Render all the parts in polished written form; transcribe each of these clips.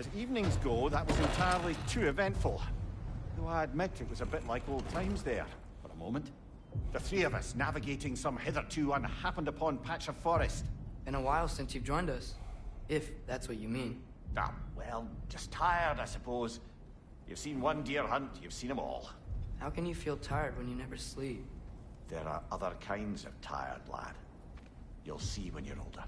As evenings go, that was entirely too eventful. Though I admit it was a bit like old times there, for a moment. The three of us navigating some hitherto unhappened-upon patch of forest. Been a while since you've joined us. If that's what you mean. Ah, well, just tired, I suppose. You've seen one deer hunt, you've seen them all. How can you feel tired when you never sleep? There are other kinds of tired, lad. You'll see when you're older.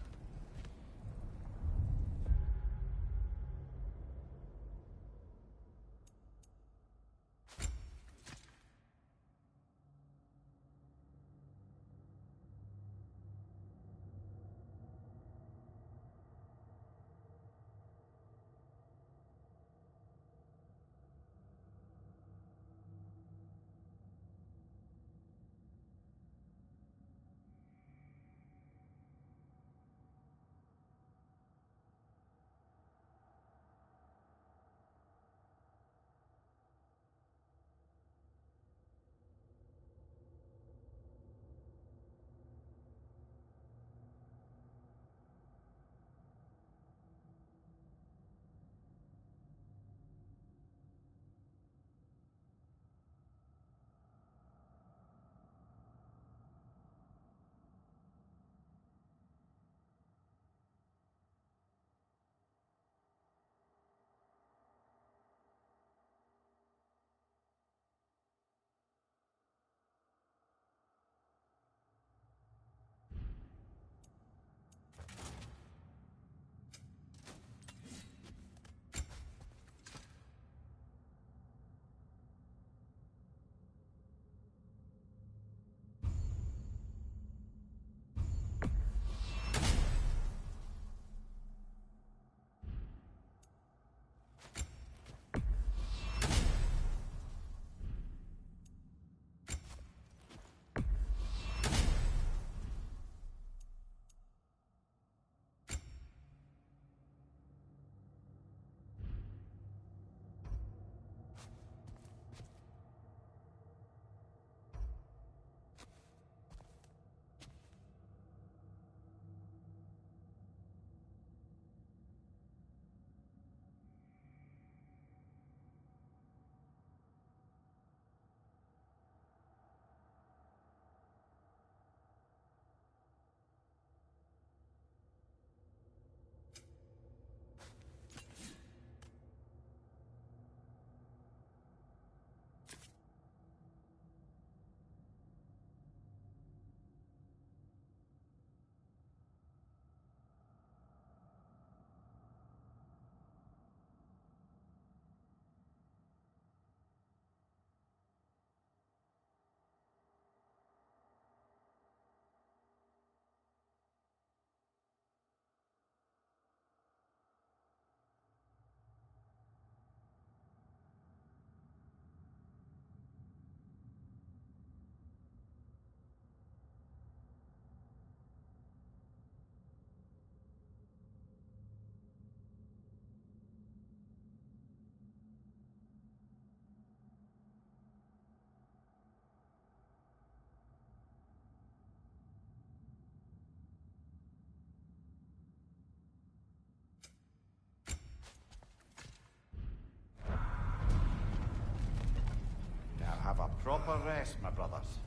Have a proper rest, my brothers.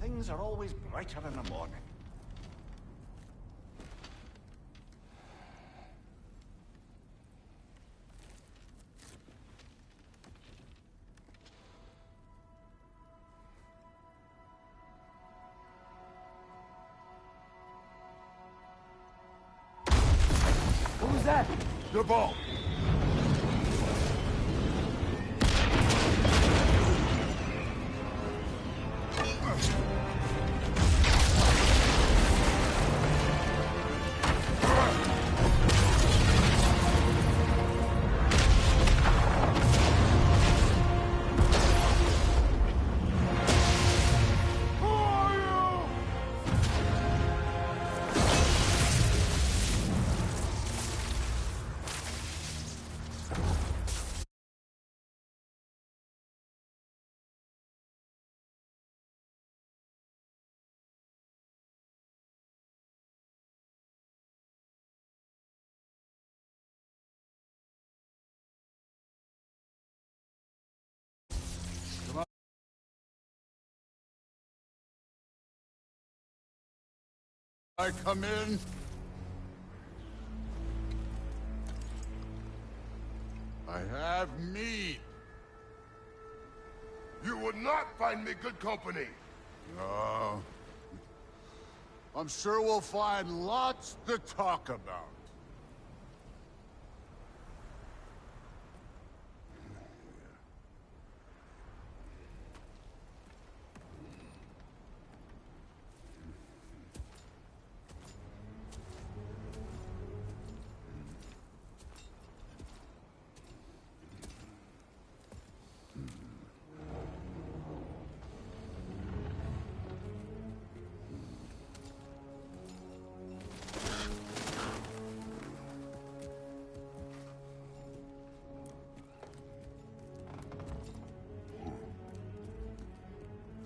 Things are always brighter in the morning. What was that? The ball! I come in? I have meat. You would not find me good company. No. I'm sure we'll find lots to talk about.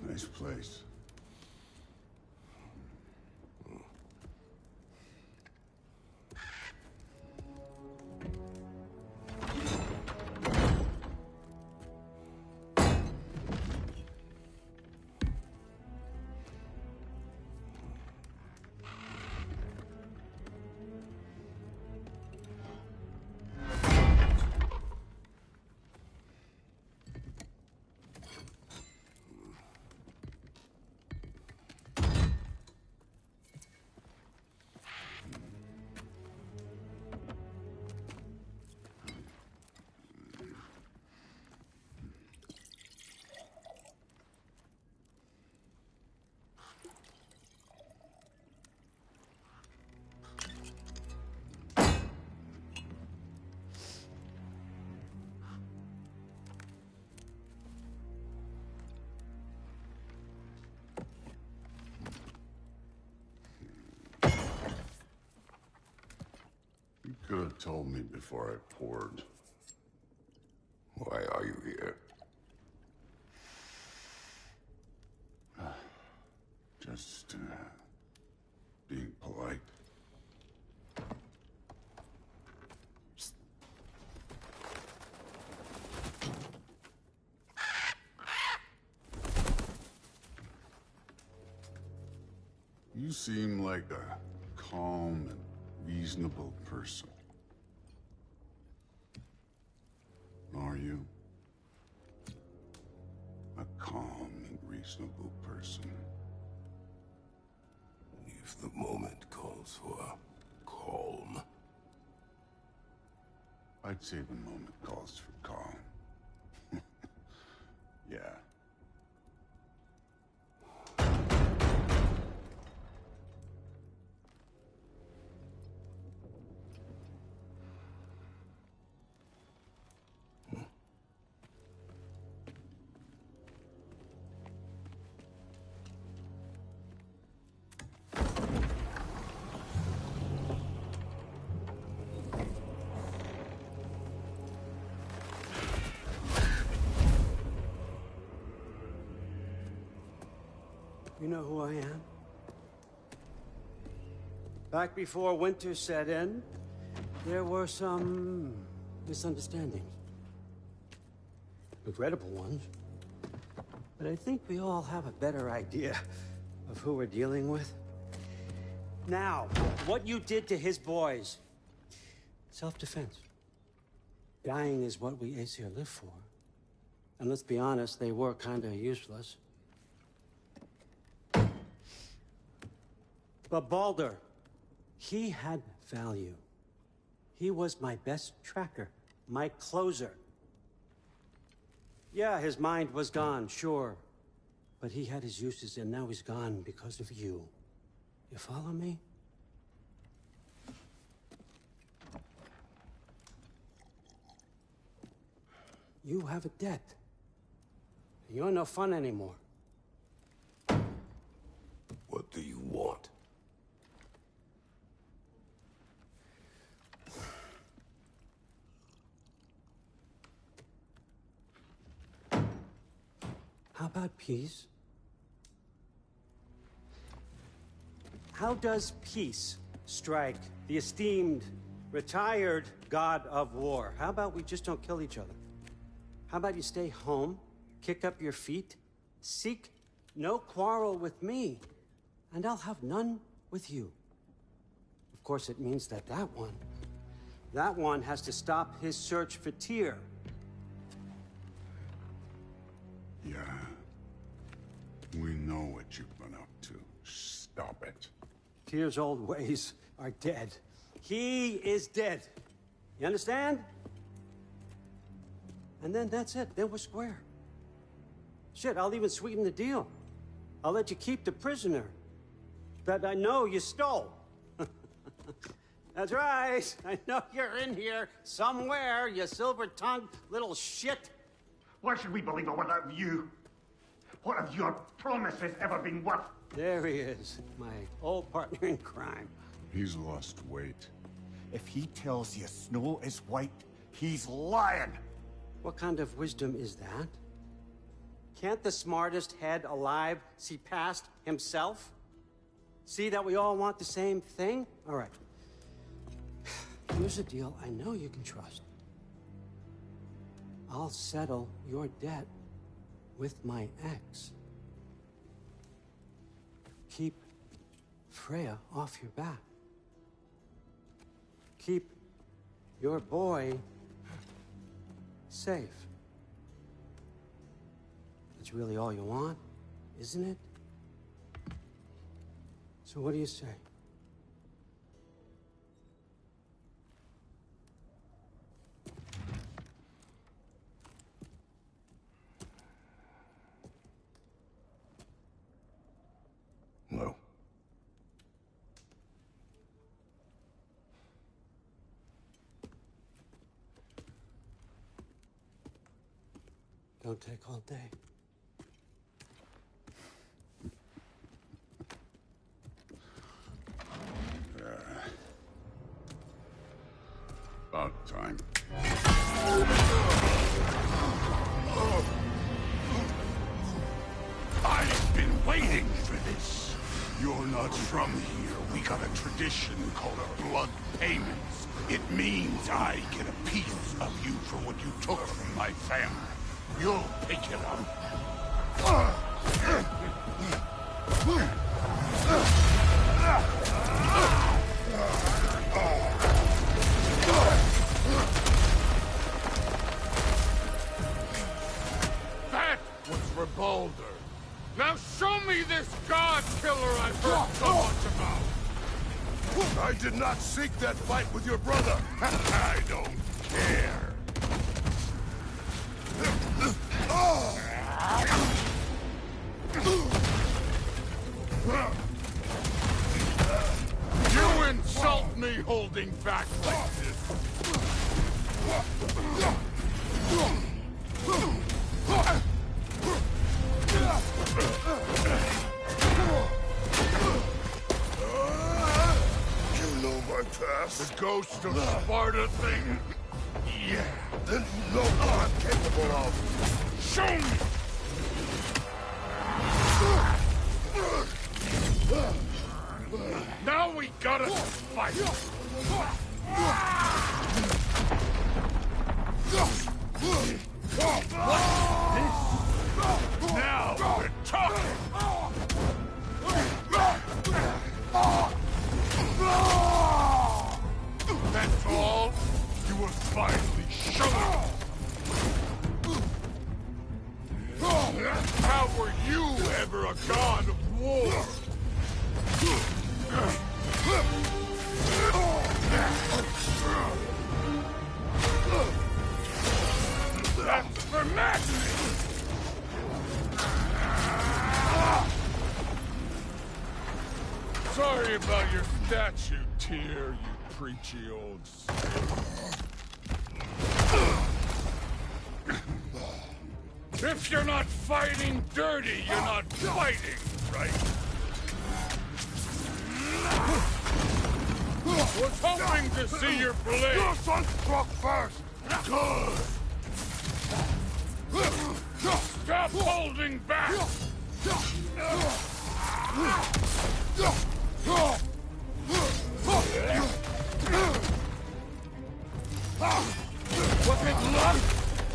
Nice place. You could have told me before I poured. Why are you here? Just, being polite. You seem like a calm and reasonable person. Are you? A calm and reasonable person. If the moment calls for calm. I'd say the moment calls for calm. Yeah. You know who I am? Back before winter set in, there were some misunderstandings. Regrettable ones. But I think we all have a better idea of who we're dealing with. Now, what you did to his boys. Self-defense. Dying is what we Aesir live for. And let's be honest, they were kinda useless. But Baldur, he had value. He was my best tracker, my closer. Yeah, his mind was gone, sure. But he had his uses, and now he's gone because of you. You follow me? You have a debt. You're no fun anymore. What do you want? How about peace? How does peace strike the esteemed, retired god of war? How about we just don't kill each other? How about you stay home, kick up your feet, seek no quarrel with me, and I'll have none with you. course, it means that that one has to stop his search for Tyr. Yeah. We know what you've been up to. Stop it. Tyr's old ways are dead. He is dead. You understand? And then that's it. Then we're square. Shit, I'll even sweeten the deal. I'll let you keep the prisoner that I know you stole. That's right. I know you're in here somewhere, you silver-tongued little shit. Why should we believe a word out of you? What have your promises ever been worth? There he is, my old partner in crime. He's lost weight. If he tells you snow is white, he's lying. What kind of wisdom is that? Can't the smartest head alive see past himself? See that we all want the same thing? All right. Here's a deal I know you can trust. I'll settle your debt with my ex. Keep Freya off your back. Keep your boy safe. That's really all you want, isn't it? So what do you say? No. Don't take all day. About time. I've been waiting for this. You're not from here. We got a tradition called a blood payments. It means I get a piece of you for what you took from my family. You'll pick it up. That was Revolver. Now show me this god killer I've heard so much about. I did not seek that fight with your brother. I don't care. You insult me holding back like this. You know my past. The ghost of Sparta thing? Yeah. Then you know what I'm capable of. Show me! Now we gotta fight! Now we're talking! That's all? You were finally shown! How were you ever a god of war? That's for madness! Sorry about your statue, Tyr, you preachy old slave. If you're not fighting dirty, you're not fighting, right? Was hoping to see your blade. Your son struck first. Good. Stop holding back! Was it luck?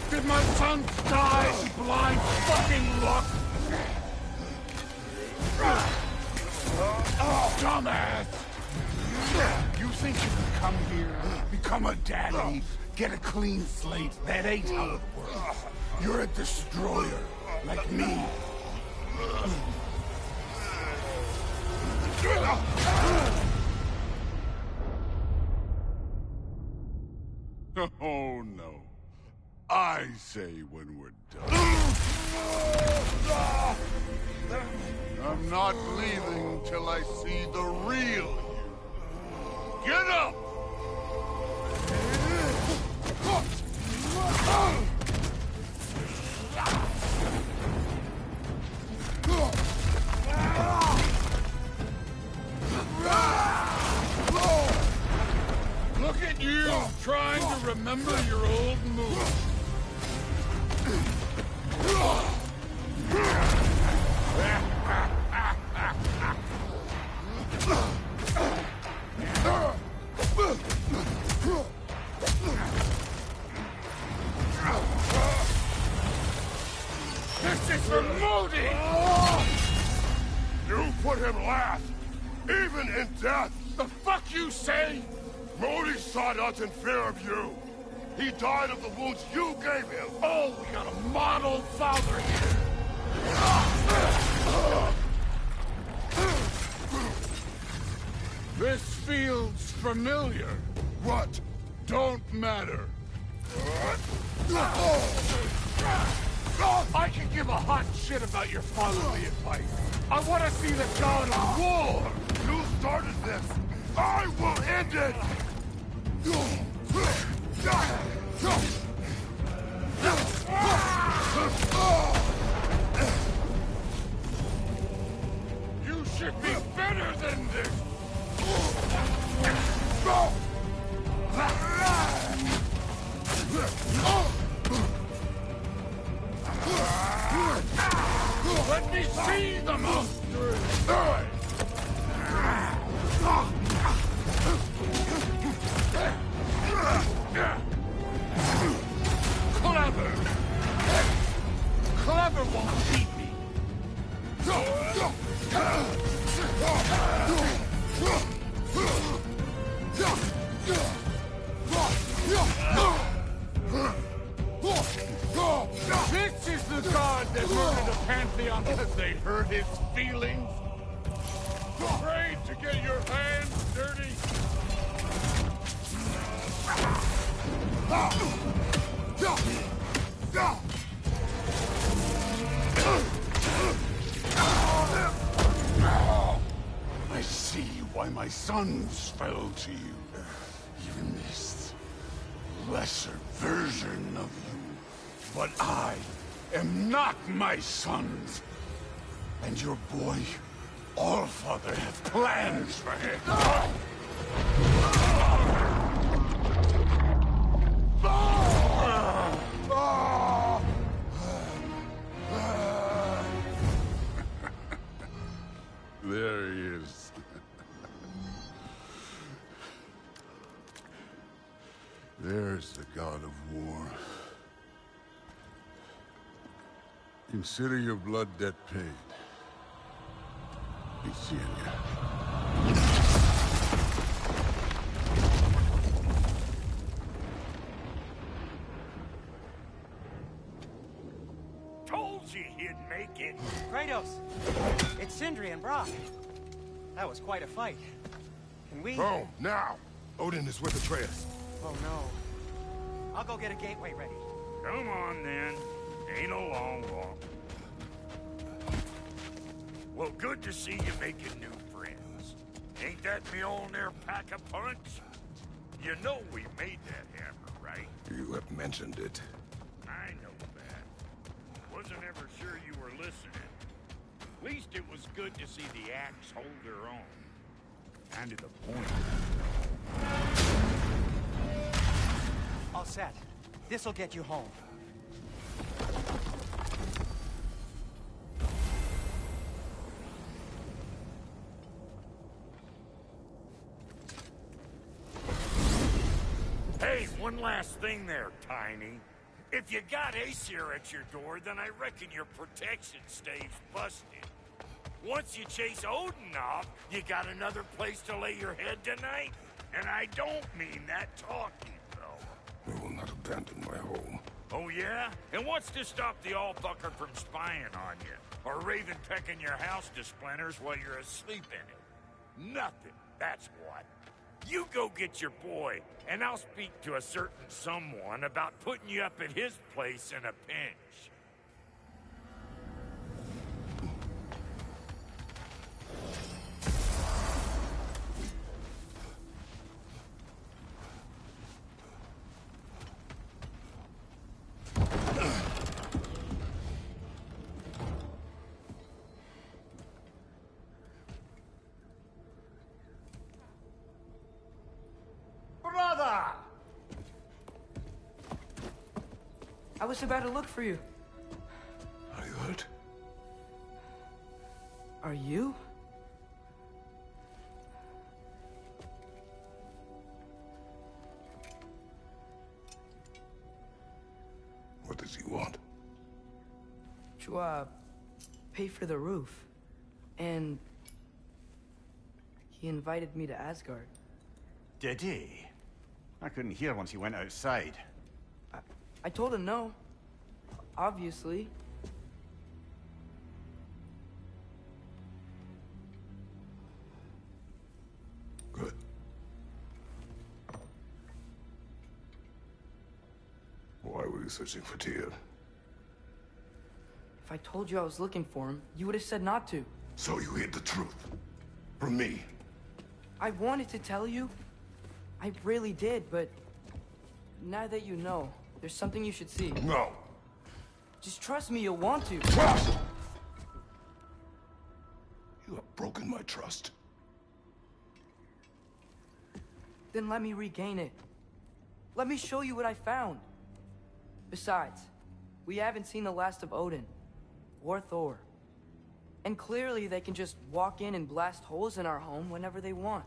Did my son die in blind fucking luck? Dumbass! You think you can come here, become a daddy, get a clean slate? That ain't how it works. You're a destroyer, like me. Oh, no. I say when we're done. I'm not leaving till I see the real you. Get up! Look at you, trying to remember your old moves. This is for Modi! You put him last, even in death. The fuck you say? Modi sought us in fear of you. He died of the wounds you gave him. Oh, we got a model father here. This feels familiar. What? Don't matter. I can give a hot shit about your fatherly advice. I want to see the god of war. You started this. I will end it. You should be better than this. Let me see the monster! Clever! Clever won't beat me! This is the god that murdered a pantheon because they hurt his feelings? Afraid to get your hands dirty? I see why my sons fell to you. Even this lesser version of you. But I am not my sons. And your boy, Allfather, has plans for him. There he is. There's the god of war. Consider your blood debt paid. Be seeing ya. Told you he'd make it. Kratos! It's Sindri and Brock. That was quite a fight. Can we... Boom, now! Odin is with Atreus. Oh, no. I'll go get a gateway ready. Come on, then. Ain't a long walk. Well, good to see you making new friends. Ain't that Mjolnir pack a punch? You know we made that hammer, right? You have mentioned it. I know that. Wasn't ever sure you were listening. At least it was good to see the axe hold her own. And to the point. All set. This'll get you home. Hey, one last thing there, Tiny. If you got Aesir at your door, then I reckon your protection stave's busted. Once you chase Odin off, you got another place to lay your head tonight? And I don't mean that talking, though. I will not abandon my home. Oh, yeah? And what's to stop the all-fucker from spying on you? Or Raven pecking your house to splinters while you're asleep in it? Nothing, that's what. You go get your boy, and I'll speak to a certain someone about putting you up at his place in a pinch. Brother! I was about to look for you. Are you hurt? Are you? What does he want? To, pay for the roof. And he invited me to Asgard. Did he? I couldn't hear once he went outside. I told him no. Obviously. Good. Why were you searching for Tyr? If I told you I was looking for him, you would have said not to. So you hid the truth. From me. I wanted to tell you. I really did, but now that you know, there's something you should see. No. Just trust me, you'll want to. Trust! You have broken my trust. Then let me regain it. Let me show you what I found. Besides, we haven't seen the last of Odin. Or Thor. And clearly they can just walk in and blast holes in our home whenever they want.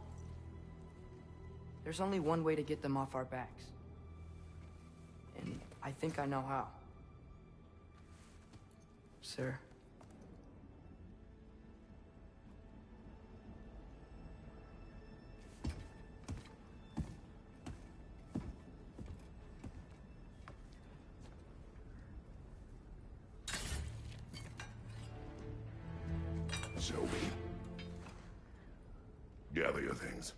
There's only one way to get them off our backs. And I think I know how. Sir. Show me. Gather your things.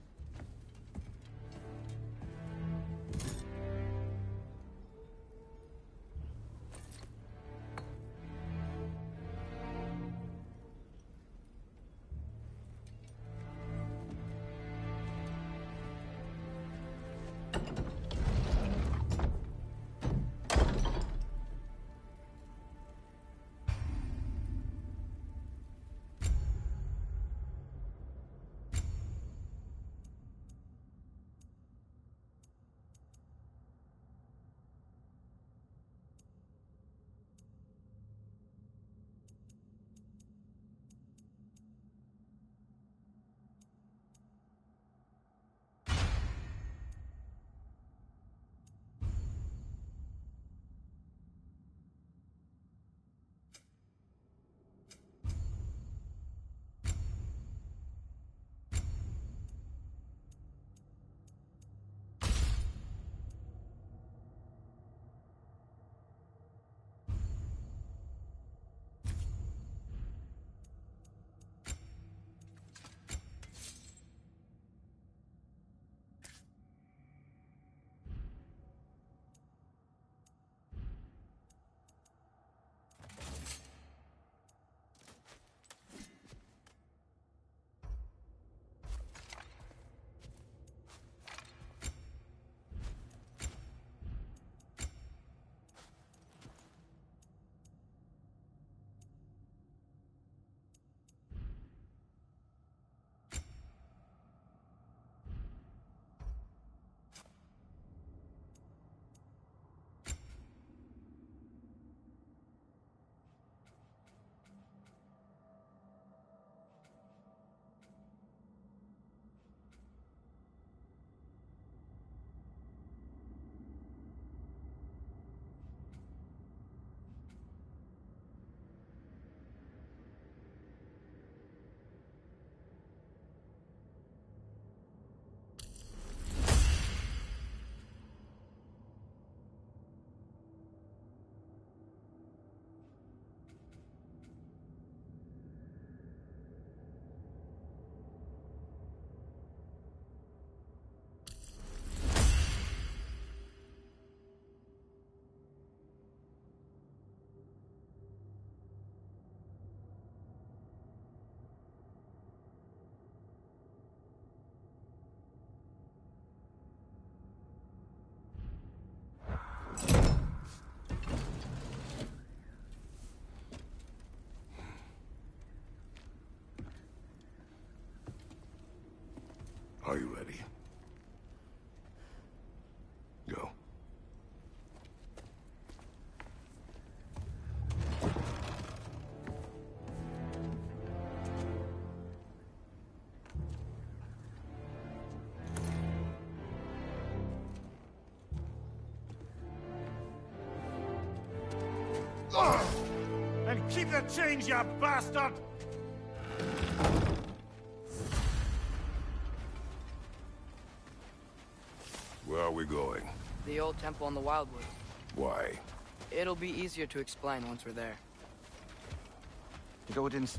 Are you ready? Go. And keep the change, you bastard! Where are we going? The old temple in the Wildwoods. Why? It'll be easier to explain once we're there. Did Odin's...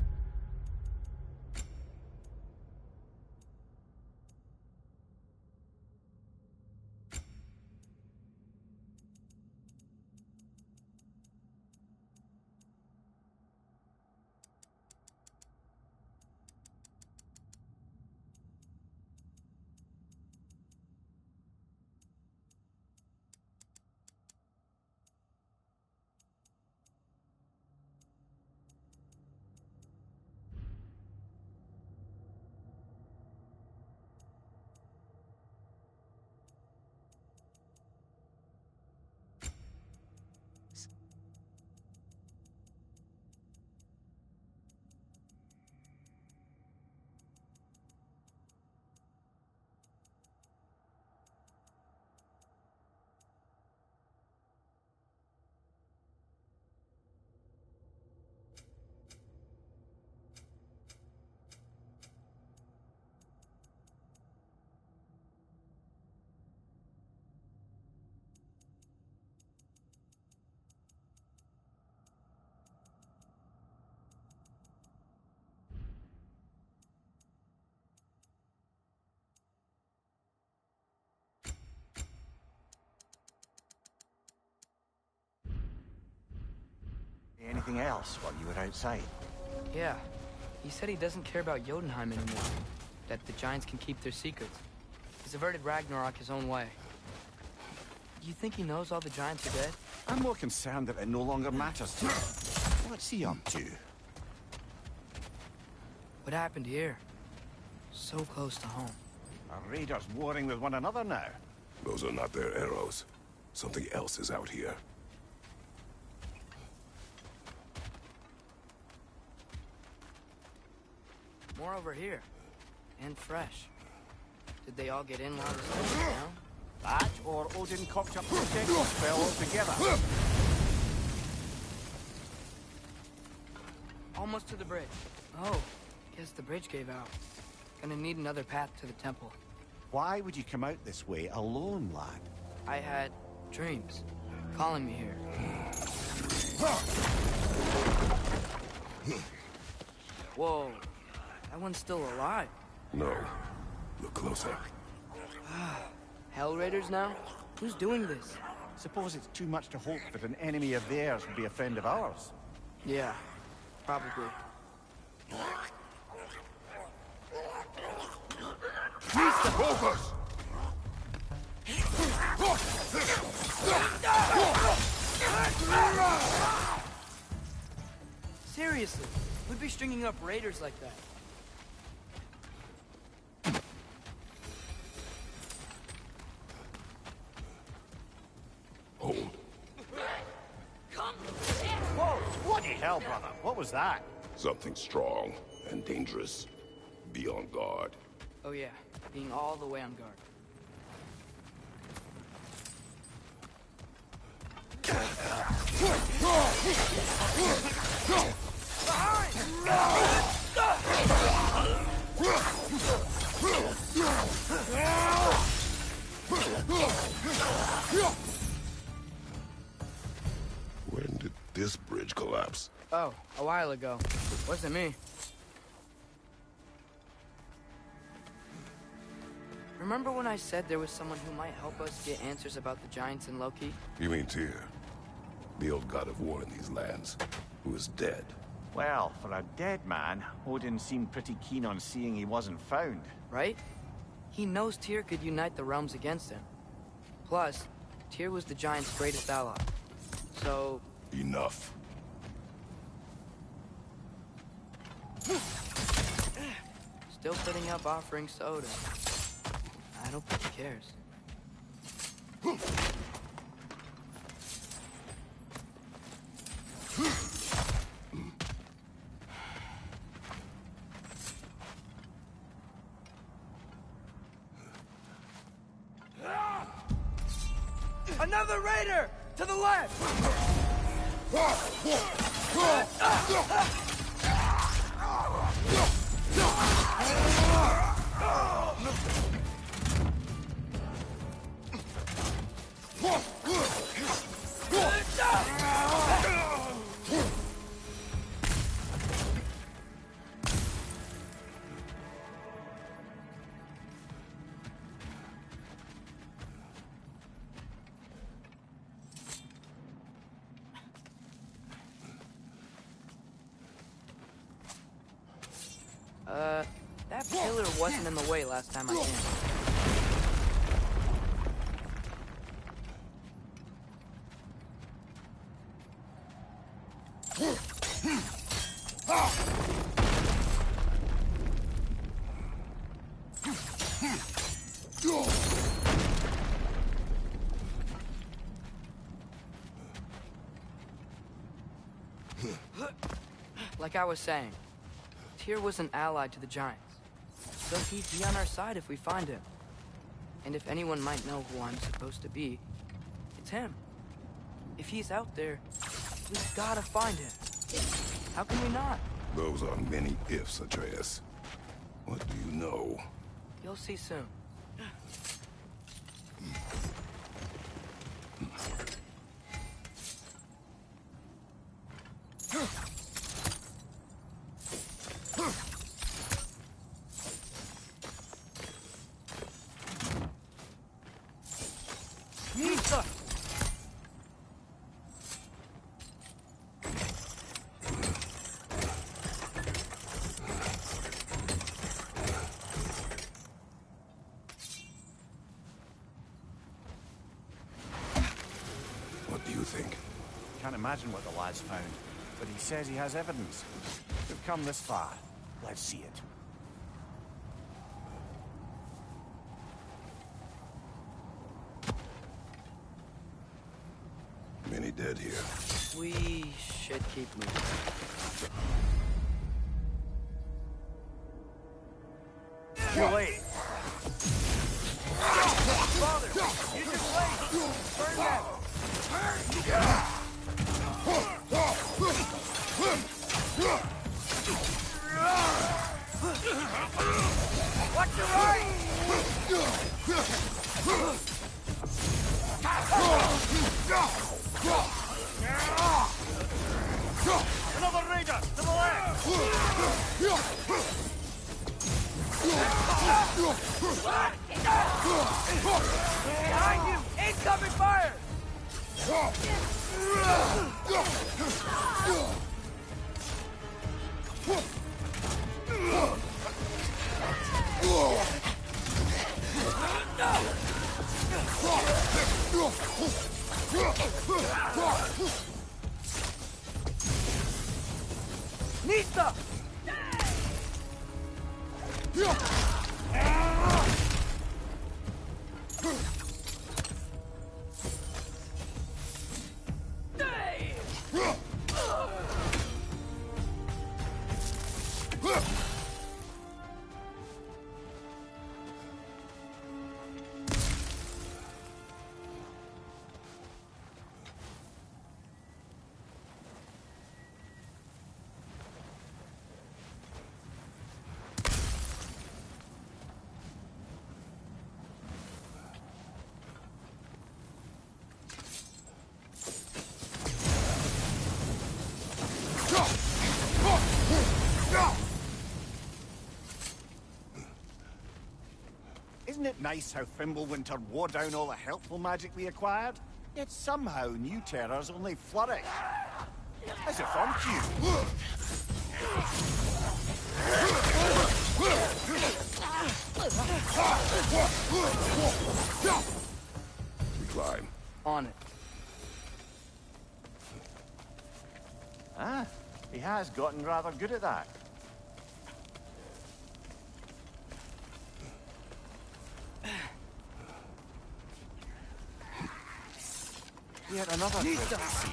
Anything else while you were outside? Yeah. He said he doesn't care about Jotunheim anymore. That the Giants can keep their secrets. He's averted Ragnarok his own way. You think he knows all the Giants are dead? I'm more concerned that it no longer matters to him. What's he up to? What happened here? So close to home. Are raiders warring with one another now? Those are not their arrows. Something else is out here. More over here. And fresh. Did they all get in while the sun was down? That, or Odin cocked up the protection spell altogether. Almost to the bridge. Oh, guess the bridge gave out. Gonna need another path to the temple. Why would you come out this way alone, lad? I had dreams calling me here. Whoa, that one's still alive. No. Look closer. Hell Raiders now? Who's doing this? Suppose it's too much to hope that an enemy of theirs would be a friend of ours. Yeah, probably. Focus! Seriously, who'd be stringing up raiders like that? Hold. Whoa! Bloody hell, brother! What was that? Something strong and dangerous. Be on guard. Oh yeah, being all the way on guard. When did this bridge collapse? Oh, a while ago. Wasn't me. Remember when I said there was someone who might help us get answers about the Giants and Loki? You mean Tyr? The old god of war in these lands, who is dead. Well, for a dead man, Odin seemed pretty keen on seeing he wasn't found. Right? He knows Tyr could unite the realms against him. Plus, Tyr was the Giants' greatest ally. So... Enough. Still putting up offerings to Odin. don't think he cares. Another raider! To the left! That pillar wasn't in the way last time I came. Like I was saying, Tyr was an ally to the Giants, so he'd be on our side if we find him. And if anyone might know who I'm supposed to be, it's him. If he's out there, we've gotta find him. How can we not? Those are many ifs, Atreus. What do you know? You'll see soon. Nisa! What do you think? Can't imagine what the lad's found, but he says he has evidence. We've come this far. Let's see it. Many dead here. We should keep moving. Too late. Father, use your blade! Burn them! Watch your right! Another raider! To the left! Behind you! Incoming fire! Nista! Isn't it nice how Fimbulwinter wore down all the helpful magic we acquired? Yet somehow new terrors only flourish. As if on cue. We climb. On it. Ah, he has gotten rather good at that. Yet another treasure scene.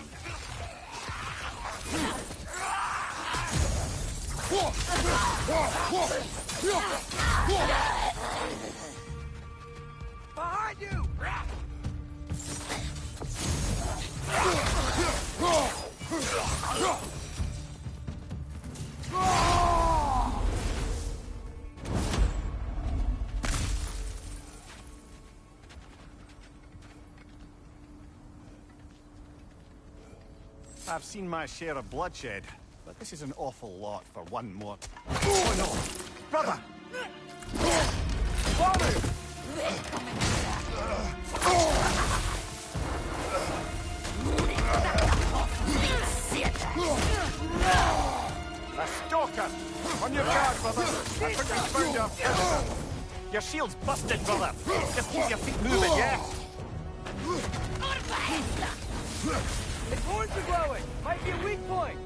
Behind you! I've seen my share of bloodshed, but this is an awful lot for one more. Oh no! Brother! Father! A stalker! On your guard, brother! I think we found our prisoner. Your shield's busted, brother! Just keep your feet moving, yeah? His horns are glowing! Might be a weak point!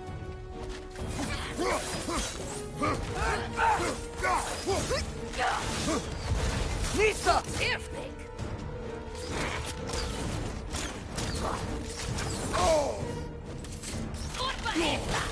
Nisa! Perfect! Nisa!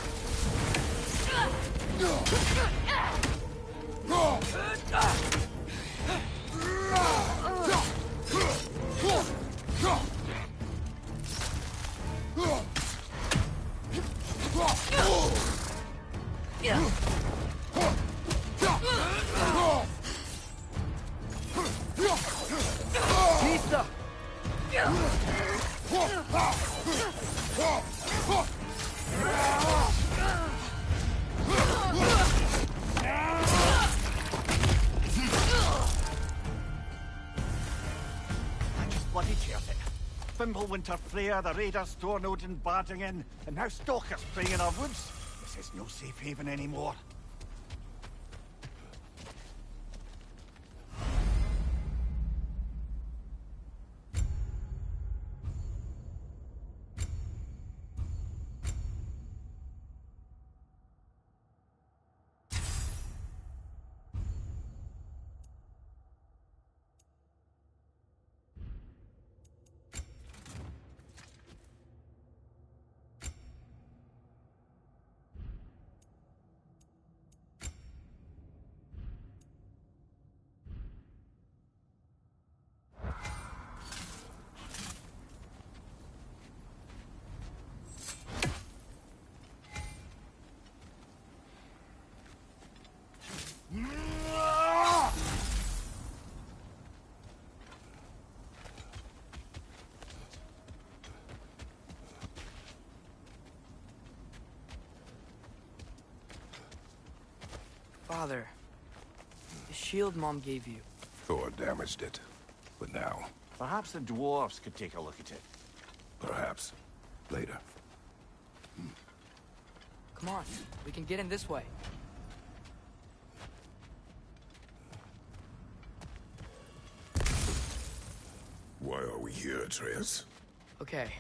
Bloody terrific. Fimbulwinter Freya, the raiders, Stornode and Bardingen, and now stalkers preying in our woods. This is no safe haven anymore. Father, the shield Mom gave you. Thor damaged it. But now, Perhaps the dwarves could take a look at it. perhaps, later. Come on, we can get in this way. Why are we here, Atreus? Okay.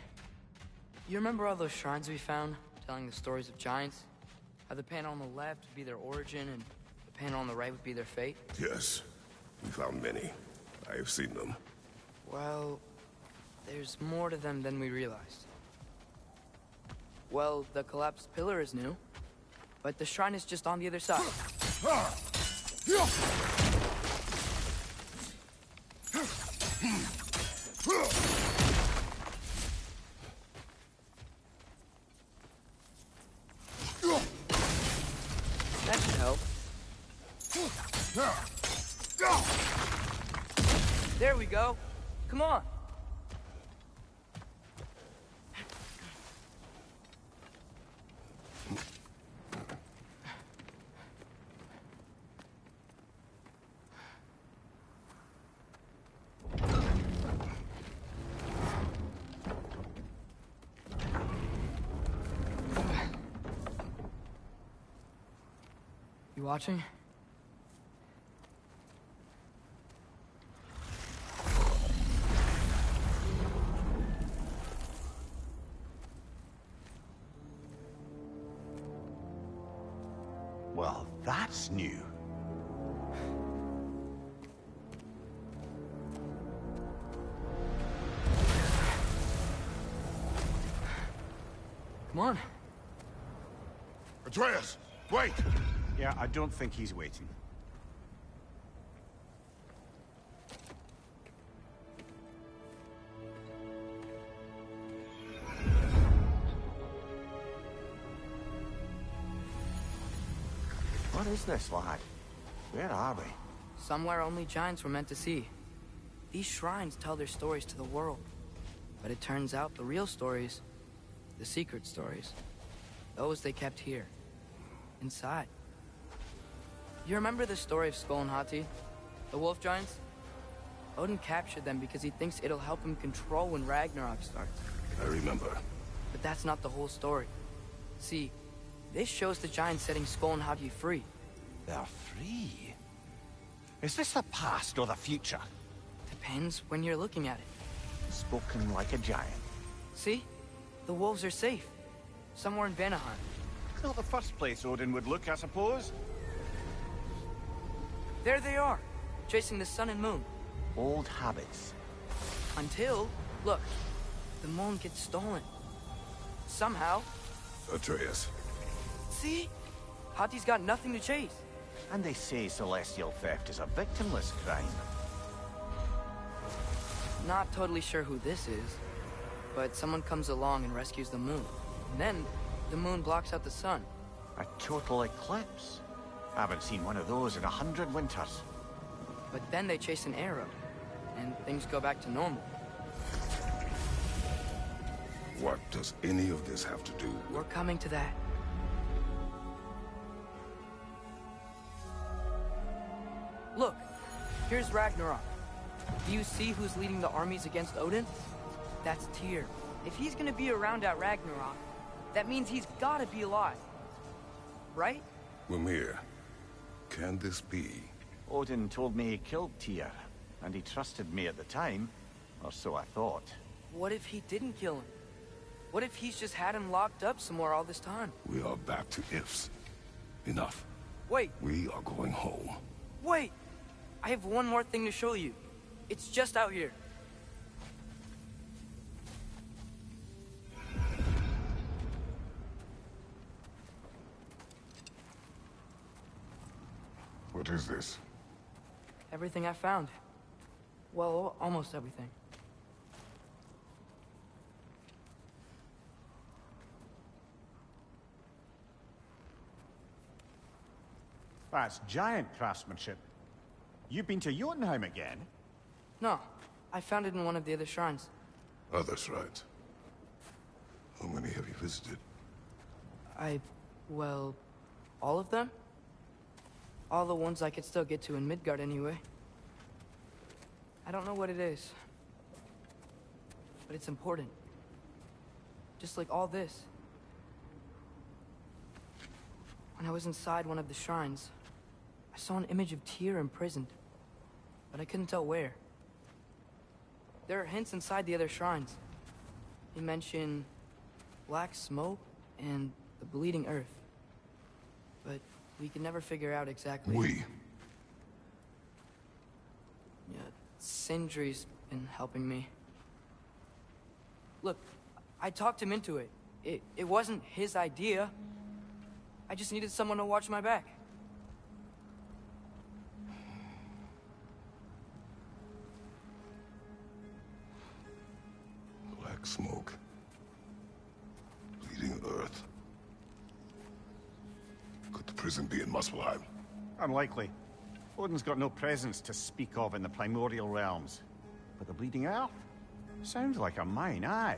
You remember all those shrines we found, telling the stories of giants? How the panel on the left would be their origin, and the panel on the right would be their fate? Yes. We found many. I have seen them. Well, there's more to them than we realized. Well, the collapsed pillar is new, but the shrine is just on the other side. That should help. There we go. Come on. You watching? Well, that's new. Come on. Atreus, wait! Yeah, I don't think he's waiting. What is this, lad? Where are we? Somewhere only giants were meant to see. These shrines tell their stories to the world. But it turns out the real stories, the secret stories, those they kept here, inside. You remember the story of Skull and Hati? The wolf giants? Odin captured them because he thinks it'll help him control when Ragnarok starts. I remember. But that's not the whole story. See, this shows the giants setting Skull and Hati free. They're free? Is this the past or the future? Depends when you're looking at it. Spoken like a giant. See? The wolves are safe. Somewhere in Vanaheim. Not the first place Odin would look, I suppose. There they are, chasing the sun and moon. Old habits. Until, look, the moon gets stolen. Somehow. Atreus. See? Hati's got nothing to chase. And they say celestial theft is a victimless crime. Not totally sure who this is, but someone comes along and rescues the moon. And then, the moon blocks out the sun. A total eclipse. Haven't seen one of those in 100 winters. But then they chase an arrow, and things go back to normal. What does any of this have to do We're with... coming to that. Look, here's Ragnarok. Do you see who's leading the armies against Odin? That's Tyr. If he's gonna be around at Ragnarok, that means he's gotta be alive. Right? Mimir, can this be? Odin told me he killed Tyr, and he trusted me at the time, or so I thought. What if he didn't kill him? What if he's just had him locked up somewhere all this time? We are back to ifs. Enough. Wait, We are going home. wait! I have one more thing to show you. It's just out here. What is this? Everything I found. Well, almost everything. That's giant craftsmanship. You've been to Jotunheim again? No, I found it in one of the other shrines. Other shrines. How many have you visited? Well, all of them? All the ones I could still get to in Midgard anyway. I don't know what it is. But it's important. Just like all this. When I was inside one of the shrines, I saw an image of Tyr imprisoned. But I couldn't tell where. There are hints inside the other shrines. They mention black smoke and the bleeding earth. But we could never figure out exactly. We. Yeah, Sindri's been helping me. Look, I talked him into it. It wasn't his idea. I just needed someone to watch my back. Black smoke. Bleeding earth. Could the prison be in Muspelheim? Unlikely. Odin's got no presence to speak of in the primordial realms. But the Bleeding Earth? Sounds like a mine, aye.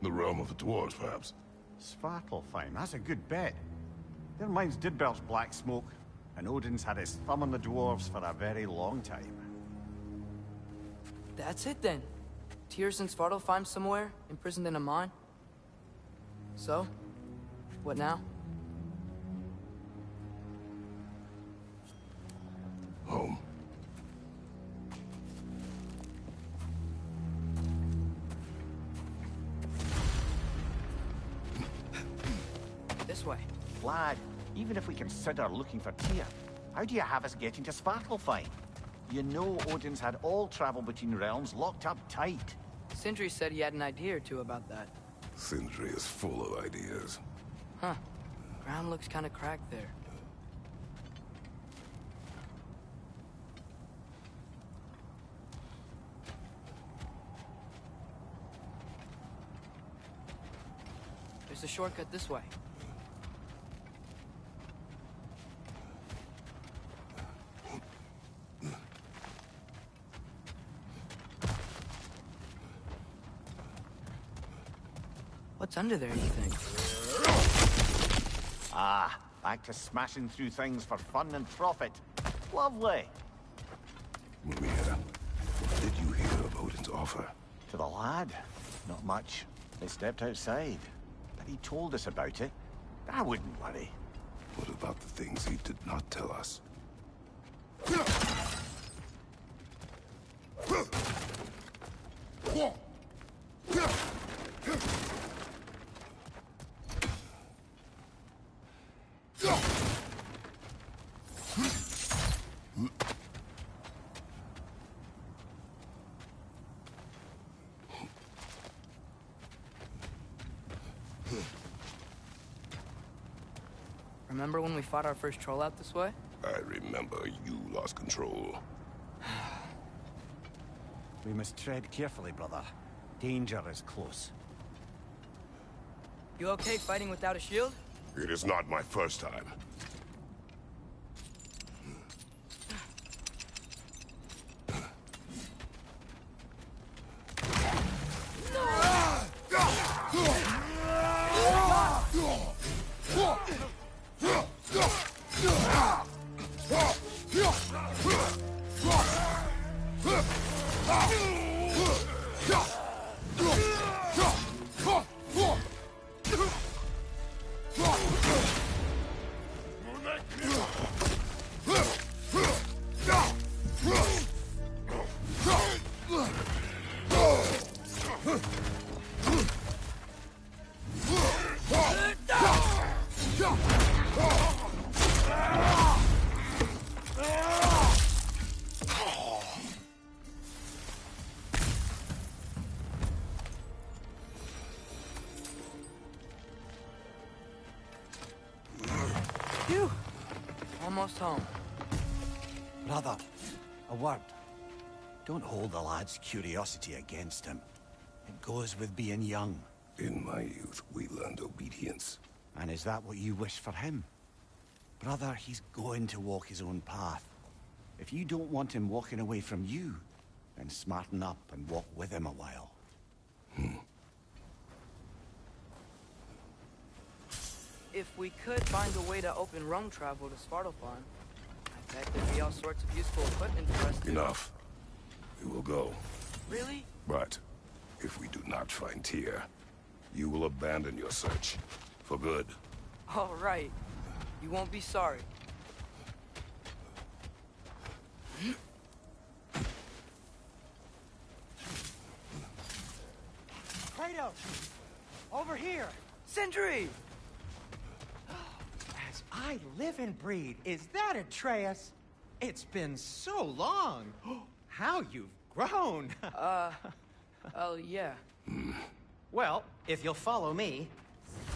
The realm of the dwarves, perhaps. Svartalfheim, that's a good bet. Their mines did belch black smoke, and Odin's had his thumb on the dwarves for a very long time. That's it then. Tyr's in Svartalfheim somewhere, imprisoned in a mine. So, what now? Home. This way. Lad, even if we consider looking for Tyr, how do you have us getting to Svartalfheim? You know Odin's had all travel between realms locked up tight. Sindri said he had an idea or two about that. Sindri is full of ideas. Huh. Ground looks kind of cracked there. There's a shortcut this way. What's under there, you think? Ah, back to smashing through things for fun and profit. Lovely. Mimir, what did you hear of Odin's offer? To the lad? Not much. They stepped outside. But he told us about it. I wouldn't worry. What about the things he did not tell us? Remember when we fought our first troll out this way? I remember you lost control. We must tread carefully, brother. Danger is close. You okay fighting without a shield? It is not my first time. Phew. Almost home. Brother, a word. Don't hold the lad's curiosity against him. It goes with being young. In my youth, we learned obedience. And is that what you wish for him? Brother, he's going to walk his own path. If you don't want him walking away from you, then smarten up and walk with him a while. If we could find a way to open roam travel to Svartalfheim, I bet there'd be all sorts of useful equipment for us to... Enough. We will go. Really? But if we do not find Tyr, you will abandon your search. For good. All right. You won't be sorry. Kratos! Over here! Sindri! As I live and breathe, is that Atreus? It's been so long! How you've grown! Oh, yeah. Well, if you'll follow me,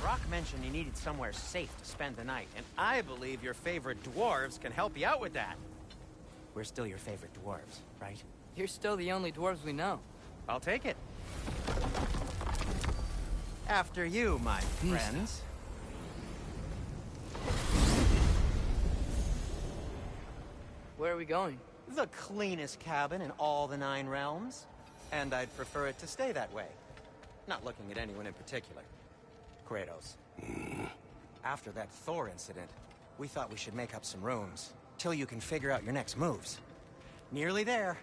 Brock mentioned you needed somewhere safe to spend the night, and I believe your favorite dwarves can help you out with that. We're still your favorite dwarves, right? You're still the only dwarves we know. I'll take it. After you, my friends. Where are we going? The cleanest cabin in all the 9 realms. And I'd prefer it to stay that way. Not looking at anyone in particular. Kratos. After that Thor incident, we thought we should make up some rooms, till you can figure out your next moves. Nearly there.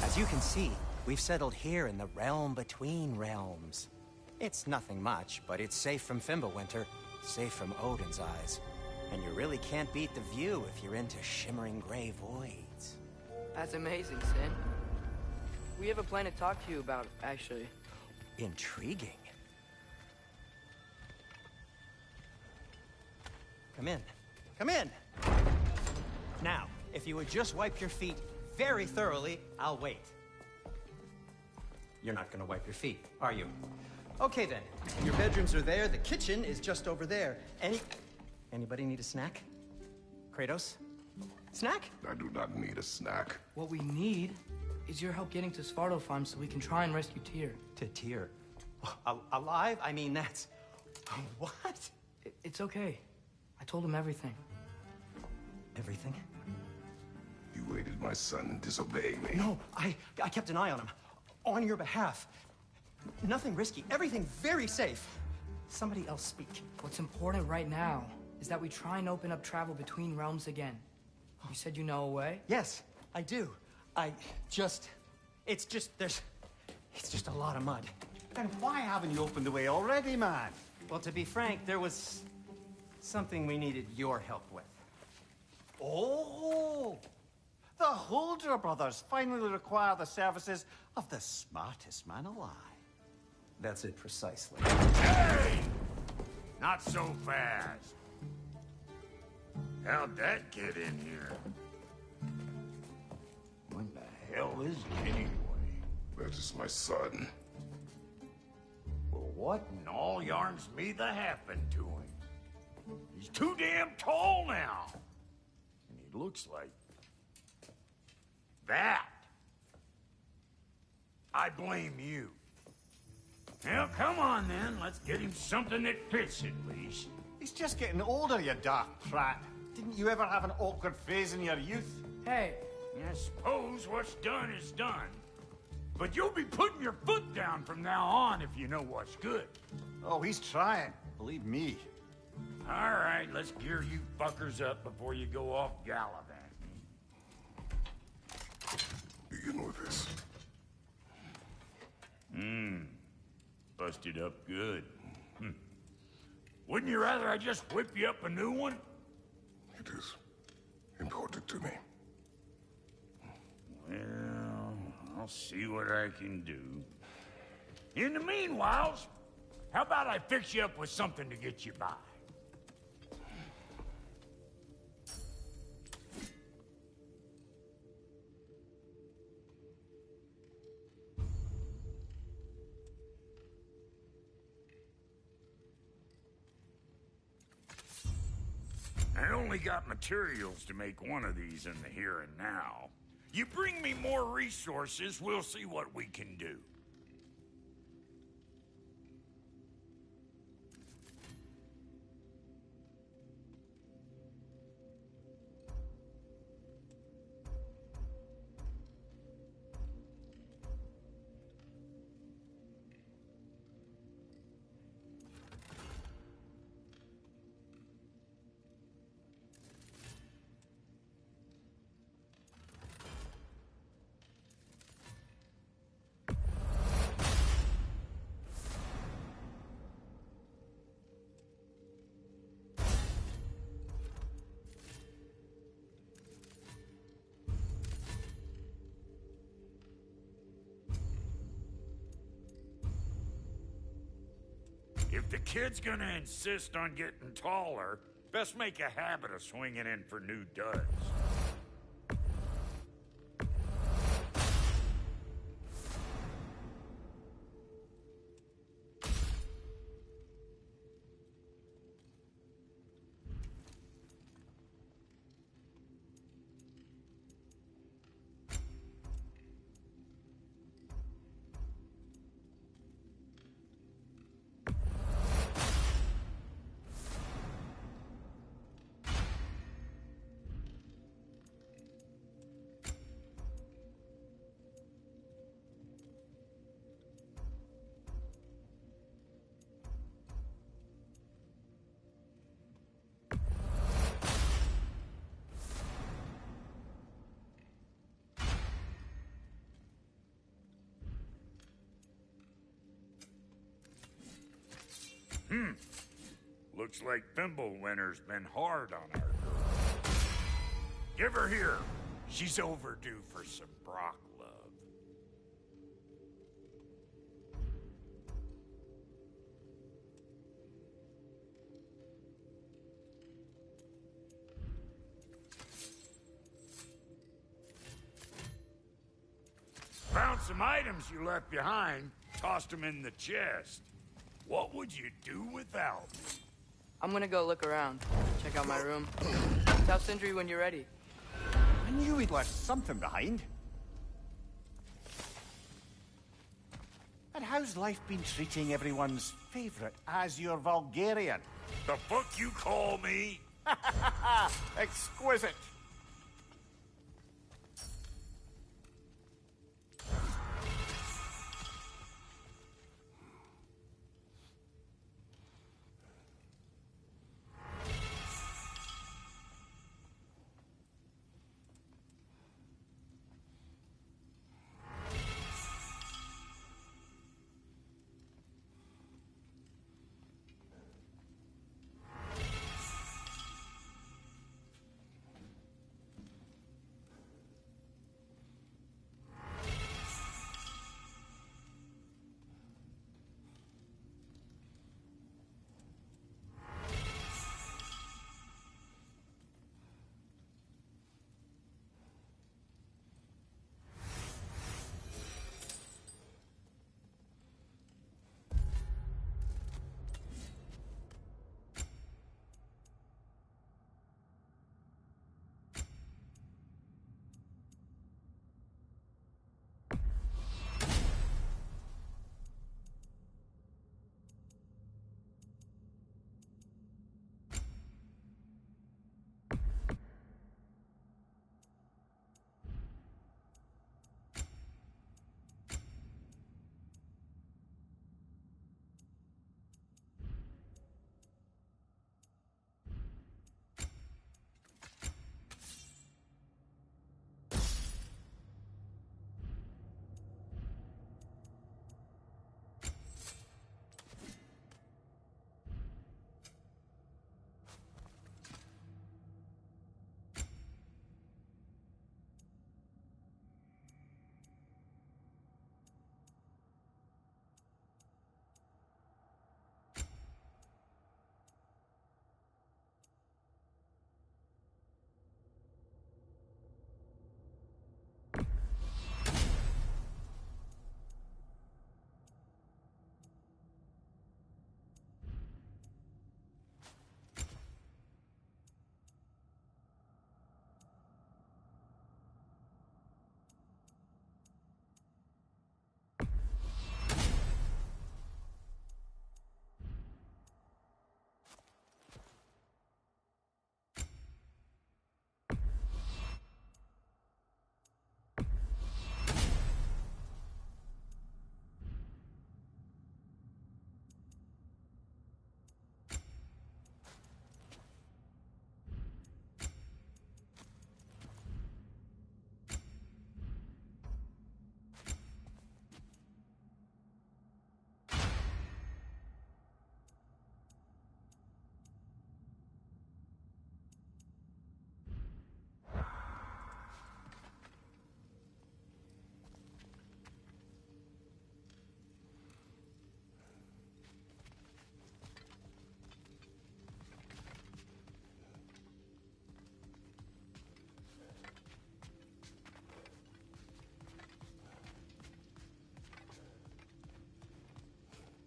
As you can see, we've settled here in the realm between realms. It's nothing much, but it's safe from Fimbulwinter, safe from Odin's eyes. And you really can't beat the view if you're into shimmering gray voids. That's amazing, Sin. We have a plan to talk to you about, actually. Intriguing. Come in. Come in! Now, if you would just wipe your feet very thoroughly, I'll wait. You're not gonna wipe your feet, are you? Okay then. Your bedrooms are there, the kitchen is just over there. Anybody need a snack? Kratos? Snack? I do not need a snack. What we need is your help getting to Svartalfheim so we can try and rescue Tyr. To Tyr? Alive? I mean, that's... What? It's okay. I told him everything. Everything? You aided my son in disobeying me. No, I kept an eye on him. On your behalf. Nothing risky. Everything very safe. Somebody else speak. What's important right now is that we try and open up travel between realms again. You said you know a way? Yes, I do. It's just a lot of mud. Then why haven't you opened the way already, man? Well, to be frank, there was something we needed your help with. Oh! The Holder brothers finally require the services of the smartest man alive. That's it precisely. Hey! Not so fast. How'd that get in here? What the hell is it anyway? That is my son. Well, what in all yarns me that happened to him? He's too damn tall now. And he looks like... that. I blame you. Well, come on then. Let's get him something that fits at least. He's just getting older, you daft prat. Didn't you ever have an awkward phase in your youth? Hey, I suppose what's done is done. But you'll be putting your foot down from now on if you know what's good. Oh, he's trying. Believe me. All right, let's gear you fuckers up before you go off gallivanting. Begin with this. Busted up good. Wouldn't you rather I just whip you up a new one? It is important to me. Well, I'll see what I can do. In the meanwhile, how about I fix you up with something to get you by? I only got materials to make one of these in the here and now. You bring me more resources, we'll see what we can do. If the kid's gonna insist on getting taller, best make a habit of swinging in for new duds. Looks like Fimbulwinter's been hard on our girl. Give her here. She's overdue for some Brock love. some items you left behind. Tossed them in the chest. What would you do without me? I'm gonna go look around. Check out my room. Tell Sindri when you're ready. I knew he'd left something behind. And how's life been treating everyone's favorite Azure Vulgarian? The fuck you call me? Exquisite.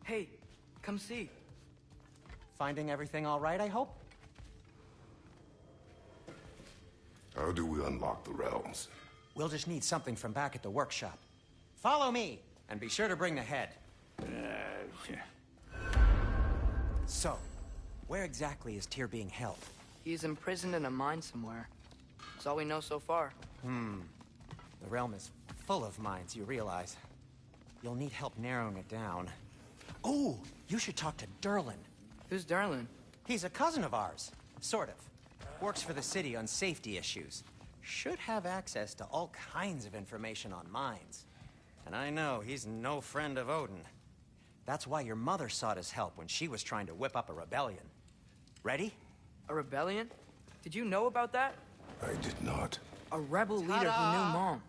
Hey, come see. Finding everything all right, I hope? How do we unlock the realms? We'll just need something from back at the workshop. Follow me, and be sure to bring the head. So, where exactly is Tyr being held? He's imprisoned in a mine somewhere. That's all we know so far. The realm is full of mines, you realize. You'll need help narrowing it down. Oh, you should talk to Durlin. Who's Darlin? He's a cousin of ours. Sort of. Works for the city on safety issues. Should have access to all kinds of information on mines. And I know he's no friend of Odin. That's why your mother sought his help when she was trying to whip up a rebellion. Ready? A rebellion? Did you know about that? I did not. A rebel leader who knew Mom.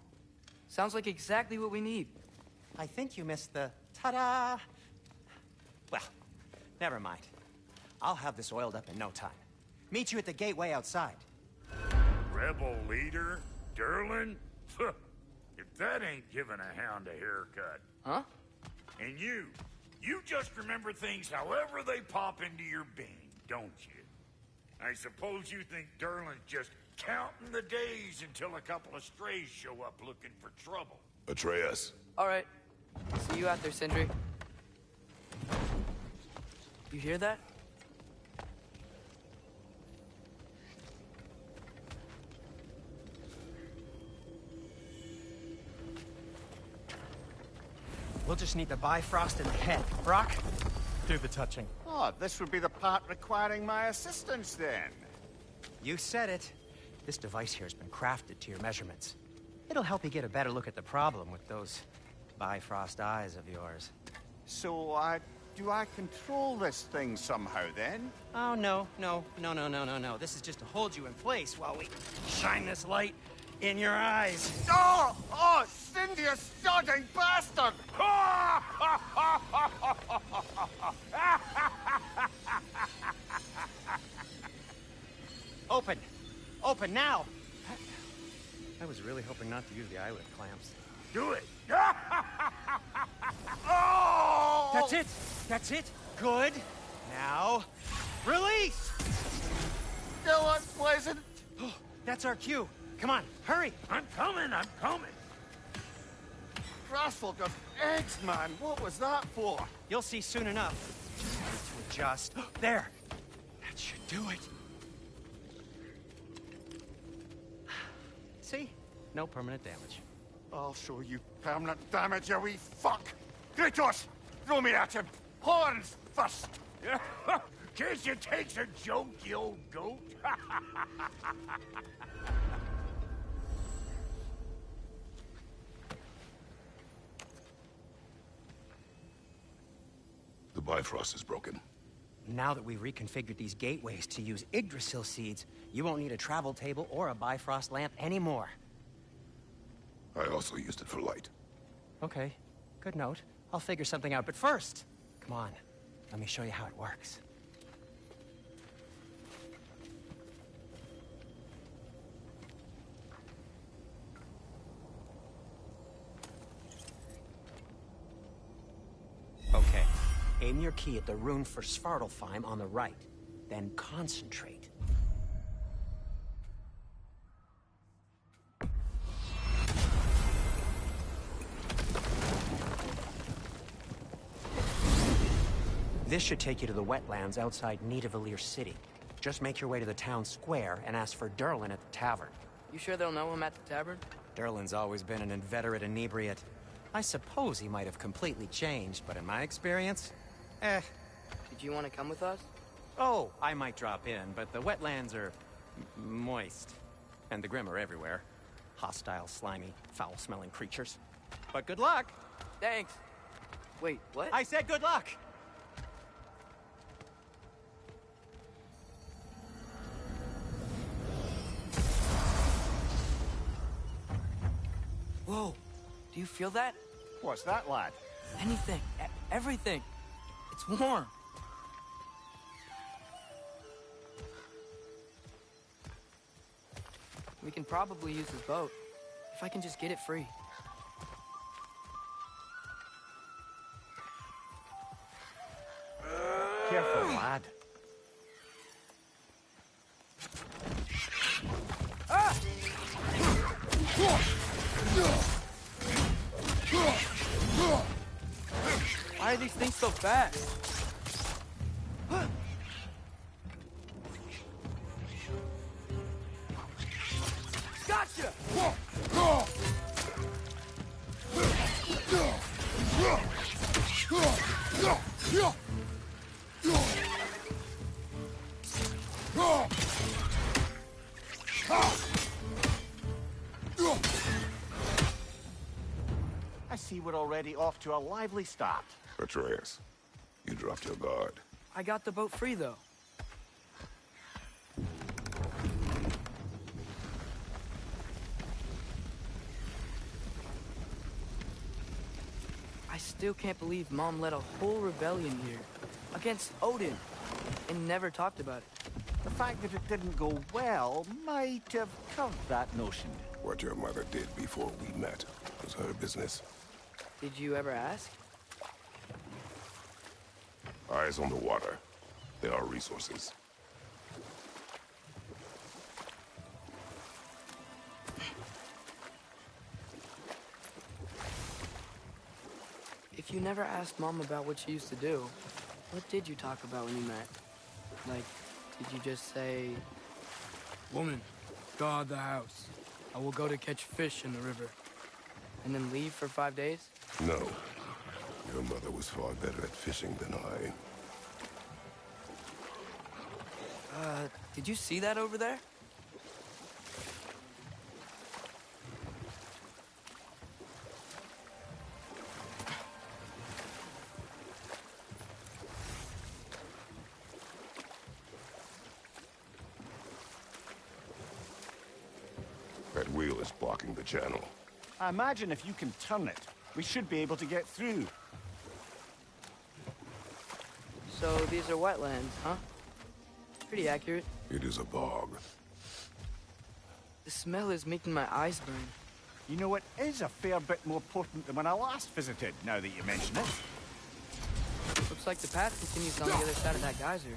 Sounds like exactly what we need. I think you missed the ta-da. Well, never mind. I'll have this oiled up in no time. Meet you at the gateway outside. Rebel leader? Durlin? If That ain't giving a hound a haircut. Huh? And you just remember things however they pop into your bean, don't you? I suppose you think Durlin's just counting the days until a couple of strays show up looking for trouble. Atreus. All right. See you out there, Sindri. You hear that? We'll just need the Bifrost in the head. Brock, do the touching. Oh, this would be the part requiring my assistance, then. You said it. This device here has been crafted to your measurements. It'll help you get a better look at the problem with those Bifrost eyes of yours. So, do I control this thing somehow, then? Oh, no. This is just to hold you in place while we shine this light in your eyes. Oh! Oh, Cindy, you sodding bastard! Open! Open now! I was really hoping not to use the eyelid clamps. Do it! Oh! That's it! That's it! Good! Now, release! Still unpleasant. That's our cue. Come on, hurry! I'm coming! Grassful of eggs, man. What was that for? You'll see soon enough. Just need to adjust. There! That should do it. See? No permanent damage. I'll show you permanent damage, you wee fuck. Kratos, throw me at him. Horns first. Case you takes a joke, you old goat. The Bifrost is broken. Now that we've reconfigured these gateways to use Yggdrasil seeds, you won't need a travel table or a Bifrost lamp anymore. I also used it for light. Okay, good note. I'll figure something out, but first, come on, let me show you how it works. Okay, aim your key at the rune for Svartalfheim on the right, then concentrate. This should take you to the wetlands outside Nidavellir City. Just make your way to the town square and ask for Durlin at the tavern. You sure they'll know him at the tavern? Durlin's always been an inveterate inebriate. I suppose he might have completely changed, but in my experience, Did you want to come with us? Oh, I might drop in, but the wetlands are moist. And the Grim are everywhere. Hostile, slimy, foul-smelling creatures. But good luck! Thanks. Wait, what? I said good luck! Whoa, do you feel that? What's that, lad? Anything, everything. It's warm. We can probably use his boat, if I can just get it free. Careful, lad. Ah! Why are these things so fast? Gotcha! I see we're already off to a lively start. Atreus, you dropped your guard. I got the boat free, though. I still can't believe Mom led a whole rebellion here. Against Odin. And never talked about it. The fact that it didn't go well might have curved that notion. What your mother did before we met was her business. Did you ever ask? Eyes on the water. There are resources. If you never asked Mom about what she used to do, what did you talk about when you met? Like, did you just say... Woman, guard the house. I will go to catch fish in the river. And then leave for 5 days? No. Your mother was far better at fishing than I. Did you see that over there? That wheel is blocking the channel. I imagine if you can turn it, we should be able to get through. So these are wetlands, huh? Pretty accurate. It is a bog. The smell is making my eyes burn. You know, it is a fair bit more potent than when I last visited, now that you mention it. Looks like the path continues on the other side of that geyser.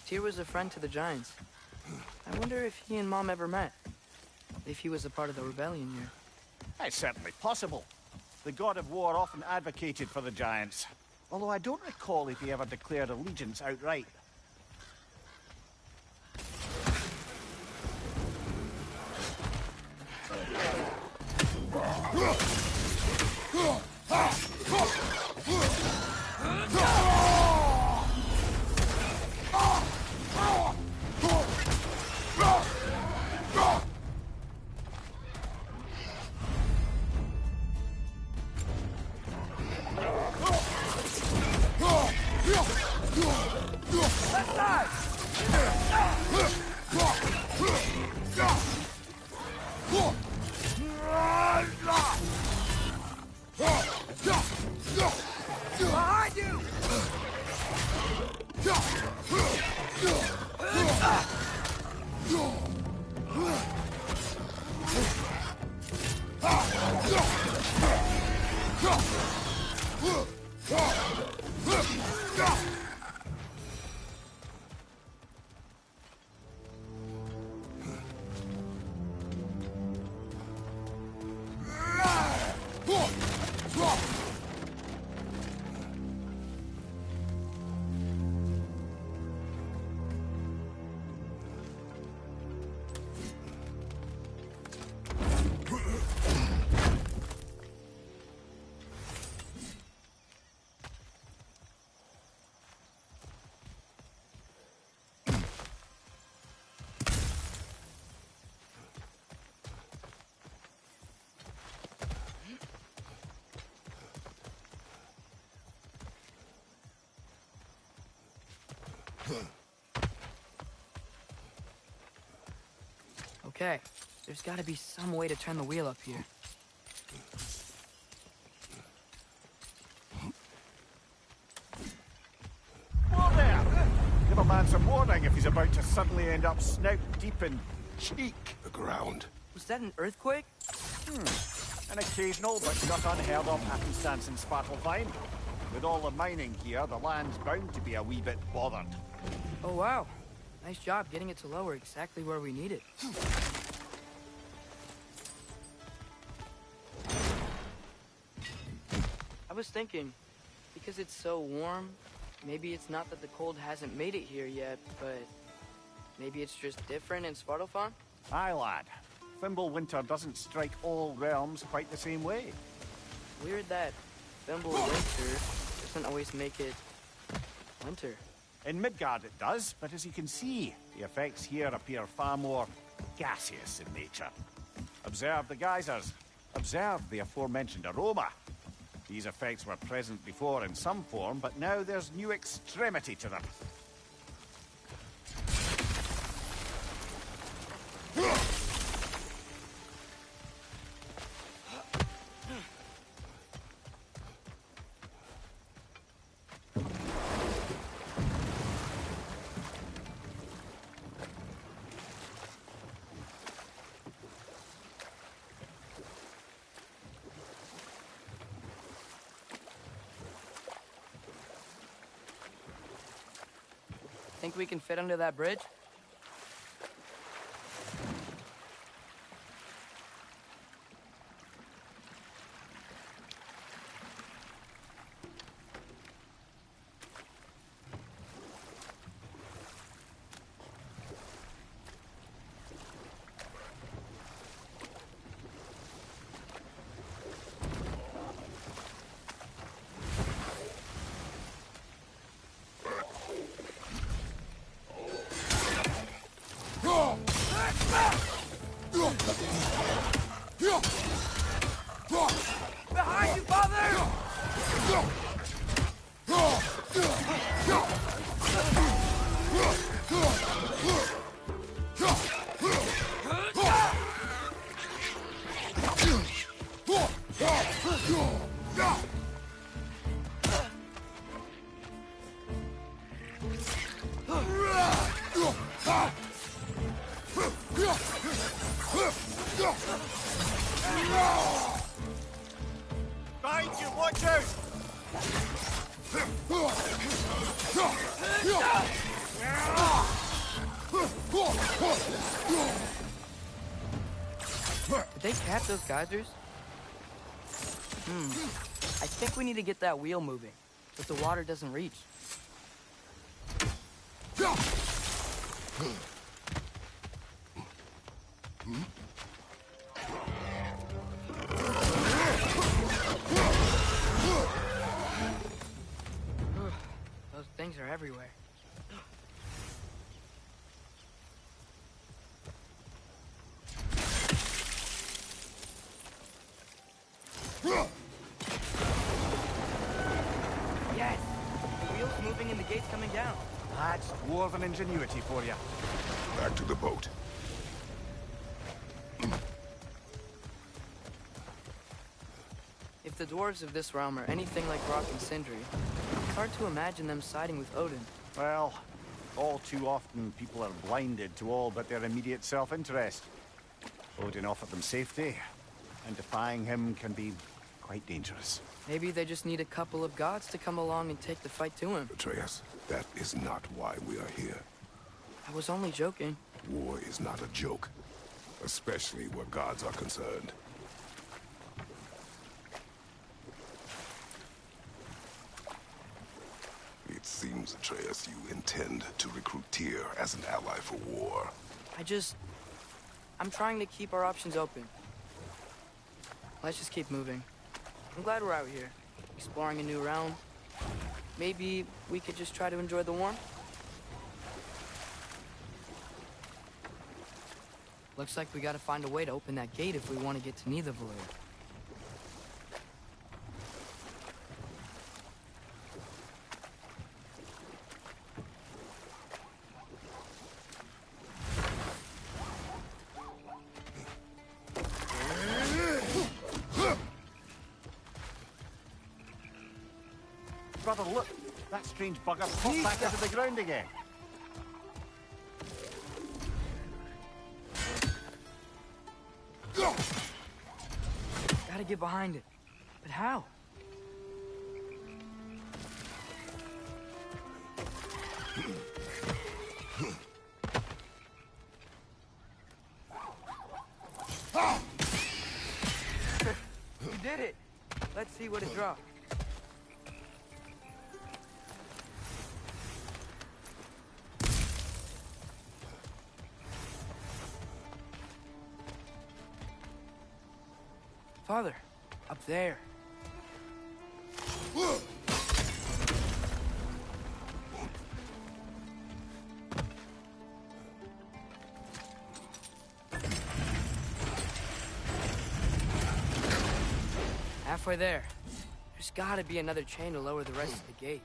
Tyr was a friend to the Giants. I wonder if he and Mom ever met. If he was a part of the rebellion here. It's certainly possible. The god of war often advocated for the Giants. Although I don't recall if he ever declared allegiance outright. Behind you! Okay, there's gotta be some way to turn the wheel up here. Whoa there! Give a man some warning if he's about to suddenly end up snout deep in cheek. The ground. Was that an earthquake? An occasional but not unheard of happenstance in Svartalfheim. With all the mining here, the land's bound to be a wee bit bothered. Oh wow, nice job getting it to lower exactly where we need it. I was thinking, because it's so warm, maybe it's not that the cold hasn't made it here yet, but maybe it's just different in Svartalfheim? Aye, lad. Thimble winter doesn't strike all realms quite the same way. Weird that Thimble winter doesn't always make it winter. In Midgard it does, but as you can see, the effects here appear far more gaseous in nature. Observe the geysers. Observe the aforementioned aroma. These effects were present before in some form, but now there's new extremity to them. Think we can fit under that bridge? Behind you, father! Behind you, watch out! Did they cap those geysers? I think we need to get that wheel moving, but the water doesn't reach. Those things are everywhere. Yes! The wheel's moving and the gate's coming down. That's dwarven ingenuity for you. Back to the boat. If the dwarves of this realm are anything like Rock and Sindri, it's hard to imagine them siding with Odin. Well, all too often people are blinded to all but their immediate self-interest. Odin offered them safety, and defying him can be quite dangerous. Maybe they just need a couple of gods to come along and take the fight to him. Atreus, that is not why we are here. I was only joking. War is not a joke, especially where gods are concerned. It seems, Atreus, you intend to recruit Tyr as an ally for war. I'm trying to keep our options open. Let's just keep moving. I'm glad we're out here, exploring a new realm. Maybe we could just try to enjoy the warmth? Looks like we gotta find a way to open that gate if we want to get to Nidavellir. Brother, look! That strange bugger popped back out of the ground again. Gotta get behind it. But how? You did it! Let's see what it dropped. Father, up there. Halfway there. There's There's gotta be another chain to lower the rest of the gate.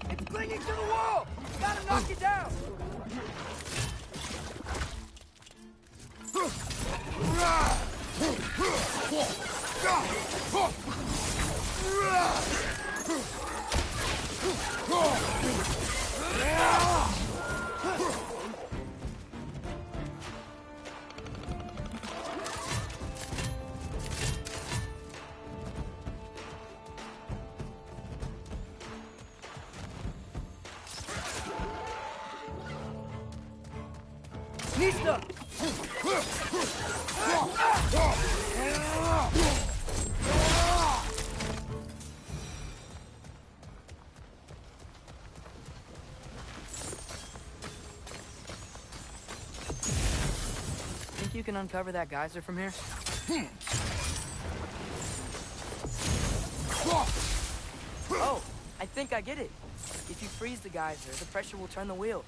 It's clinging to the wall! Gotta knock it down! Nista! Think you can uncover that geyser from here? Oh, I think I get it. If you freeze the geyser, the pressure will turn the wheel.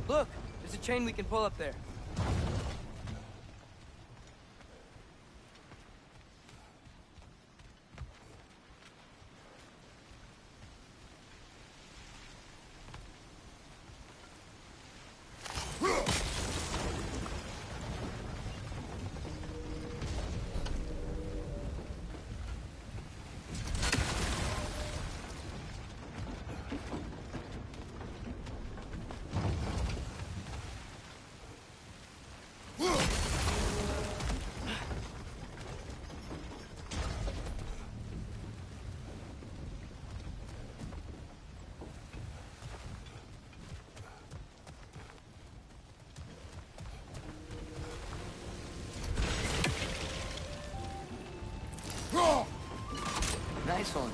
Look, there's a chain we can pull up there. Nice one.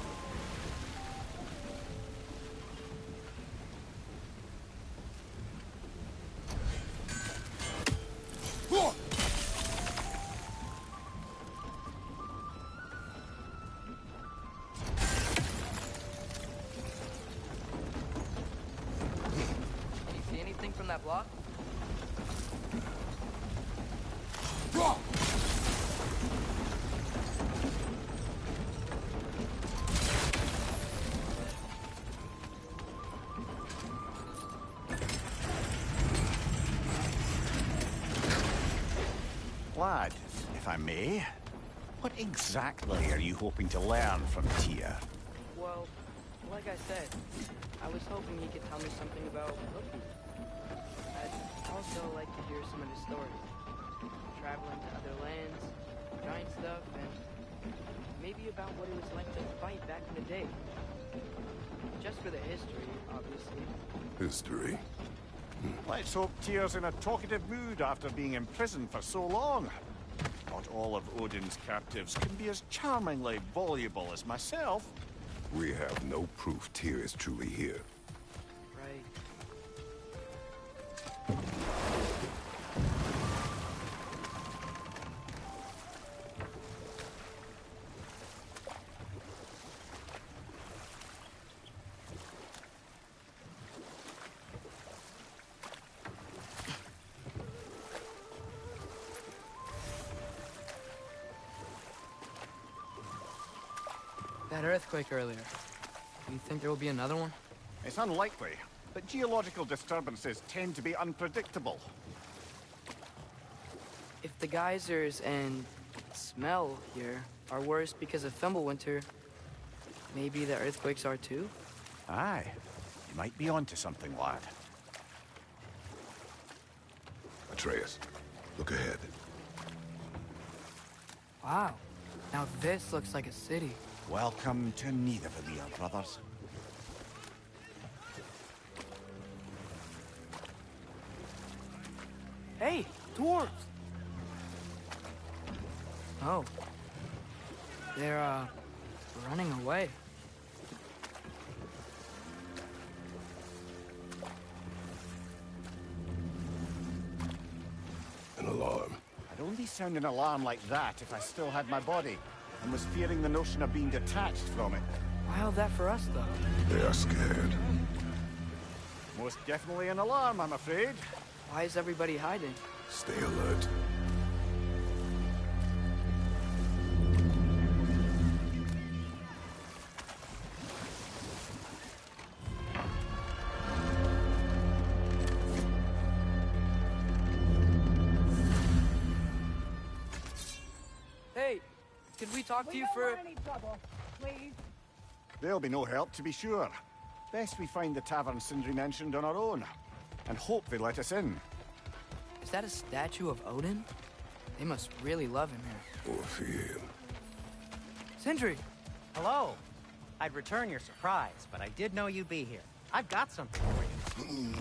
Do you see anything from that block? Lad, if I may, what exactly are you hoping to learn from Tyr? Well, like I said, I was hoping he could tell me something about Loki. I'd also like to hear some of his stories. Traveling to other lands, giant stuff, and maybe about what it was like to fight back in the day. Just for the history, obviously. History? Let's hope Tyr's in a talkative mood after being imprisoned for so long. Not all of Odin's captives can be as charmingly voluble as myself. We have no proof Tyr is truly here. Right. That earthquake earlier. Do you think there will be another one? It's unlikely, but geological disturbances tend to be unpredictable. If the geysers and smell here are worse because of Fimbulwinter, maybe the earthquakes are too? Aye. You might be onto something, lad. Atreus, look ahead. Wow. Now this looks like a city. Welcome to Nidavellir, brothers. Hey, dwarves! Oh. They're, running away. An alarm. I'd only sound an alarm like that if I still had my body, and was fearing the notion of being detached from it. Wild that for us, though. They are scared. Most definitely an alarm, I'm afraid. Why is everybody hiding? Stay alert. Hey, could we talk to you for... any trouble, please. There'll be no help, to be sure. Best we find the tavern Sindri mentioned on our own, and hope they let us in. Is that a statue of Odin? They must really love him here. Or fear him. Sindri! Hello. I'd return your surprise, but I did know you'd be here. I've got something for you.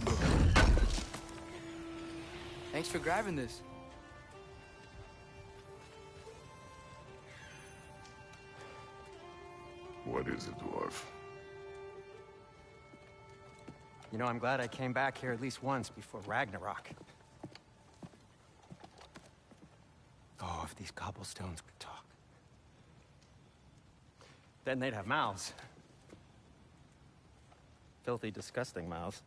Thanks for grabbing this. What is it, dwarf? You know, I'm glad I came back here at least once before Ragnarok. Oh, if these cobblestones could talk. Then they'd have mouths. Filthy, disgusting mouths.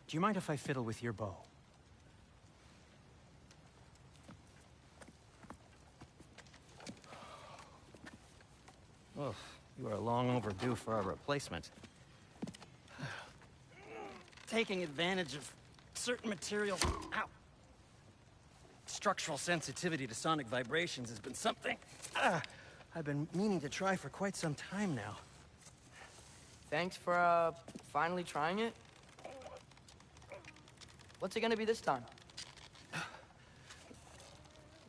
Do you mind if I fiddle with your bow? Oh, you are long overdue for a replacement. Taking advantage of certain materials. Ow! Structural sensitivity to sonic vibrations has been something I've been meaning to try for quite some time now. Thanks for, finally trying it. What's it gonna be this time?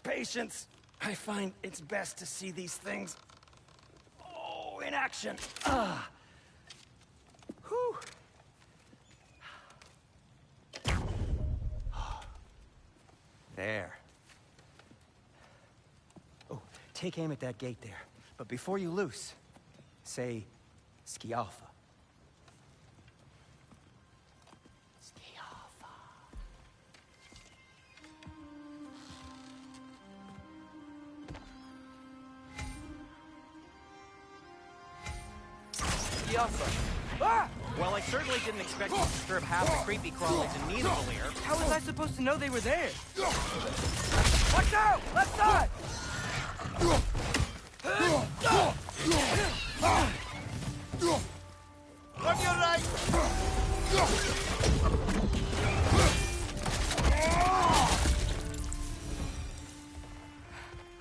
Patience. I find it's best to see these things in action. Whew. There. Oh, take aim at that gate there. But before you loose, say Skialfa. Skialfa. Skialfa. Ah! Well, I certainly didn't expect to disturb half the creepy crawlies in Nidavellir. How was I supposed to know they were there? Watch out! Left side! On your right!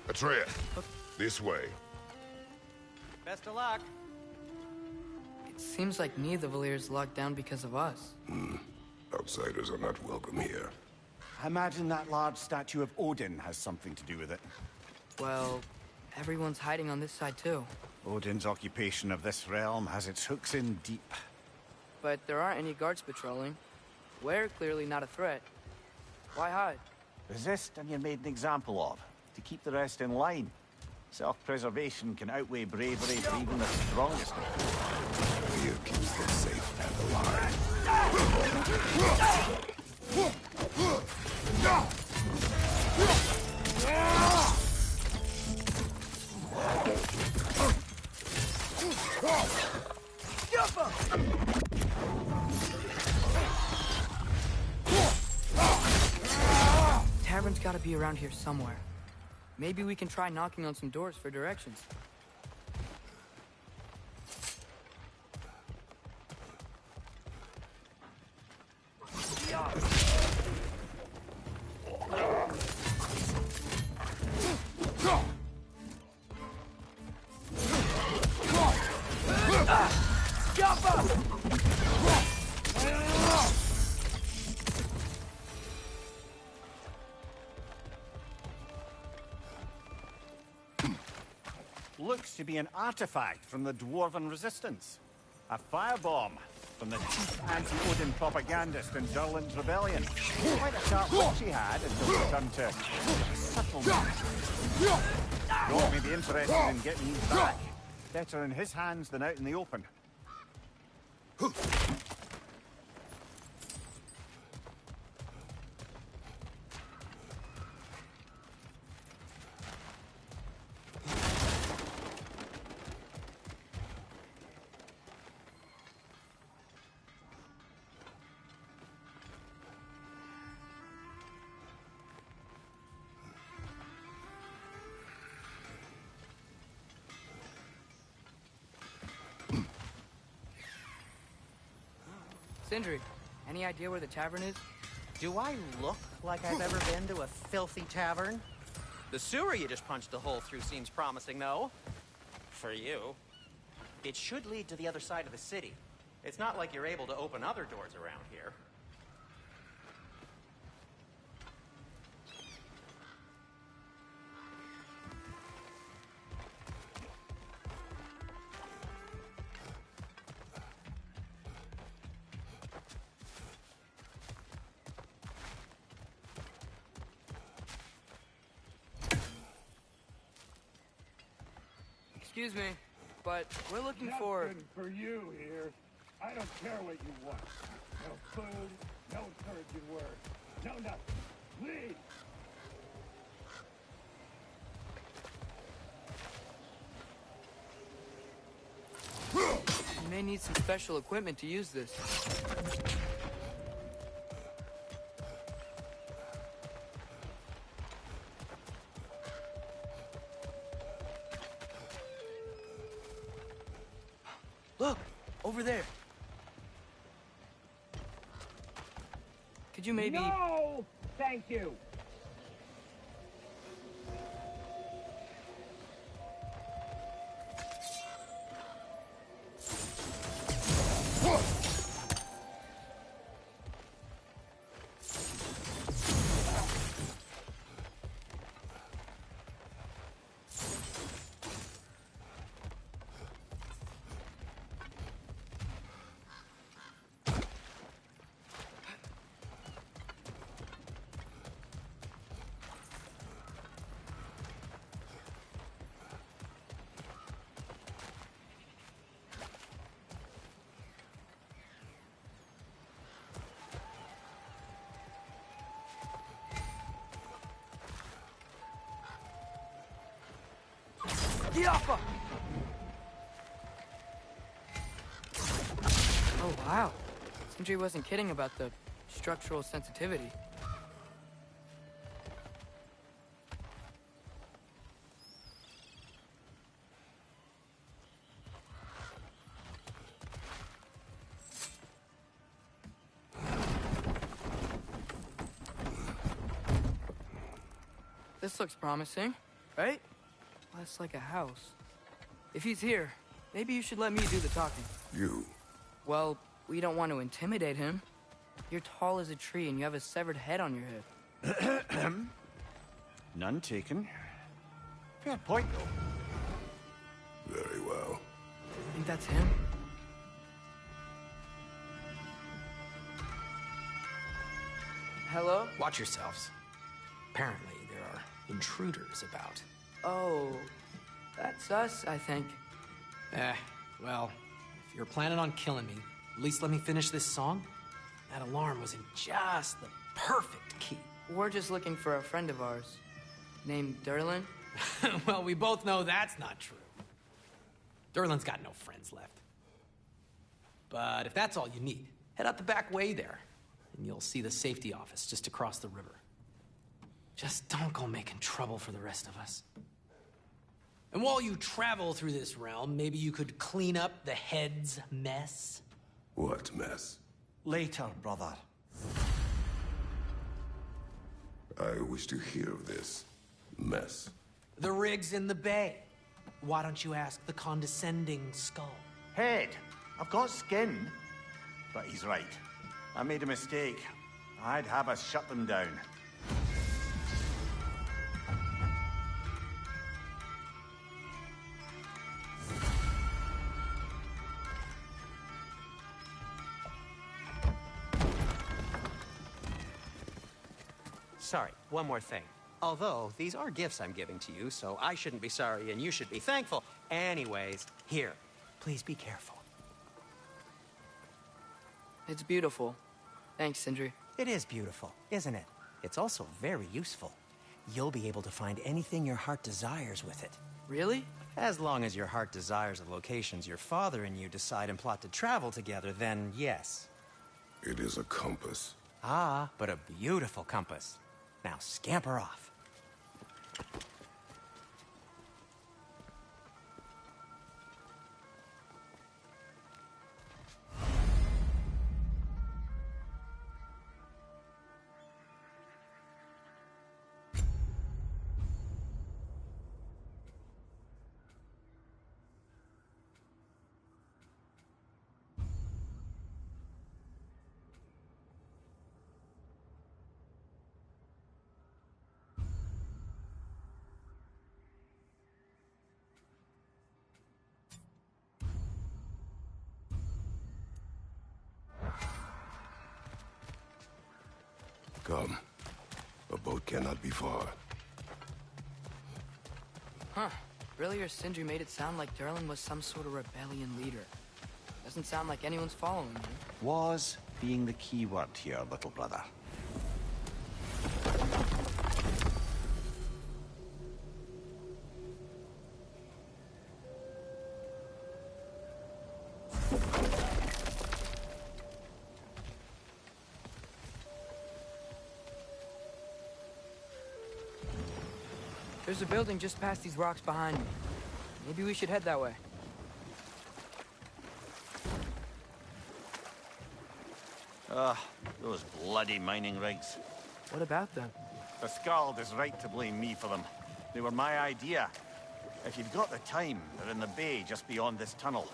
Atreus, this way. Best of luck. It seems like Nidavellir's locked down because of us. Outsiders are not welcome here. I imagine that large statue of Odin has something to do with it. Well, everyone's hiding on this side too. Odin's occupation of this realm has its hooks in deep. but there aren't any guards patrolling. We're clearly not a threat. Why hide? Resist and you're made an example of, to keep the rest in line. Self-preservation can outweigh bravery for even the strongest of people. Fear keeps them safe and alive. Tavern's gotta be around here somewhere. Maybe we can try knocking on some doors for directions. Looks to be an artifact from the Dwarven Resistance. A firebomb from the chief anti-Odin propagandist in Durland's rebellion. Quite a sharp look she had until she turned to subtleness. Thought may be interested in getting these back. Better in his hands than out in the open. Sindri, any idea where the tavern is? Do I look like I've ever been to a filthy tavern? The sewer you just punched a hole through seems promising, though. For you. It should lead to the other side of the city. It's not like you're able to open other doors around here. Excuse me, but we're looking for... Nothing for you here. I don't care what you want. No food, no encouraging words, no nothing. Leave! You may need some special equipment to use this. Look! Over there! Could you maybe... No! Thank you! Oh, wow. Sindri wasn't kidding about the structural sensitivity. This looks promising, right? Less like a house. If he's here, maybe you should let me do the talking. You? Well, we don't want to intimidate him. You're tall as a tree and you have a severed head on your head. None taken. Fair point, though. Very well. Think that's him? Hello? Watch yourselves. Apparently, there are intruders about. Oh, that's us, I think. Well, if you're planning on killing me, at least let me finish this song. That alarm was in just the perfect key. We're just looking for a friend of ours, named Durlin. Well, we both know that's not true. Durlin's got no friends left. But if that's all you need, head out the back way there, and you'll see the safety office just across the river. Just don't go making trouble for the rest of us. And while you travel through this realm, maybe you could clean up the head's mess? What mess? Later, brother. I wish to hear of this mess. The rig's in the bay. Why don't you ask the condescending skull? Head, I've got skin. But he's right. I made a mistake. I'd have us shut them down. Sorry, one more thing. Although, these are gifts I'm giving to you, so I shouldn't be sorry and you should be thankful. Anyways, here, please be careful. It's beautiful. Thanks, Sindri. It is beautiful, isn't it? It's also very useful. You'll be able to find anything your heart desires with it. Really? As long as your heart desires the locations your father and you decide and plot to travel together, then yes. It is a compass. Ah, but a beautiful compass. Now scamper off. Come. A boat cannot be far. Huh. Earlier, Sindri made it sound like Durlin was some sort of rebellion leader. Doesn't sound like anyone's following him. Was being the key word here, little brother. There's a building just past these rocks behind me. Maybe we should head that way. Those bloody mining rigs. What about them? The Skald is right to blame me for them. They were my idea. If you've got the time, they're in the bay just beyond this tunnel.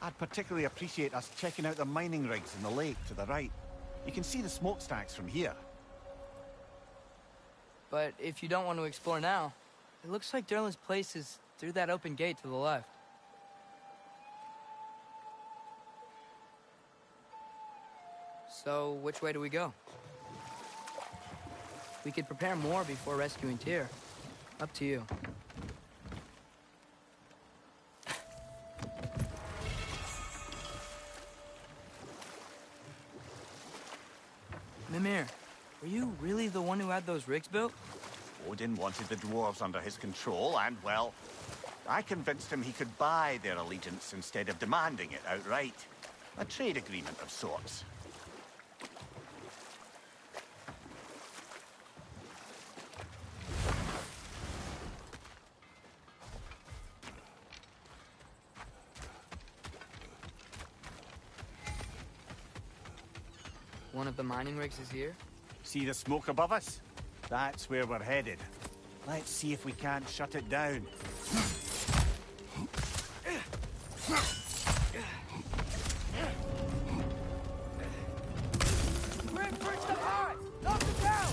I'd particularly appreciate us checking out the mining rigs in the lake to the right. You can see the smokestacks from here. But if you don't want to explore now, it looks like Durlin's place is through that open gate to the left. So, which way do we go? We could prepare more before rescuing Tyr. Up to you. Mimir, were you really the one who had those rigs built? Odin wanted the dwarves under his control, and, well, I convinced him he could buy their allegiance instead of demanding it outright. A trade agreement of sorts. One of the mining rigs is here? See the smoke above us? That's where we're headed. Let's see if we can't shut it down. Bridge them high! Knock them down!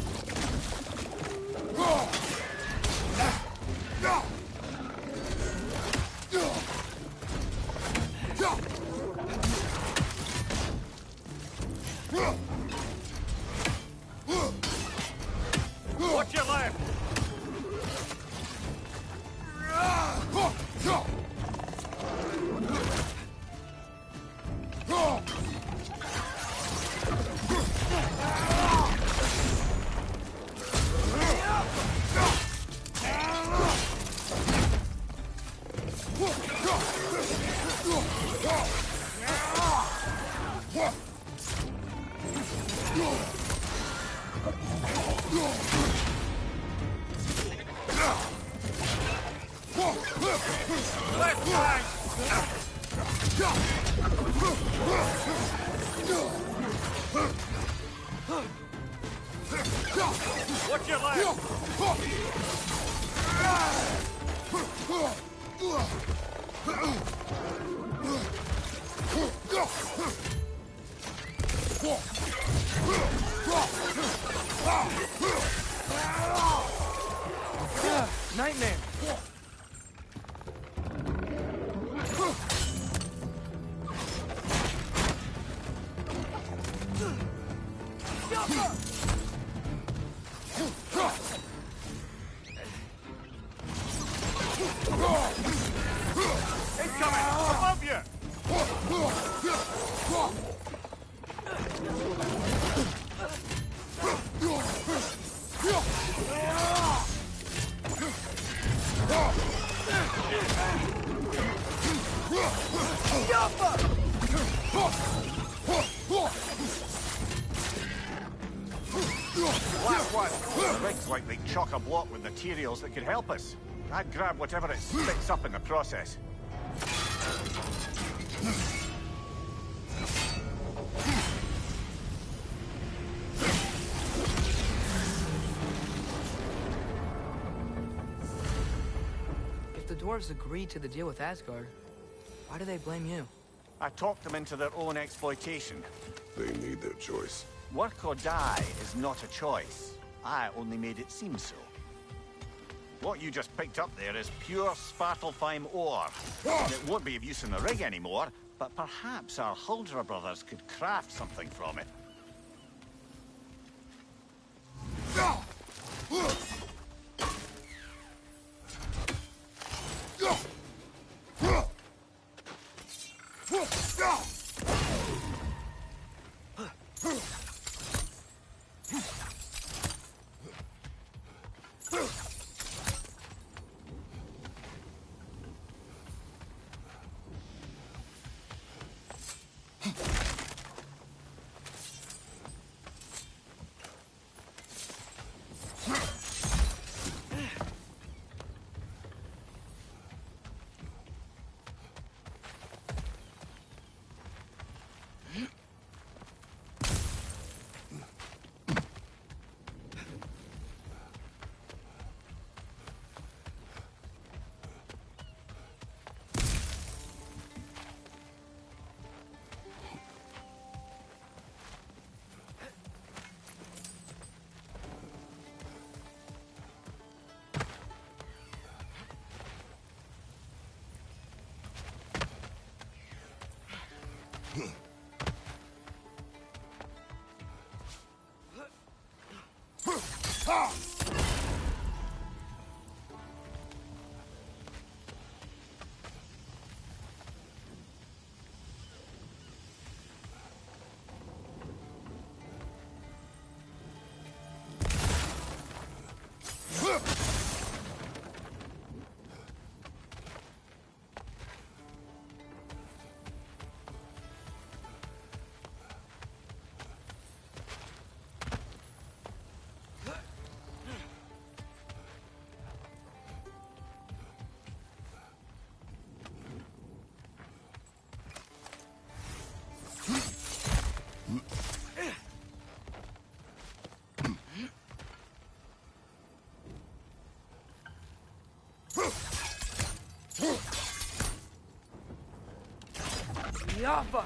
Watch your left! Left side! Watch your left! Nightmare! Incoming! Above you! Last one. The rig's likely chock-a-block with materials that could help us. I'd grab whatever it spits up in the process. If the dwarves agreed to the deal with Asgard, why do they blame you? I talked them into their own exploitation. They made their choice. Work or die is not a choice. I only made it seem so. What you just picked up there is pure Svartalfheim ore. It won't be of use in the rig anymore, but perhaps our Huldra brothers could craft something from it. Yappa!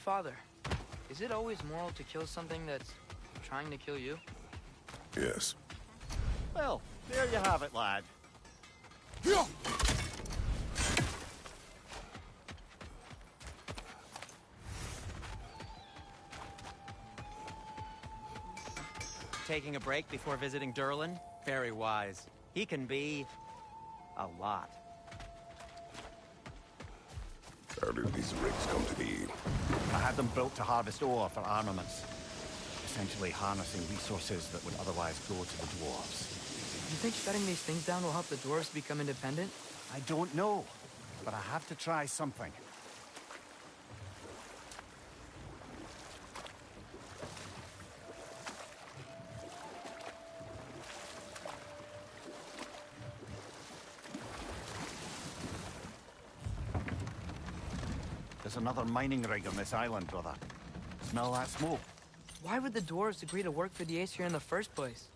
Father, is it always moral to kill something that's trying to kill you? Yes. Well, there you have it, lad. Taking a break before visiting Durlin? Very wise. He can be... a lot. How did these rigs come to be? I had them built to harvest ore for armaments. Essentially harnessing resources that would otherwise go to the dwarves. You think shutting these things down will help the dwarves become independent? I don't know, but I have to try something. There's another mining rig on this island, brother. Smell that smoke? Why would the dwarves agree to work for the Aesir in the first place?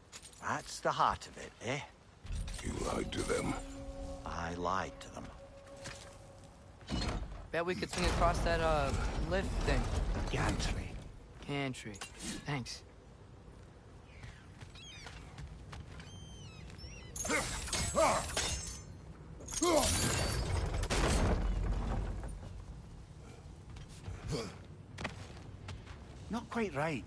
That's the heart of it, eh? You lied to them. I lied to them. Bet we could swing across that, lift thing. Gantry. Gantry. Thanks. Not quite right.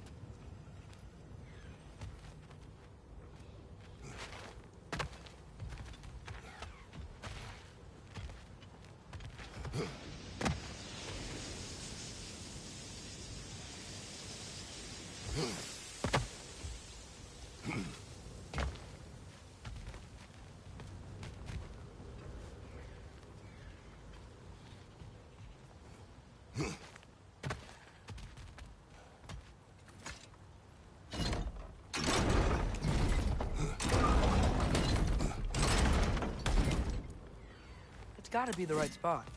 It's gotta be the right spot.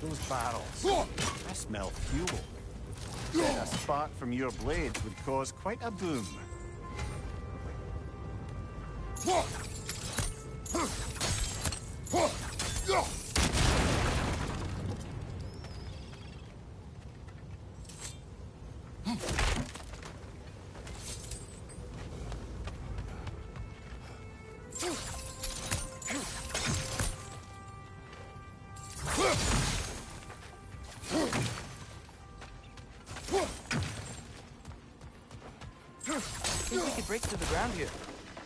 Those barrels. I smell fuel. A spark from your blades would cause quite a boom. I think we could break through the ground here,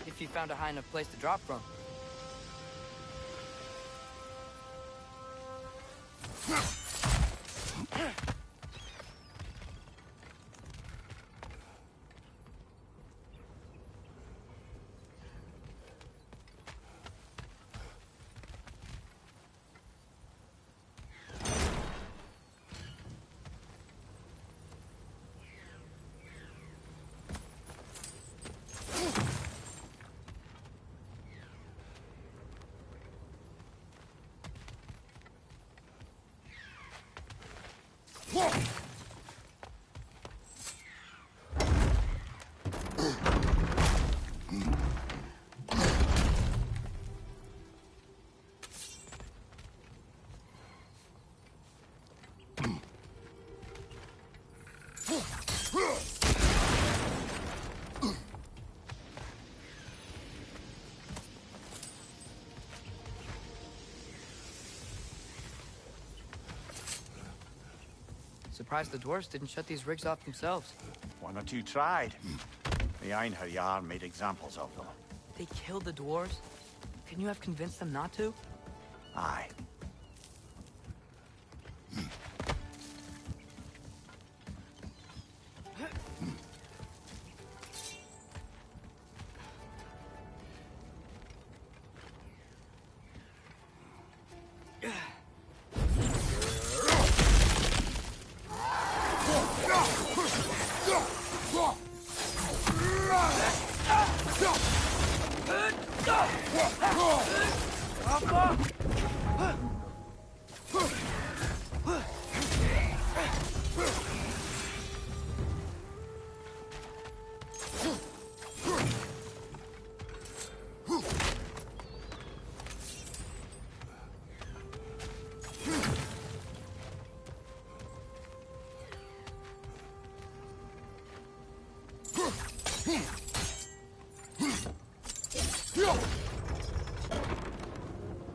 if you found a high enough place to drop from. Surprised the dwarves didn't shut these rigs off themselves. One or two tried. The Einherjar made examples of them. They killed the dwarves? Couldn't you have convinced them not to? Aye.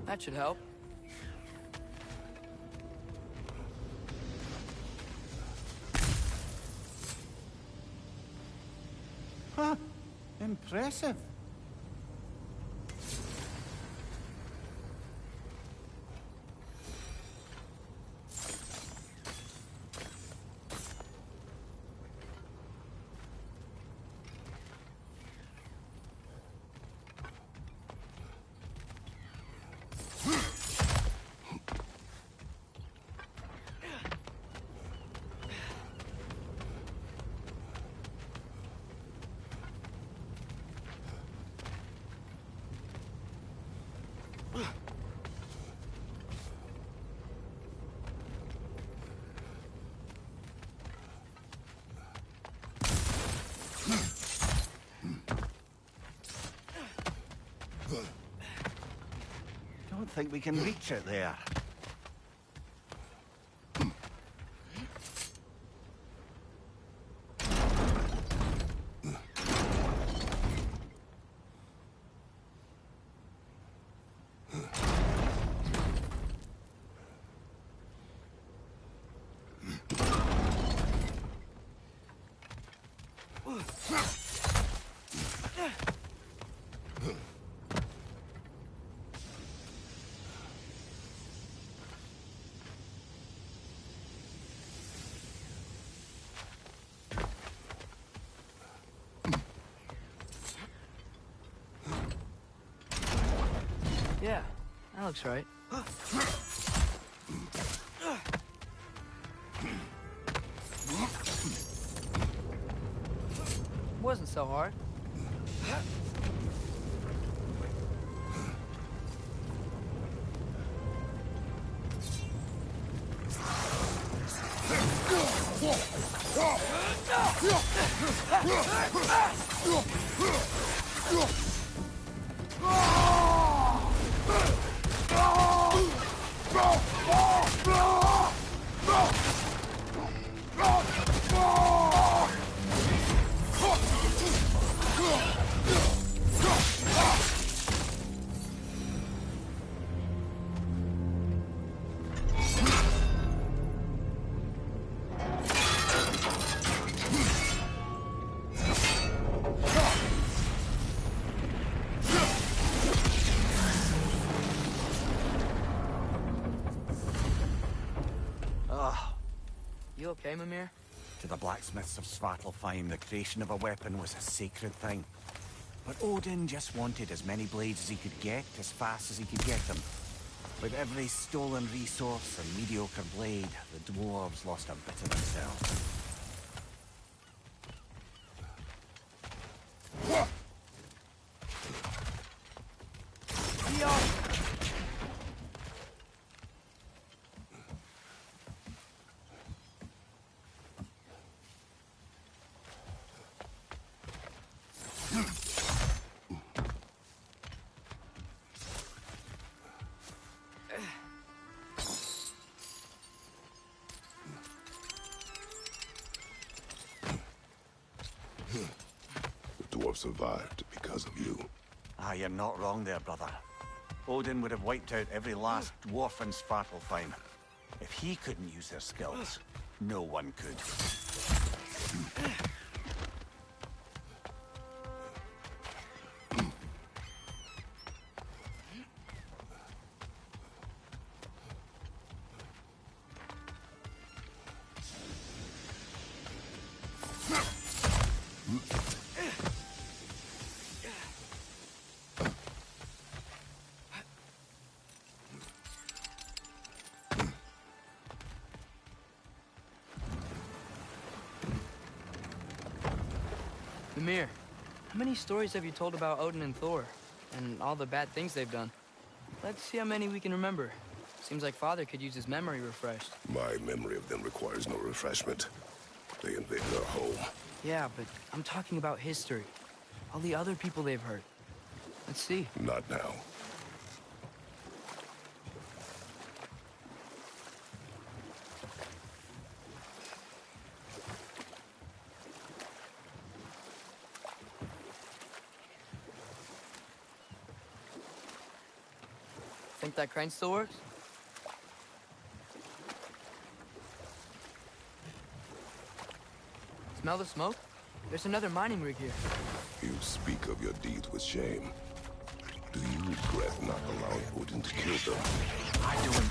That should help. Huh. Impressive. Don't think we can reach it there. Yeah, that looks right. Wasn't so hard. You okay, Mimir? To the blacksmiths of Svartalfheim, the creation of a weapon was a sacred thing. But Odin just wanted as many blades as he could get, as fast as he could get them. With every stolen resource and mediocre blade, the dwarves lost a bit of themselves. survived because of you. Ah, you're not wrong there, brother. Odin would have wiped out every last dwarf in Svartalfheim. If he couldn't use their skills, no one could. Mimir, how many stories have you told about Odin and Thor? And all the bad things they've done? Let's see how many we can remember. Seems like Father could use his memory refreshed. My memory of them requires no refreshment. They invaded our home. Yeah, but I'm talking about history. All the other people they've hurt. Let's see. Not now. Think that crane still works? Smell the smoke? There's another mining rig here. You speak of your deeds with shame. Do you regret not allowing Odin to kill them? I don't.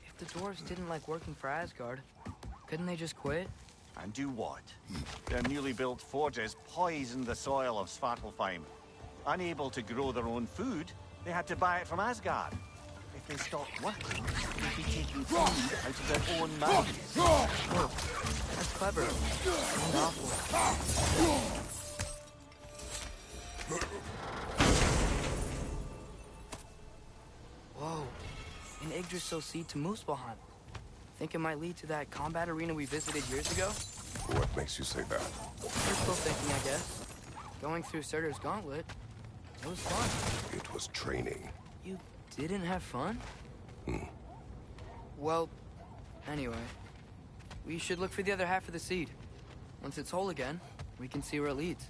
If the dwarves didn't like working for Asgard, couldn't they just quit? And do what? Their newly built forges poisoned the soil of Svartalfheim. Unable to grow their own food, they had to buy it from Asgard. If they stopped working, they'd be taking food out of their own mouths. Oh, that's clever. And awful. Whoa. An Yggdrasil seed to Muspelheim. Think it might lead to that combat arena we visited years ago? What makes you say that? Wishful thinking, I guess. Going through Surtur's gauntlet, it was fun. It was training. You didn't have fun? Well, anyway. We should look for the other half of the seed. Once it's whole again, we can see where it leads.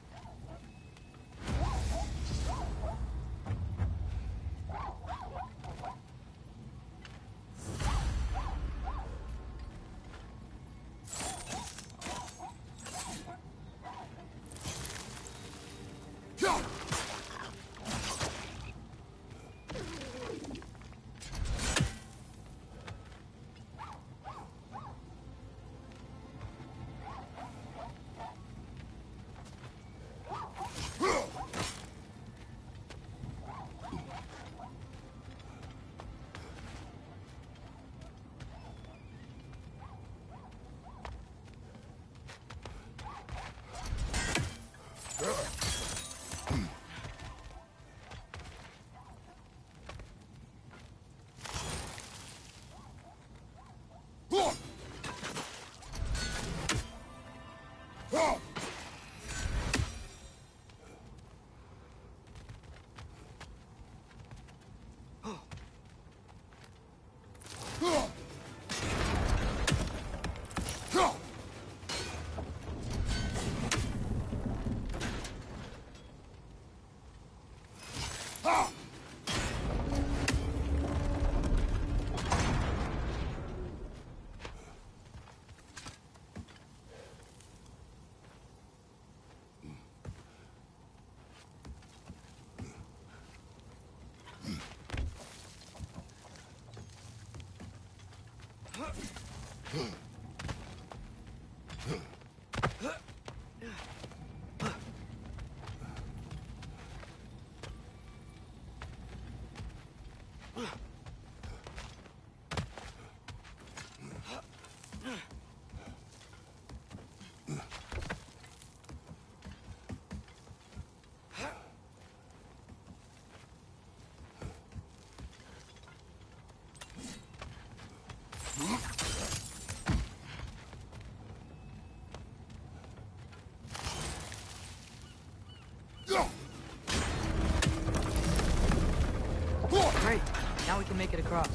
can make it across.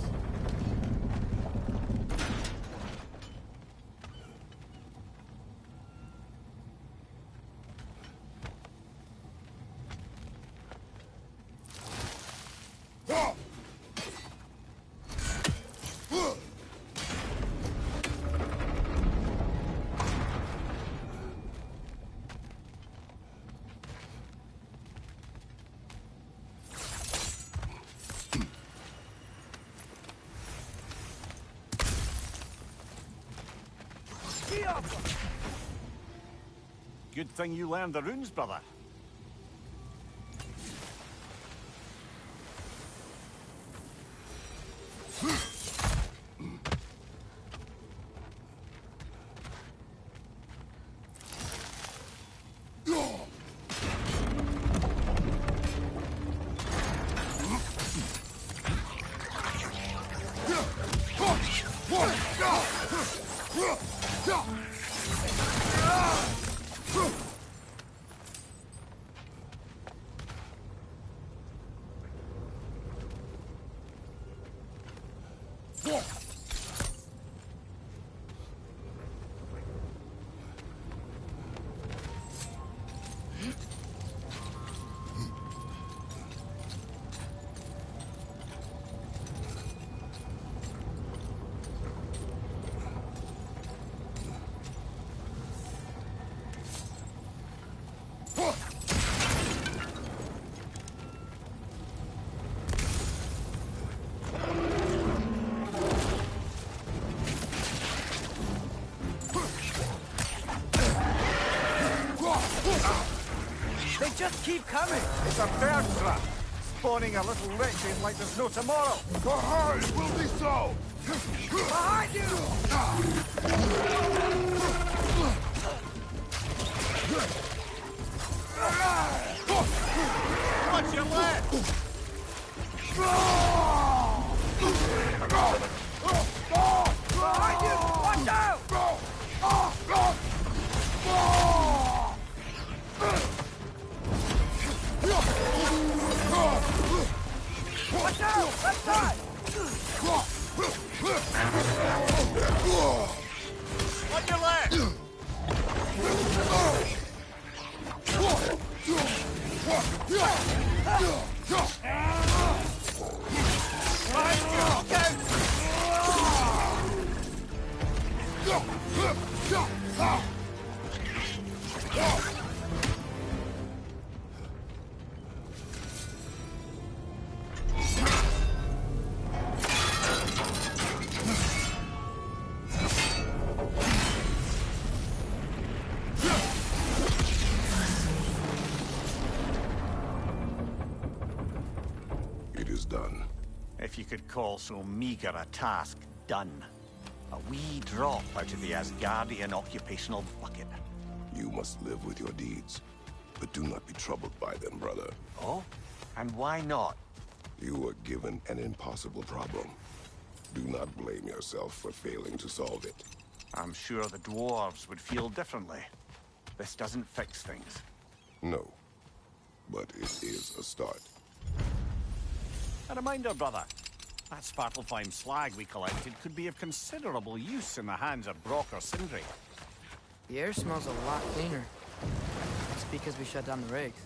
Good thing you learned the runes, brother. They just keep coming! It's a bird trap, spawning a little wretches like there's no tomorrow. It will be so! Behind you! Watch your left! Behind you! Watch out! Watch out! Left side! On your left! It is done. If you could call so meager a task done. A wee drop out of the Asgardian occupational bucket. You must live with your deeds, but do not be troubled by them, brother. Oh? And why not? You were given an impossible problem. Do not blame yourself for failing to solve it. I'm sure the dwarves would feel differently. This doesn't fix things. No, but it is a start. A reminder, brother. That Svartalfheim slag we collected could be of considerable use in the hands of Brock or Sindri. The air smells a lot cleaner. It's because we shut down the rigs.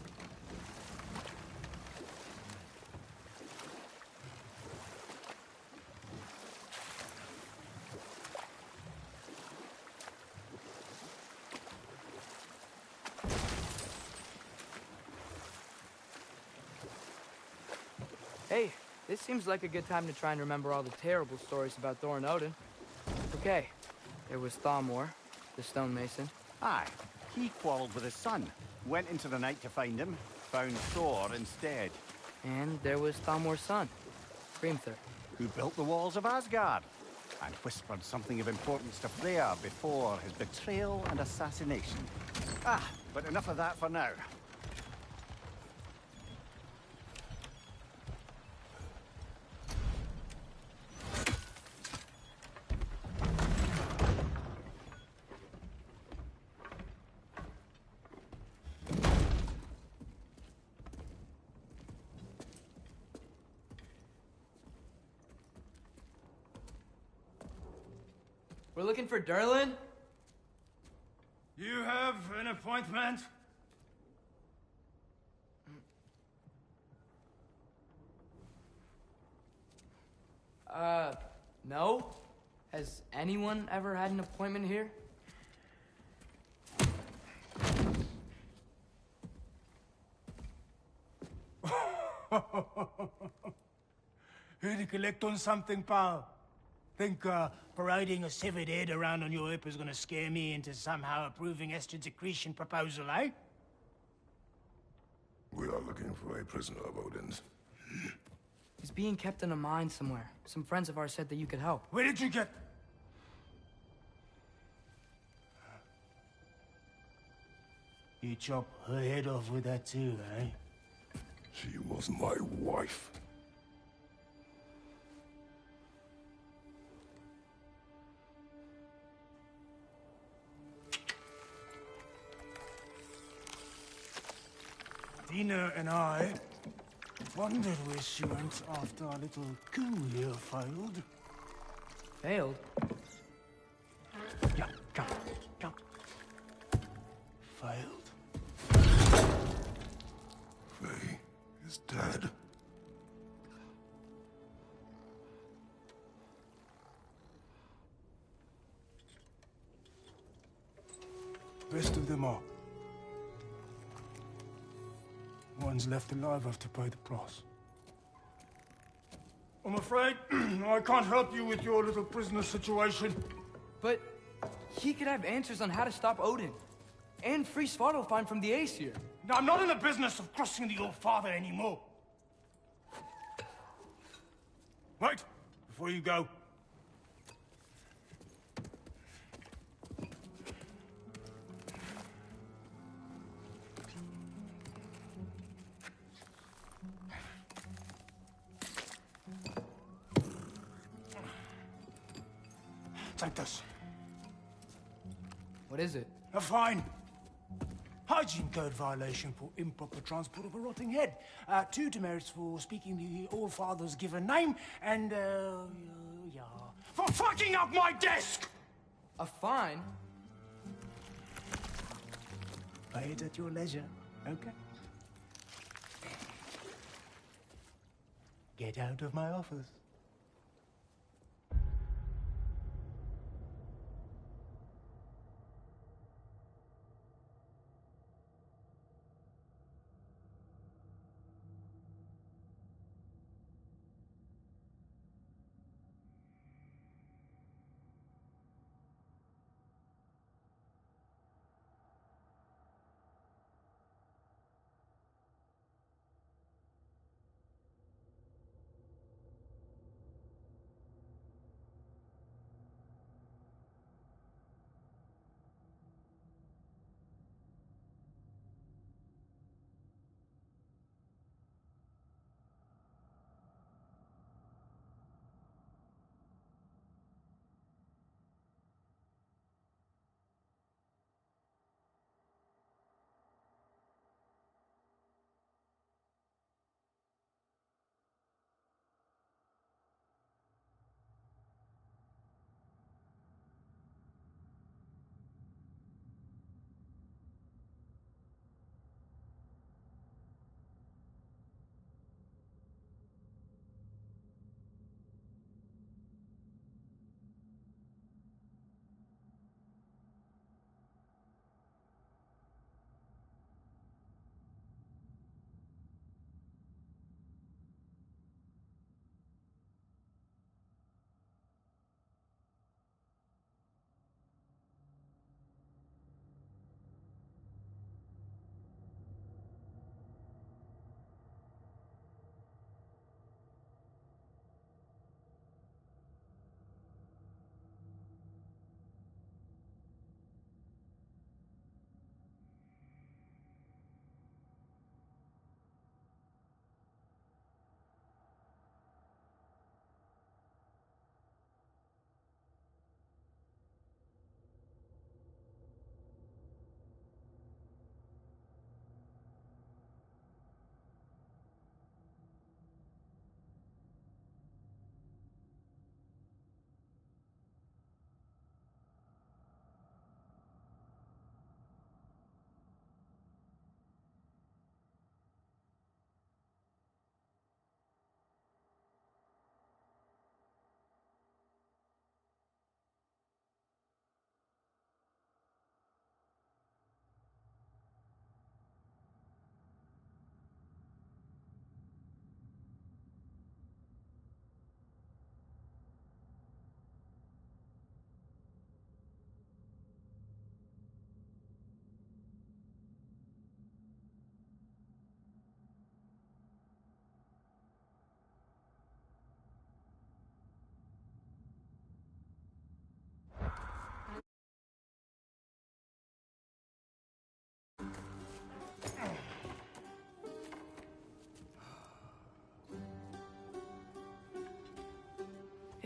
Hey, this seems like a good time to try and remember all the terrible stories about Thor and Odin. Okay, there was Thalmor, the stonemason. Aye, he quarreled with his son, went into the night to find him, found Thor instead. And there was Thalmor's son, Grimthur. Who built the walls of Asgard, and whispered something of importance to Freya before his betrayal and assassination. Ah, but enough of that for now. looking for Durlin? You have an appointment? No. Has anyone ever had an appointment here? Here to collect on something, pal? Think, parading a severed head around on your hip is gonna scare me into somehow approving Estrid's accretion proposal, eh? We are looking for a prisoner of Odin's. He's being kept in a mine somewhere. Some friends of ours said that you could help. Where did you get... You chop her head off with that too, eh? She was my wife. Dina and I wondered where she went after our little coup here failed. Failed? Yeah, jump, jump. Failed. Faye is dead. Rest of them are. One's left alive have to pay the price. I'm afraid I can't help you with your little prisoner situation. But he could have answers on how to stop Odin. And free Svartalfheim from the Aesir. Now, I'm not in the business of crossing the Old Father anymore. Wait, before you go. Take this. What is it? A fine. Hygiene code violation for improper transport of a rotting head. 2 demerits for speaking the All Father's given name, and, yeah. For fucking up my desk! A fine? Pay it at your leisure, okay? Get out of my office.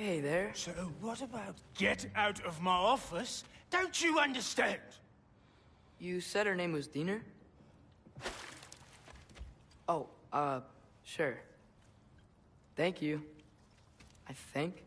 Hey there. So what about get out of my office? Don't you understand? You said her name was Diener? Oh, sure. Thank you. I think.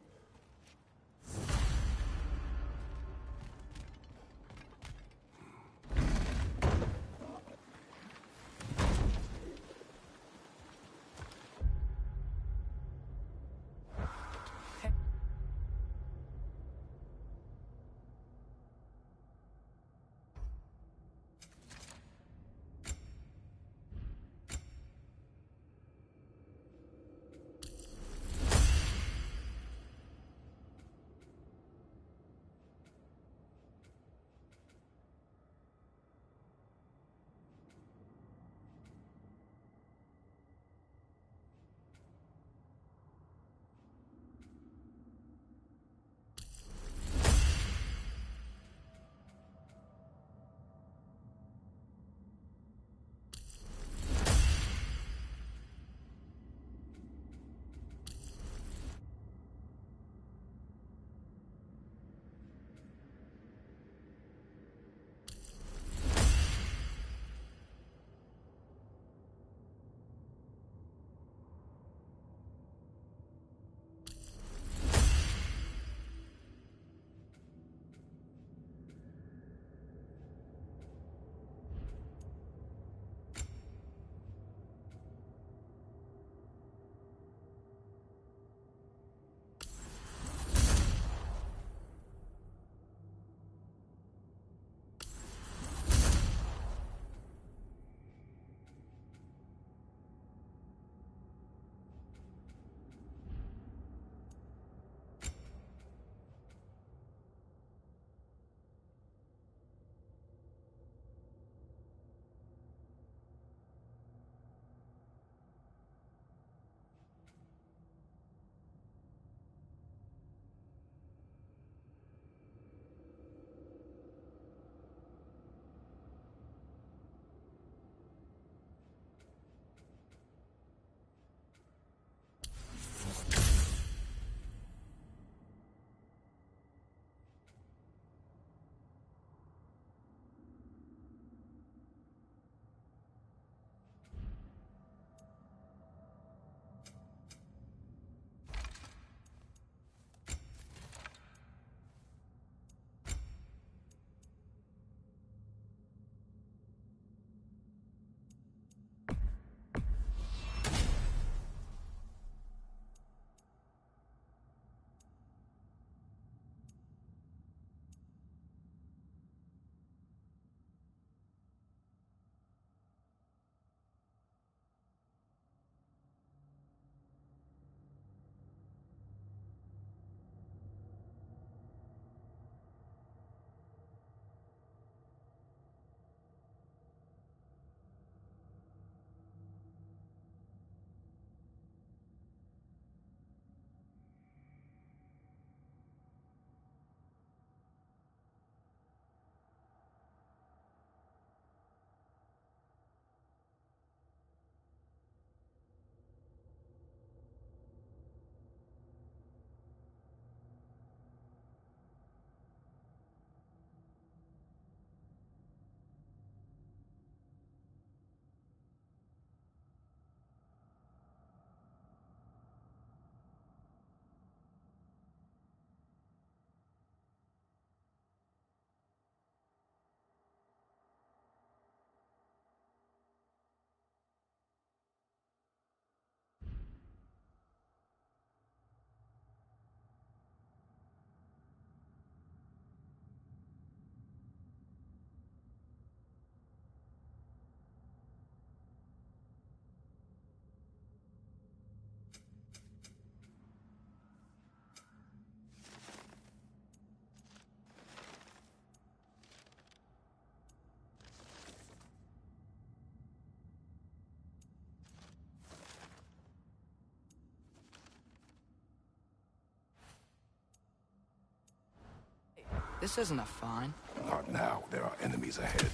This isn't a fine. Not now. There are enemies ahead.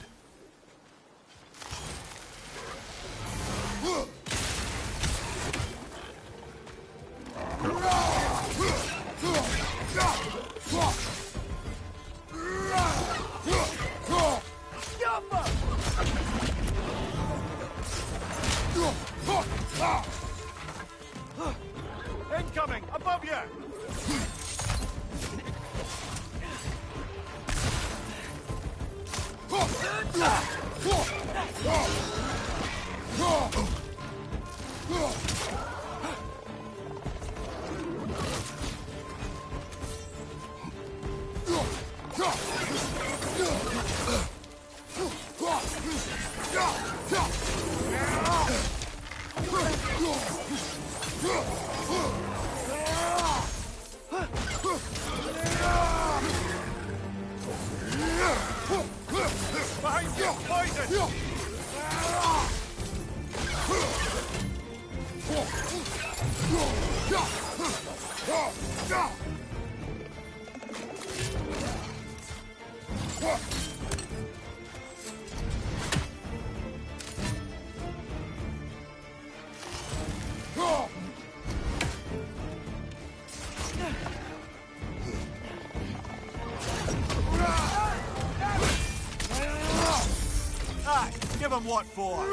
Behind you! Poison! Aye, give him what for?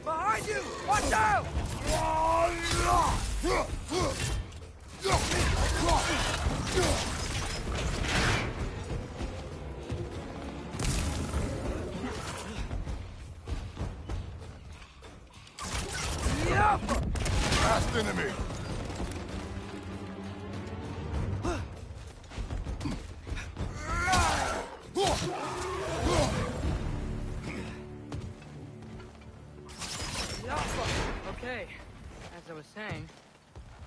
Behind you! Watch out! Last enemy. Okay, as I was saying,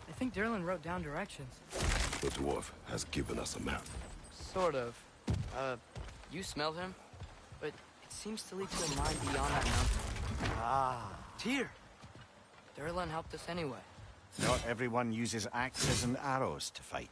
I think Derlin wrote down directions. The dwarf has given us a map. Sort of. You smelled him? But it seems to lead to a mine beyond that mountain. Ah. Tyr! Derlin helped us anyway. Not everyone uses axes and arrows to fight.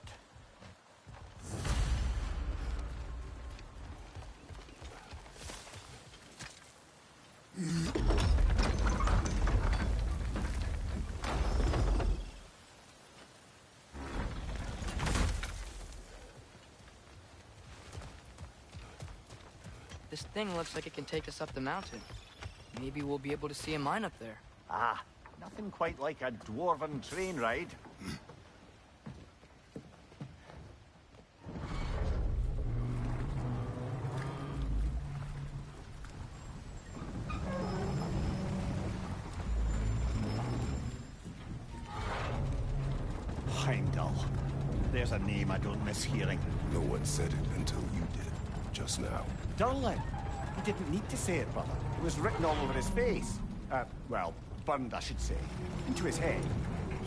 This thing looks like it can take us up the mountain. Maybe we'll be able to see a mine up there. Ah, nothing quite like a dwarven train ride. Heimdall. There's a name I don't miss hearing. No one said it until you did, just now. Durlin. He didn't need to say it, brother. It was written all over his face. Well, burned, I should say. Into his head.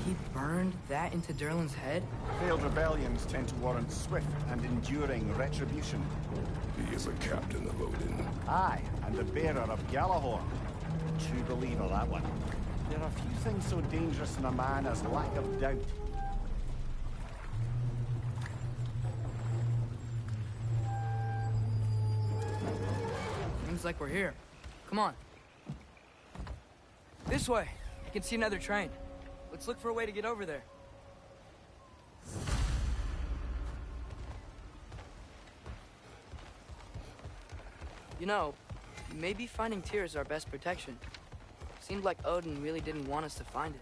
He burned that into Derlin's head? Failed rebellions tend to warrant swift and enduring retribution. He is a captain of Odin. Aye, and the bearer of Galahorn. True believer, that one. There are few things so dangerous in a man as lack of doubt. Seems like we're here. Come on. This way. I can see another train. Let's look for a way to get over there. You know, maybe finding Tyr is our best protection. Seemed like Odin really didn't want us to find it.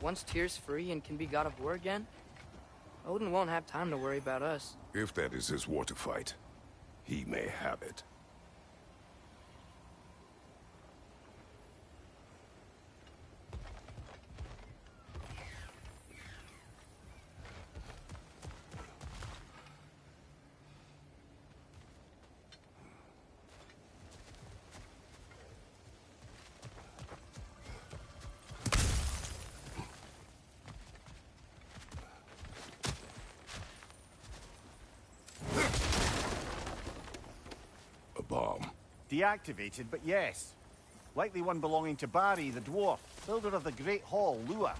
Once Tyr's free and can be god of war again, Odin won't have time to worry about us. If that is his war to fight, he may have it. Bomb. Deactivated, but yes. Likely one belonging to Barry, the dwarf, builder of the Great Hall, Lua.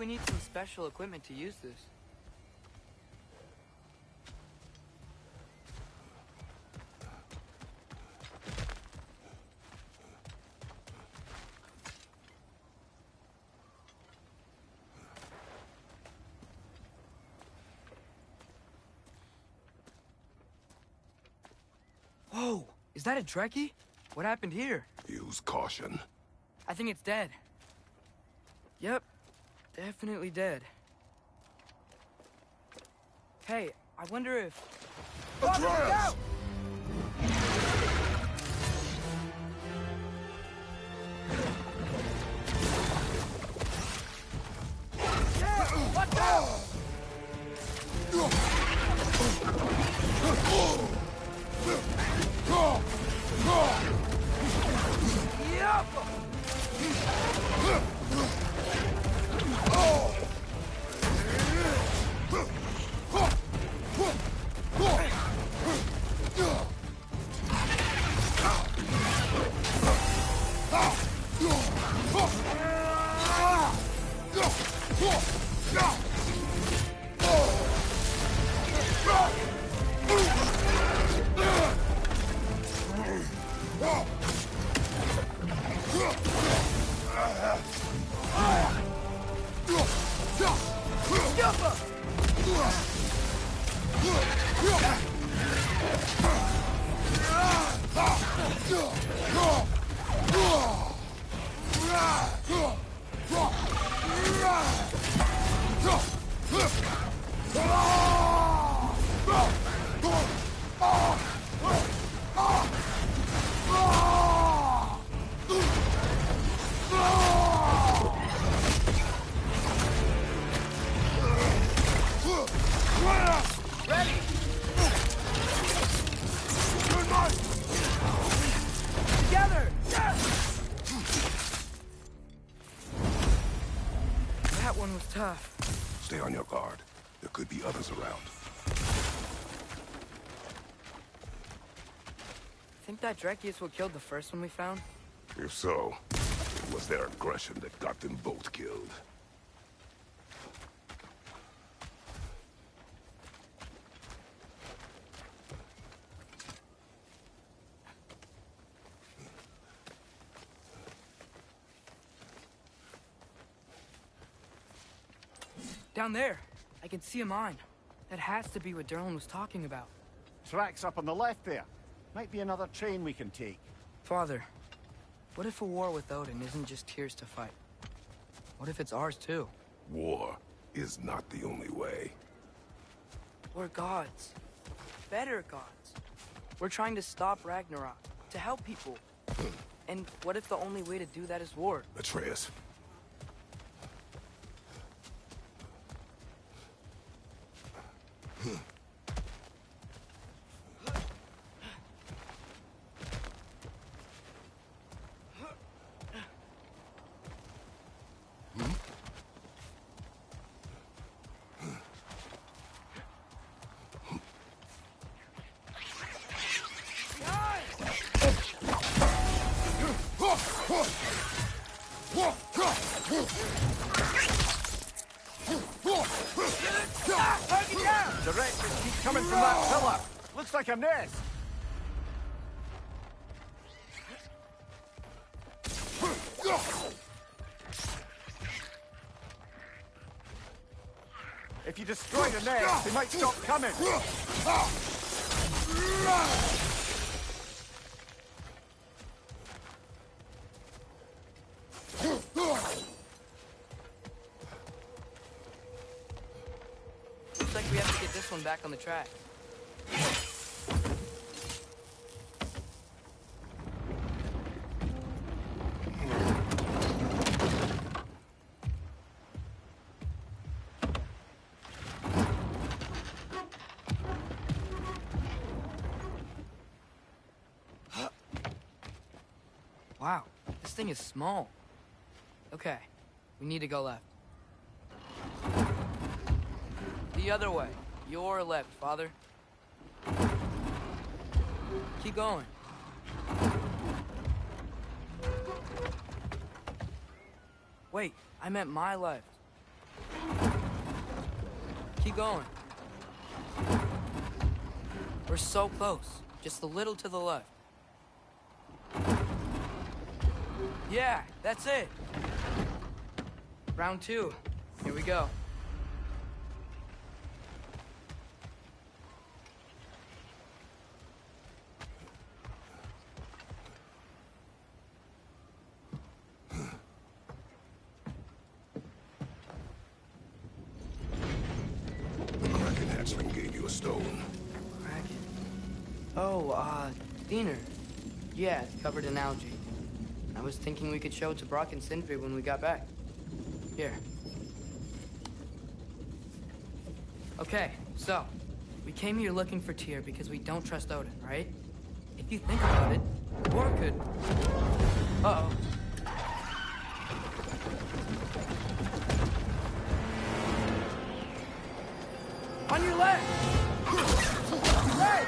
we need some special equipment to use this. Whoa! Is that a Trekkie? What happened here? Use caution. I think it's dead. Yep. Definitely dead. Hey, I wonder if... Atreus! Watch out! Tough. Stay on your guard. There could be others around. Think that Trekkie is what killed the first one we found? If so, it was their aggression that got them both killed. Down there, I can see a mine. That has to be what Derlin was talking about. Tracks up on the left there. Might be another train we can take. Father, what if a war with Odin isn't just Tyr's to fight? What if it's ours too? War is not the only way. We're gods. Better gods. We're trying to stop Ragnarok, to help people. And what if the only way to do that is war? Atreus. Directions keep coming from that pillar. Looks like a nest. If you destroy the nest, they might stop coming. Looks like we have to get this one back on the track. Wow, this thing is small. Okay, we need to go left. The other way. Your left, Father. Keep going. Wait, I meant my left. Keep going. We're so close. Just a little to the left. Yeah, that's it. Round 2. Here we go. Diener. Yeah, it's covered in algae. I was thinking we could show it to Brock and Sindri when we got back. Here. Okay, so, we came here looking for Tyr because we don't trust Odin, right? If you think about it, Thor could... Uh-oh. On your left! Right!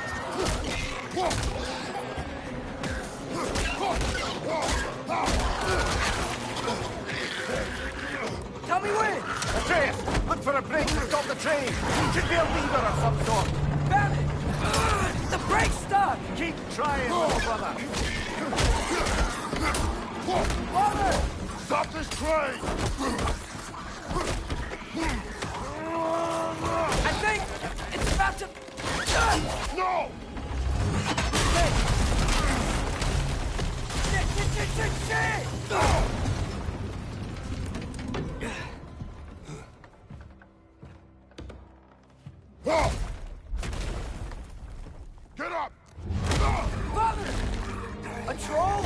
Tell me when! Atreus, look for a break to stop the train. Should be a lever of some sort. Found it! The brake's stuck! Keep trying, little brother. Father! Stop this train! I think it's about to... No! Shit! Get up! Father! A troll?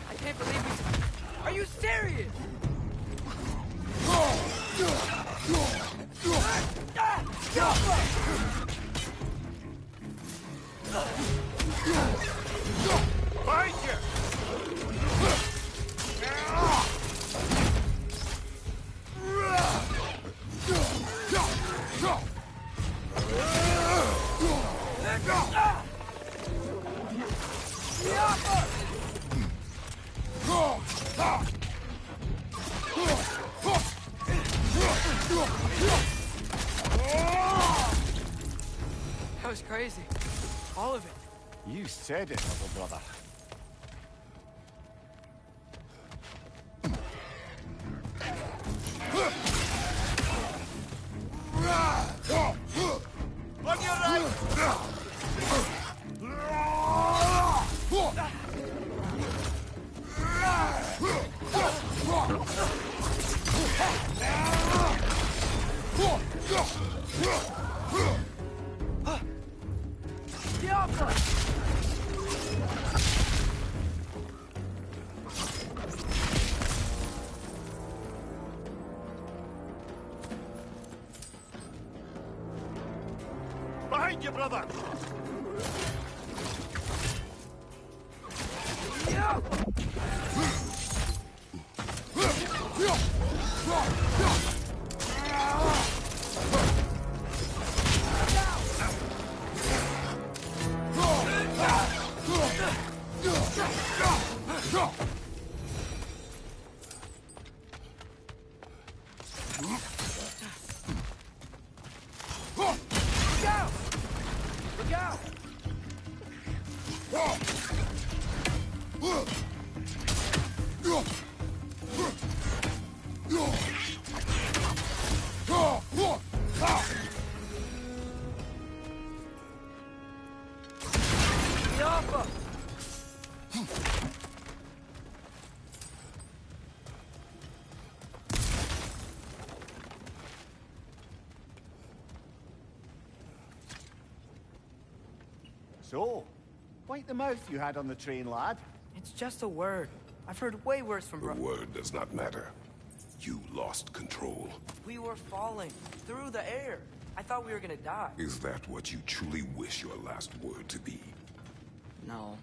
I can't believe you... Are you serious? Find you! That was crazy. All of it. You said it, little brother. On your right! Behind you, brother! So, quite the mouth you had on the train, lad. It's just a word. I've heard way worse from The word does not matter. You lost control. We were falling through the air. I thought we were gonna die. Is that what you truly wish your last word to be? No.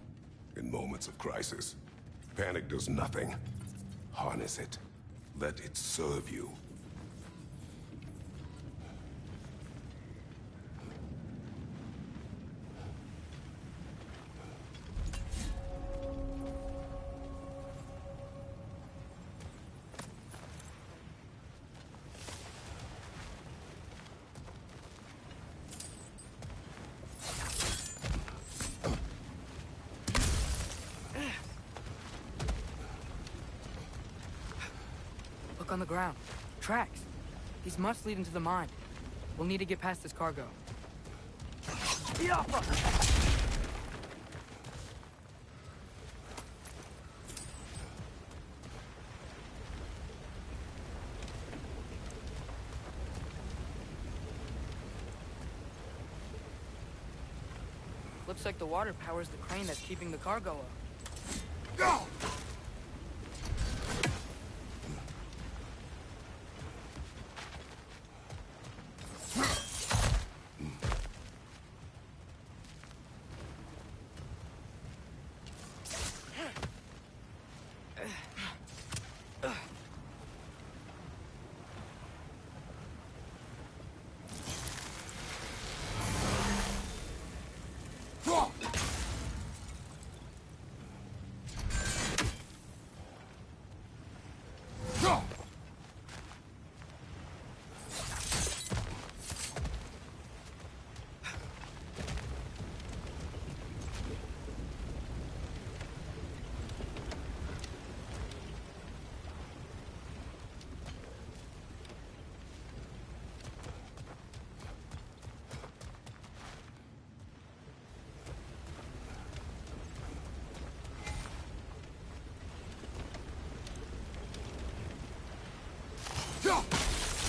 In moments of crisis, panic does nothing. Harness it. Let it serve you. Look on the ground. Tracks. These must lead into the mine. We'll need to get past this cargo. Looks like the water powers the crane that's keeping the cargo up. Go!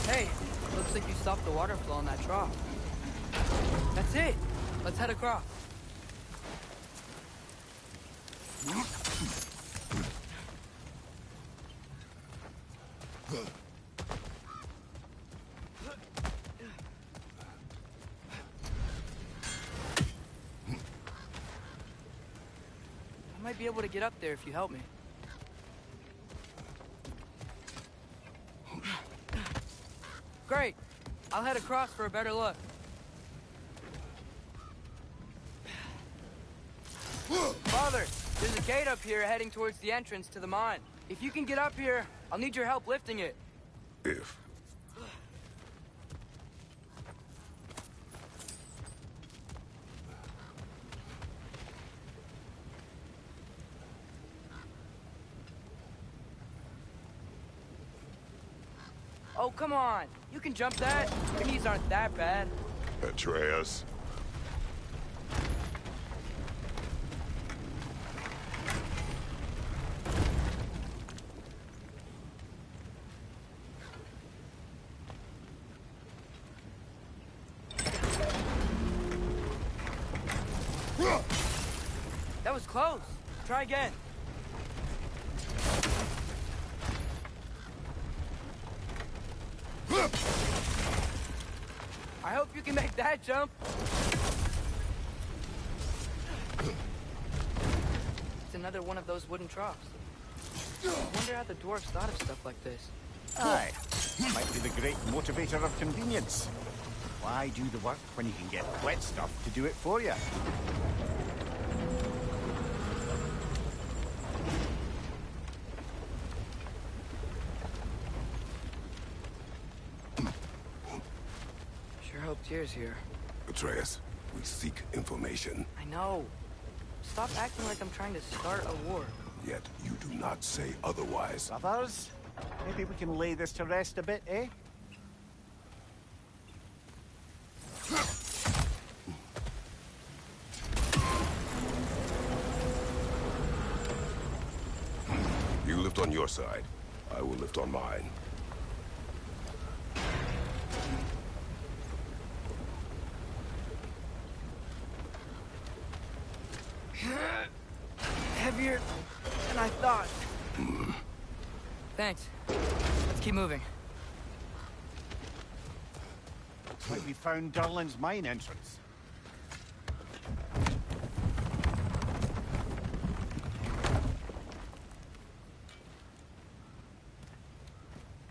Hey, looks like you stopped the water flow in that trough. That's it. Let's head across. I might be able to get up there if you help me. Great. I'll head across for a better look. Father, there's a gate up here heading towards the entrance to the mine. If you can get up here, I'll need your help lifting it. If. Oh, come on. You can jump that. Your knees aren't that bad. Atreus. That was close. Try again. I hope you can make that jump. It's another one of those wooden troughs. I wonder how the dwarves thought of stuff like this. Aye. Might be the great motivator of convenience. Why do the work when you can get wet stuff to do it for you? Sure hope Tyr's here. Atreus, we seek information. I know. Stop acting like I'm trying to start a war. Yet you do not say otherwise. Brothers, maybe we can lay this to rest a bit, eh? You lift on your side. I will lift on mine. Heavier than I thought. Thanks. Let's keep moving. Looks like we found Durlin's mine entrance.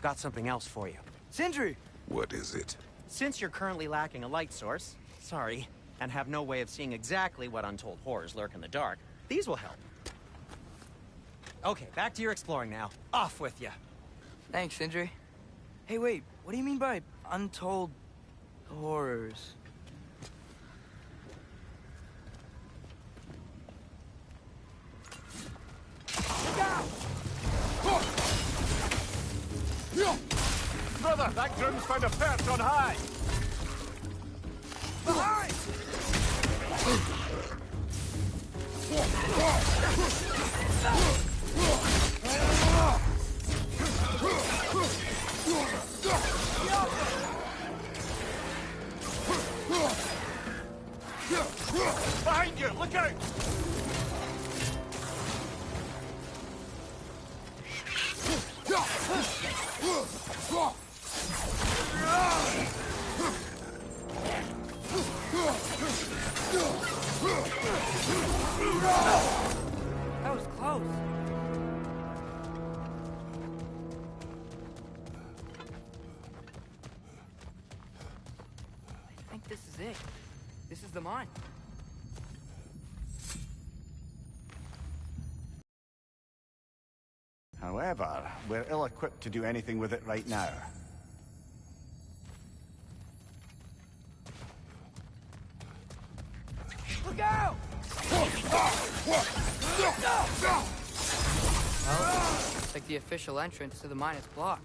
Got something else for you. Sindri! What is it? Since you're currently lacking a light source, sorry, and have no way of seeing exactly what untold horrors lurk in the dark, these will help. Okay, back to your exploring now. Off with you. Thanks, Sindri. Hey, wait, what do you mean by untold horrors? Brother, that groom's found a perch on high! Behind! Behind you! Look out! That was close. I think this is it. This is the mine. However, we're ill-equipped to do anything with it right now. Look out! Well, looks like the official entrance to the mine is blocked.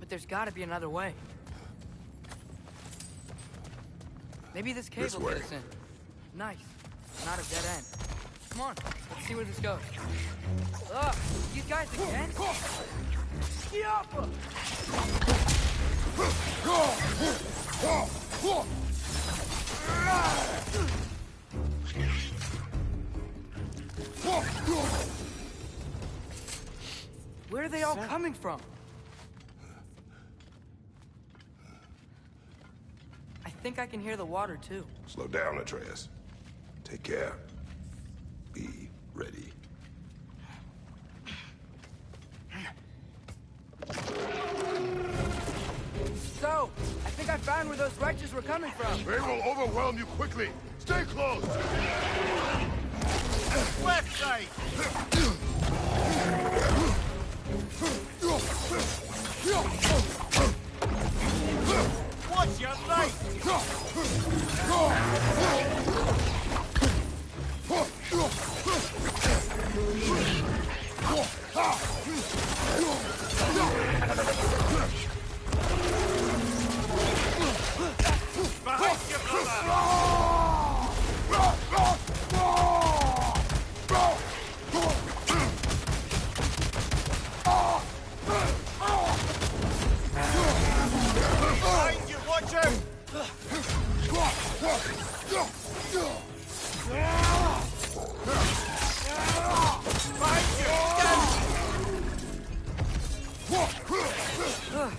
But there's gotta be another way. Maybe this cave will get us in. Nice. Not a dead end. Come on, let's see where this goes. Ugh, these guys again? Get up! Where are they all coming from? I think I can hear the water, too. Slow down, Atreus. Take care. Be ready. So, I think I found where those wretches were coming from. They will overwhelm you quickly. Stay close. Left side! Watch your right! Behind you, behind you, watch out! Ugh,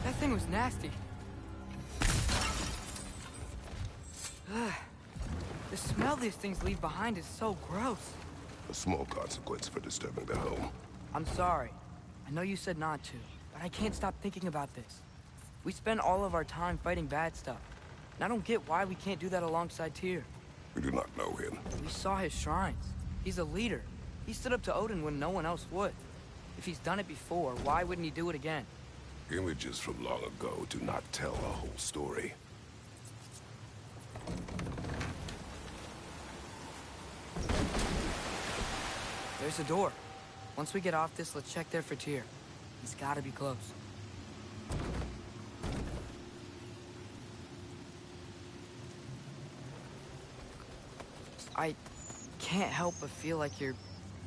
that thing was nasty. Ugh, the smell these things leave behind is so gross. A small consequence for disturbing the home. I'm sorry. I know you said not to, but I can't stop thinking about this. We spend all of our time fighting bad stuff, and I don't get why we can't do that alongside Tyr. We do not know him. We saw his shrines. He's a leader. He stood up to Odin when no one else would. If he's done it before, why wouldn't he do it again? Images from long ago do not tell a whole story. There's a door. Once we get off this, let's check there for Tyr. He's gotta be close. I can't help but feel like you're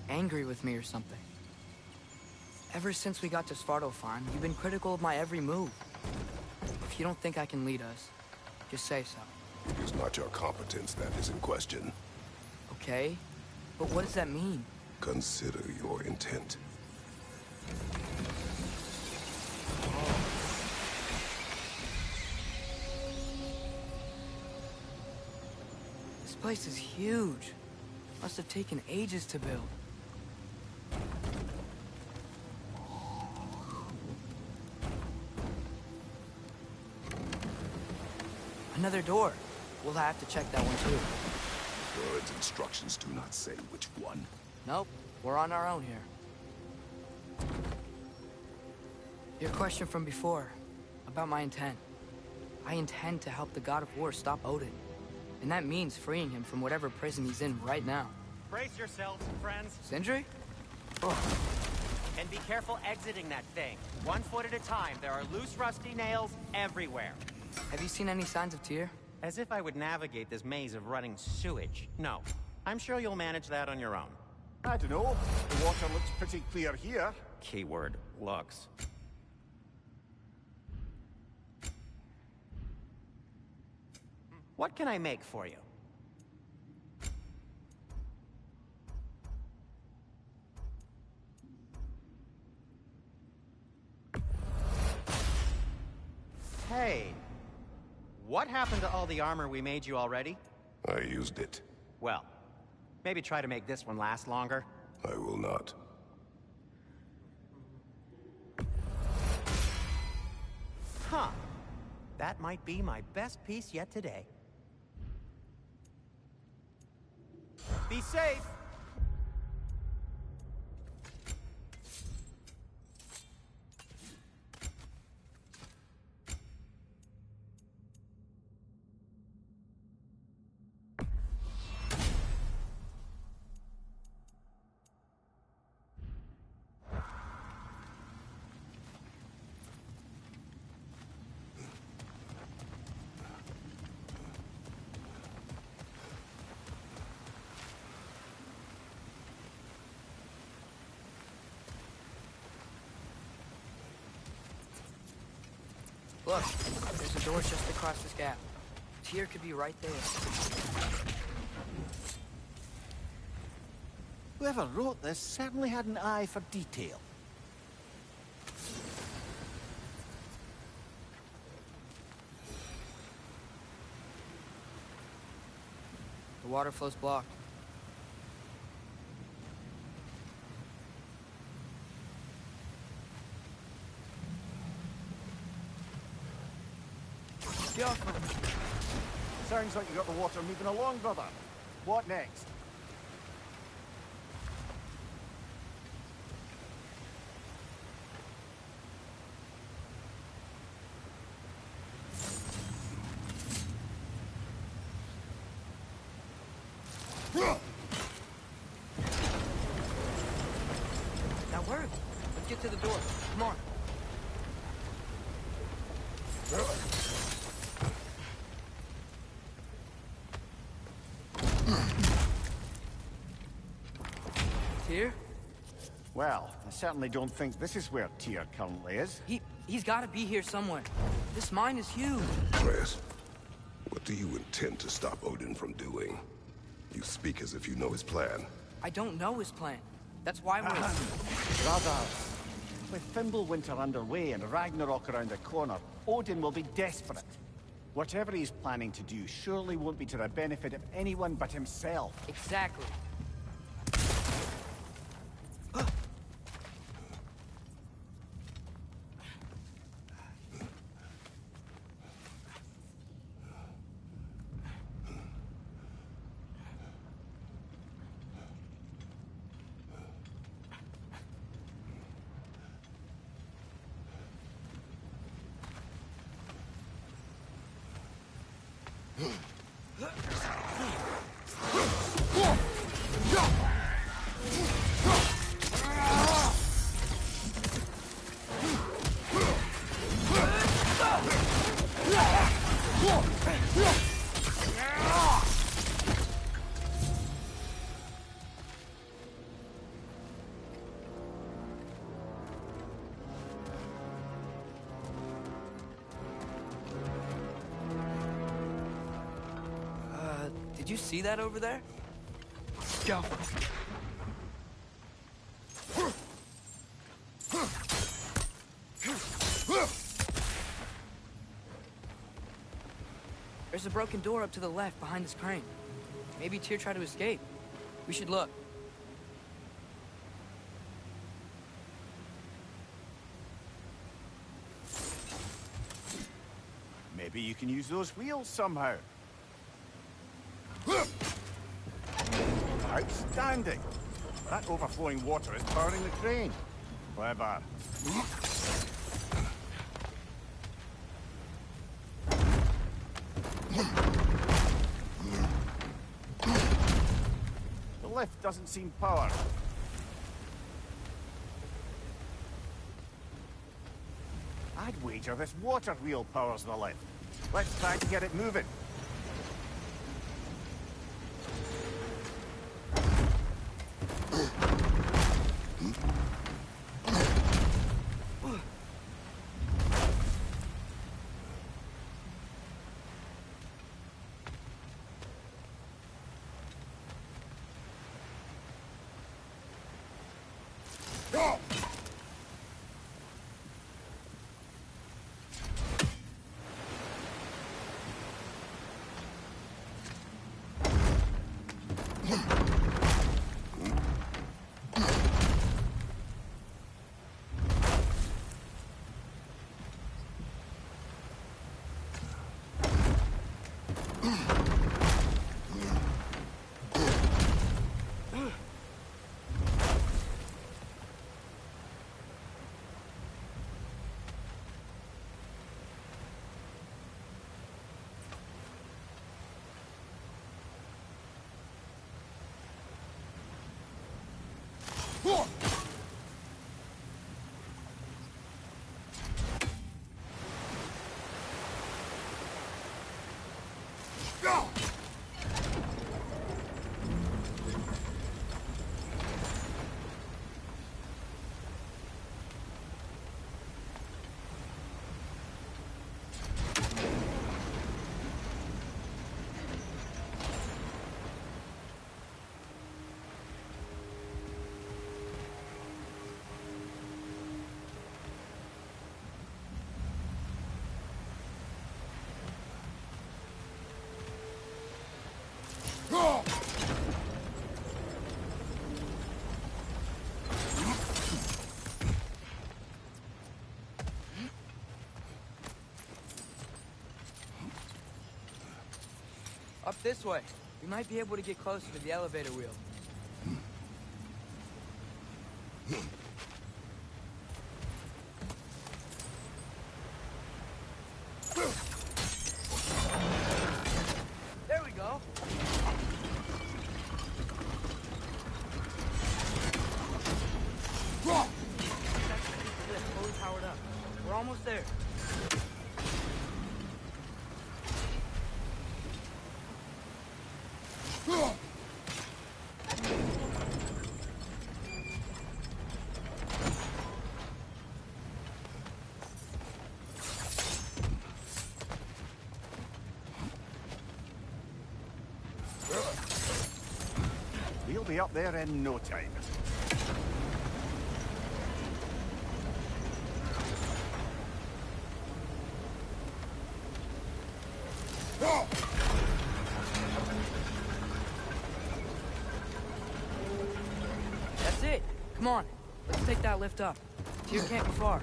angry with me or something. Ever since we got to Svartalfheim, you've been critical of my every move. If you don't think I can lead us, just say so. It is not your competence that is in question. Okay, but what does that mean? Consider your intent. This place is huge. Must have taken ages to build. Another door. We'll have to check that one too. God's instructions do not say which one. Nope, we're on our own here. Your question from before, about my intent. I intend to help the God of War stop Odin. And that means freeing him from whatever prison he's in right now. Brace yourselves, friends. Sindri? Oh. And be careful exiting that thing. 1 foot at a time. There are loose, rusty nails everywhere. Have you seen any signs of Tyr? As if I would navigate this maze of running sewage. No. I'm sure you'll manage that on your own. I don't know. The water looks pretty clear here. Keyword, looks. What can I make for you? Hey, what happened to all the armor we made you already? I used it. Well, maybe try to make this one last longer. I will not. Huh. That might be my best piece yet today. Be safe! Look, there's a door just across this gap. Tyr could be right there. Whoever wrote this certainly had an eye for detail. The water flow's blocked. Get off me. Sounds like you got the water moving along, brother. What next? Now hurry. Let's get to the door. Come on. Tyr? Well, I certainly don't think this is where Tyr currently is. He's got to be here somewhere. This mine is huge. Atreus, what do you intend to stop Odin from doing? You speak as if you know his plan. I don't know his plan. That's why we're... Brothers, with Fimbulwinter underway and Ragnarok around the corner, Odin will be desperate. Whatever he's planning to do surely won't be to the benefit of anyone but himself. Exactly. Did you see that over there? Go. There's a broken door up to the left behind this crane. Maybe Tyr tried to escape. We should look. Maybe you can use those wheels somehow. Outstanding! That overflowing water is powering the crane. Clever. The lift doesn't seem powered. I'd wager this water wheel powers the lift. Let's try to get it moving. Up this way. We might be able to get closer to the elevator wheel. There we go. That's fully powered up. We're almost there. We'll be up there in no time. That's it. Come on. Let's take that lift up. Tyr can't be far.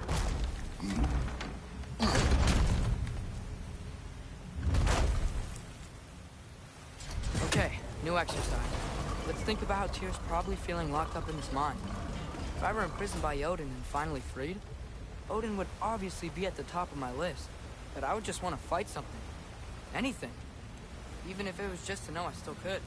Okay, new exercise. Let's think about how Tyr's probably feeling locked up in his mind. If I were imprisoned by Odin and finally freed, Odin would obviously be at the top of my list. But I would just want to fight something. Anything. Even if it was just to know I still could.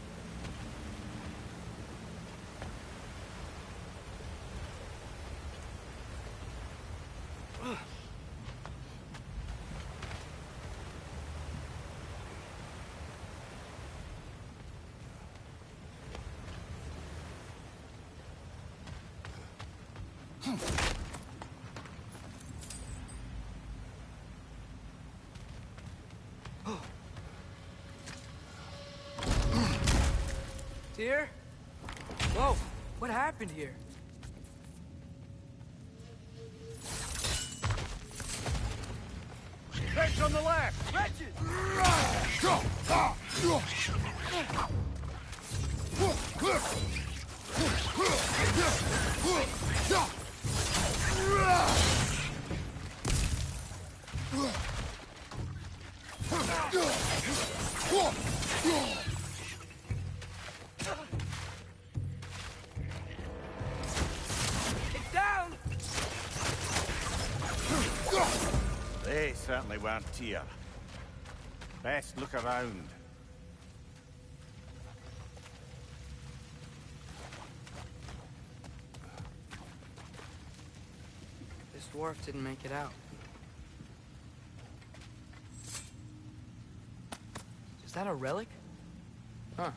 Tyr? Whoa, what happened here? Wretch on the left! Wretches! It's down! They certainly weren't Tyr. Best look around. This dwarf didn't make it out. that a relic? Huh.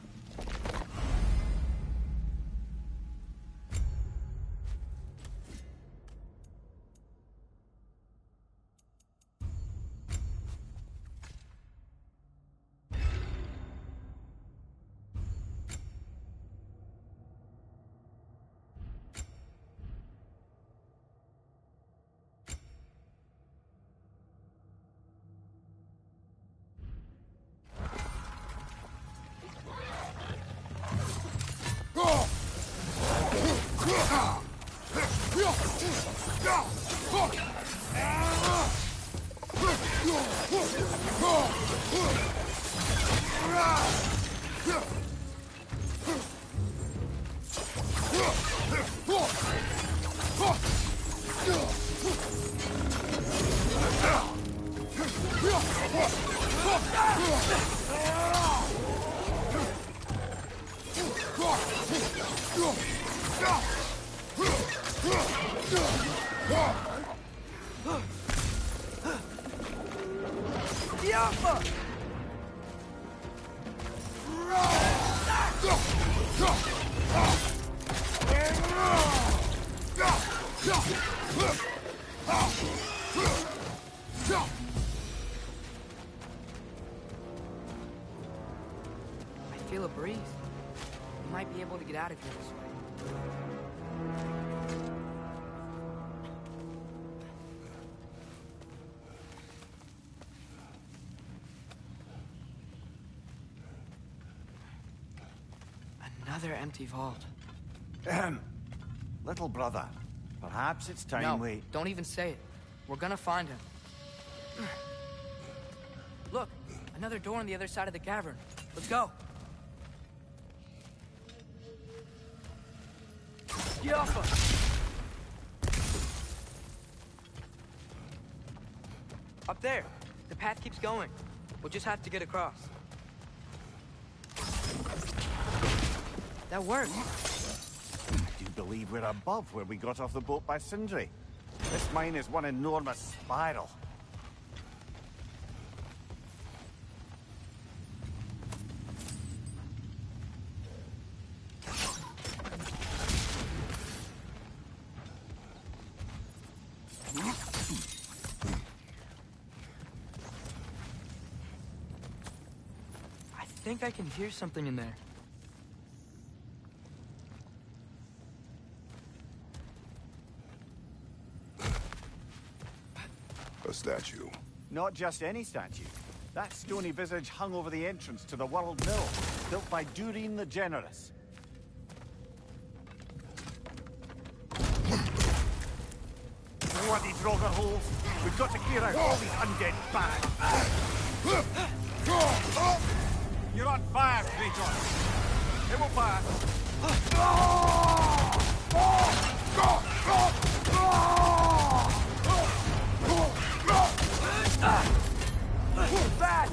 I feel a breeze. We might be able to get out of here this way. Another empty vault. Little brother, perhaps it's time we... Don't even say it. We're gonna find him. Look, another door on the other side of the cavern. Let's go. Get off us! Up there. The path keeps going. We'll just have to get across. That worked. I do believe we're above where we got off the boat by Sindri. This mine is one enormous spiral. I think I can hear something in there. A statue. Not just any statue. That stony visage hung over the entrance to the World Mill, built by Durin the Generous. Bloody Draugr holes! We've got to clear out all these undead bags! You're on fire, Kratos! It will pass! Bad!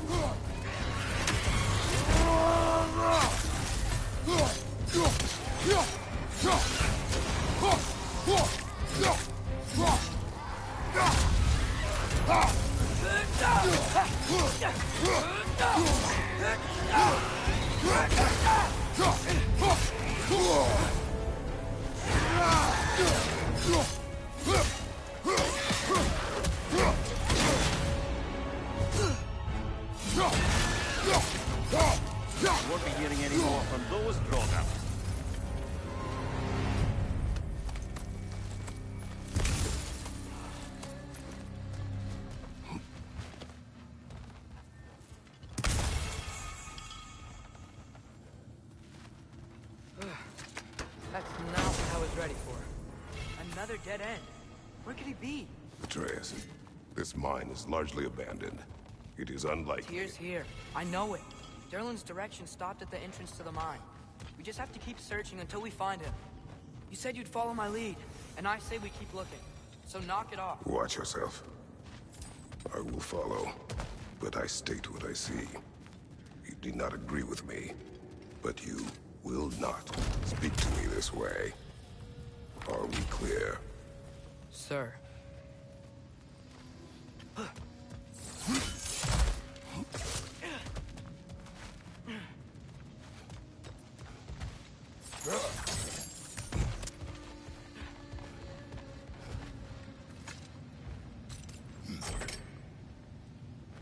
Won't be hearing any more from those Draugr. That's not what I was ready for. Another dead end. Where could he be? Atreus, this mine is largely abandoned. It is unlikely. Tyr's here. I know it. Durlin's direction stopped at the entrance to the mine. We just have to keep searching until we find him. You said you'd follow my lead, and I say we keep looking. So knock it off. Watch yourself. I will follow, but I state what I see. You do not agree with me, but you will not speak to me this way. Are we clear? Sir.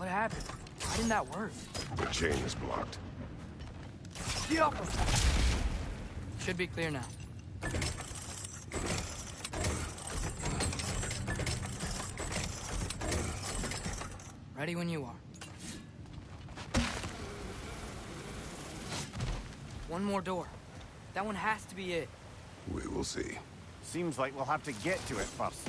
What happened? Why didn't that work? The chain is blocked. Get off of that! Should be clear now. Ready when you are. One more door. That one has to be it. We will see. Seems like we'll have to get to it first.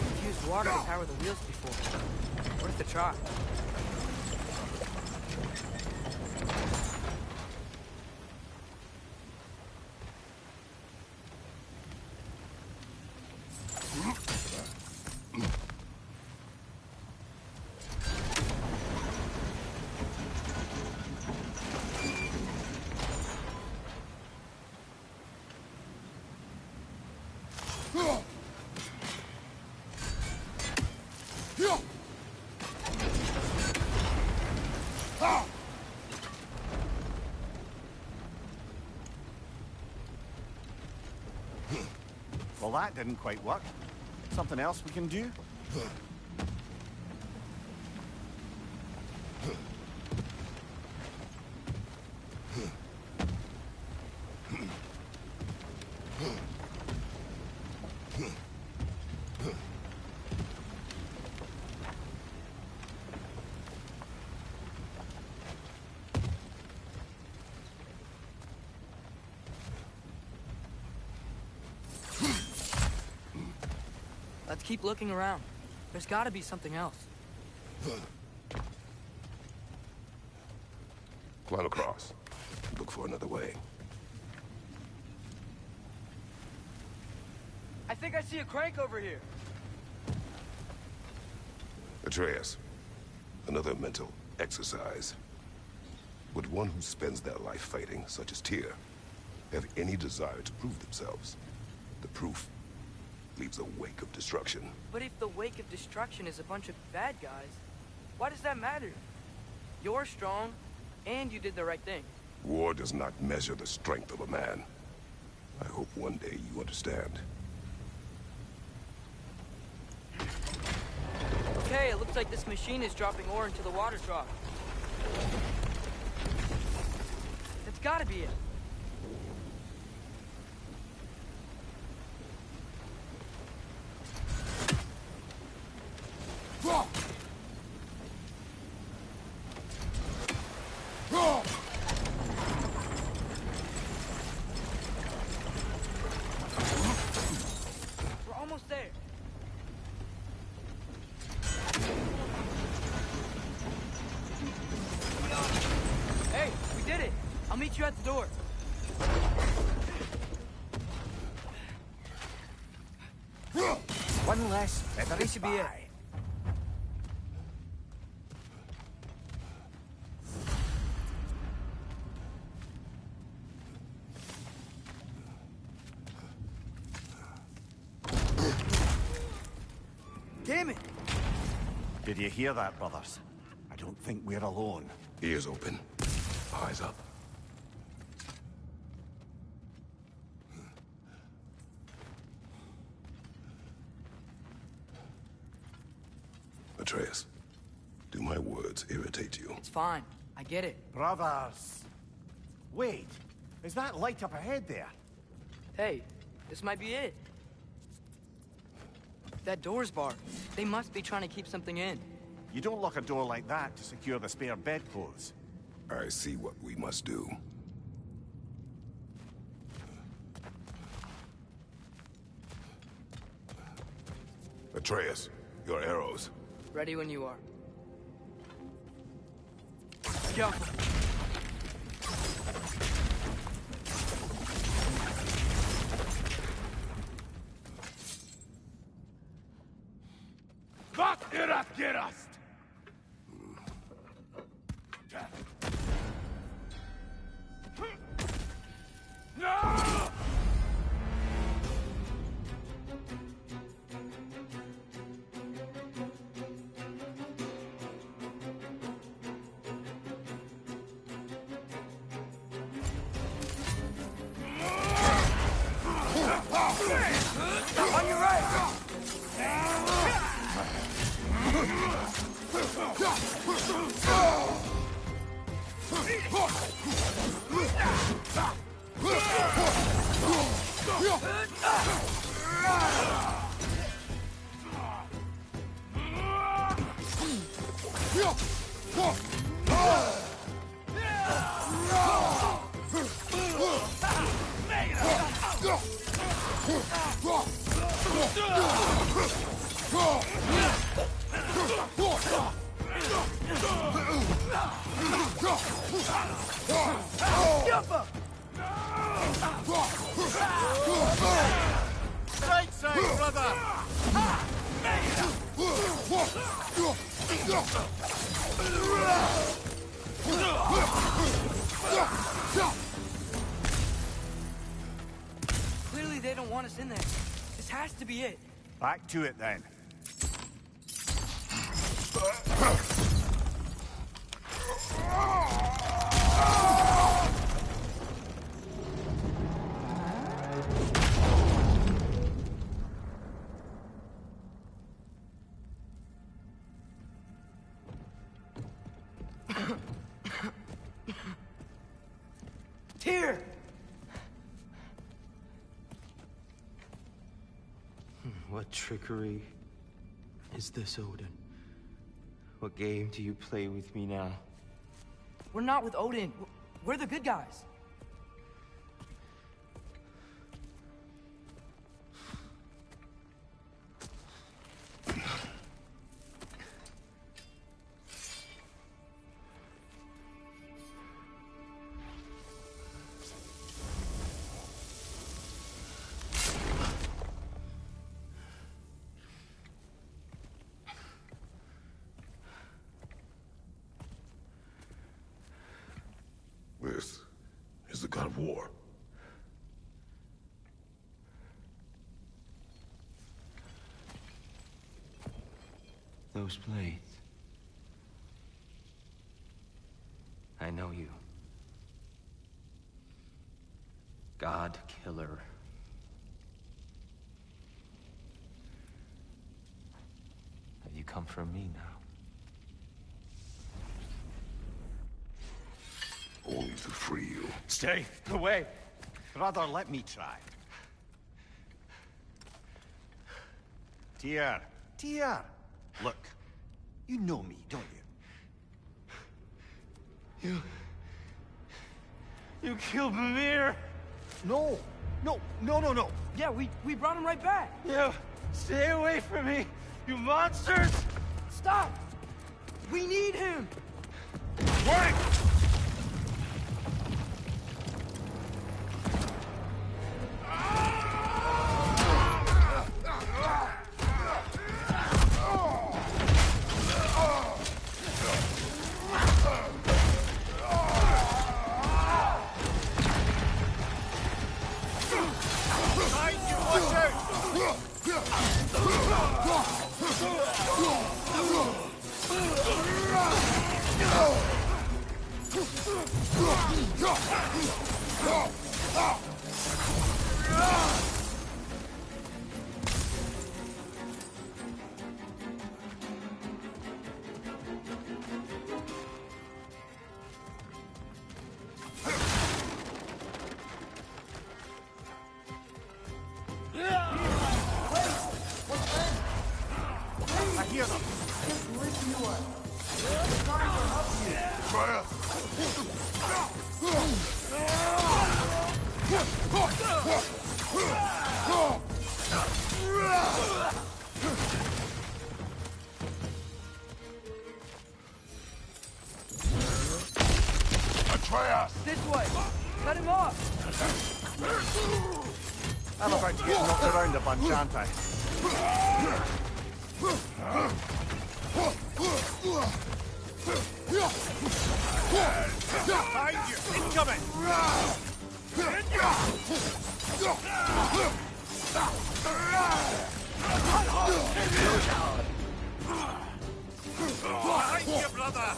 I've used water to power the wheels before. Worth a try. Well, that didn't quite work. Something else we can do? Let's keep looking around. There's gotta be something else. Climb across. Look for another way. I think I see a crank over here. Atreus, another mental exercise. Would one who spends their life fighting, such as Tyr, have any desire to prove themselves? The proof leaves a wake of destruction. But if the wake of destruction is a bunch of bad guys, why does that matter? You're strong, and you did the right thing. War does not measure the strength of a man. I hope one day you understand. Okay, it looks like this machine is dropping ore into the water trough. That's gotta be it. We're almost there. Hey, we did it. I'll meet you at the door. One less feather This should be it. Damn it! Did you hear that, brothers? I don't think we're alone. Ears open. Eyes up. Atreus, do my words irritate you? It's fine. I get it. Brothers! Wait, is that light up ahead there? Hey, this might be it. That door's barred. They must be trying to keep something in. You don't lock a door like that to secure the spare bedclothes. I see what we must do. Atreus, your arrows. Ready when you are. Go. Gott irat gerast! No! Right side, brother! Clearly they don't want us in there. This has to be it. Back to it then. Tyr! What trickery is this, Odin? What game do you play with me now? We're not with Odin. We're the good guys. This is the god of war. Those blades. I know you. God killer. Have you come for me now? Only to free you. Stay away. Brother, let me try. Tyr. Tyr. Look, you know me, don't you? You killed Mimir! No. No. Yeah, we brought him right back. You stay away from me, you monsters! Stop! We need him! Wait! I hear them. Just listen to us. Atreus! This way. Cut him off. I'm about to get knocked around a bunch, aren't I? Behind you! Incoming! Behind you, brother!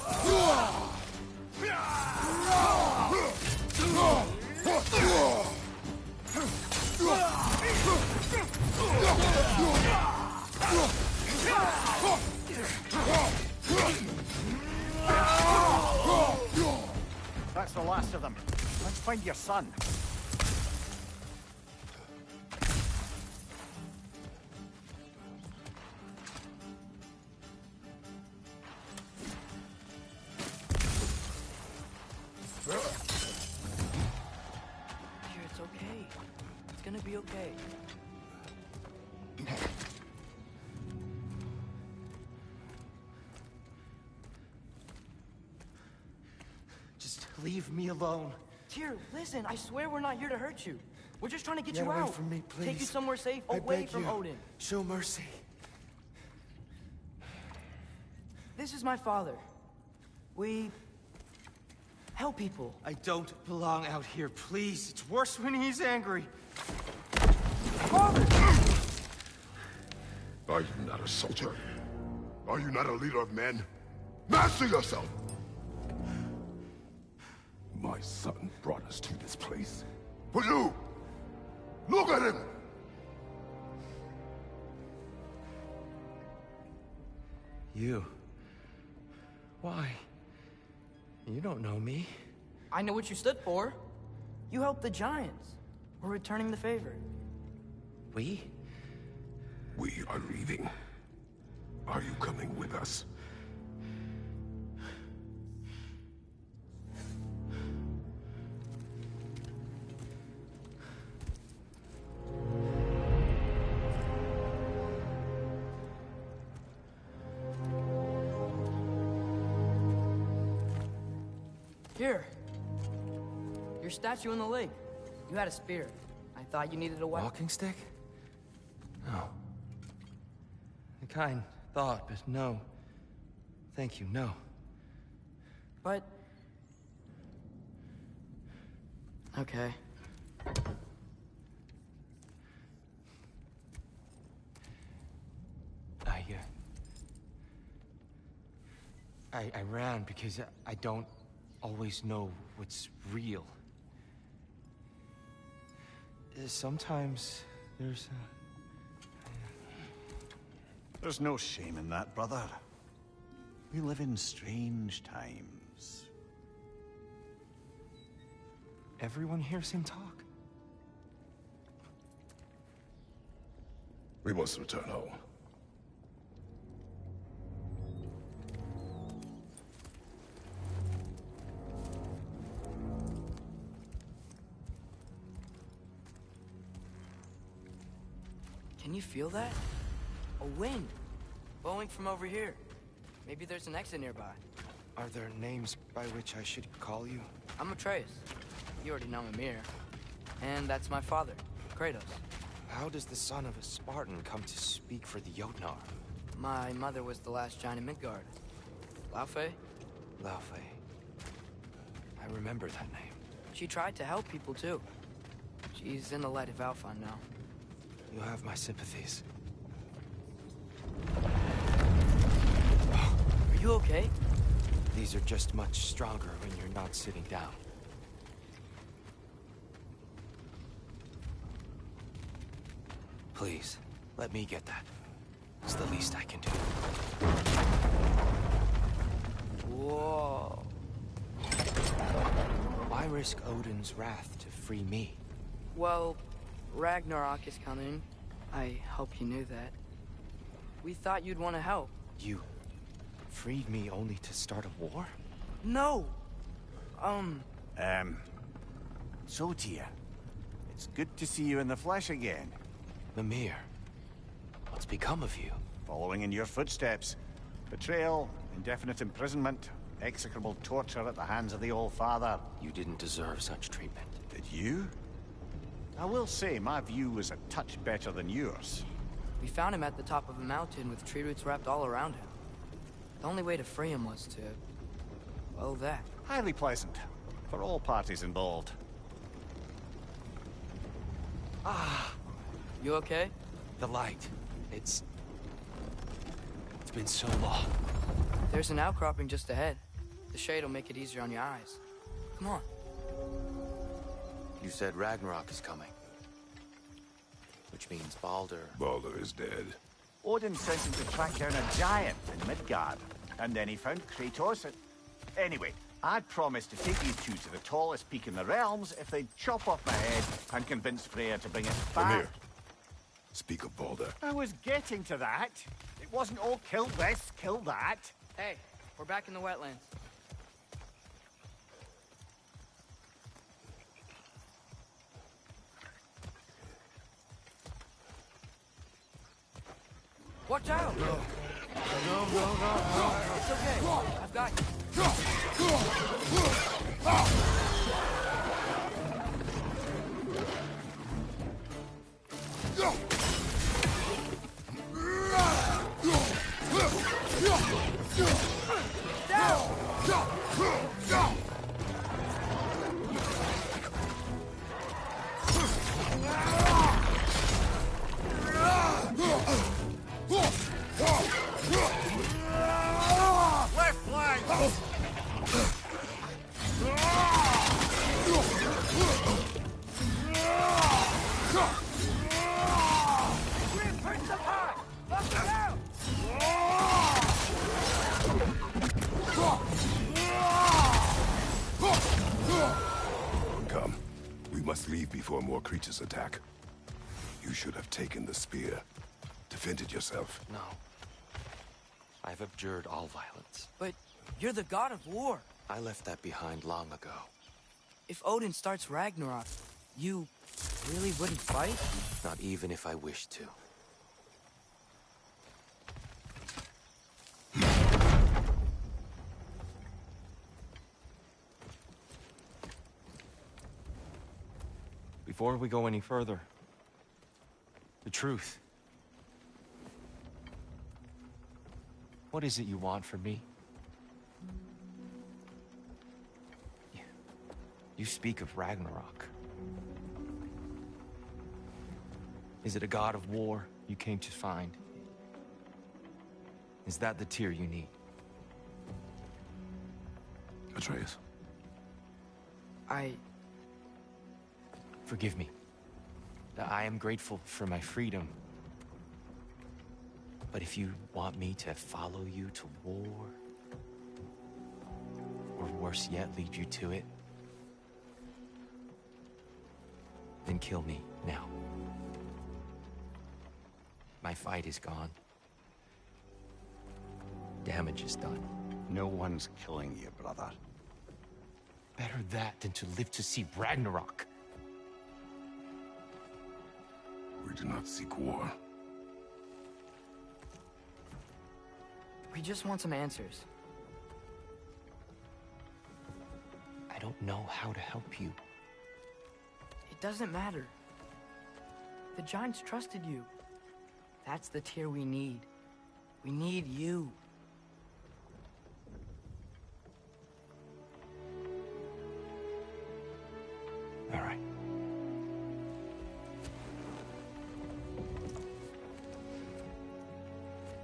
That's the last of them. Let's find your son. Here, it's okay. It's gonna be okay. Just leave me alone. Tyr, listen, I swear we're not here to hurt you. We're just trying to get Get you away out. from me, please. Take you somewhere safe, I away beg from you. Odin. Show mercy. This is my father. We help people. I don't belong out here, please. It's worse when he's angry. Father! Are you not a soldier? Are you not a leader of men? Master yourself! My son brought us to this place. For you! Look at him! You. Why? You don't know me. I know what you stood for. You helped the Giants. We're returning the favor. We? We are leaving. Are you coming with us? Here. Your statue in the lake. You had a spear. I thought you needed a weapon. Walking stick? No. A kind thought, but no. Thank you, no. But... Okay. I ran because I don't always know what's real. Sometimes there's There's no shame in that, brother. We live in strange times. Everyone hears him talk. We must return home. Can you feel that? A wind. Blowing from over here. Maybe there's an exit nearby. Are there names by which I should call you? I'm Atreus. You already know Mimir. And that's my father, Kratos. How does the son of a Spartan come to speak for the Jotnar? My mother was the last giant in Midgard. Laufey? Laufey. I remember that name. She tried to help people too. She's in the light of Alphon now. You have my sympathies. Are you okay? These are just much stronger when you're not sitting down. Please, let me get that. It's the least I can do. Whoa. Why risk Odin's wrath to free me? Well, Ragnarok is coming. I hope you knew that. We thought you'd want to help. You freed me only to start a war? No! So, Tyr, it's good to see you in the flesh again. Mimir, what's become of you? Following in your footsteps. Betrayal, indefinite imprisonment, execrable torture at the hands of the Old Father. You didn't deserve such treatment. Did you? I will say, my view was a touch better than yours. We found him at the top of a mountain with tree roots wrapped all around him. The only way to free him was to... well, that. Highly pleasant. For all parties involved. Ah! You okay? The light. It's been so long. There's an outcropping just ahead. The shade will make it easier on your eyes. Come on. You said Ragnarok is coming. Which means Baldur... Baldur is dead. Odin sent him to track down a giant in Midgard. And then he found Kratos and... Anyway, I'd promised to take these two to the tallest peak in the realms if they'd chop off my head and convince Freya to bring it back. Come here. Speak of Balder. I was getting to that. It wasn't all kill this, kill that. Hey, we're back in the wetlands. Watch out! No. It's okay. I've got you. Left flank! Reinforce the pot! Lock it down! Come. We must leave before more creatures attack. You should have taken the spear. Defended yourself. No. I've abjured all violence. But you're the god of war. I left that behind long ago. If Odin starts Ragnarok, you really wouldn't fight? Not even if I wished to. Before we go any further, the truth. What is it you want from me? You speak of Ragnarok. Is it a god of war you came to find? Is that the tear you need? Atreus. Forgive me. I am grateful for my freedom. But if you want me to follow you to war, or worse yet, lead you to it, then kill me now. My fight is gone. Damage is done. No one's killing you, brother. Better that than to live to see Ragnarok. We do not seek war. We just want some answers. I don't know how to help you. It doesn't matter. The Giants trusted you. That's the tear we need. We need you. All right.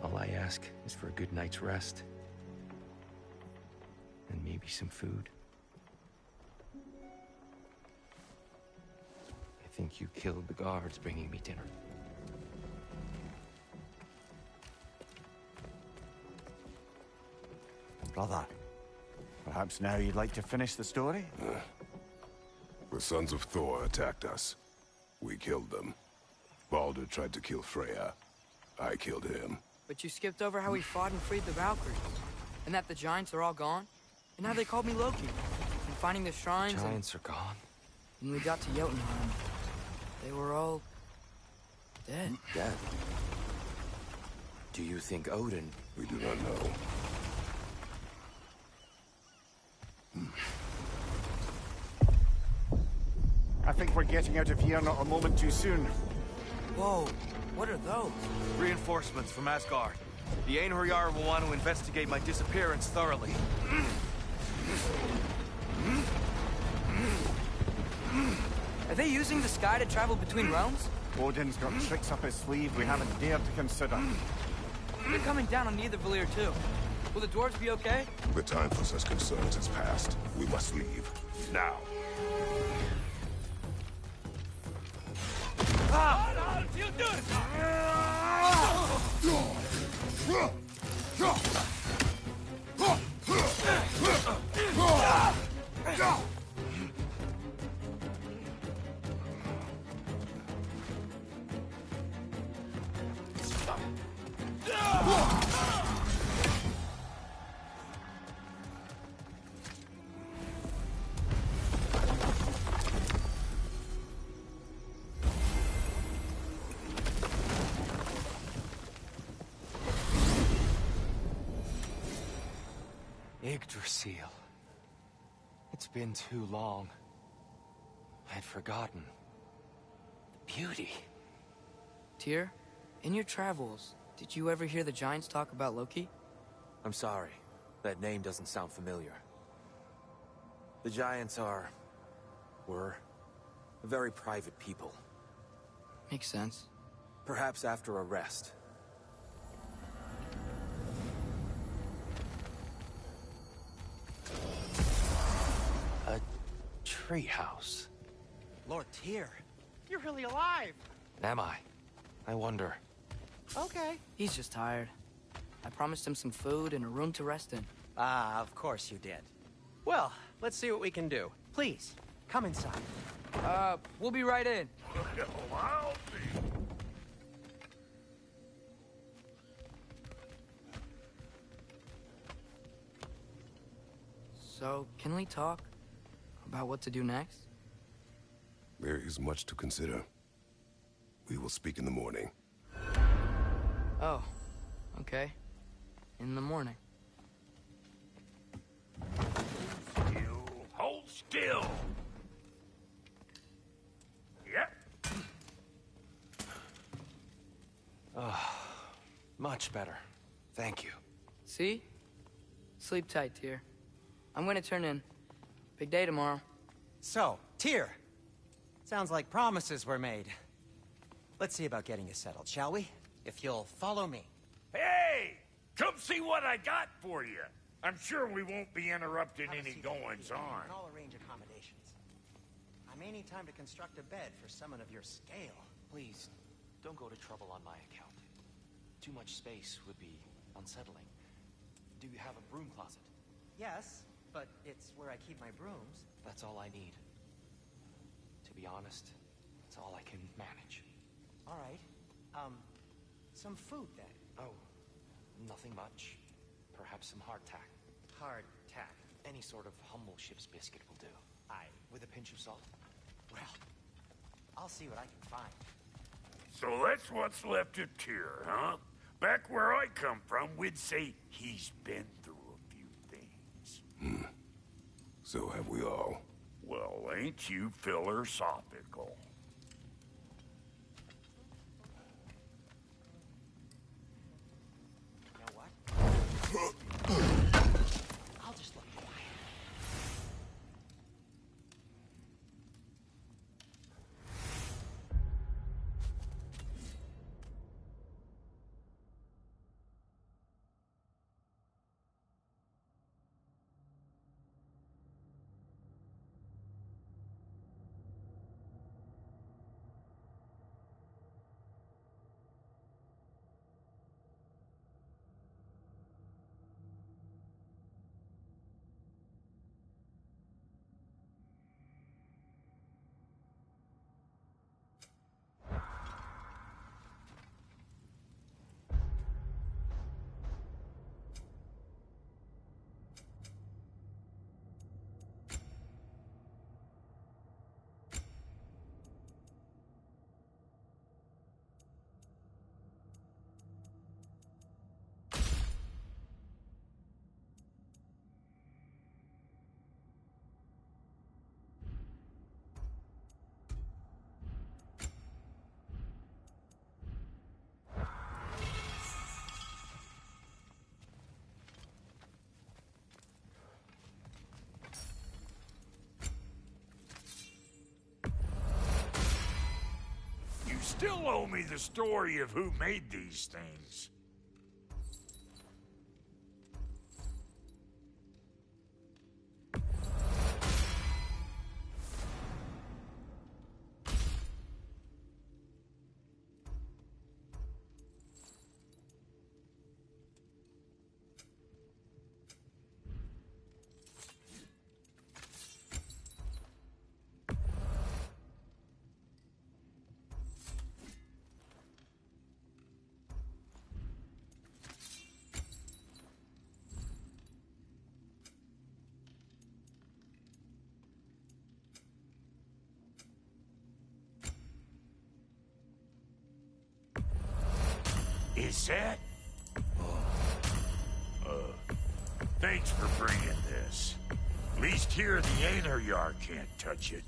All I ask is for a good night's rest. And maybe some food. I think you killed the guards bringing me dinner. Brother, perhaps now you'd like to finish the story? The sons of Thor attacked us. We killed them. Balder tried to kill Freya. I killed him. But you skipped over how we fought and freed the Valkyries. And that the Giants are all gone. And how they called me Loki. And finding the shrines. Giants are gone. When we got to Jotunheim, they were all dead. Dead? Do you think Odin? We do not know. I think we're getting out of here not a moment too soon. Whoa, what are those? Reinforcements from Asgard. The Einherjar will want to investigate my disappearance thoroughly. Are they using the sky to travel between realms? Odin's got tricks up his sleeve we haven't dared to consider. They're coming down on either Valir too. Will the dwarves be okay? The time for such concerns has passed. We must leave. Now. River seal. It's been too long. I'd forgotten. The beauty. Tyr, in your travels, did you ever hear the Giants talk about Loki? I'm sorry. That name doesn't sound familiar. The Giants were a very private people. Makes sense. Perhaps after a rest. A treehouse. Lord Tyr, you're really alive! Am I? I wonder. Okay. He's just tired. I promised him some food and a room to rest in. Ah, of course you did. Well, let's see what we can do. Please, come inside. We'll be right in. Well, I'll be. So, can we talk about what to do next? There is much to consider. We will speak in the morning. Oh, okay. In the morning. Still. Hold still. Yep. Much better. Thank you. See? Sleep tight, Tyr. I'm gonna turn in. Big day tomorrow. So, Tyr. Sounds like promises were made. Let's see about getting you settled, shall we? If you'll follow me. Hey! Come see what I got for you. I'm sure we won't be interrupting any goings-on. I'll arrange accommodations. I may need time to construct a bed for someone of your scale. Please, don't go to trouble on my account. Too much space would be unsettling. Do you have a broom closet? Yes, but it's where I keep my brooms. That's all I need. To be honest, it's all I can manage. All right. Some food then. Oh, nothing much. Perhaps some hardtack. Hardtack. Any sort of humble ship's biscuit will do. Aye. With a pinch of salt? Well, I'll see what I can find. So that's what's left of Tyr, huh? Back where I come from, we'd say he's been through a few things. So have we all. Well, ain't you philosophical? You know what? I'll just look quiet. Still owe me the story of who made these things. Is that... Thanks for bringing this. At least here the Einherjar can't touch it.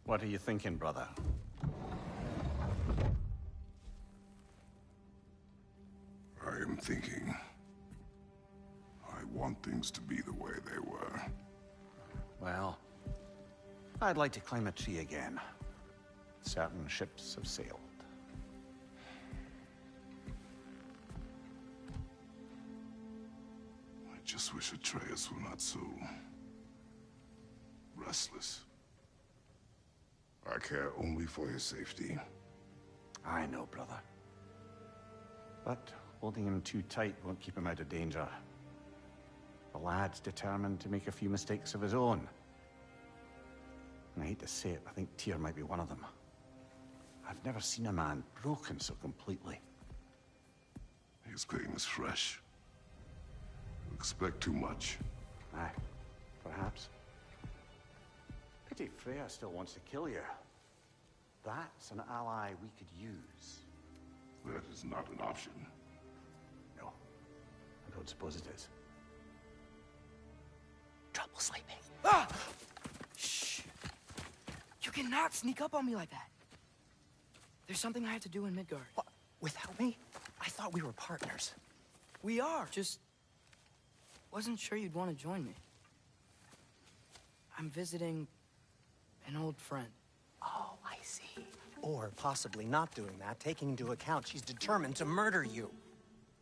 What are you thinking, brother? I am thinking. I want things to be the way they were. Well, I'd like to climb a tree again. Certain ships have sailed. I just wish Atreus were not so restless. I care only for his safety. I know, brother. But holding him too tight won't keep him out of danger. The lad's determined to make a few mistakes of his own. And I hate to say it, I think Tyr might be one of them. I've never seen a man broken so completely. His pain is fresh. You expect too much. Aye, perhaps. Pity Freya still wants to kill you. That's an ally we could use. That is not an option. No, I don't suppose it is. Trouble sleeping. Ah! Shh! You cannot sneak up on me like that. There's something I have to do in Midgard. What? Without me? I thought we were partners. We are. Just wasn't sure you'd want to join me. I'm visiting an old friend. Oh, I see. Or possibly not doing that, taking into account she's determined to murder you.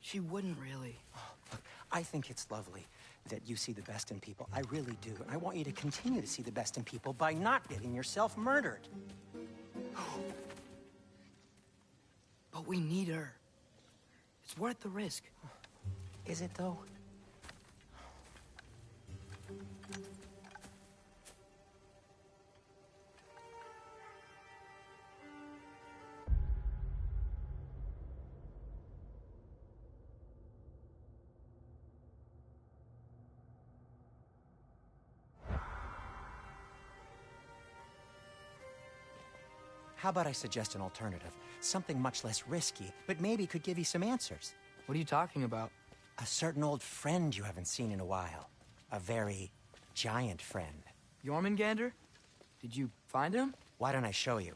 She wouldn't really. Oh, look, I think it's lovely that you see the best in people. I really do. And I want you to continue to see the best in people by not getting yourself murdered. But we need her. It's worth the risk. Is it, though? How about I suggest an alternative? Something much less risky, but maybe could give you some answers. What are you talking about? A certain old friend you haven't seen in a while. A very giant friend. Jormungandr? Did you find him? Why don't I show you?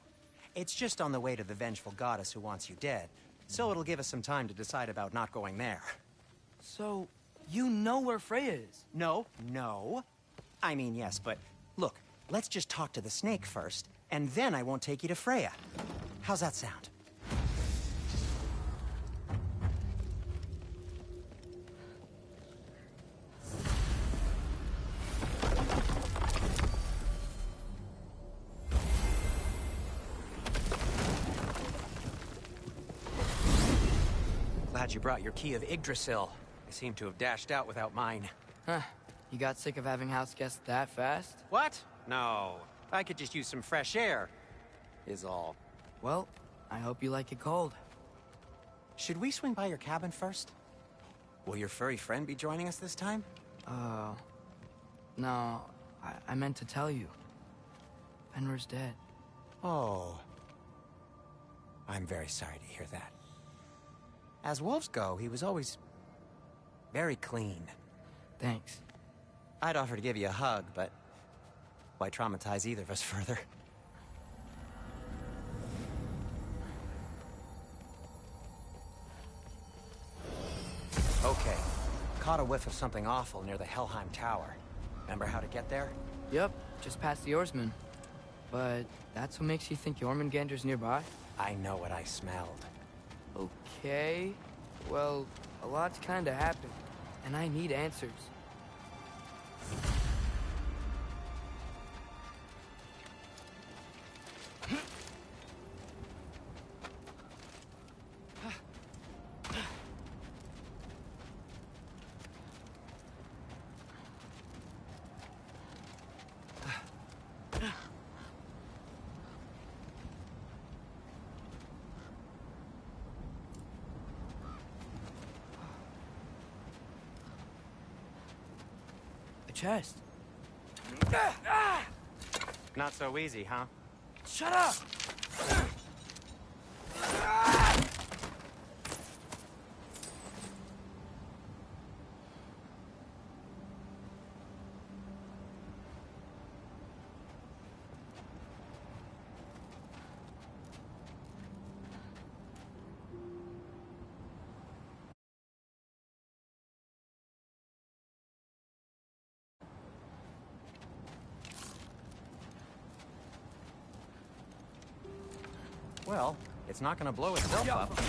It's just on the way to the vengeful goddess who wants you dead, so it'll give us some time to decide about not going there. So, you know where Freya is? No. I mean, yes, but look, let's just talk to the snake first, and then I won't take you to Freya. How's that sound? Glad you brought your key of Yggdrasil. I seem to have dashed out without mine. Huh. You got sick of having house guests that fast? What? No. I could just use some fresh air, is all. Well, I hope you like it cold. Should we swing by your cabin first? Will your furry friend be joining us this time? No. I meant to tell you. Fenrir's dead. Oh. I'm very sorry to hear that. As wolves go, he was always very clean. Thanks. I'd offer to give you a hug, but why traumatize either of us further? Okay. Caught a whiff of something awful near the Helheim Tower. Remember how to get there? Yep, just past the oarsman. But that's what makes you think Jormungandr's nearby? I know what I smelled. Okay. Well, a lot's kinda happened, and I need answers. Chest. Not so easy, huh? Shut up! Well, it's not gonna blow itself up.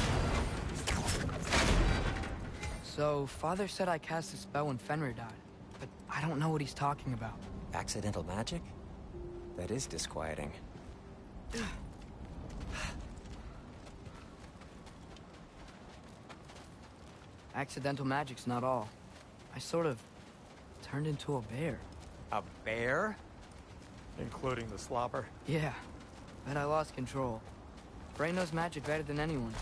So, Father said I cast a spell when Fenrir died, but I don't know what he's talking about. Accidental magic? That is disquieting. Accidental magic's not all. I sort of turned into a bear. A bear? Including the slobber? Yeah, but I lost control. Frey knows magic better than anyone.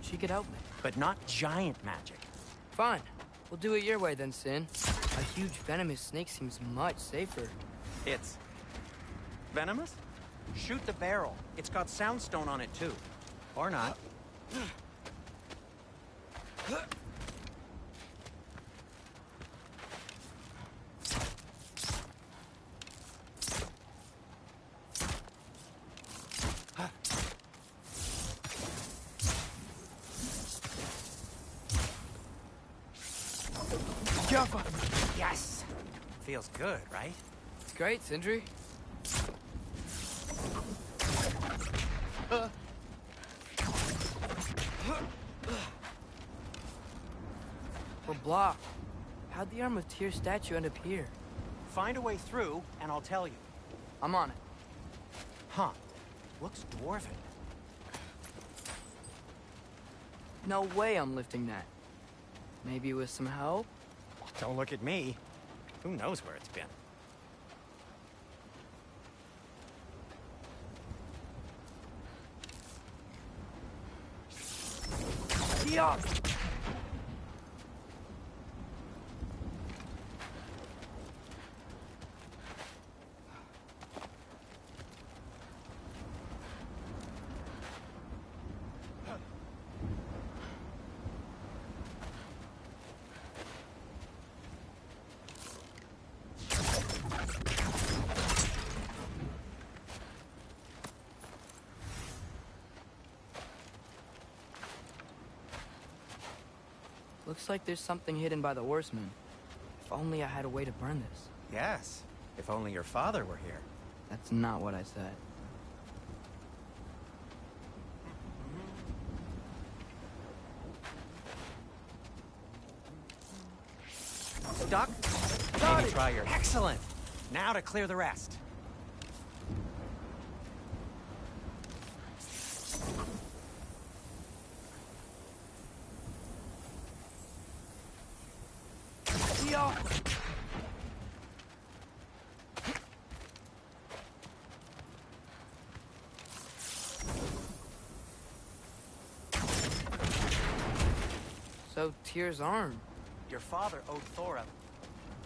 She could help me. But not giant magic. Fine. We'll do it your way then, Sin. A huge venomous snake seems much safer. It's venomous? Shoot the barrel. It's got soundstone on it too. Or not. Yes! Feels good, right? It's great, Sindri. We're blocked. How'd the Arm of Tyr statue end up here? Find a way through, and I'll tell you. I'm on it. Huh. Looks dwarven. No way I'm lifting that. Maybe with some help? Don't look at me. Who knows where it's been? Yeah. Looks like there's something hidden by the horsemen. If only I had a way to burn this. Yes, if only your father were here. That's not what I said. Duck? Maybe try your... Excellent! Now to clear the rest. So, Tyr's arm. Your father owed Thor a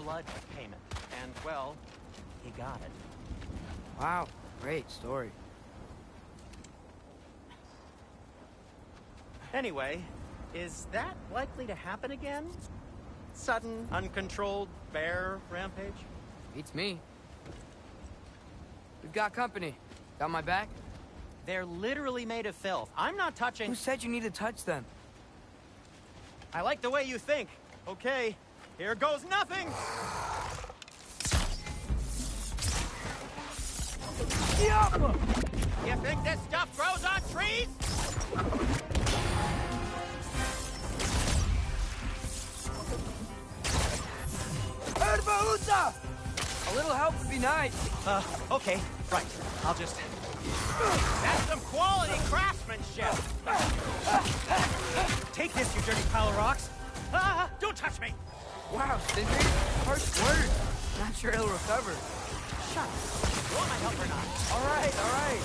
blood payment, and, well, he got it. Wow, great story. Anyway, is that likely to happen again? Sudden, uncontrolled bear rampage? Beats me. We've got company. Got my back? They're literally made of filth. I'm not touching... Who said you need to touch them? I like the way you think. Okay, here goes nothing! You think this stuff grows on trees? A little help would be nice. Okay, right. I'll just... That's some quality craftsmanship! Take this, you dirty pile of rocks! Don't touch me! Wow, Sindri, harsh word. Not sure he'll recover. Shut up. You want my help or not? All right, all right.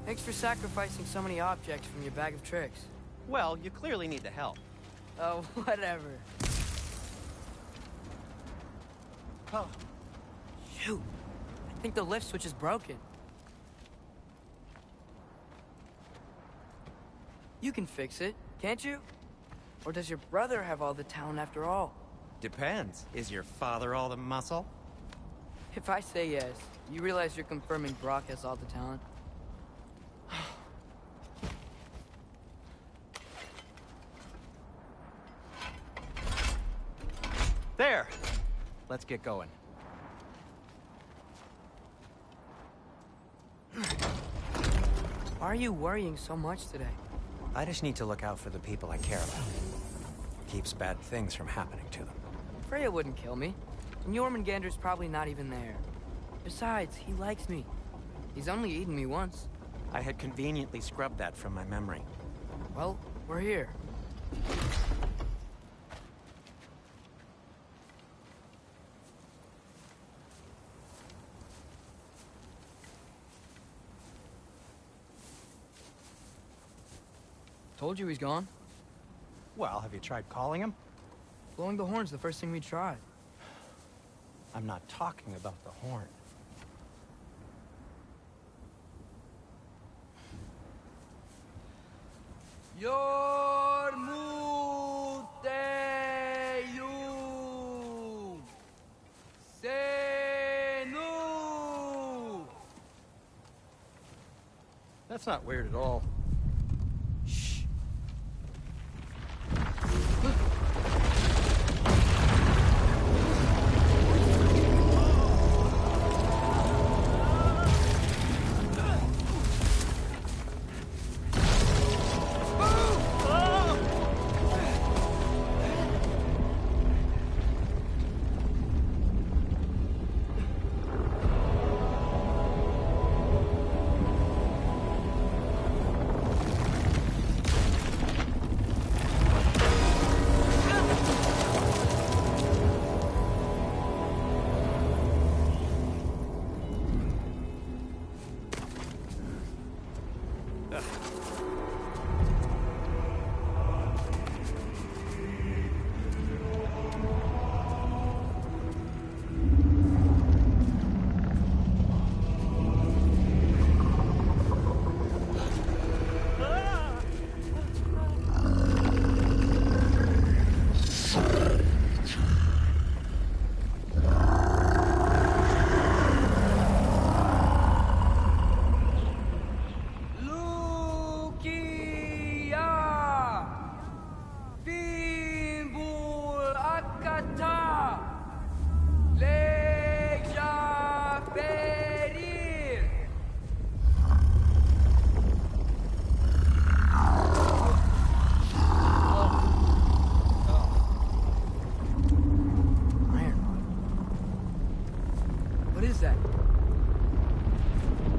Thanks for sacrificing so many objects from your bag of tricks. Well, you clearly need the help. Oh, whatever. Oh. Shoot. I think the lift switch is broken. You can fix it, can't you? Or does your brother have all the talent after all? Depends. Is your father all the muscle? If I say yes, you realize you're confirming Brock has all the talent? There! Let's get going. Why are you worrying so much today? I just need to look out for the people I care about. Keeps bad things from happening to them. Freya wouldn't kill me. And Jormungandr's probably not even there. Besides, he likes me. He's only eaten me once. I had conveniently scrubbed that from my memory. Well, we're here. Told you he's gone. Well, have you tried calling him? Blowing the horn's the first thing we tried. I'm not talking about the horn. Yormuteyu Senu. That's not weird at all. Shh. What is that?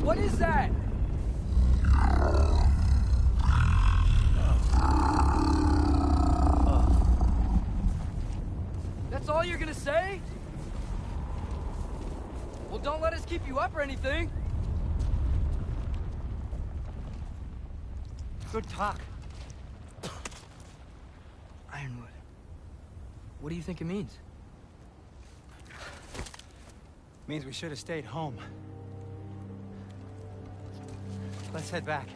What is that? That's all you're gonna say? Well, don't let us keep you up or anything. Good talk. Ironwood. What do you think it means? Means we should have stayed home. Let's head back.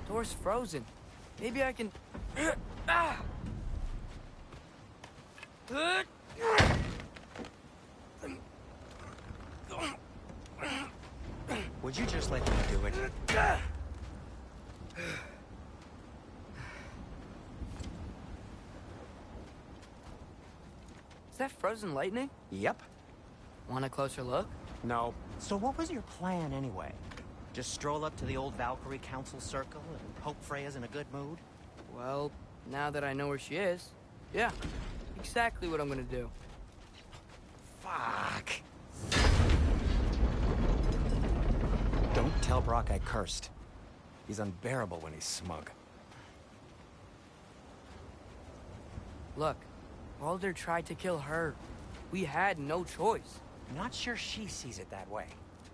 Door's frozen. Maybe I can... Ah! Would you just let me do it? Is that frozen lightning? Yep. Want a closer look? No. So what was your plan anyway? Just stroll up to the old Valkyrie Council Circle and hope Freya's in a good mood? Well, now that I know where she is, yeah. Exactly what I'm gonna do. Fuck. Don't tell Brock I cursed. He's unbearable when he's smug. Look, Baldur tried to kill her. We had no choice. I'm not sure she sees it that way.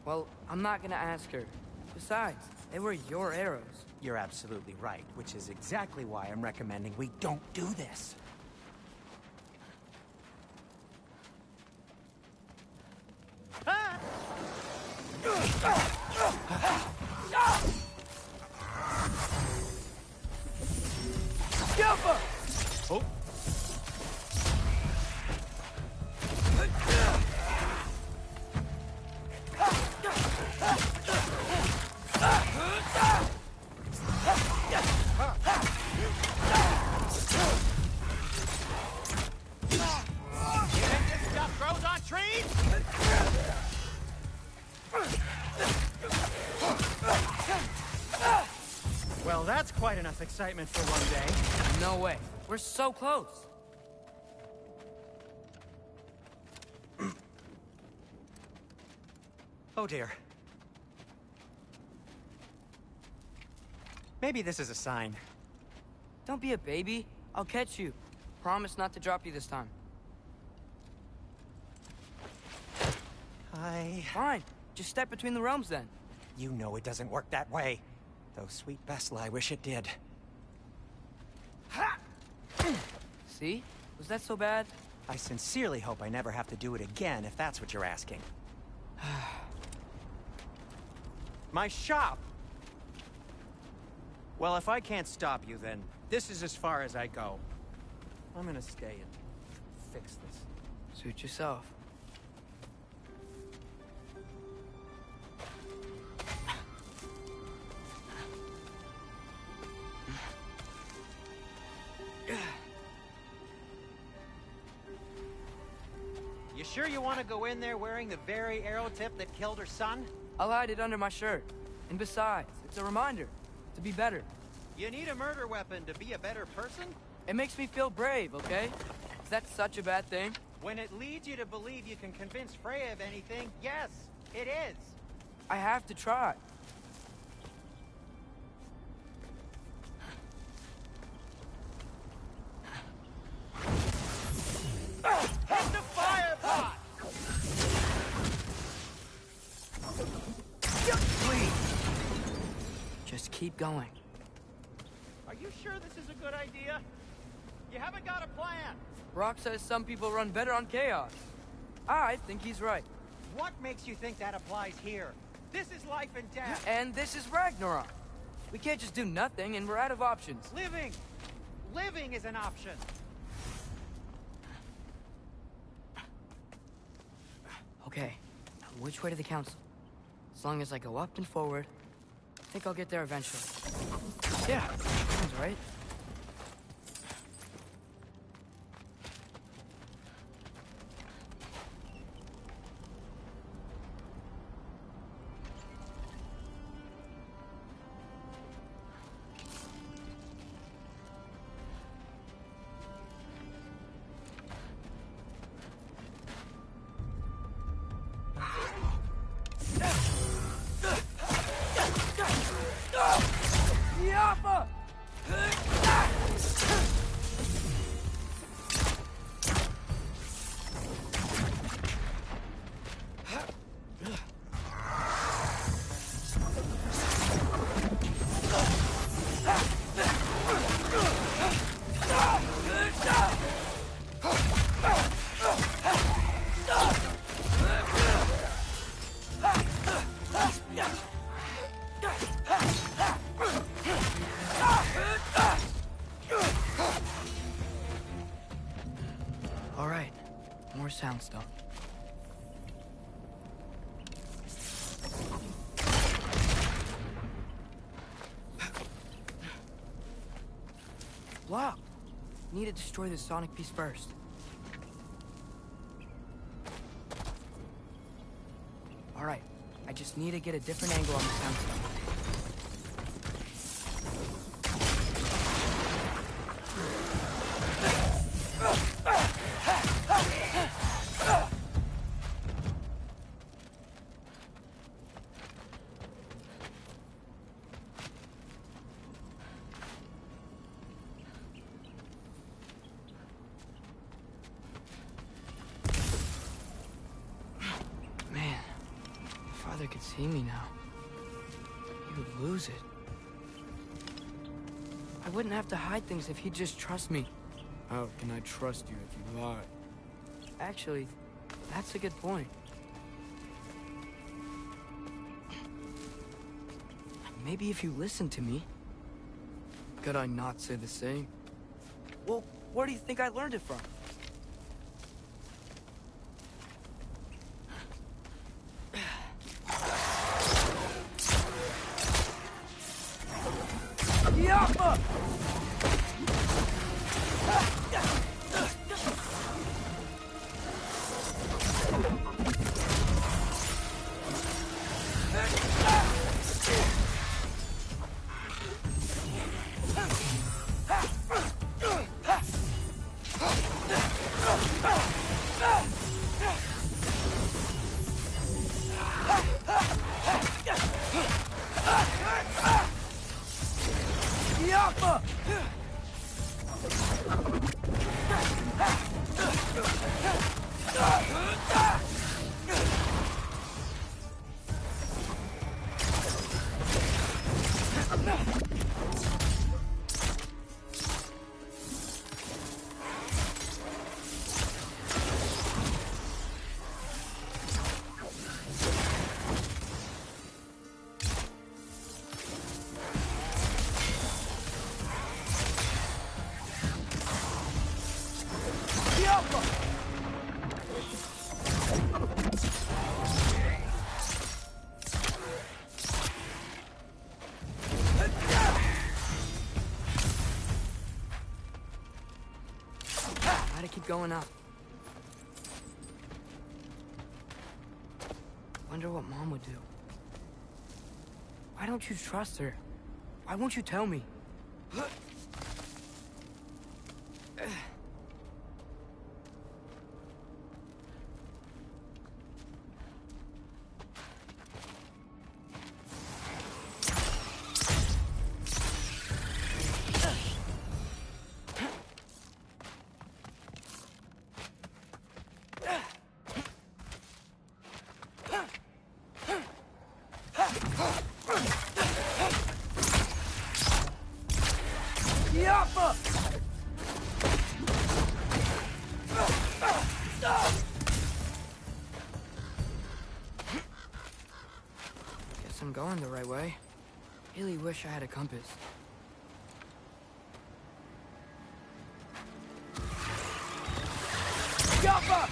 Well, I'm not gonna ask her. Besides, they were your arrows. You're absolutely right, which is exactly why I'm recommending we don't do this. Oh. Well, that's quite enough excitement for one day. No way. We're so close. Oh dear. Maybe this is a sign. Don't be a baby. I'll catch you. Promise not to drop you this time. Fine. Just step between the realms then. You know it doesn't work that way. Though sweet Bessel, I wish it did. See? Was that so bad? I sincerely hope I never have to do it again, if that's what you're asking. My shop! Well, if I can't stop you, then this is as far as I go. I'm gonna stay and fix this. Suit yourself. You sure you want to go in there wearing the very arrow tip that killed her son? I'll hide it under my shirt. And besides, it's a reminder to be better. You need a murder weapon to be a better person? It makes me feel brave, okay? Is that such a bad thing? When it leads you to believe you can convince Freya of anything, yes. It is. I have to try. Hit the fire pot! Please. Just keep going. Are you sure this is a good idea? You haven't got a plan. Brock says some people run better on chaos. I think he's right. What makes you think that applies here? This is life and death. And this is Ragnarok. We can't just do nothing, and we're out of options. Living! Living is an option. Okay, now which way to the council? As long as I go up and forward, I think I'll get there eventually. Yeah, sounds right. Yappa! All right, more sound stuff. Locked. Need to destroy the sonic piece first. All right, I just need to get a different angle on the sound stuff. Man, if Father could see me now, he would lose it. I wouldn't have to hide things if he'd just trust me. How can I trust you if you lie? Actually, that's a good point. Maybe if you listen to me. Could I not say the same? Well, where do you think I learned it from? Yappa! Yappa! Gotta keep going up. Wonder what Mom would do. Why don't you trust her? Why won't you tell me? guess I'm going the right way. Really wish I had a compass. Yappa!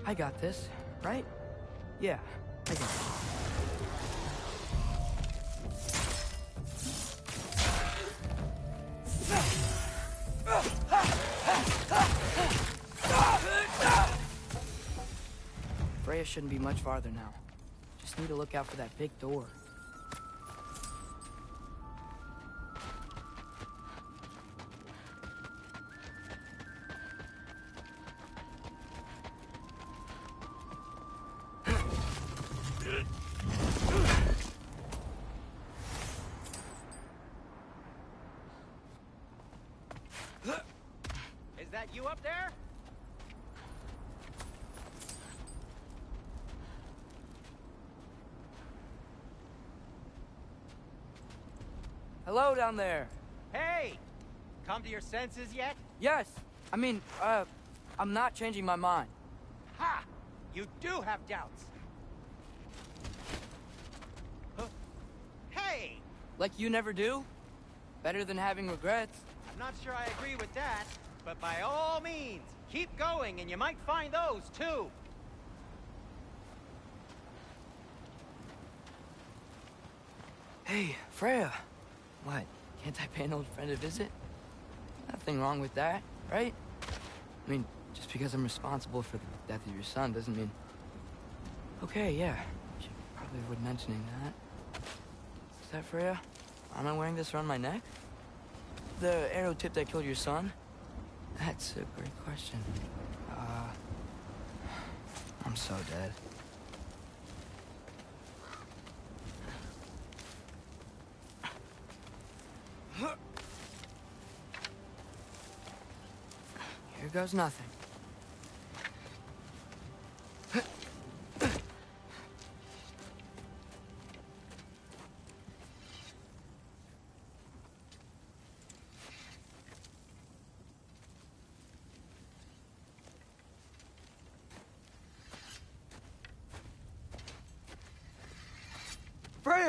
I got this, right? Yeah, I got it. Freya shouldn't be much farther now. Just need to look out for that big door. Is that you up there? Hello down there. Hey! Come to your senses yet? Yes. I mean, I'm not changing my mind. Ha! You do have doubts. Huh? Hey! Like you never do? Better than having regrets. I'm not sure I agree with that, but by all means, keep going and you might find those too. Hey, Freya. What? Can't I pay an old friend a visit? Nothing wrong with that, right? I mean, just because I'm responsible for the death of your son doesn't mean... Okay, yeah. Should probably avoid mentioning that. Is that Freya? Am I wearing this around my neck? The arrow tip that killed your son? That's a great question. I'm so dead. Here goes nothing.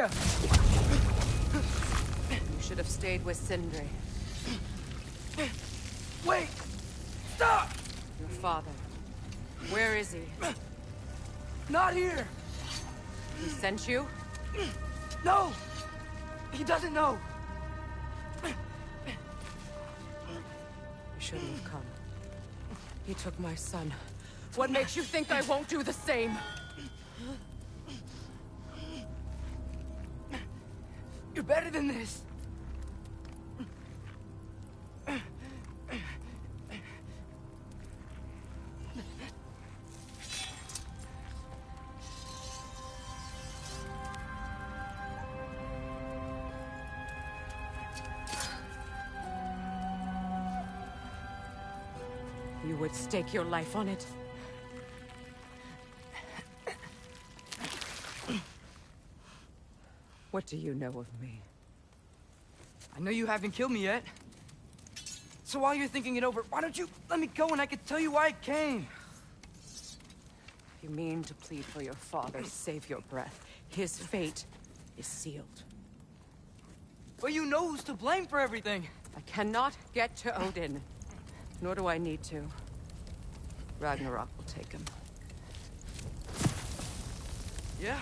Freya! You should have stayed with Sindri. Wait! Stop! Your father. Where is he? Not here! He sent you? No! He doesn't know! You shouldn't have come. He took my son. What makes you think I won't do the same? You're better than this! You would stake your life on it? What do you know of me? I know you haven't killed me yet. So while you're thinking it over, why don't you let me go and I can tell you why I came? You mean to plead for your father, save your breath. His fate is sealed. Well, you know who's to blame for everything. I cannot get to Odin. Nor do I need to. Ragnarok will take him. Yeah?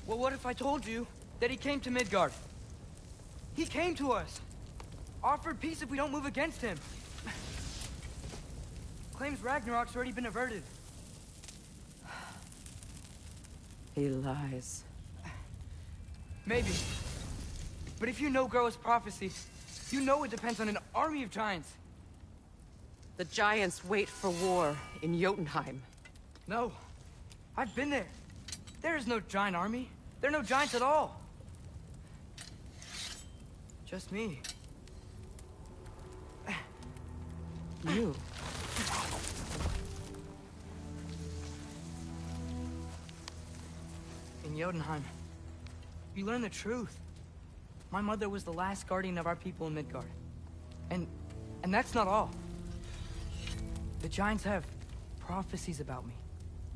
Well, what if I told you that he came to Midgard? He came to us. Offered peace if we don't move against him. Claims Ragnarok's already been averted. He lies. Maybe. But if you know Groa's prophecy, you know it depends on an army of giants. The giants wait for war in Jotunheim. No. I've been there. There is no giant army. There are no giants at all. Just me. You? In Jotunheim, you learn the truth. My mother was the last guardian of our people in Midgard. And that's not all. The giants have prophecies about me.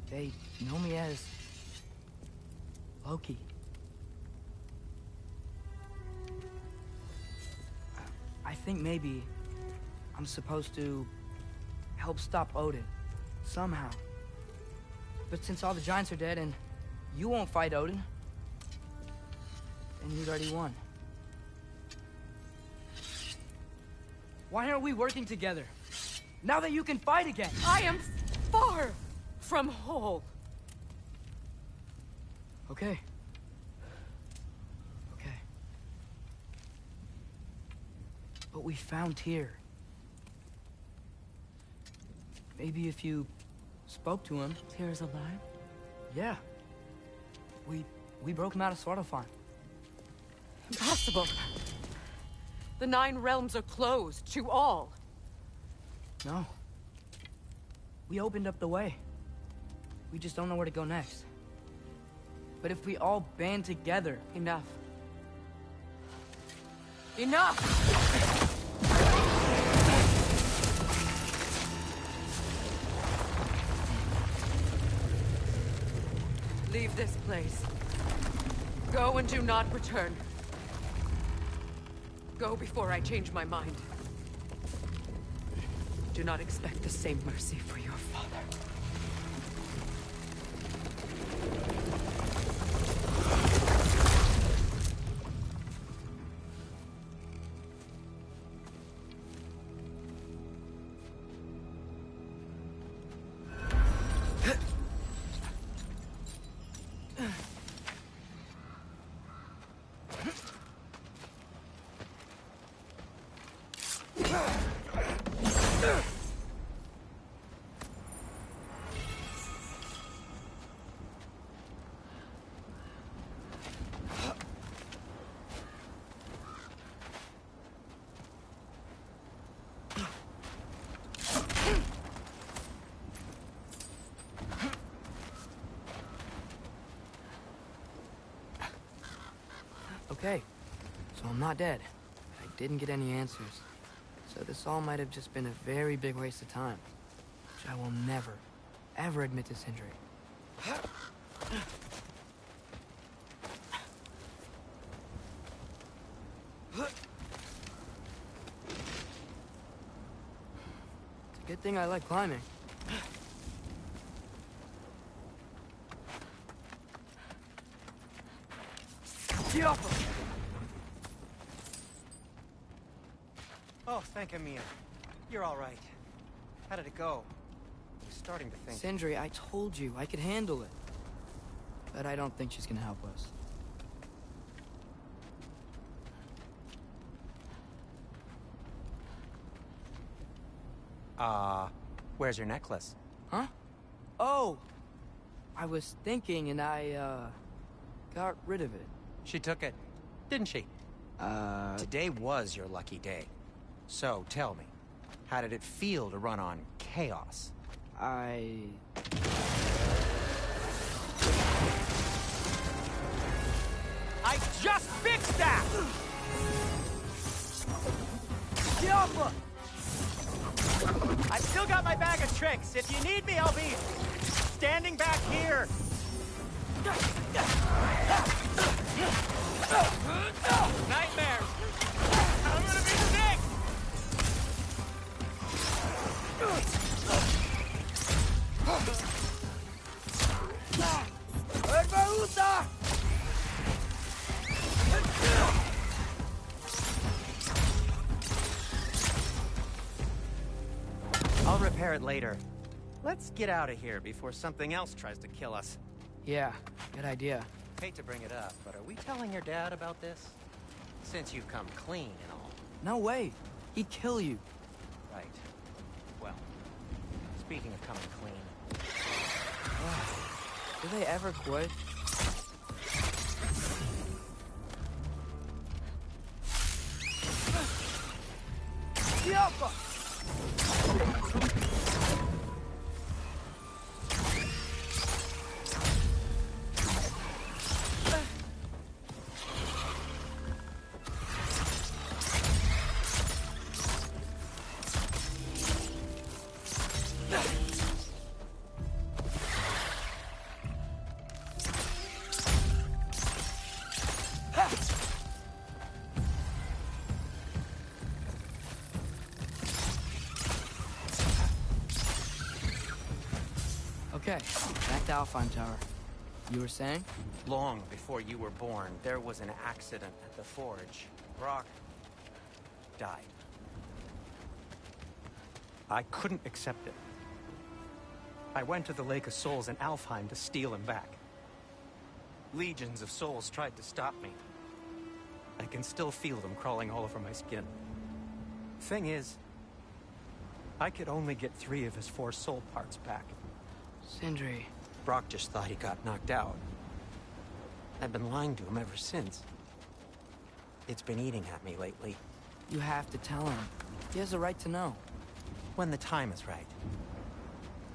They know me as Loki. I think maybe I'm supposed to help stop Odin, somehow. But since all the giants are dead and you won't fight Odin, then he's already won. Why aren't we working together? Now that you can fight again! I am far from whole. Okay. Okay. But we found Tyr. Maybe if you spoke to him... Tyr's alive? Yeah. We broke him out of Svartalfheim. Impossible. The 9 realms are closed to all. No. We opened up the way. We just don't know where to go next. But if we all band together... Enough. Enough! Leave this place. Go and do not return. Go before I change my mind. Do not expect the same mercy for your father. Okay, so I'm not dead. I didn't get any answers. So this all might have just been a very big waste of time. Which I will never, ever admit to Sindri. Good thing I like climbing. Oh, thank Amir. You're all right. How did it go? I was starting to think... Sindri, I told you I could handle it. But I don't think she's gonna help us. Where's your necklace? Huh? Oh! I was thinking and I, got rid of it. She took it, didn't she? Today was your lucky day. So, tell me, how did it feel to run on chaos? I just fixed that! I've still got my bag of tricks. If you need me, I'll be standing back here. Nightmares! I'm gonna be sick! I'll repair it later. Let's get out of here before something else tries to kill us. Yeah, good idea. Hate to bring it up, but are we telling your dad about this? Since you've come clean and all. No way. He'd kill you. Right. Well, speaking of coming clean... Do they ever quit? Okay, back to Alpine Tower. You were saying? Long before you were born, there was an accident at the forge. Brock died. I couldn't accept it. I went to the Lake of Souls in Alfheim to steal him back. Legions of souls tried to stop me. I can still feel them crawling all over my skin. Thing is, I could only get 3 of his 4 soul parts back. Sindri. Brock just thought he got knocked out. I've been lying to him ever since. It's been eating at me lately. You have to tell him. He has a right to know. When the time is right.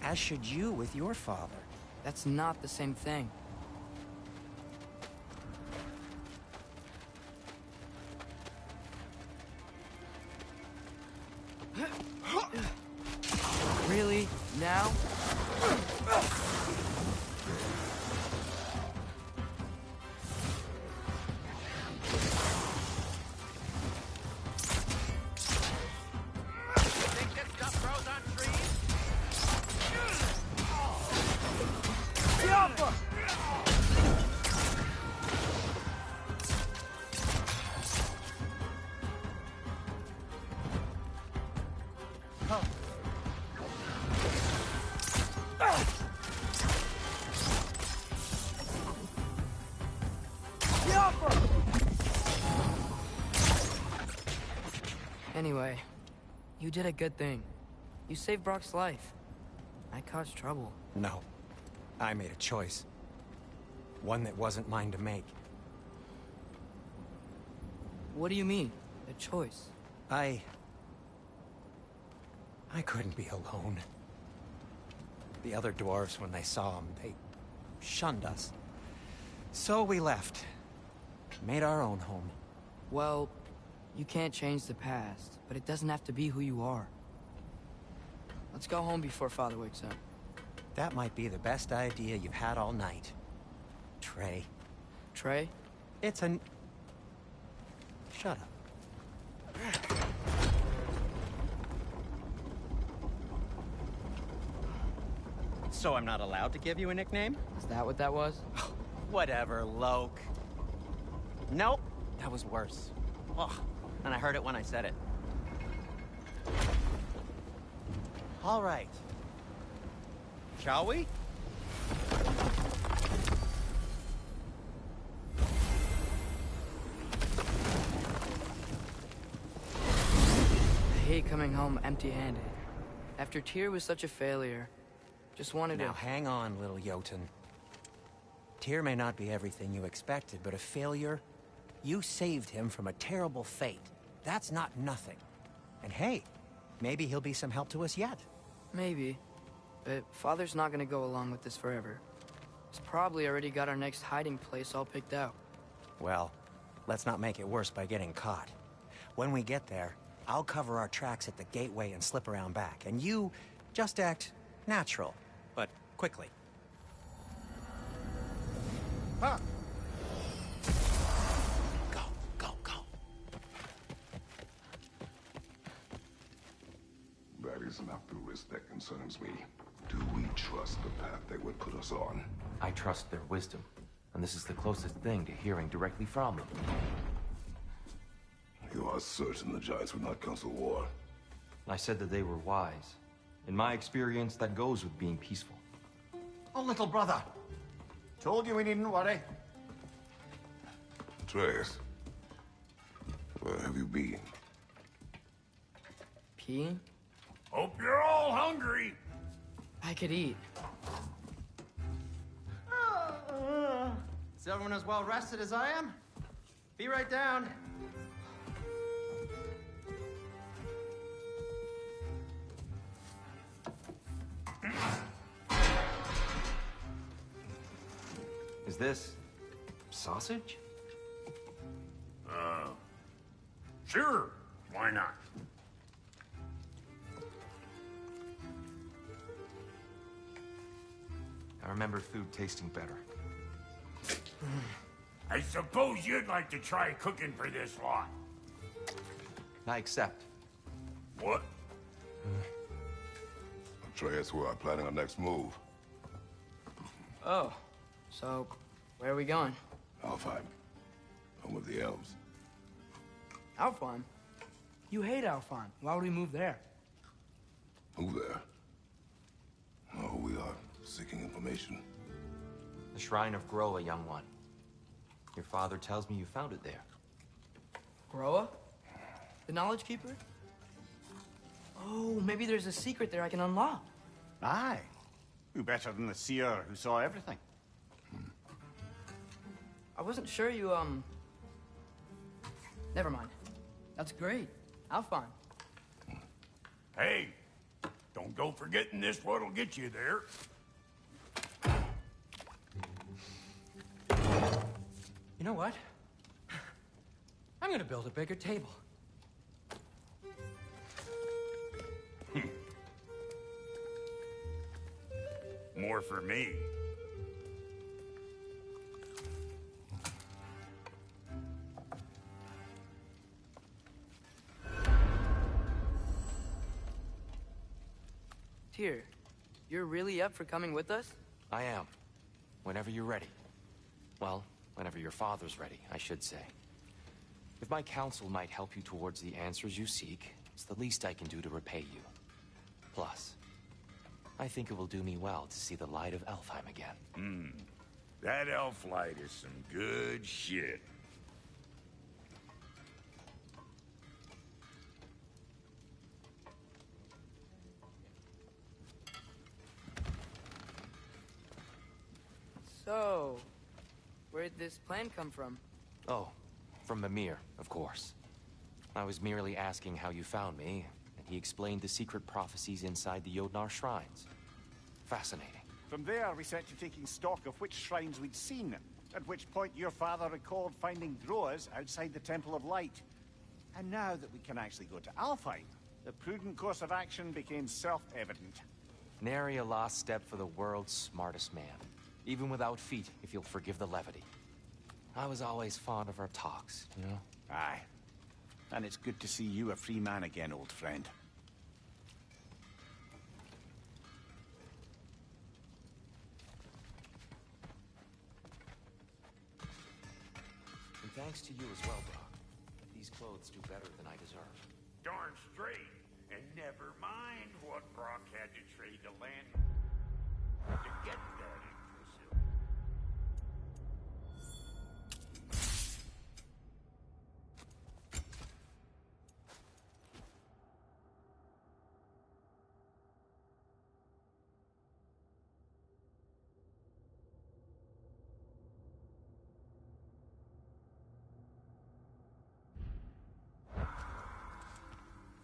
As should you with your father. That's not the same thing. Really? Now? Think this stuff grows on trees? Anyway, you did a good thing. You saved Brock's life. I caused trouble. No. I made a choice. One that wasn't mine to make. What do you mean? A choice? I couldn't be alone. The other dwarves, when they saw him, they shunned us. So we left. Made our own home. Well, you can't change the past, but it doesn't have to be who you are. Let's go home before Father wakes up. That might be the best idea you've had all night. Trey. Trey? It's an... Shut up. So I'm not allowed to give you a nickname? Is that what that was? Whatever, Loke. Nope, that was worse. Ugh, and I heard it when I said it. All right. Shall we? I hate coming home empty-handed. After Tyr was such a failure, just wanted to... Now hang on, little Jotun. Tyr may not be everything you expected, but a failure? You saved him from a terrible fate. That's not nothing. And hey, maybe he'll be some help to us yet. Maybe. But Father's not gonna go along with this forever. He's probably already got our next hiding place all picked out. Well, let's not make it worse by getting caught. When we get there, I'll cover our tracks at the gateway and slip around back. And you just act natural, but quickly. Huh. That is not the risk that concerns me. Do we trust the path they would put us on? I trust their wisdom, and this is the closest thing to hearing directly from them. You are certain the Giants would not counsel war? I said that they were wise. In my experience, that goes with being peaceful. Oh, little brother. Told you we needn't worry. Atreus, where have you been? Peeing? Hope you're all hungry. I could eat. Is everyone as well rested as I am? Be right down. Is this sausage? Sure. Why not? I remember food tasting better. I suppose you'd like to try cooking for this lot. I accept. What? Atreus, we are planning our next move. Oh, so where are we going? Alfheim, home of the elves. Alfheim? You hate Alfheim. Why would we move there? Move there? Oh, we are seeking information. The Shrine of Groa, young one. Your father tells me you found it there. Groa? The Knowledge Keeper? Oh, maybe there's a secret there I can unlock. Aye. Who better than the seer who saw everything? I wasn't sure you, Never mind. That's great. Alfheim. Hey, don't go forgetting this what'll get you there. You know what? I'm gonna build a bigger table. More for me. Tyr, you're really up for coming with us? I am. Whenever you're ready. Well, whenever your father's ready, I should say. If my counsel might help you towards the answers you seek, it's the least I can do to repay you. Plus, I think it will do me well to see the light of Alfheim again. That elf light is some good shit. So, where'd this plan come from? Oh, from Mimir, of course. I was merely asking how you found me, and he explained the secret prophecies inside the Jotnar shrines. Fascinating. From there, we set to taking stock of which shrines we'd seen, at which point your father recalled finding Droas outside the Temple of Light. And now that we can actually go to Alfheim, the prudent course of action became self-evident. Nary a lost step for the world's smartest man. Even without feet, if you'll forgive the levity. I was always fond of our talks, you know? Aye. And it's good to see you a free man again, old friend. thanks to you as well, Brock. These clothes do better than I deserve. Darn straight. And never mind what Brock had to trade to land to get that Yggdrasil.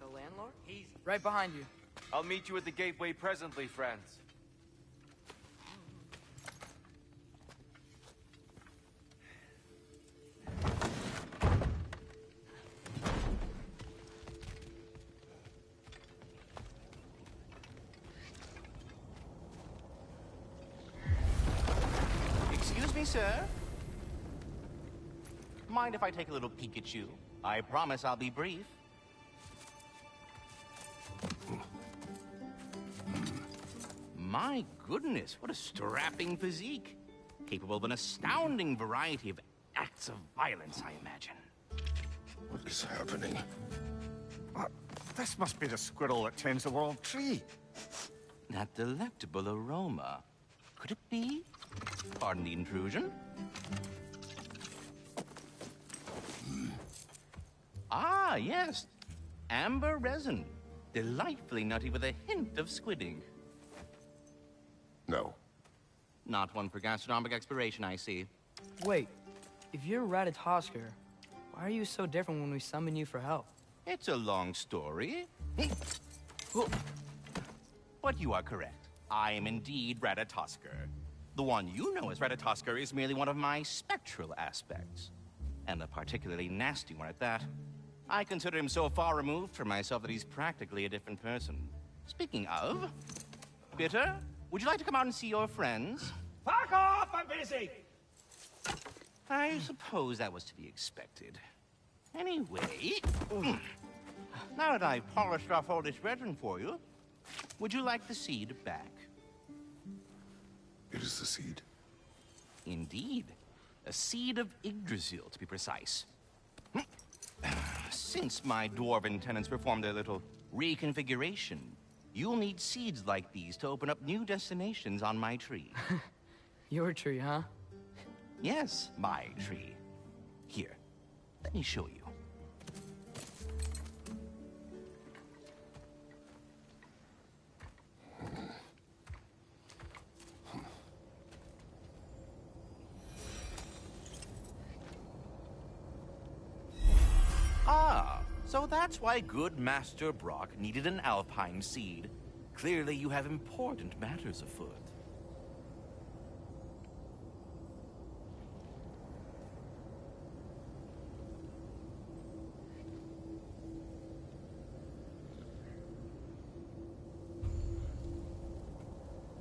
The landlord? He's right behind you. I'll meet you at the gateway presently, friends. Excuse me, sir? Mind if I take a little peek at you? I promise I'll be brief. My goodness, what a strapping physique. Capable of an astounding variety of acts of violence, I imagine. What is happening? This must be the squirrel that tends the world tree. That delectable aroma. Could it be? Pardon the intrusion. Ah, yes. Amber resin. Delightfully nutty with a hint of squidding. No. Not one for gastronomic exploration, I see. Wait, if you're Ratatosker, why are you so different when we summon you for help? It's a long story. But you are correct. I am indeed Ratatosker. The one you know as Ratatosker is merely one of my spectral aspects. And a particularly nasty one at that. I consider him so far removed from myself that he's practically a different person. Speaking of... Bitter, would you like to come out and see your friends? Fuck off! I'm busy! I suppose that was to be expected. Anyway... Now that I've polished off all this resin for you, would you like the seed back? It is the seed. Indeed. A seed of Yggdrasil, to be precise. Since my dwarven tenants performed their little reconfiguration, you'll need seeds like these to open up new destinations on my tree. Your tree, huh? Yes, my tree. Here, let me show you. Ah, so that's why good Master Brock needed an alpine seed. Clearly you have important matters afoot.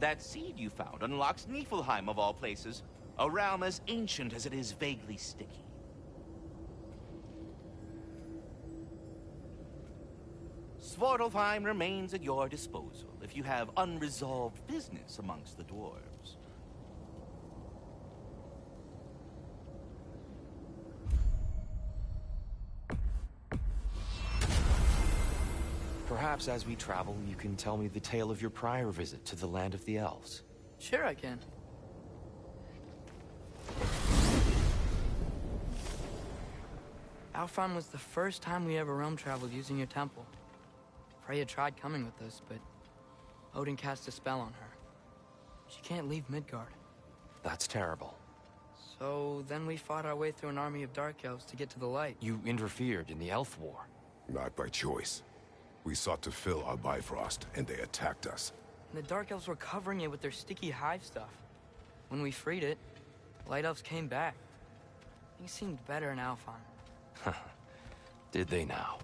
That seed you found unlocks Niflheim of all places, a realm as ancient as it is vaguely sticky. Svartalfheim remains at your disposal if you have unresolved business amongst the dwarves. Perhaps as we travel, you can tell me the tale of your prior visit to the land of the elves. Sure I can. Alfheim was the first time we ever realm traveled using your temple. Freya tried coming with us, but Odin cast a spell on her. She can't leave Midgard. That's terrible. So then we fought our way through an army of dark elves to get to the light. You interfered in the elf war. Not by choice. We sought to fill our Bifrost, and they attacked us. And the dark elves were covering it with their sticky hive stuff. When we freed it, light elves came back. Things seemed better in Alfheim. Did they now?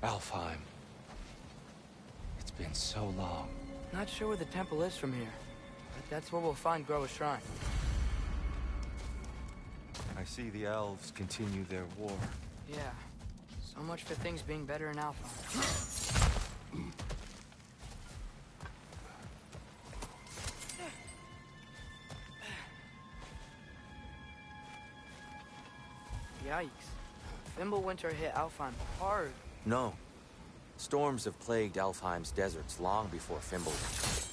Alfheim. It's been so long. Not sure where the temple is from here, but that's where we'll find Groa's shrine. I see the elves continue their war. Yeah. So much for things being better in Alfheim. Yikes. Fimbulwinter hit Alfheim hard. No. Storms have plagued Alfheim's deserts long before Fimbulwinter.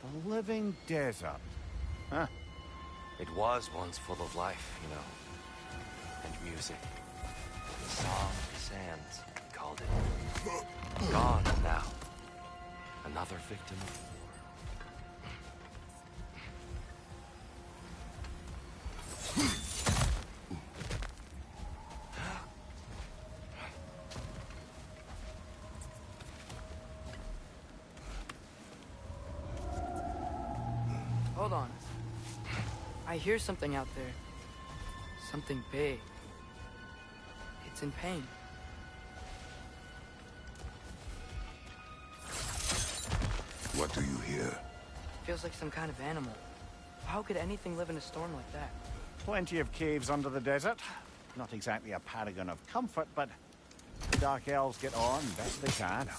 The living desert. Huh? It was once full of life, you know. And music. The song of the sands, we called it. Gone now. Another victim of war. Hold on. I hear something out there. Something big. It's in pain. What do you hear? Feels like some kind of animal. How could anything live in a storm like that? Plenty of caves under the desert. Not exactly a paragon of comfort, but the Dark Elves get on best they can.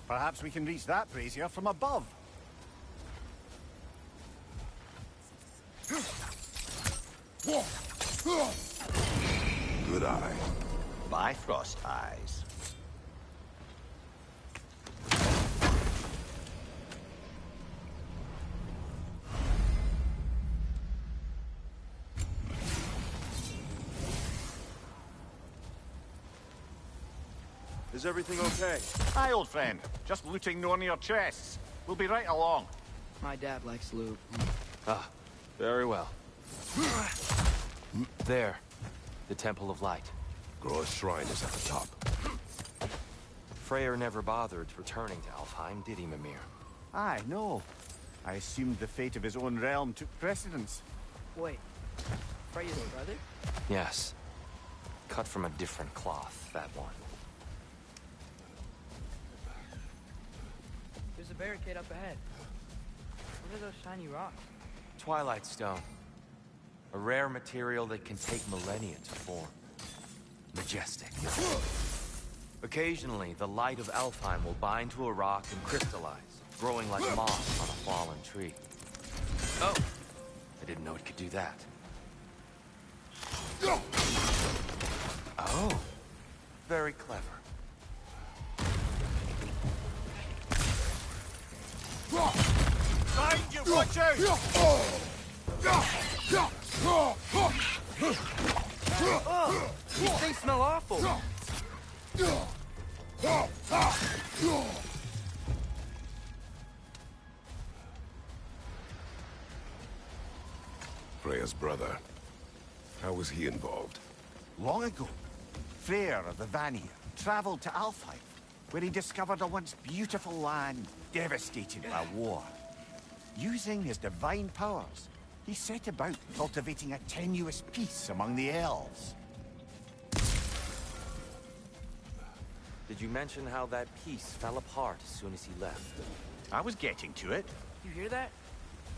Perhaps we can reach that brazier from above. Good eye. Bifrost eyes. Is everything okay? Hi, old friend. Just looting no near chests. We'll be right along. My dad likes loot. Ah, very well. There. The Temple of Light. Groa's shrine is at the top. Freyr never bothered returning to Alfheim, did he, Mimir? Aye, no. I assumed the fate of his own realm took precedence. Wait. Freya's brother? Yes. Cut from a different cloth, that one. There's a barricade up ahead. What are those shiny rocks? Twilight Stone. A rare material that can take millennia to form. Majestic. Occasionally, the light of Alfheim will bind to a rock and crystallize, growing like moss on a fallen tree. Oh! I didn't know it could do that. Oh! Very clever. Behind you, watch out! Oh, these things smell awful. Freya's brother. How was he involved? Long ago, Freyr of the Vanir traveled to Alfheim, where he discovered a once beautiful land devastated by war. Using his divine powers, he set about cultivating a tenuous peace among the elves. Did you mention how that peace fell apart as soon as he left? I was getting to it. You hear that?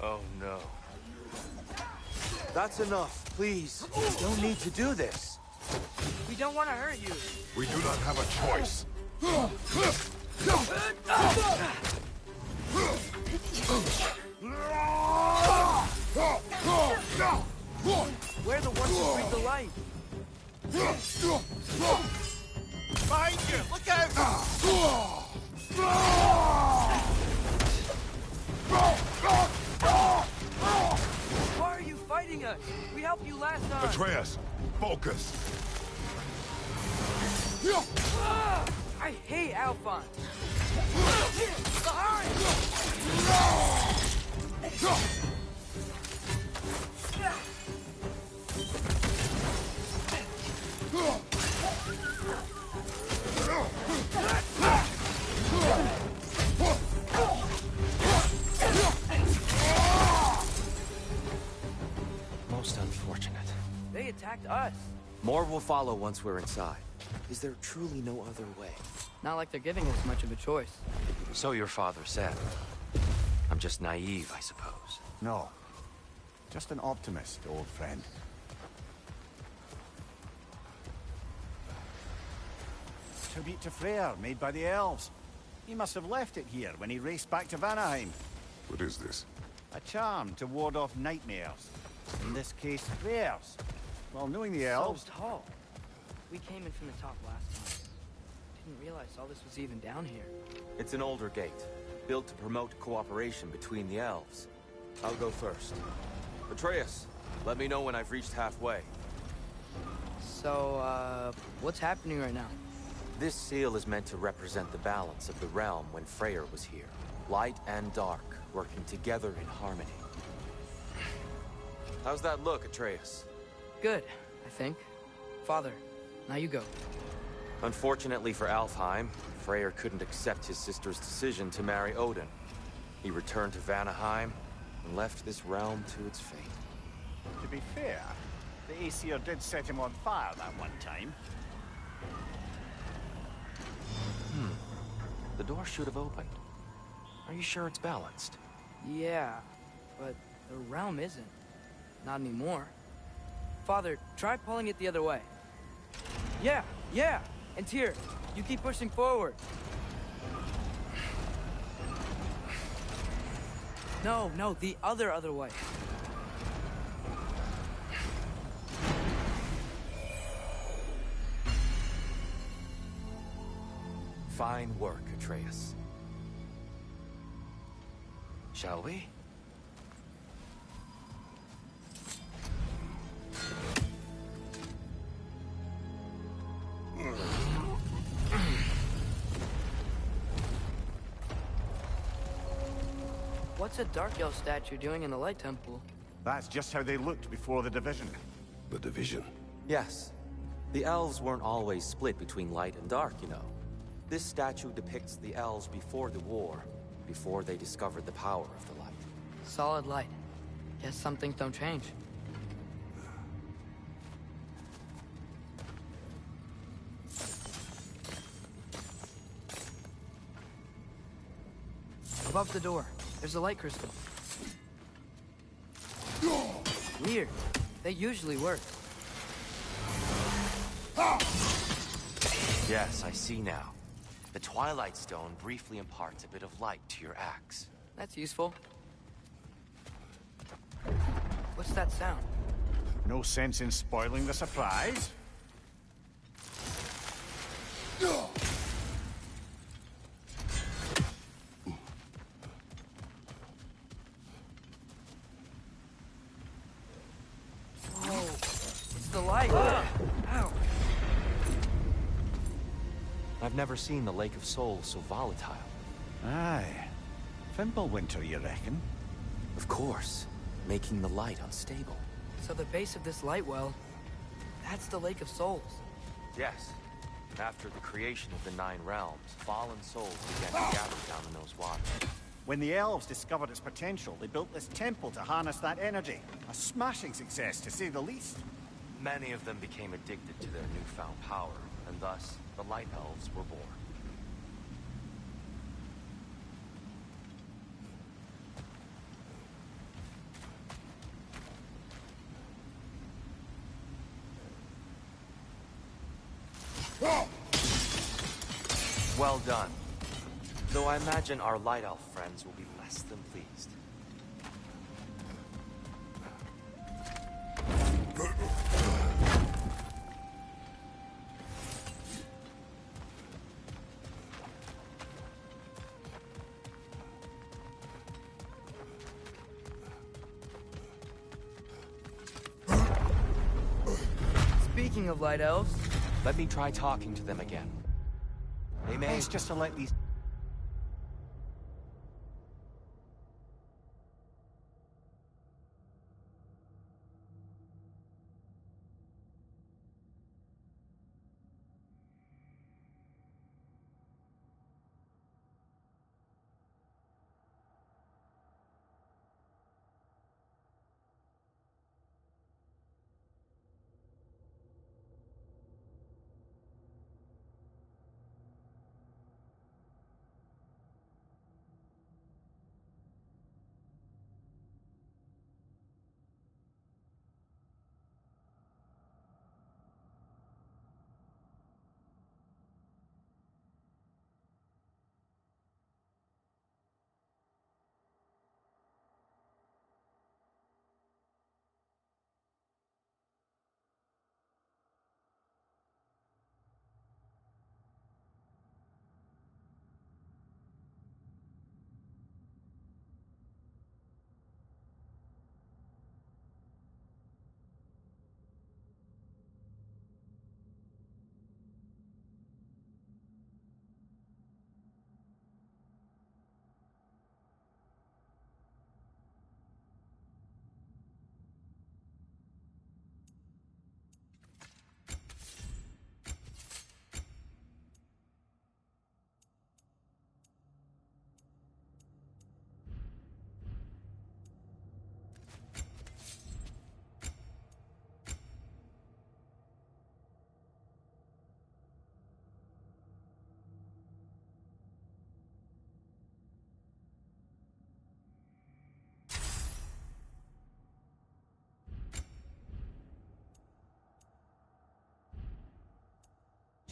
Oh no. That's enough, please. You don't need to do this. We don't want to hurt you. We do not have a choice. We're the ones who bring the light. Behind you! Look out! Why are you fighting us? We helped you last time. Atreus, focus. I I hate Alphonse! Behind! Most unfortunate. They attacked us. More will follow once we're inside. Is there truly no other way? Not like they're giving us much of a choice. So your father said. I'm just naive, I suppose. No. Just an optimist, old friend. Tribute to Freyr, made by the elves. He must have left it here when he raced back to Vanaheim. What is this? A charm to ward off nightmares. In this case, Freyr's. Well, knowing the elves... So tall. We came in from the top last time. Didn't realize all this was even down here. It's an older gate, built to promote cooperation between the elves. I'll go first. Atreus, let me know when I've reached halfway. So, what's happening right now? This seal is meant to represent the balance of the realm when Freyr was here. Light and dark, working together in harmony. How's that look, Atreus? Good, I think. Father, now you go. Unfortunately for Alfheim, Freyr couldn't accept his sister's decision to marry Odin. He returned to Vanaheim and left this realm to its fate. To be fair, the Aesir did set him on fire that one time. The door should have opened. Are you sure it's balanced? Yeah, but the realm isn't. Not anymore. Father, try pulling it the other way. Yeah! And Tyr, you keep pushing forward. No, the other way. Fine work, Atreus. Shall we? What's a Dark Elf statue doing in the Light Temple? That's just how they looked before the division. The division? Yes. The elves weren't always split between light and dark, you know. This statue depicts the elves before the war, before they discovered the power of the light. Solid light. Guess some things don't change. Above the door, there's a light crystal. Weird. They usually work. Yes, I see now. The Twilight Stone briefly imparts a bit of light to your axe. That's useful. What's that sound? No sense in spoiling the surprise. Whoa, it's the light. Ow. I've never seen the Lake of Souls so volatile. Aye. Fimbulwinter, you reckon? Of course. Making the light unstable. So the base of this light well, that's the Lake of Souls. Yes. After the creation of the Nine Realms, fallen souls began to gather down in those waters. When the elves discovered its potential, they built this temple to harness that energy. A smashing success, to say the least. Many of them became addicted to their newfound power, and thus, the Light Elves were born. Well done. Though I imagine our Light Elf friends will be less than pleased. Speaking of Light Elves... Let me try talking to them again. They made. Best just to let these...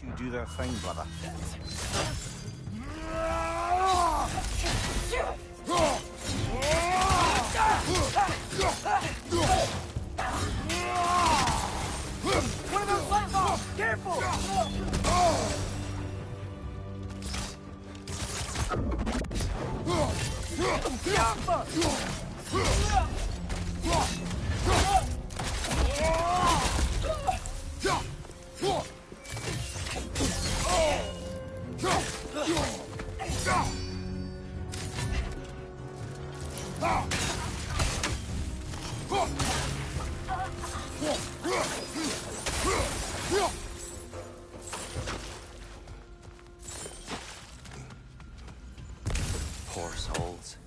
You do their thing, brother. One of those lights off! Careful! Poor souls.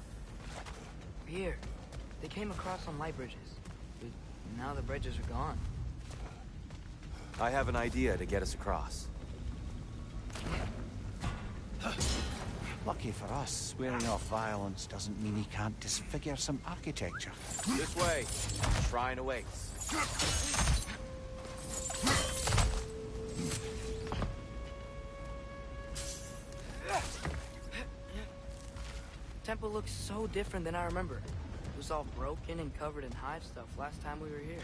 Here. They came across on light bridges. But now the bridges are gone. I have an idea to get us across. Lucky for us, swearing off violence doesn't mean he can't disfigure some architecture. This way. Shrine awaits. Temple looks so different than I remember. It was all broken and covered in hive stuff last time we were here.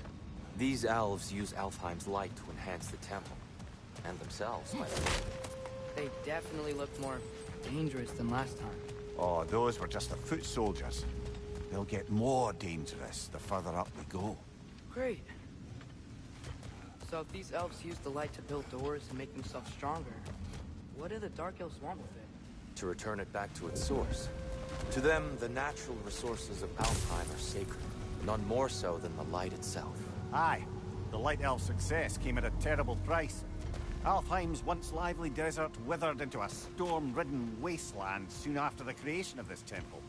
These elves use Alfheim's light to enhance the temple. And themselves, by the way. They definitely look more dangerous than last time. Oh, those were just the foot soldiers. They'll get more dangerous the further up we go. Great. So if these elves use the light to build doors and make themselves stronger, what do the Dark Elves want with it? To return it back to its source. To them, the natural resources of Alfheim are sacred. None more so than the light itself. Aye. The Light Elf's success came at a terrible price. Alfheim's once lively desert withered into a storm-ridden wasteland soon after the creation of this temple.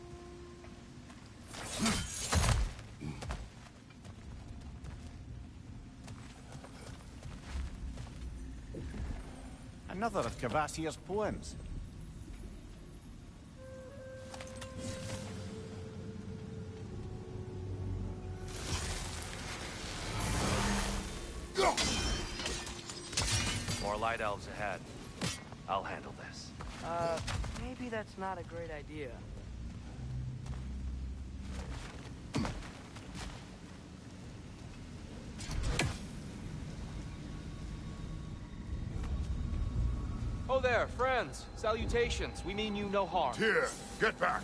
Another of Kvasir's poems. More light elves ahead. I'll handle this. Maybe that's not a great idea. Oh there, friends. Salutations. We mean you no harm. Here, get back.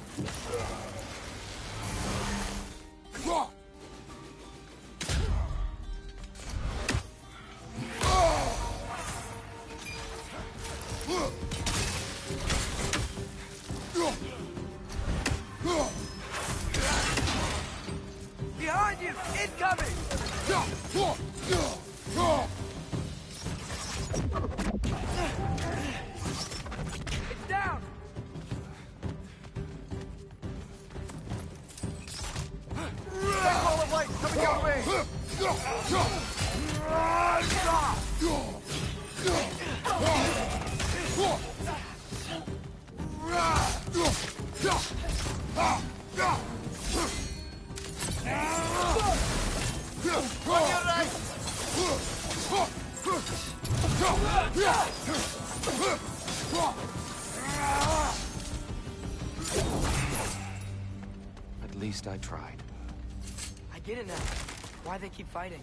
At least I tried. I get it now. Why they keep fighting.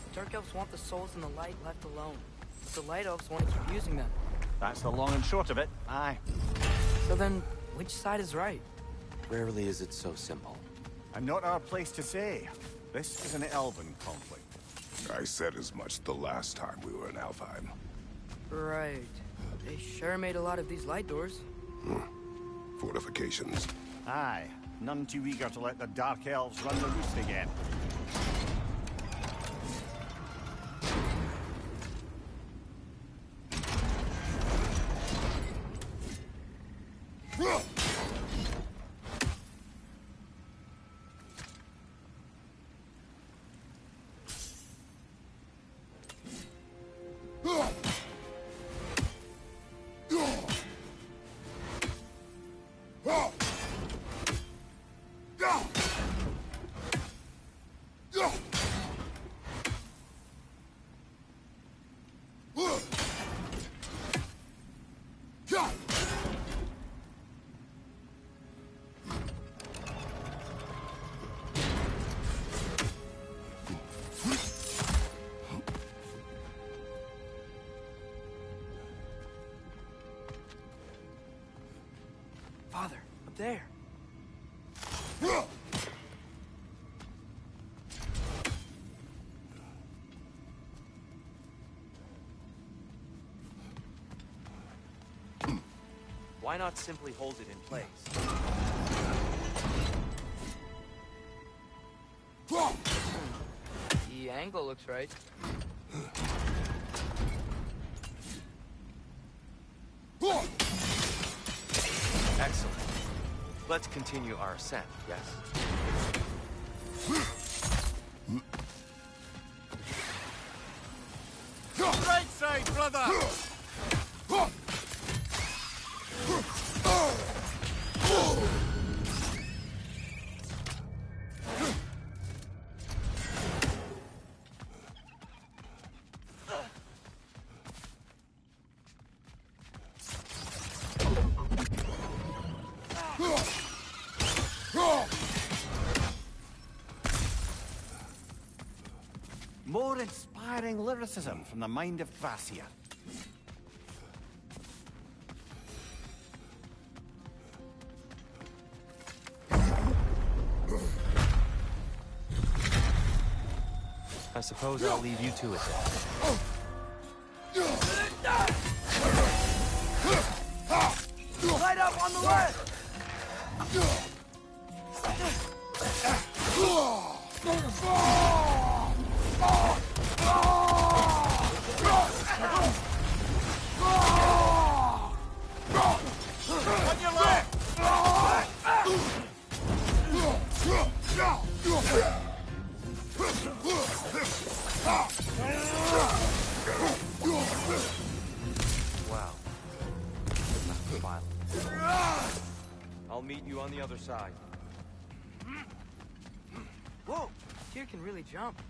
The Dark Elves want the souls in the light left alone. But the Light Elves want to keep using them. That's the long and short of it. Aye. So then, which side is right? Rarely is it so simple. And not our place to say. This is an elven conflict. I said as much the last time we were in Alfheim. Right. They sure made a lot of these light doors. Fortifications. Aye. None too eager to let the Dark Elves run the roost again. Father, up there. Why not simply hold it in place? The angle looks right. Excellent. Let's continue our ascent, yes? Right side, brother! More inspiring lyricism from the mind of Thracia. I suppose I'll leave you to it then. Light up on the left! On your left! Wow. I'll meet you on the other side. Whoa! Tyr can really jump.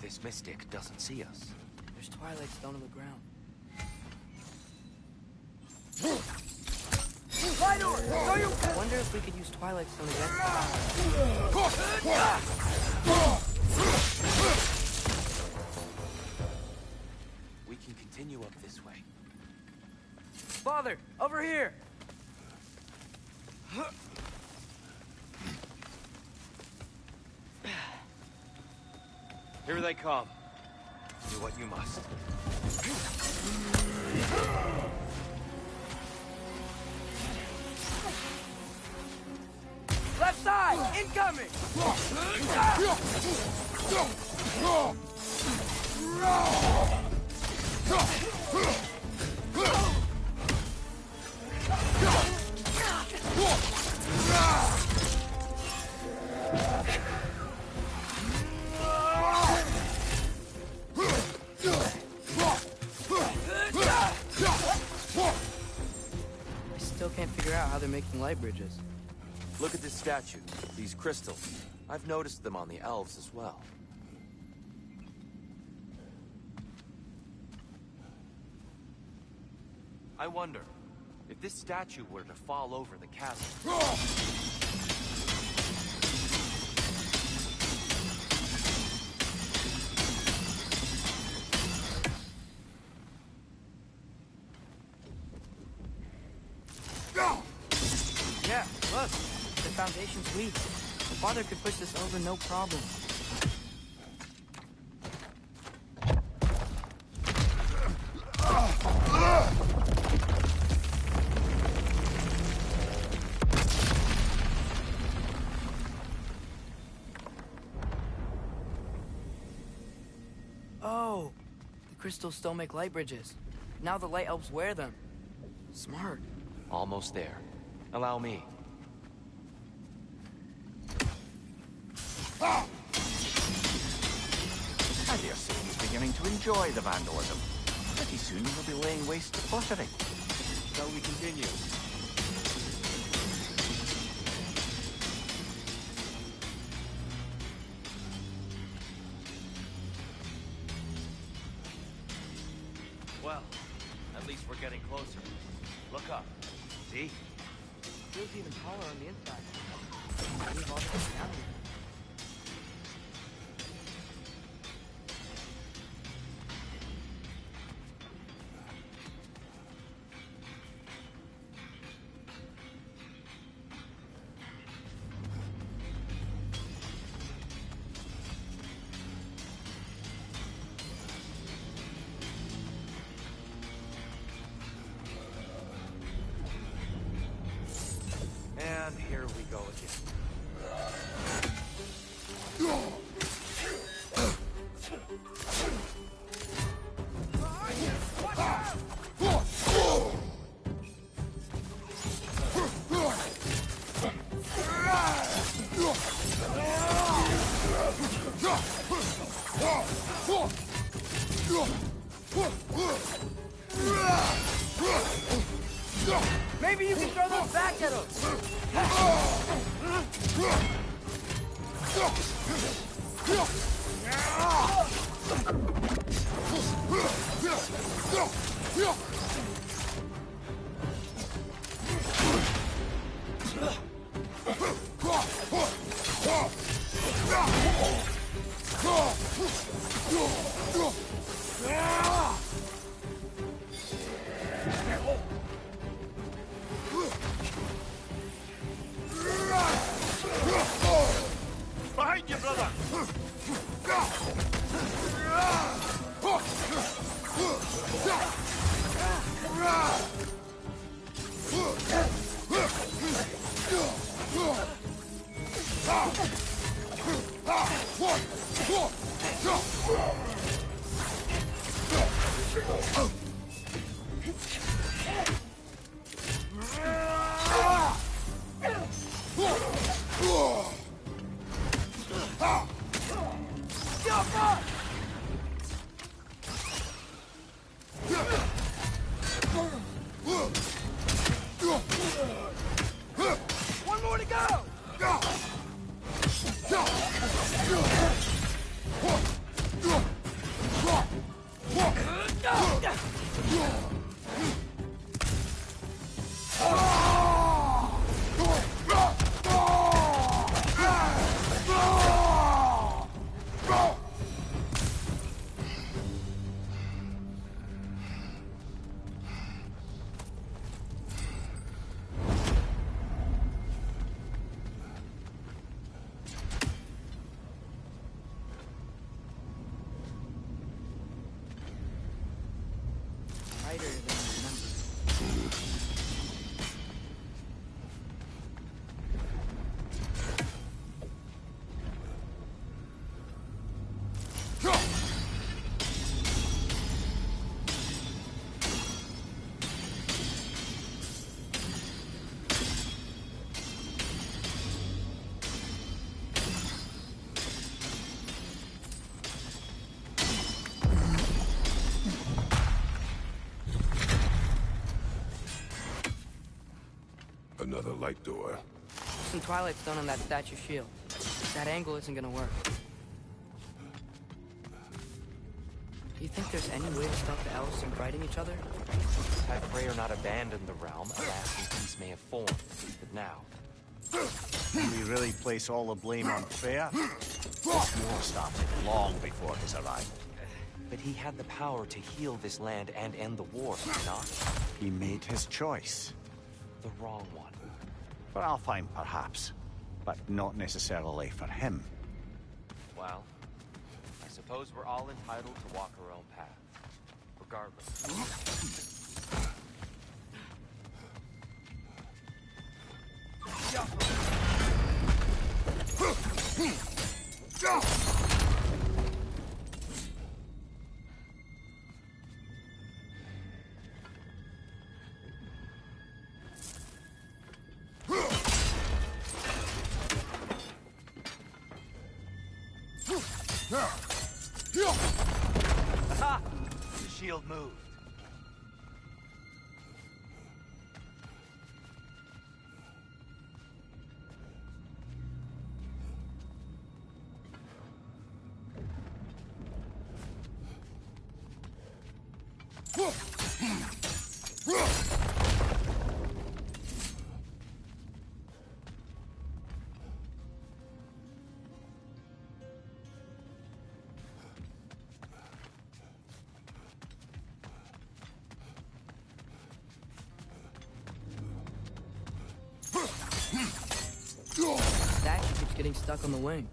This mystic doesn't see us. There's Twilight Stone on the ground. I wonder if we could use Twilight Stone We can continue up this way. Father, over here! Here they come. Do what you must. Left side! Incoming! I still can't figure out how they're making light bridges. Look at this statue, these crystals. I've noticed them on the elves as well. I wonder, if this statue were to fall over the chasm... Yeah, look. The foundation's weak. The father could push this over no problem. Oh, the crystals still make light bridges. Now the light elves wear them. Smart. Almost there. Allow me. I dare say he's beginning to enjoy the vandalism. Pretty soon he'll be laying waste to pottery. Shall we continue? Well, at least we're getting closer. Look up. See? Feels even taller on the inside. We've all been down here. And here we go again. Maybe you can throw those back at Behind you, brother! One more to go! Riders Another light door. Some Twilight Stone on that statue shield. That angle isn't gonna work. Do you think there's any way to stop the elves from fighting each other? Had Freyr not abandoned the realm, a lasting peace may have formed. But now... Can we really place all the blame on Freyr? This war started long before his arrival. But he had the power to heal this land and end the war, did he not? He made his choice. The wrong one. For Alfheim, perhaps. But not necessarily for him. Well, I suppose we're all entitled to walk our own path. Regardless. Aha! The shield moved. That keeps getting stuck on the wing.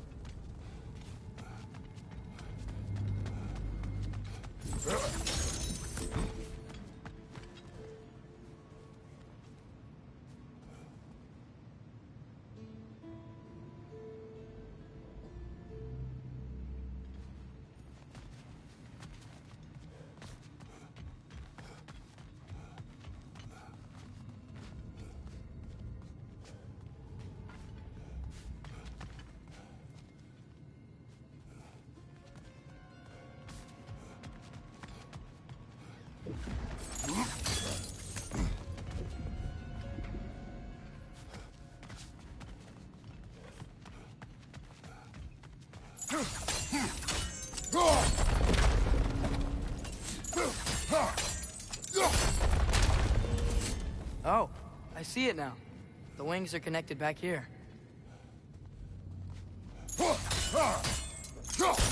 Oh, I see it now. The wings are connected back here.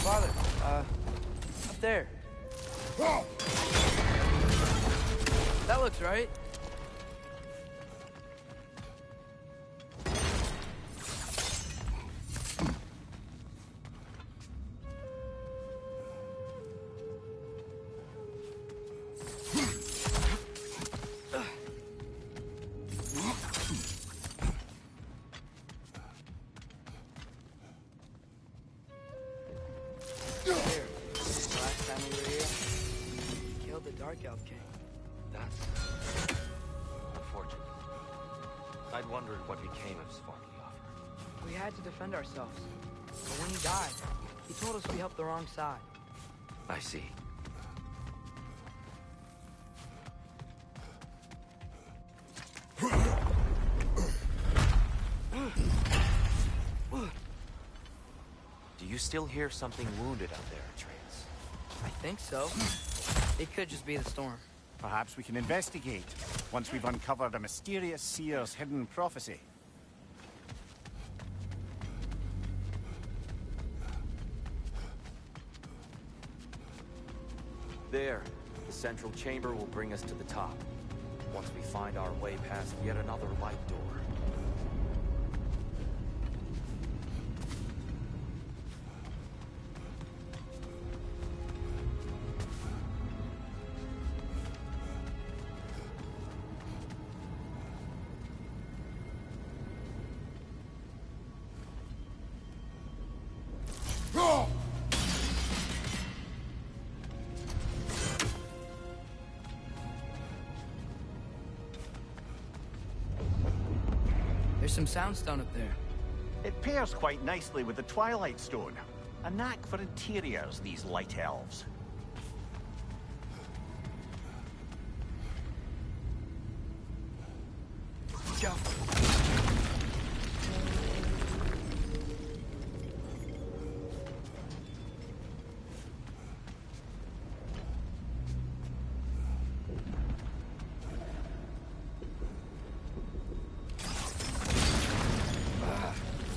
Father, up there. That looks right. I'd wondered what became of Svartalfheim. We had to defend ourselves. But when he died, he told us we helped the wrong side. I see. Do you still hear something wounded out there, Atreus? I think so. It could just be the storm. Perhaps we can investigate, once we've uncovered a mysterious seer's hidden prophecy. There. The central chamber will bring us to the top. Once we find our way past yet another light door. There's some soundstone up there. It pairs quite nicely with the Twilight Stone. A knack for interiors, these light elves. go.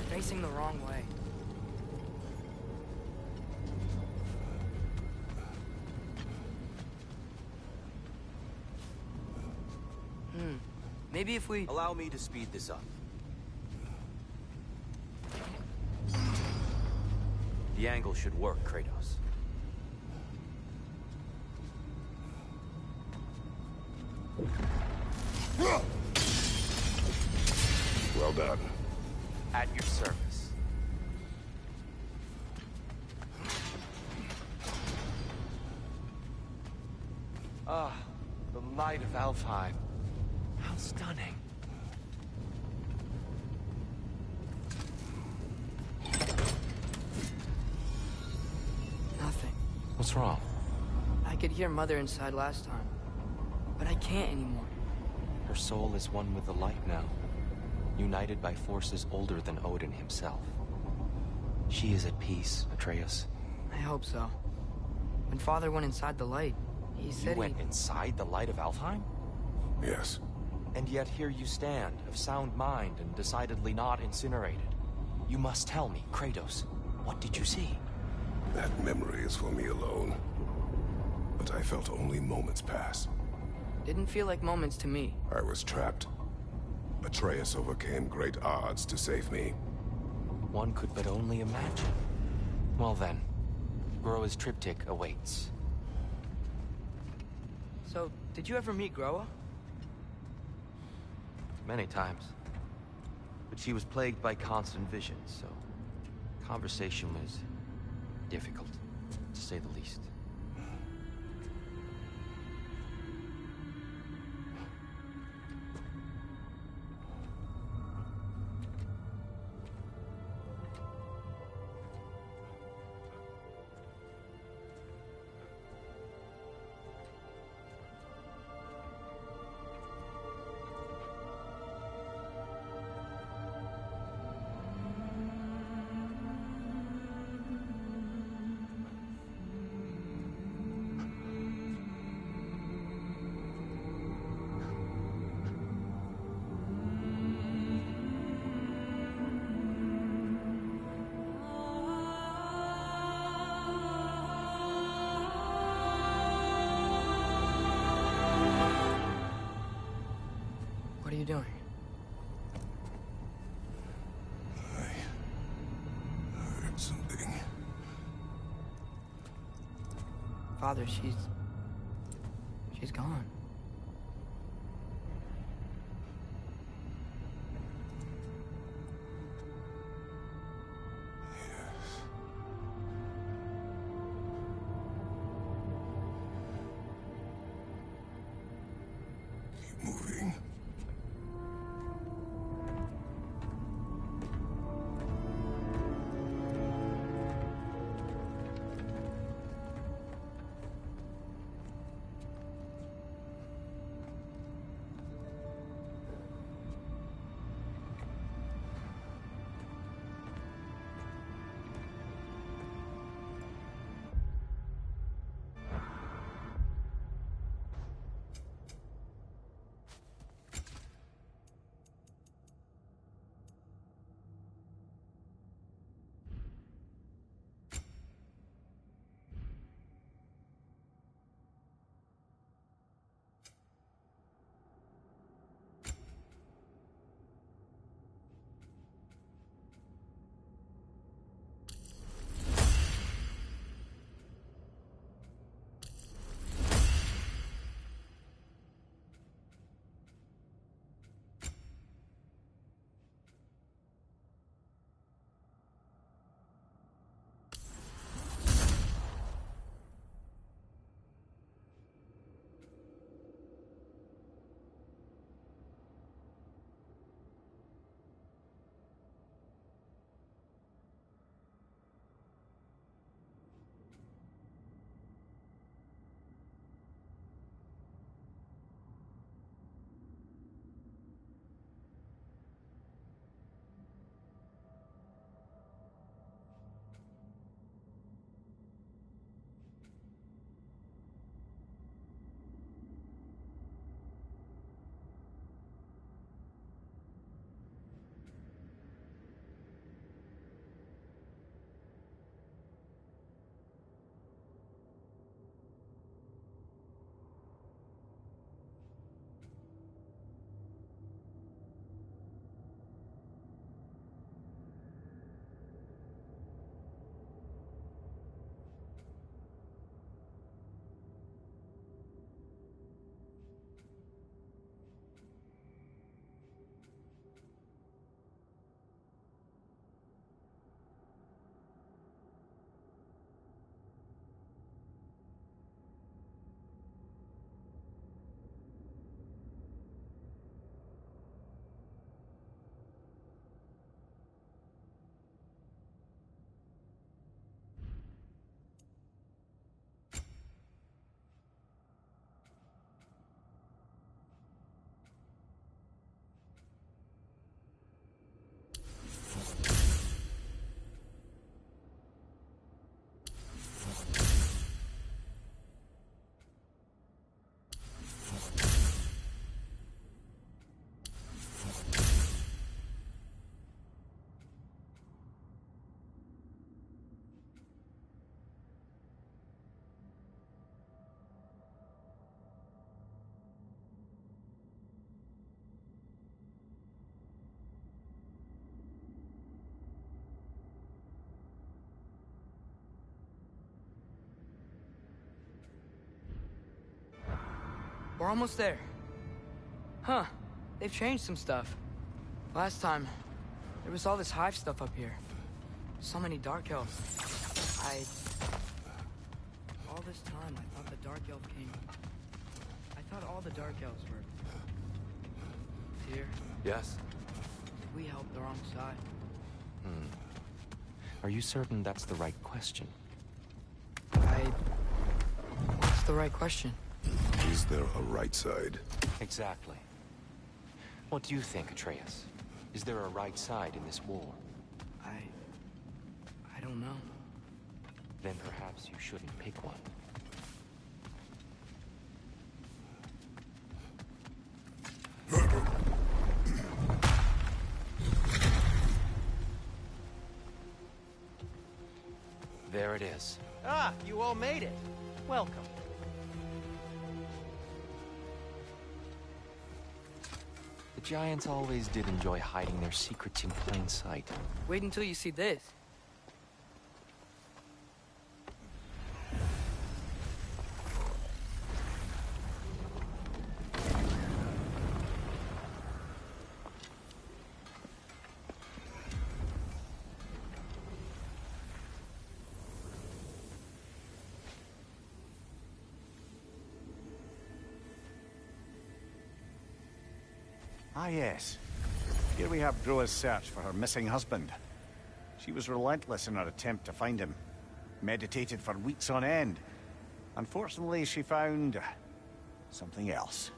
Facing the wrong way. Maybe if we... Allow me to speed this up. The angle should work, Kratos. Well done. At your service. Ah, the light of Alfheim. How stunning. Nothing. What's wrong? I could hear Mother inside last time, but I can't anymore. Her soul is one with the light now, united by forces older than Odin himself. She is at peace, Atreus. I hope so. When Father went inside the light, he said You went inside the light of Alfheim? Yes. And yet here you stand, of sound mind and decidedly not incinerated. You must tell me, Kratos, what did you see? That memory is for me alone. But I felt only moments pass. Didn't feel like moments to me. I was trapped. Atreus overcame great odds to save me. One could but only imagine. Well then, Groa's triptych awaits. So, did you ever meet Groa? Many times. But she was plagued by constant visions, so conversation was difficult, to say the least. What are you doing? I heard something. Father, she's gone. Keep moving. We're almost there. Huh. They've changed some stuff. Last time, there was all this hive stuff up here. So many Dark Elves. All this time, I thought the Dark Elf came... I thought all the Dark Elves were... Here. Yes? We helped the wrong side. Are you certain that's the right question? What's the right question? Is there a right side? Exactly. What do you think, Atreus? Is there a right side in this war? I don't know. Then perhaps you shouldn't pick one. There it is. Ah, you all made it. Welcome. The Giants always did enjoy hiding their secrets in plain sight. Wait until you see this. Ah, yes. Here we have Groa's search for her missing husband. She was relentless in her attempt to find him. Meditated for weeks on end. Unfortunately, she found... something else.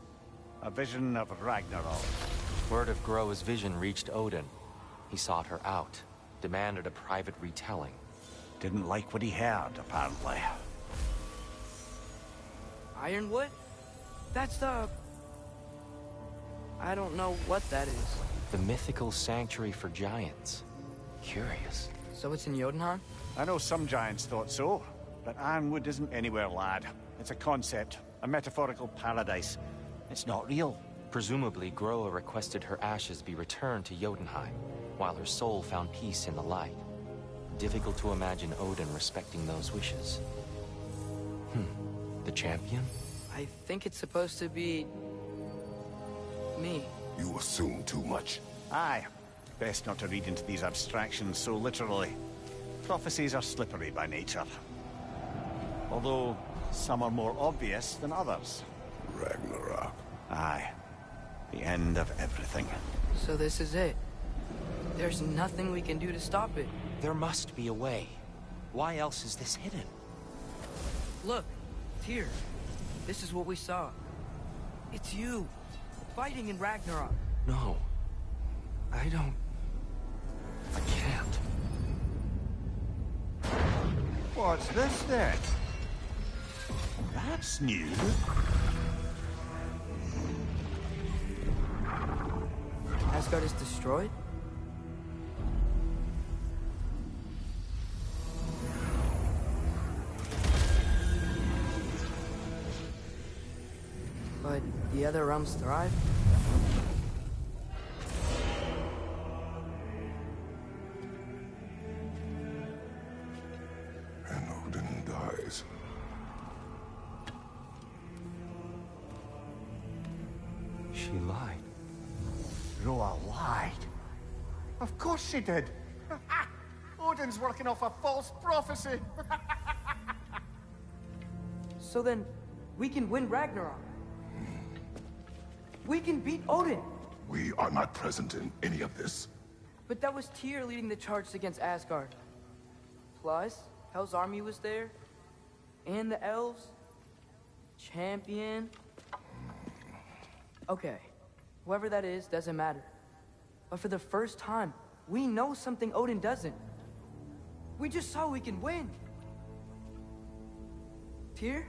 A vision of Ragnarok. Word of Groa's vision reached Odin. He sought her out, demanded a private retelling. Didn't like what he heard, apparently. Ironwood? That's the... I don't know what that is. The mythical sanctuary for giants. Curious. So it's in Jotunheim? I know some giants thought so, but Ironwood isn't anywhere, lad. It's a concept, a metaphorical paradise. It's not real. Presumably, Groa requested her ashes be returned to Jotunheim, while her soul found peace in the light. Difficult to imagine Odin respecting those wishes. The champion? I think it's supposed to be... me. You assume too much. Aye. Best not to read into these abstractions so literally. Prophecies are slippery by nature. Although, some are more obvious than others. Ragnarok. Aye. The end of everything. So this is it. There's nothing we can do to stop it. There must be a way. Why else is this hidden? Look, Tyr. This is what we saw. It's you. Fighting in Ragnarok. No. I can't. What's this then? That's new. Asgard is destroyed? But the other realms thrive? And Odin dies. She lied. Groa lied. Of course she did. Odin's working off a false prophecy. So then, we can win Ragnarok. We can beat Odin. We are not present in any of this. But that was Tyr leading the charge against Asgard. Plus, Hell's army was there. And the elves. Champion. Okay. Whoever that is doesn't matter. But for the first time, we know something Odin doesn't. We just saw we can win. Tyr?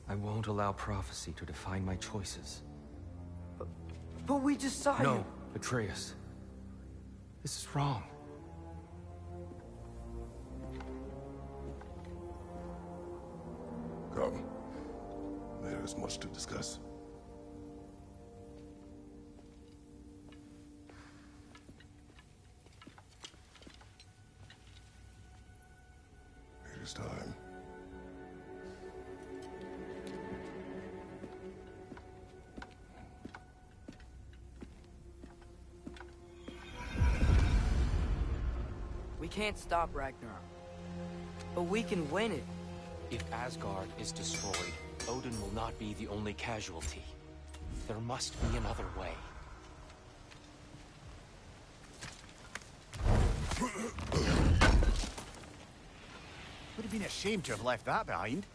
I won't allow prophecy to define my choices. But we just saw you. No, Atreus. This is wrong. Come. There is much to discuss. It is time. can't stop Ragnarok. But we can win it. If Asgard is destroyed, Odin will not be the only casualty. There must be another way. Would have been a shame to have left that behind.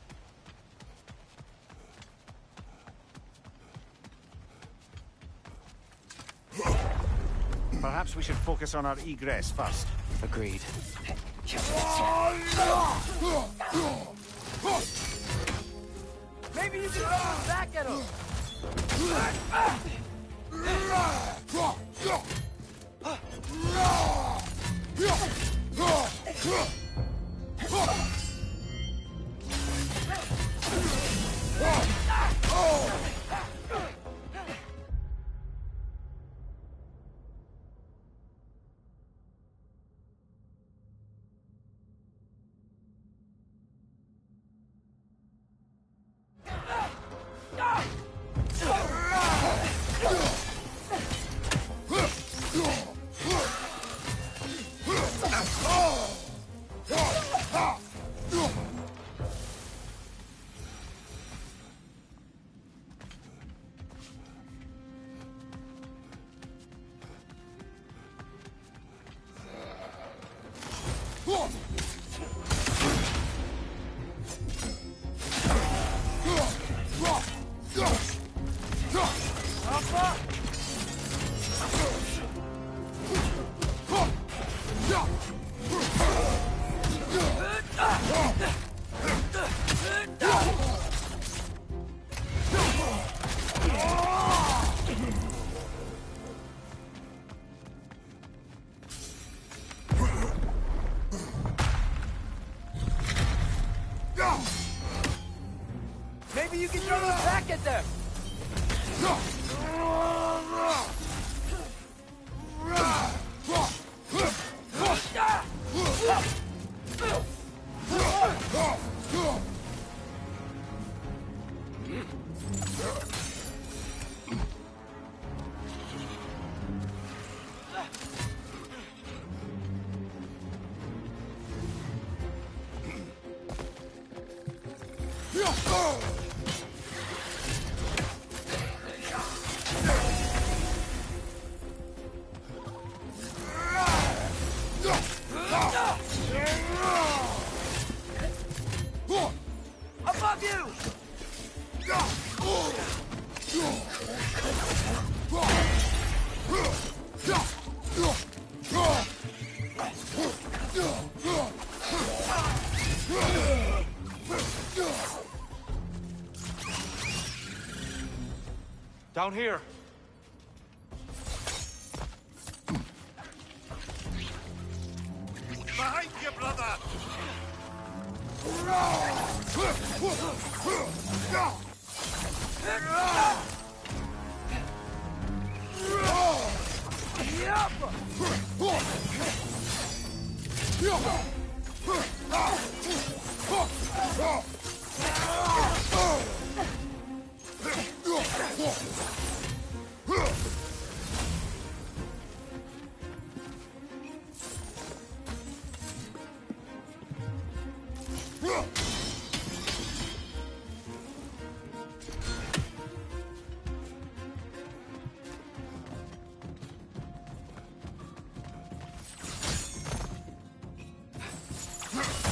Perhaps we should focus on our egress first. Agreed. Maybe you can throw back at him! Maybe you can throw them back at them! Above you! Down here. Behind you, brother!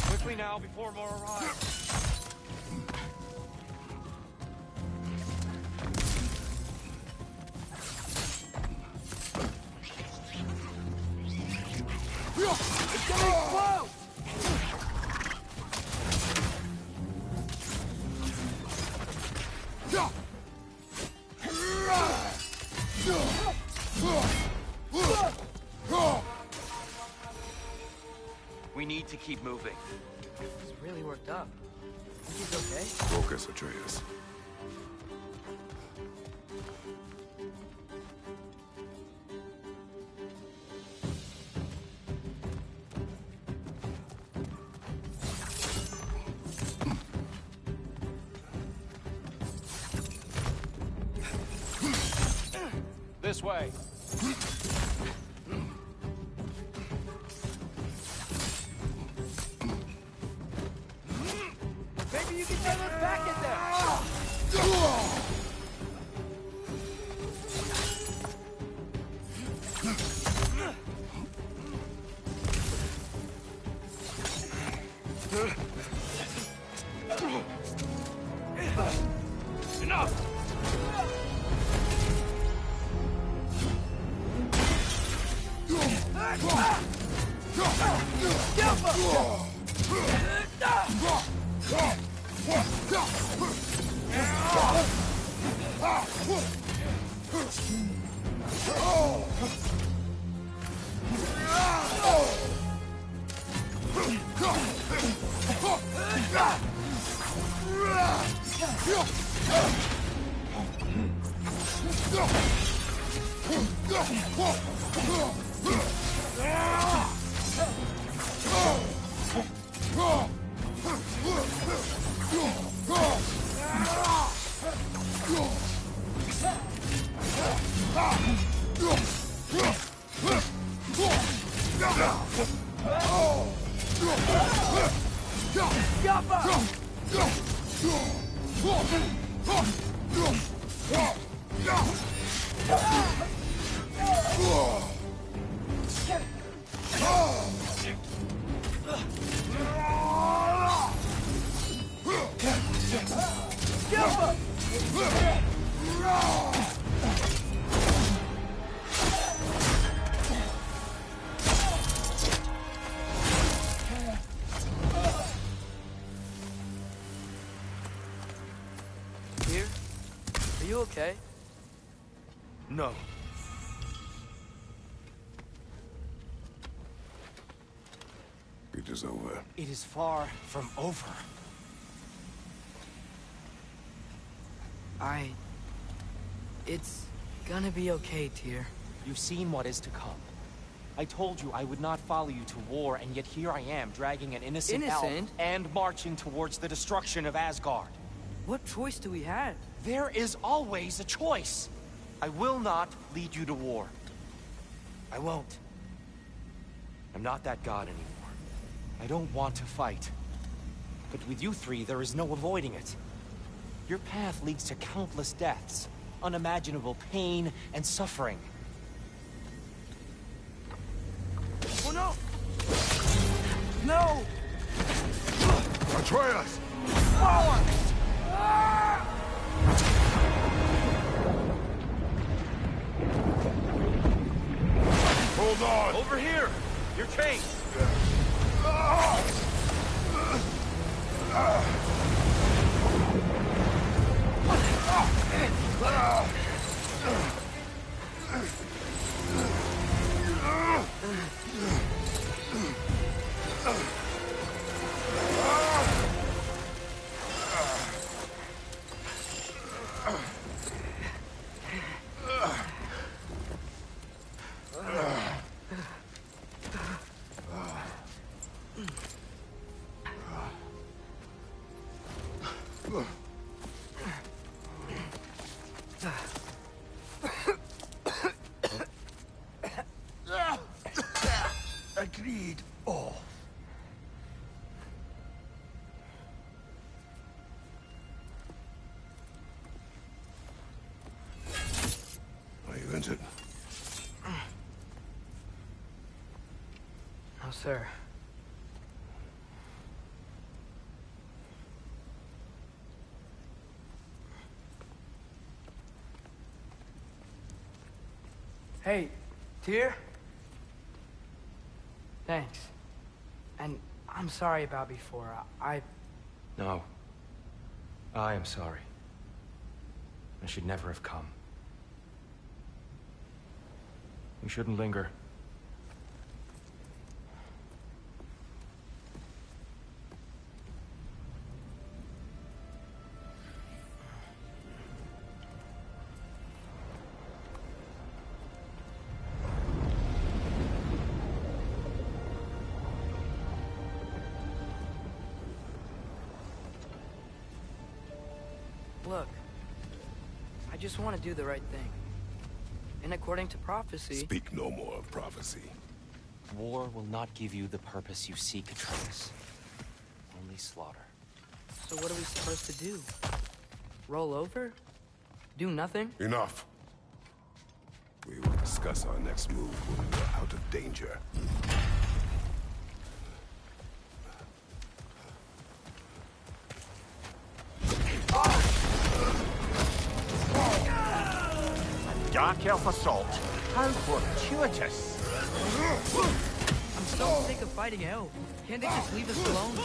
Quickly now, before more arrive. It's gonna explode! We need to keep moving. He's really worked up. Think he's okay? Focus, Atreus. This way. Here? Are you okay? No. It is over. It is far from over. It's gonna be okay, Tyr. You've seen what is to come. I told you I would not follow you to war, and yet here I am, dragging an innocent elf and marching towards the destruction of Asgard. What choice do we have? There is always a choice. I will not lead you to war. I won't. I'm not that god anymore. I don't want to fight. But with you three, there is no avoiding it. Your path leads to countless deaths, unimaginable pain and suffering. Oh no! No! Atreus! Power! Hold on! Over here! Your chain! Agreed. Oh. Are you injured? No, sir. Hey, Tyr? Thanks. And I'm sorry about before. No. I am sorry. I should never have come. We shouldn't linger. Look, I just want to do the right thing. And according to prophecy... Speak no more of prophecy. War will not give you the purpose you seek, Atreus. Only slaughter. So what are we supposed to do? Roll over? Do nothing? Enough. We will discuss our next move when we are out of danger. Dark Elf assault. How fortuitous. I'm so sick of fighting elves. Can't they just leave us alone?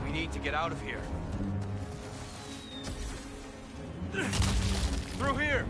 We need to get out of here. Through here!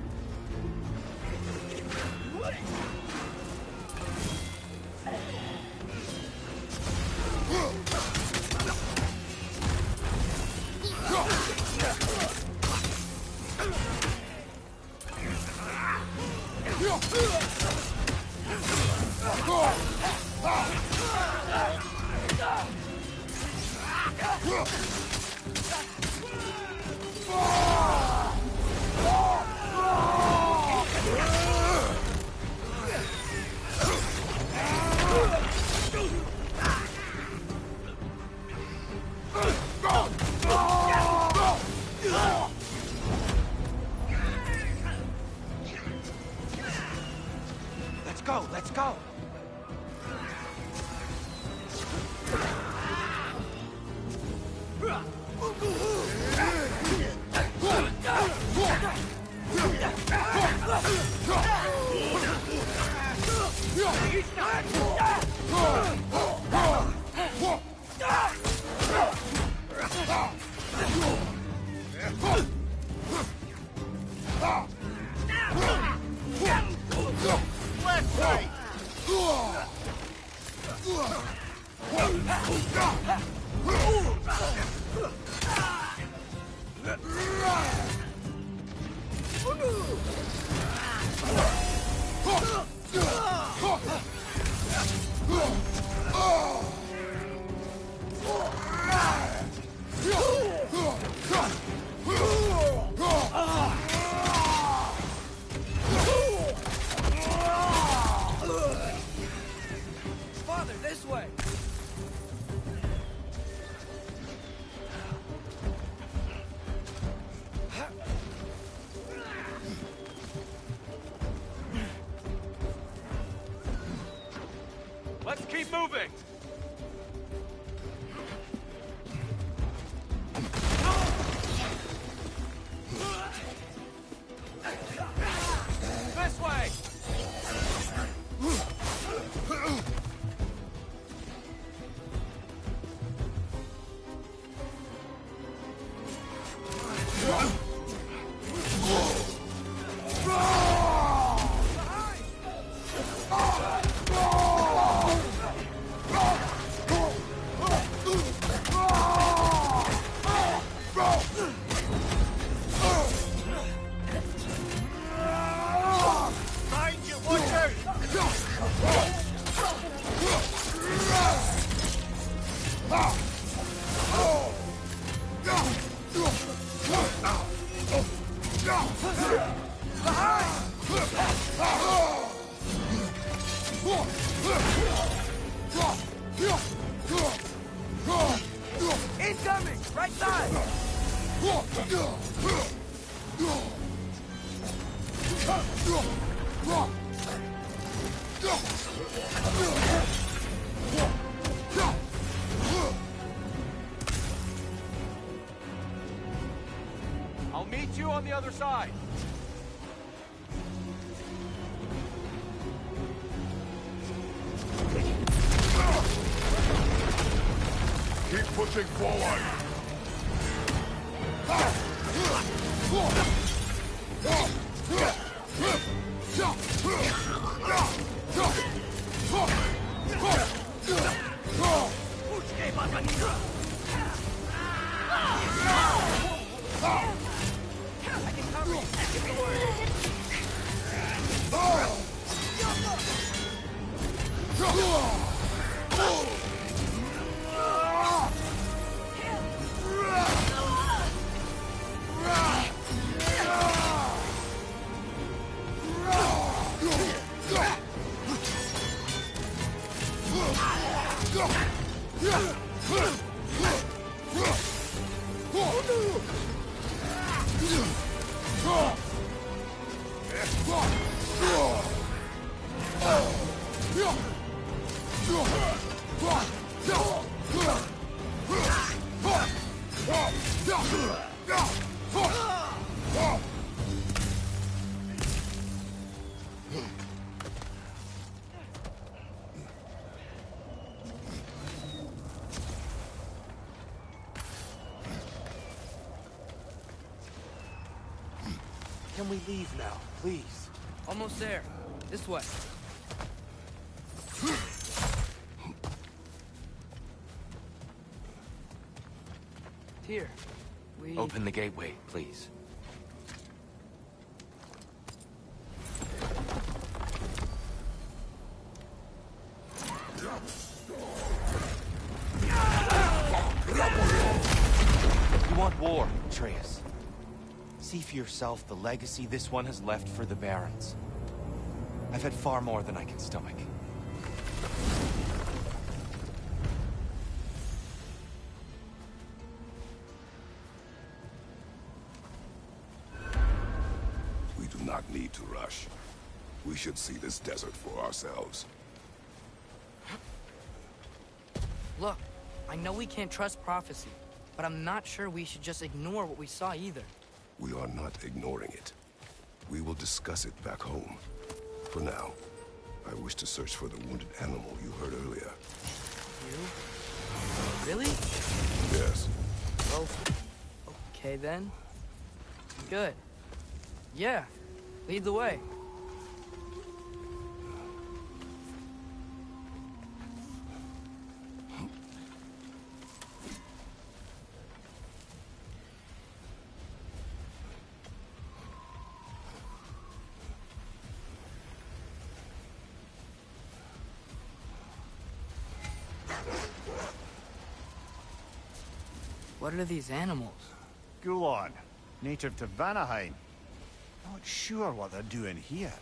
Let's go! Father, this way! Let's keep moving! This way! Incoming! Right side! I'll meet you on the other side. Keep pushing forward. Can we leave now, please? Almost there. This way. Here. We... Open the gateway, please. You want war, Atreus. See for yourself the legacy this one has left for the Barons. I've had far more than I can stomach. We do not need to rush. We should see this desert for ourselves. Look, I know we can't trust prophecy, but I'm not sure we should just ignore what we saw either. We are not ignoring it. We will discuss it back home. For now, I wish to search for the wounded animal you heard earlier. You? Really? Yes. Well, okay then. Good. Yeah, lead the way. What are these animals? Gulon, native to Vanaheim. Not sure what they're doing here.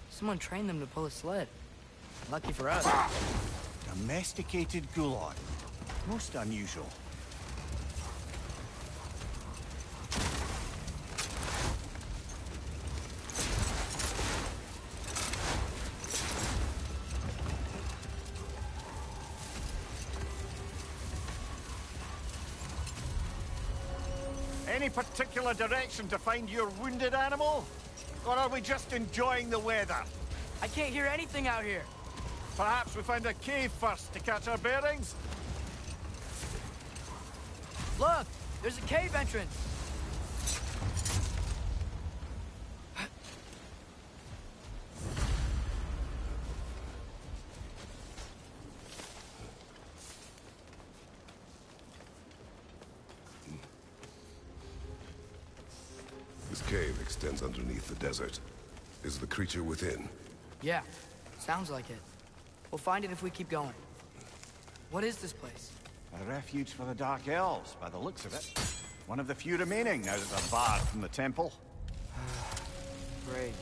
Someone trained them to pull a sled. Lucky for us. Domesticated Gulon. Most unusual. Any particular direction to find your wounded animal? Or are we just enjoying the weather? I can't hear anything out here. Perhaps we find a cave first to catch our bearings? Look! There's a cave entrance! This cave extends underneath the desert. Is the creature within? Yeah, sounds like it. We'll find it if we keep going. What is this place? A refuge for the Dark Elves, by the looks of it. One of the few remaining now that they're barred from the temple. Great.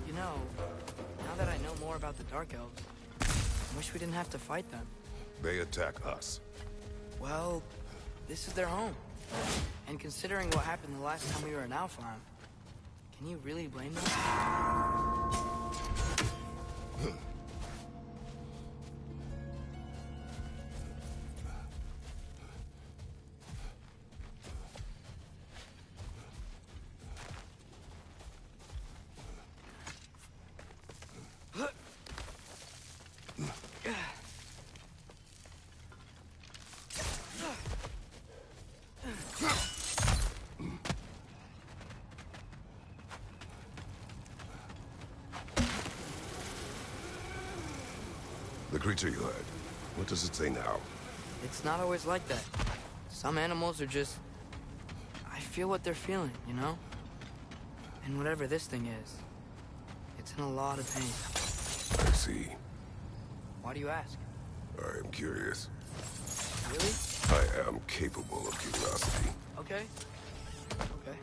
You know, now that I know more about the Dark Elves, I wish we didn't have to fight them. They attack us. Well, this is their home. And considering what happened the last time we were in Alfheim, can you really blame them? The creature you heard, what does it say now? It's not always like that. Some animals are just... I feel what they're feeling, you know? And whatever this thing is, it's in a lot of pain. I see. Why do you ask? I am curious. Really? I am capable of curiosity. Okay. Okay.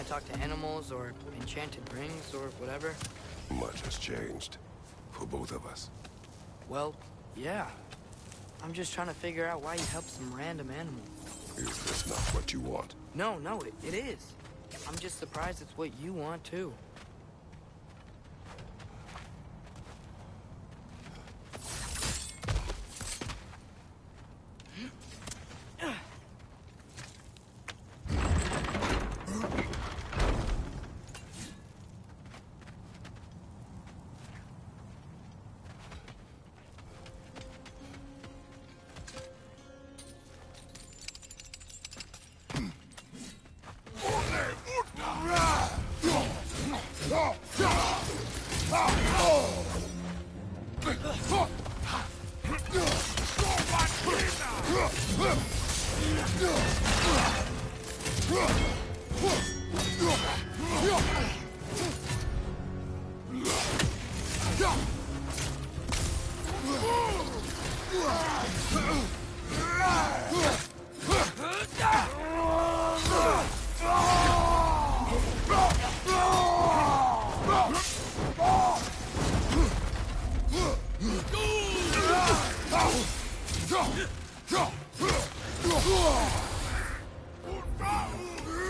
Talk to animals or enchanted rings or whatever? Much has changed. For both of us. Well, yeah. I'm just trying to figure out why you help some random animal. Is this not what you want? No, it is. I'm just surprised it's what you want, too.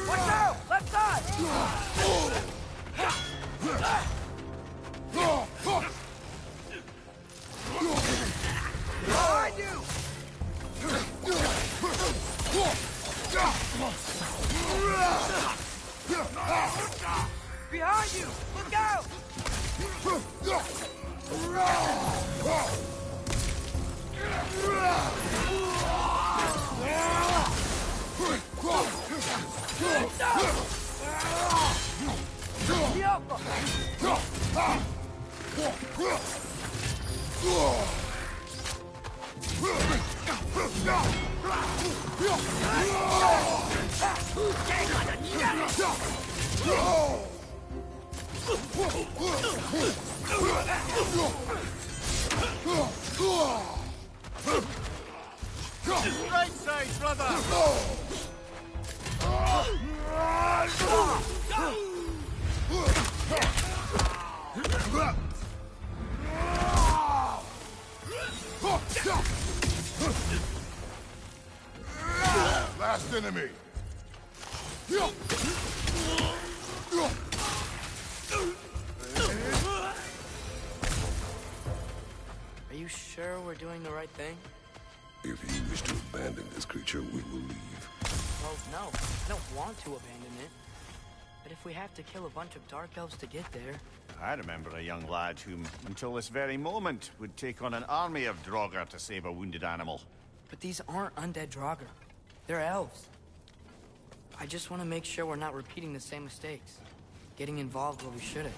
Watch out! Left side! Behind you! Behind you! Look out! Right side, brother! Last enemy! Are you sure we're doing the right thing? If you wish to abandon this creature, we will leave. Well, no. I don't want to abandon it. But if we have to kill a bunch of Dark Elves to get there... I remember a young lad whom, until this very moment, would take on an army of Draugr to save a wounded animal. But these aren't undead Draugr. They're elves. I just want to make sure we're not repeating the same mistakes. Getting involved where we shouldn't.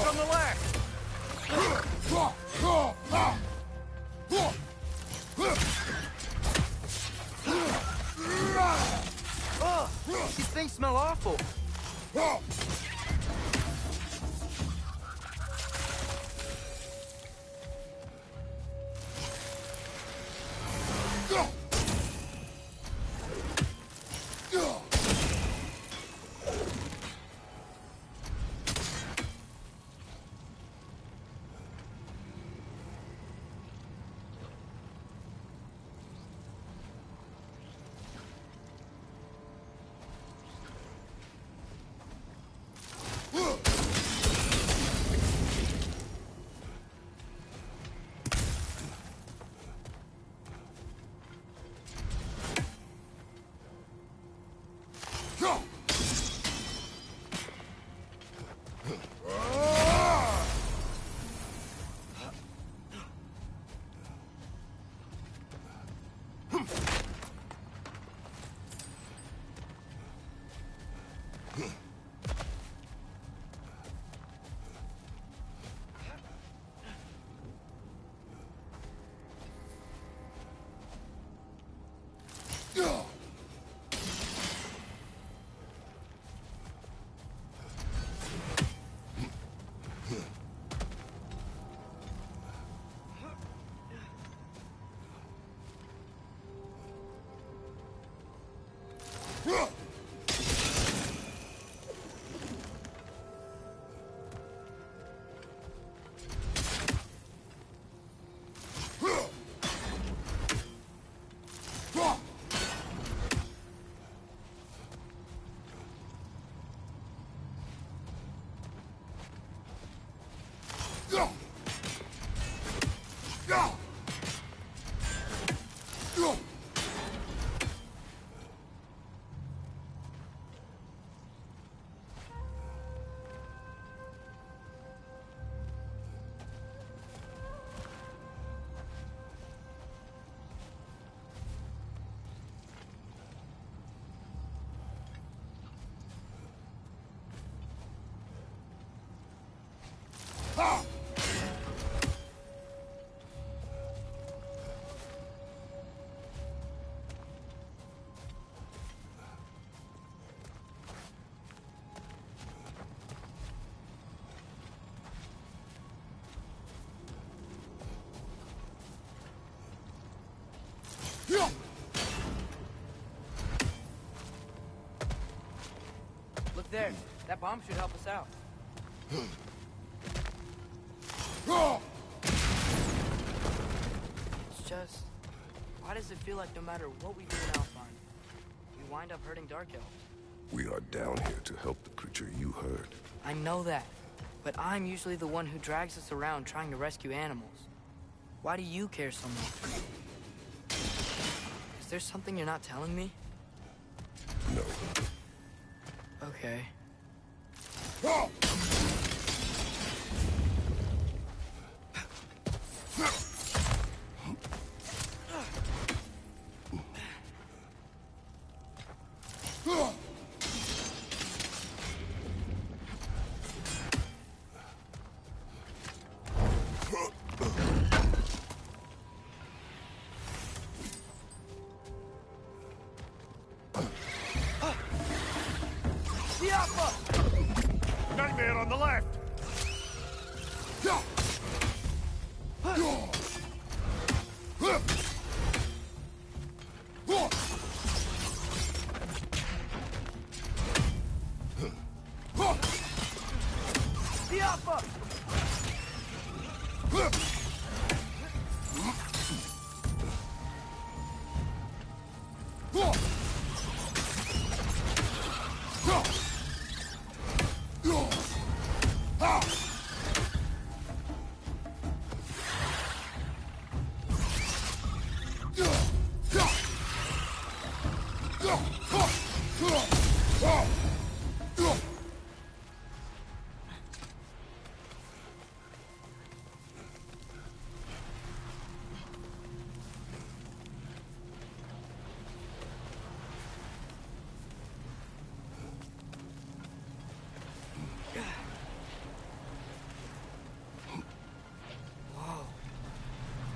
From the left! Oh, these things smell awful. there. That bomb should help us out. It's just... why does it feel like no matter what we do in Alpine, we wind up hurting Dark Elves? We are down here to help the creature you heard. I know that, but I'm usually the one who drags us around trying to rescue animals. Why do you care so much? Is there something you're not telling me? No. Okay. Nightmare on the left!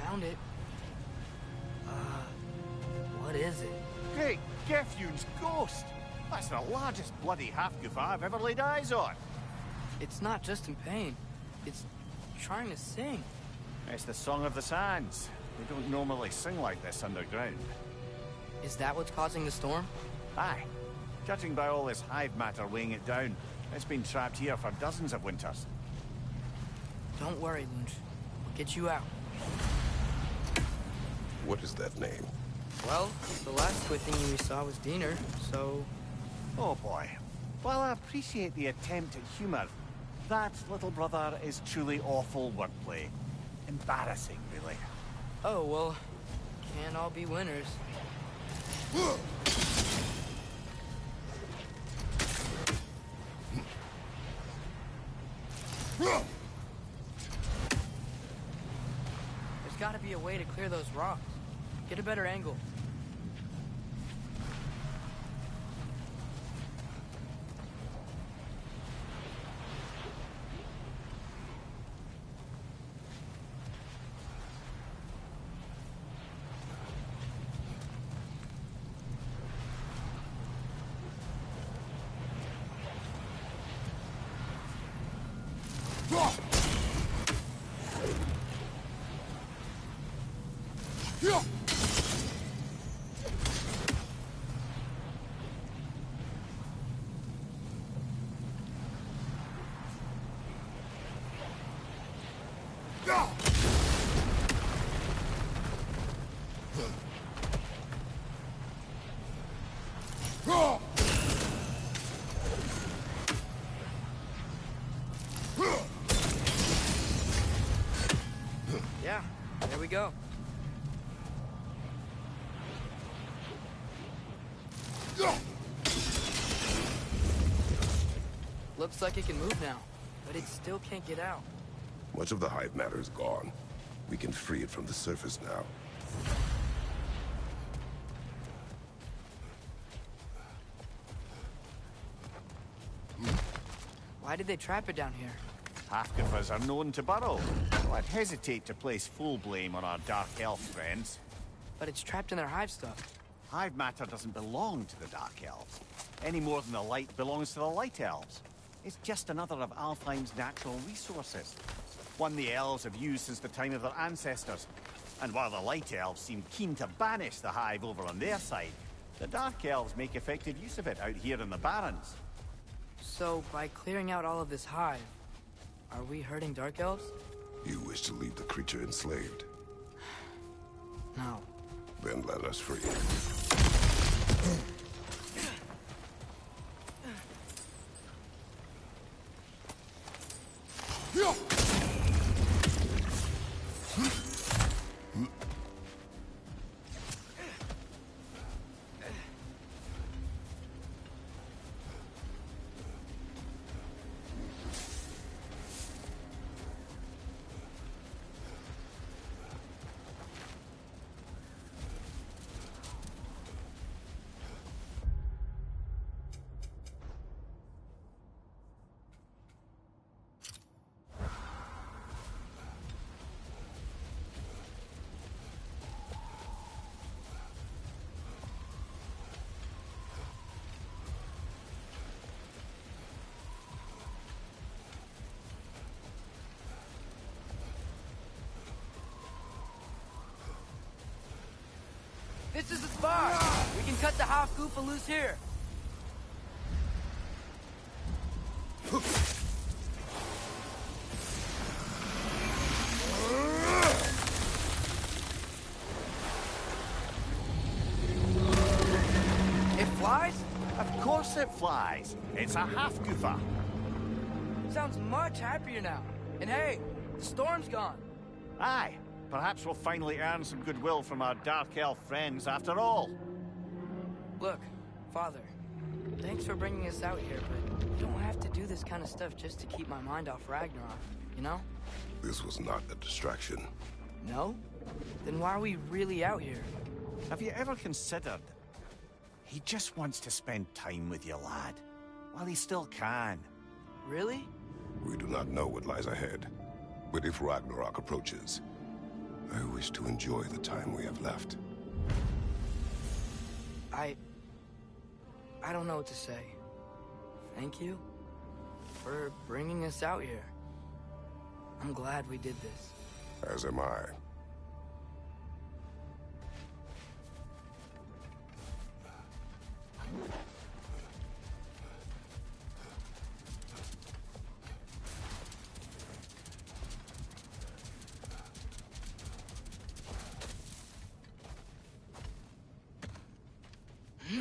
Found it. What is it? Great Gefyun's ghost! That's the largest bloody half-goof I've ever laid eyes on. It's not just in pain. It's trying to sing. It's the Song of the Sands. They don't normally sing like this underground. Is that what's causing the storm? Aye. Judging by all this hive matter weighing it down, it's been trapped here for dozens of winters. Don't worry, Lunch. We'll get you out. What is that name? Well, the last twit thingy we saw was Diener, so... Oh boy. While I appreciate the attempt at humor, that, little brother, is truly awful wordplay. Embarrassing, really. Oh, well, can't all be winners. There's gotta be a way to clear those rocks. Get a better angle. Yeah, there we go. Looks like it can move now, but it still can't get out. Much of the hive matter is gone. We can free it from the surface now. Why did they trap it down here? Half-goofers are known to burrow, so I'd hesitate to place full blame on our Dark Elf friends. But it's trapped in their hive stuff. Hive matter doesn't belong to the Dark Elves, any more than the light belongs to the Light Elves. It's just another of Alfheim's natural resources. One the elves have used since the time of their ancestors. And while the Light Elves seem keen to banish the hive over on their side, the Dark Elves make effective use of it out here in the Barrens. So, by clearing out all of this hive, are we hurting Dark Elves? You wish to leave the creature enslaved? No. Then let us free. This is the spot! We can cut the half Goofa loose here. It flies? Of course it flies. It's a half Goofa. Sounds much happier now. And hey, the storm's gone. Aye. Perhaps we'll finally earn some goodwill from our Dark Elf friends after all. Look, Father, thanks for bringing us out here, but you don't have to do this kind of stuff just to keep my mind off Ragnarok, you know? This was not a distraction. No? Then why are we really out here? Have you ever considered? He just wants to spend time with you, lad. While he still can. Really? We do not know what lies ahead. But if Ragnarok approaches, I wish to enjoy the time we have left. I don't know what to say. Thank you for bringing us out here. I'm glad we did this. As am I.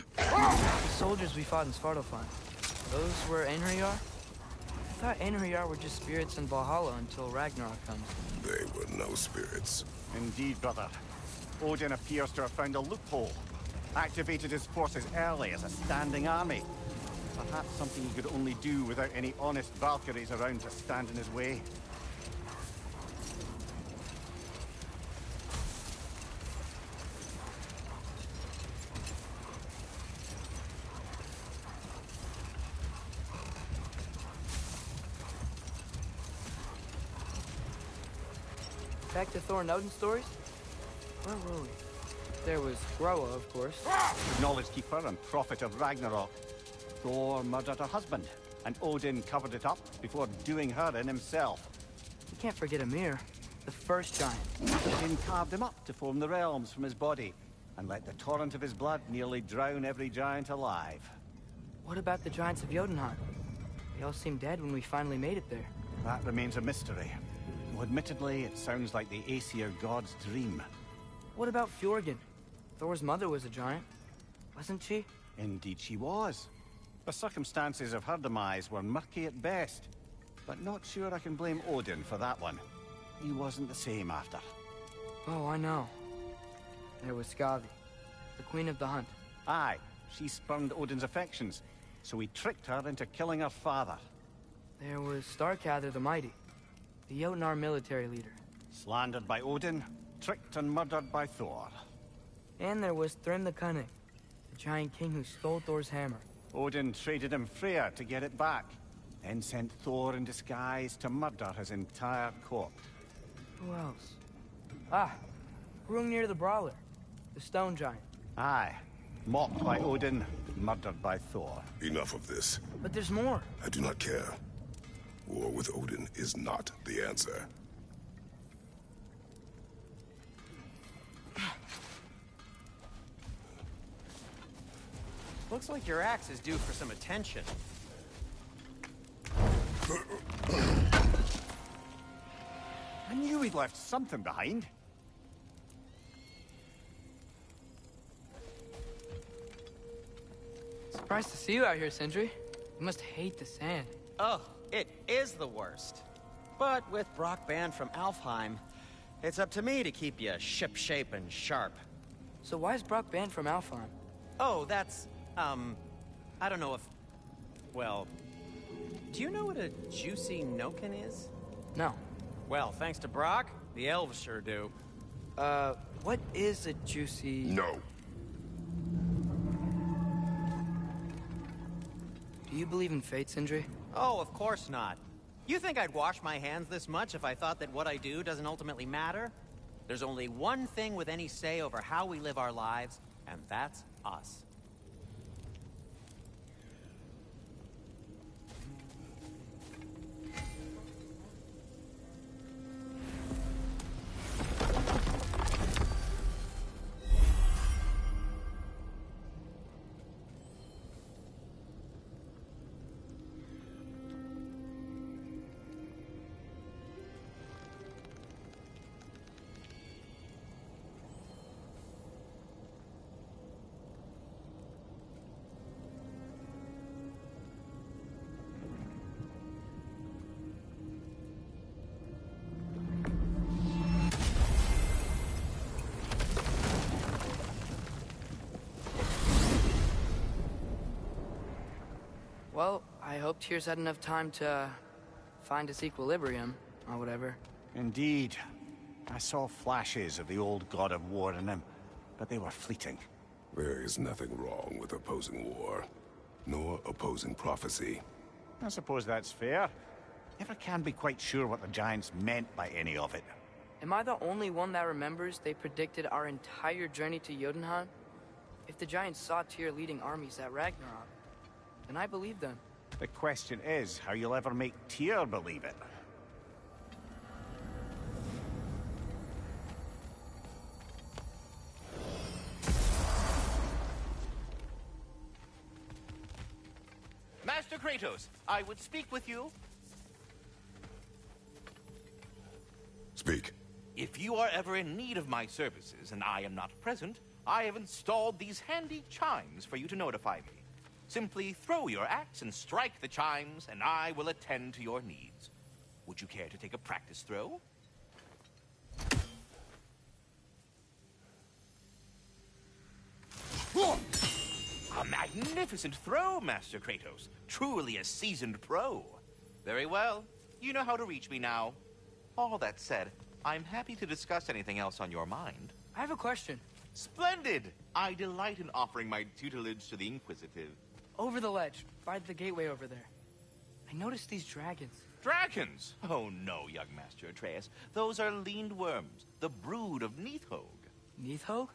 The soldiers we fought in Svartalfheim, those were Einherjar? I thought Einherjar were just spirits in Valhalla until Ragnarok comes. They were no spirits. Indeed, brother. Odin appears to have found a loophole. Activated his forces early as a standing army. Perhaps something he could only do without any honest Valkyries around to stand in his way. Back to Thor and Odin stories? Where were we? There was Groa, of course. Knowledge keeper and prophet of Ragnarok. Thor murdered her husband, and Odin covered it up before doing her in himself. You can't forget Ymir, the first giant. Odin carved him up to form the realms from his body, and let the torrent of his blood nearly drown every giant alive. What about the giants of Jotunheim? They all seemed dead when we finally made it there. That remains a mystery. Though admittedly, it sounds like the Aesir god's dream. What about Fjorgyn? Thor's mother was a giant, wasn't she? Indeed she was. The circumstances of her demise were murky at best, but not sure I can blame Odin for that one. He wasn't the same after. Oh, I know. There was Skavi, the queen of the hunt. Aye, she spurned Odin's affections, so he tricked her into killing her father. There was Starkather the Mighty, the Jotnar military leader. Slandered by Odin, tricked and murdered by Thor. And there was Thrym the Cunning, the giant king who stole Thor's hammer. Odin traded him Freyr to get it back, then sent Thor in disguise to murder his entire court. Who else? Ah, Hrungnir the Brawler, the stone giant. Aye, mocked by Odin, murdered by Thor. Enough of this. But there's more. I do not care. War with Odin is not the answer. Looks like your axe is due for some attention. I knew he'd left something behind. Surprised to see you out here, Sindri. You must hate the sand. Oh, it is the worst. But with Brock banned from Alfheim, it's up to me to keep you ship-shape and sharp. So why is Brock banned from Alfheim? Oh, that's, I don't know if... Well, do you know what a juicy Noken is? No. Well, thanks to Brock, the elves sure do. What is a juicy... No. Do you believe in fate, Sindri? Oh, of course not. You think I'd wash my hands this much if I thought that what I do doesn't ultimately matter? There's only one thing with any say over how we live our lives, and that's us. Well, I hope Tyr's had enough time to find its equilibrium, or whatever. Indeed. I saw flashes of the old god of war in him, but they were fleeting. There is nothing wrong with opposing war, nor opposing prophecy. I suppose that's fair. Never can be quite sure what the Giants meant by any of it. Am I the only one that remembers they predicted our entire journey to Jotunheim? If the Giants saw Tyr leading armies at Ragnarok, then I believe them. The question is how you'll ever make Tyr believe it. Master Kratos, I would speak with you. Speak. If you are ever in need of my services and I am not present, I have installed these handy chimes for you to notify me. Simply throw your axe and strike the chimes, and I will attend to your needs. Would you care to take a practice throw? A magnificent throw, Master Kratos. Truly a seasoned pro. Very well. You know how to reach me now. All that said, I'm happy to discuss anything else on your mind. I have a question. Splendid! I delight in offering my tutelage to the inquisitive. Over the ledge, by the gateway over there. I noticed these dragons. Dragons? Oh no, young Master Atreus. Those are leaned worms, the brood of Nidhogg. Nidhogg?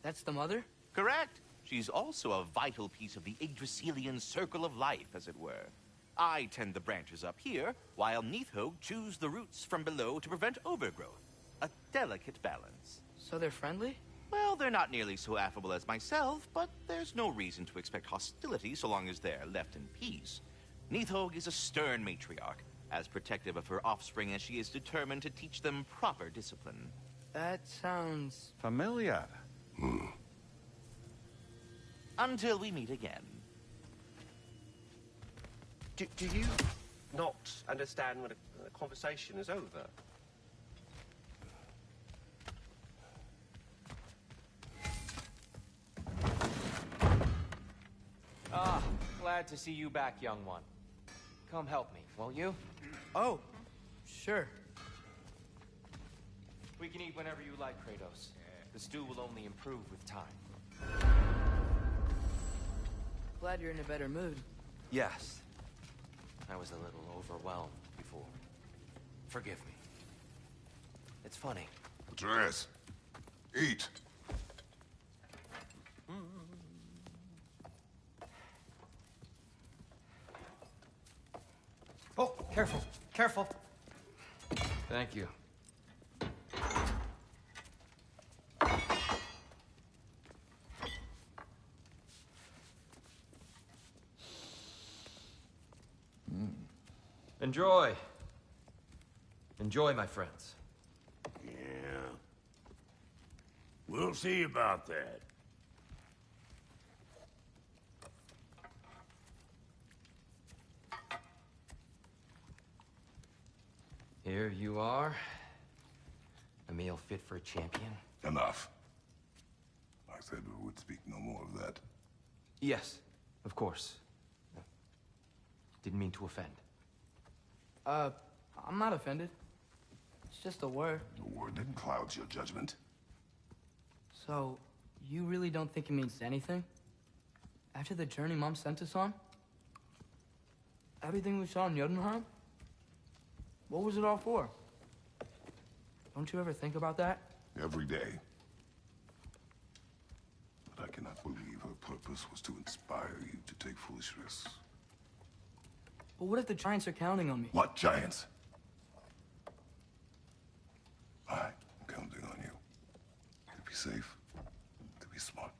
That's the mother? Correct. She's also a vital piece of the Yggdrasilian circle of life, as it were. I tend the branches up here, while Nidhogg chews the roots from below to prevent overgrowth. A delicate balance. So they're friendly? Well, they're not nearly so affable as myself, but there's no reason to expect hostility so long as they're left in peace. Nidhogg is a stern matriarch, as protective of her offspring as she is determined to teach them proper discipline. That sounds... familiar. Until we meet again. Do you not understand when a conversation is over? Ah, glad to see you back, young one. Come help me, won't you? Oh, sure. We can eat whenever you like, Kratos. The stew will only improve with time. Glad you're in a better mood. Yes. I was a little overwhelmed before. Forgive me. It's funny. Atreus, eat. Oh, careful, careful. Thank you. Enjoy. Enjoy, my friends. Yeah. We'll see about that. Here you are. A meal fit for a champion. Enough. I said we would speak no more of that. Yes, of course. Didn't mean to offend. I'm not offended. It's just a word. A word that clouds your judgment. So, you really don't think it means anything? After the journey Mom sent us on? Everything we saw in Jotunheim? What was it all for? Don't you ever think about that? Every day. But I cannot believe her purpose was to inspire you to take foolish risks. But what if the Giants are counting on me? What Giants? I'm counting on you. To be safe, to be smart.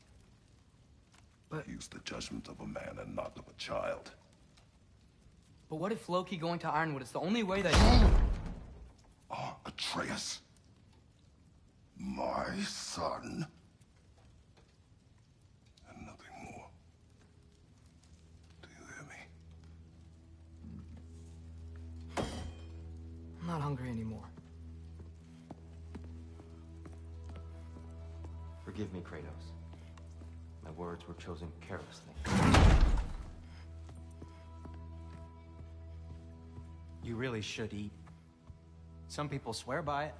But use the judgment of a man and not of a child. But what if Loki going to Ironwood is the only way that Atreus? My son? And nothing more. Do you hear me? I'm not hungry anymore. Forgive me, Kratos. My words were chosen carelessly. You really should eat. Some people swear by it.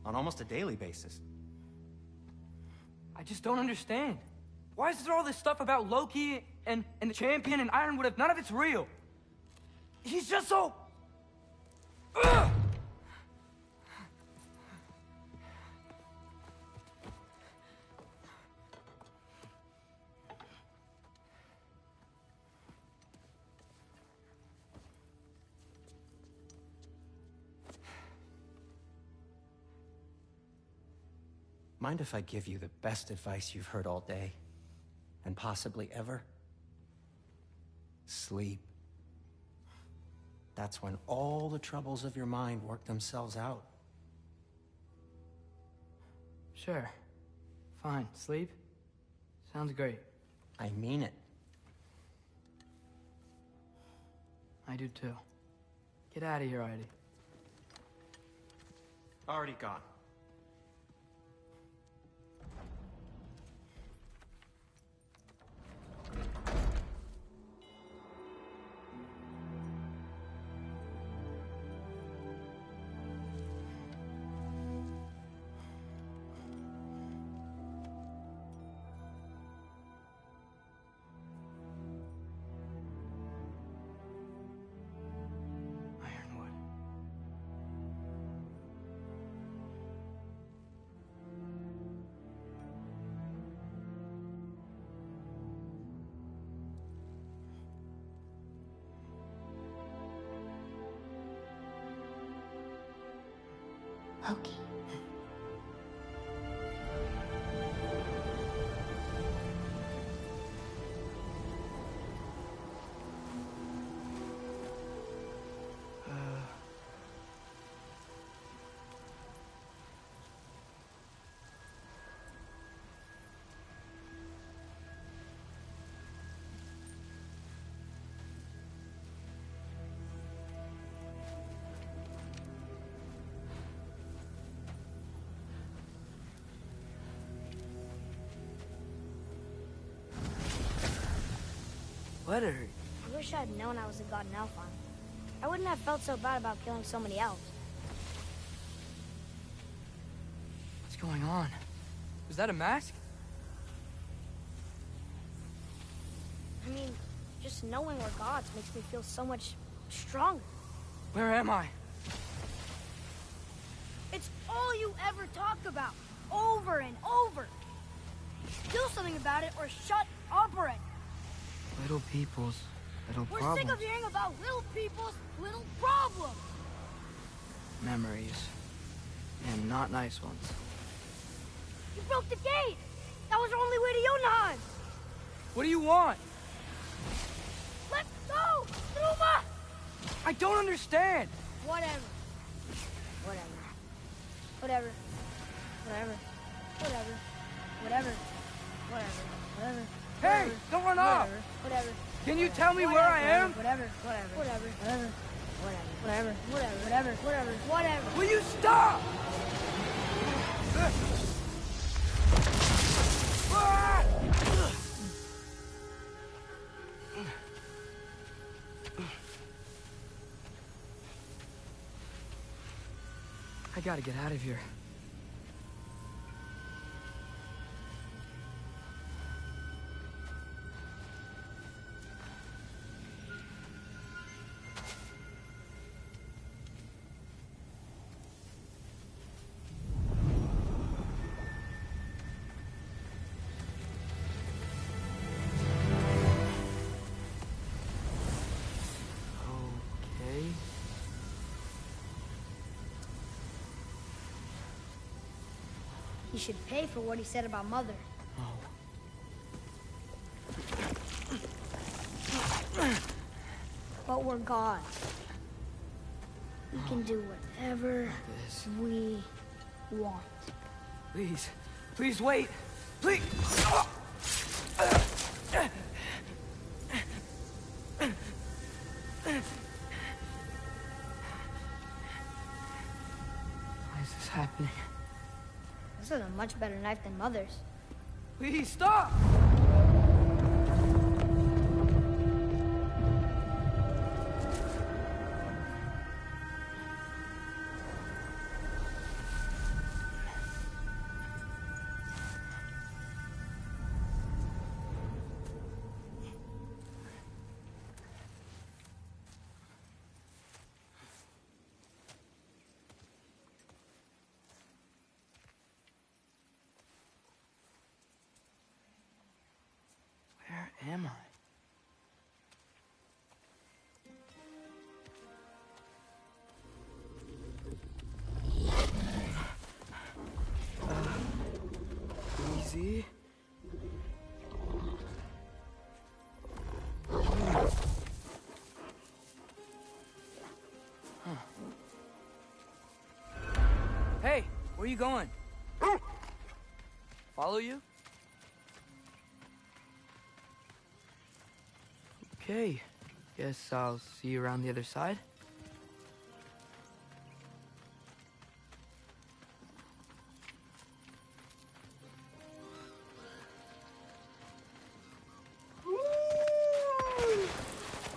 On almost a daily basis. I just don't understand. Why is there all this stuff about Loki and the champion and Ironwood if none of it's real? He's just so... Ugh! Mind if I give you the best advice you've heard all day? And possibly ever? Sleep. That's when all the troubles of your mind work themselves out. Sure. Fine. Sleep? Sounds great. I mean it. I do too. Get out of here, Heidi. Already gone. Ironwood. Loki. What are you? I wish I'd known I was a god in Elfheim. I wouldn't have felt so bad about killing so many elves. What's going on? Was that a mask? I mean, just knowing we're gods makes me feel so much stronger. Where am I? It's all you ever talk about, over and over. Do something about it or shut up already. Little people's little We're problems. sick of hearing about little people's little problems. Memories. And not nice ones. You broke the gate. That was our only way to Jotunheim. What do you want? Let's go, Truma! I don't understand! Whatever. Whatever. Whatever. Whatever. Whatever. Whatever. Whatever. Whatever. Hey! Don't run off! Whatever. Can you tell me where I am? Whatever. Whatever. Whatever. Whatever. Whatever. Whatever. Whatever. Whatever. Whatever. Will you stop? I gotta get out of here. Okay. He should pay for what he said about Mother. But we're gods. We can do whatever we want. Please. Please wait. Please. Why is this happening? This is a much better knife than Mother's. Please stop! Where am I? Easy. Hey, where are you going? Follow you? Okay, guess I'll see you around the other side.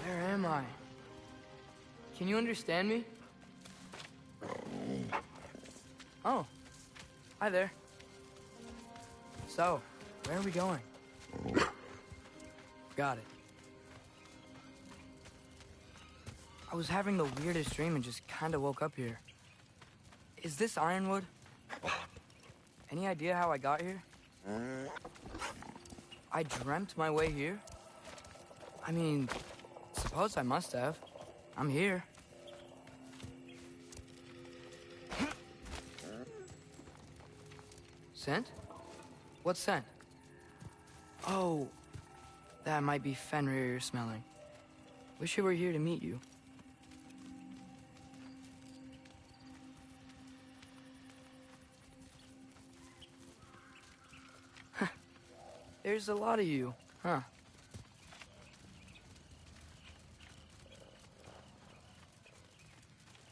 Where am I? Can you understand me? Oh, hi there. So, where are we going? Got it. I was having the weirdest dream and just kind of woke up here. Is this Ironwood? Any idea how I got here? I dreamt my way here? I mean, suppose I must have. I'm here. Scent? What scent? Oh, that might be Fenrir you're smelling. Wish I were here to meet you. There's a lot of you, huh?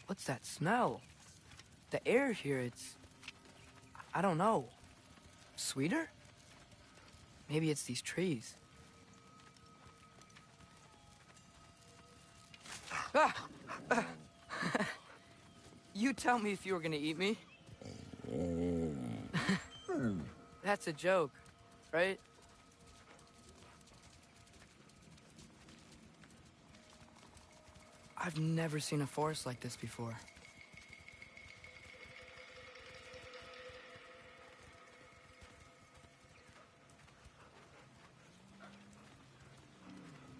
What's that smell? The air here, it's... I don't know. Sweeter? Maybe it's these trees. Ah! You tell me if you were gonna eat me. That's a joke, right? I've never seen a forest like this before.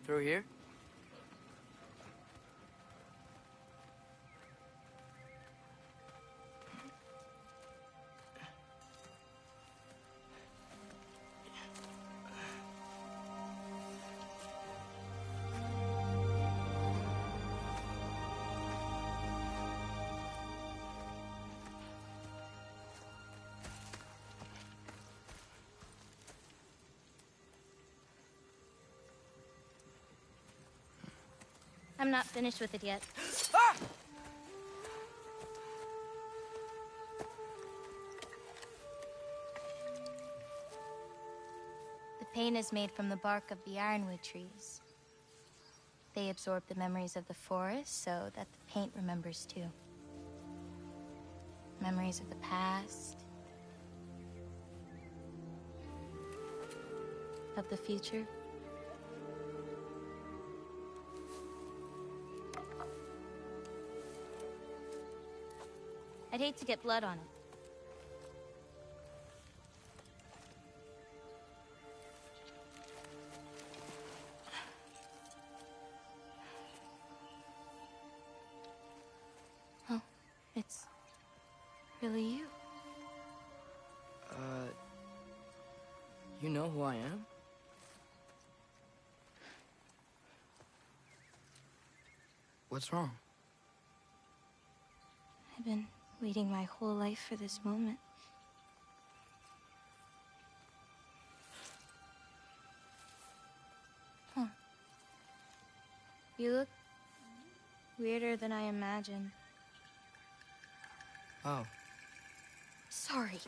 Through here? I'm not finished with it yet. Ah! The paint is made from the bark of the ironwood trees. They absorb the memories of the forest so that the paint remembers too. Memories of the past, of the future. I'd hate to get blood on it. Oh, it's really you. You know who I am? What's wrong? I've been waiting my whole life for this moment. Huh. You look weirder than I imagined. Oh. Sorry.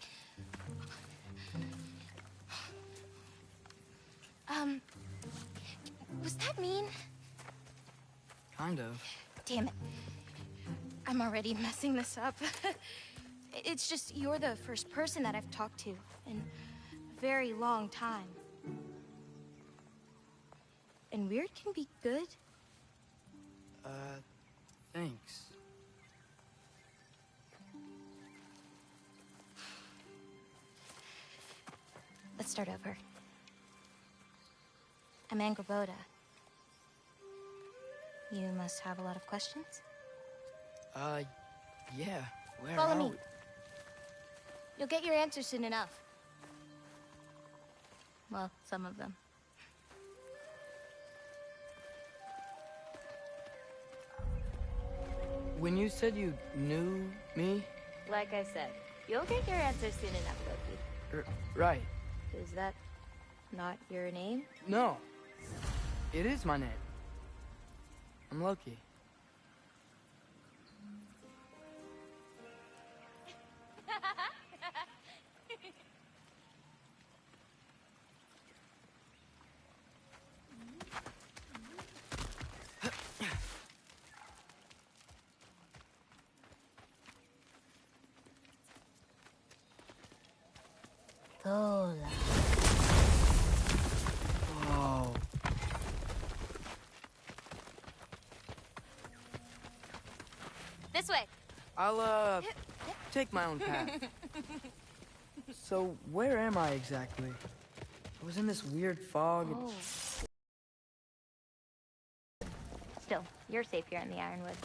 Was that mean? Kind of. Damn it. I'm already messing this up. It's just you're the first person that I've talked to in a very long time. And weird can be good. Thanks. Let's start over. I'm Angraboda. You must have a lot of questions? Yeah. Where Follow are me. we? You'll get your answers soon enough. Well, some of them. When you said you knew me? Like I said, you'll get your answers soon enough, Loki. Right. Is that not your name? No. It is my name. I'm Loki. Lola. Oh. This way. I'll, take my own path. So, where am I exactly? I was in this weird fog. Oh. Still, you're safe here in the Ironwood.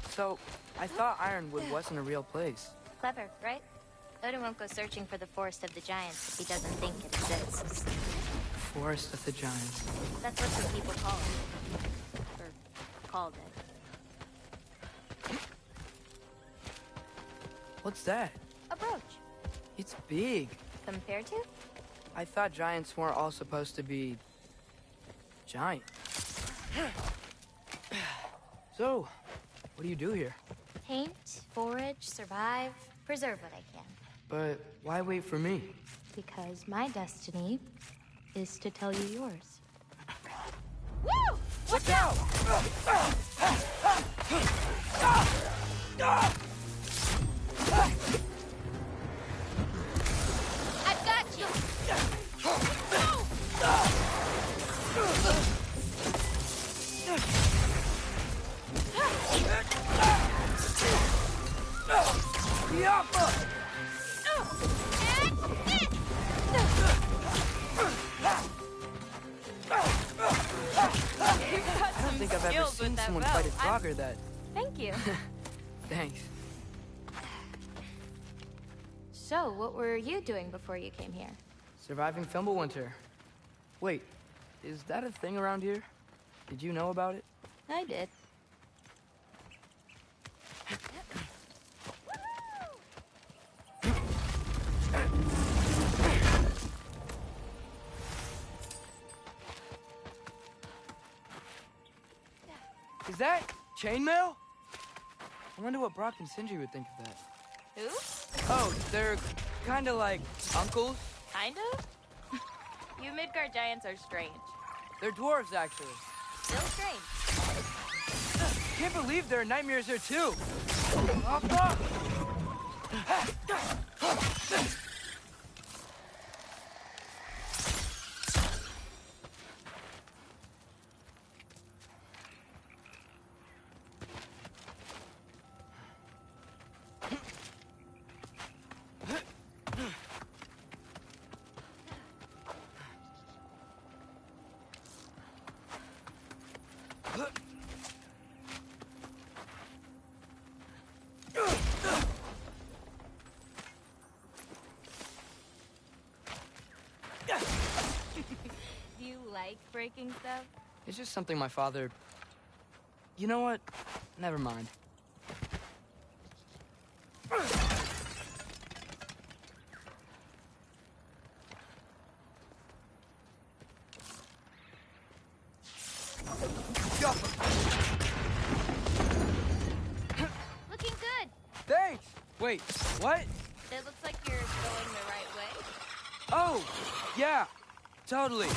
So, I thought Ironwood wasn't a real place. Clever, right? Odin won't go searching for the Forest of the Giants if he doesn't think it exists. Forest of the Giants. That's what some people call it. Or called it. What's that? A brooch. It's big. Compared to? I thought giants weren't all supposed to be... giant. So, what do you do here? Paint, forage, survive, preserve what I can. But why wait for me? Because my destiny is to tell you yours. Woo! Watch out! I've got you! I don't think I've ever seen someone fight a Draugr that... Thank you. Thanks. So, what were you doing before you came here? Surviving Fimbulwinter. Wait, is that a thing around here? Did you know about it? I did. Is that chainmail? I wonder what Brock and Sindri would think of that. Who? Oh, they're kind of like uncles. Kind of? You Midgard giants are strange. They're dwarves, actually. Still strange. Can't believe there are nightmares here, too. Do you like breaking stuff? It's just something my father... You know what? Never mind. Looking good. Thanks! Wait, what? It looks like you're going the right way. Oh, yeah, totally.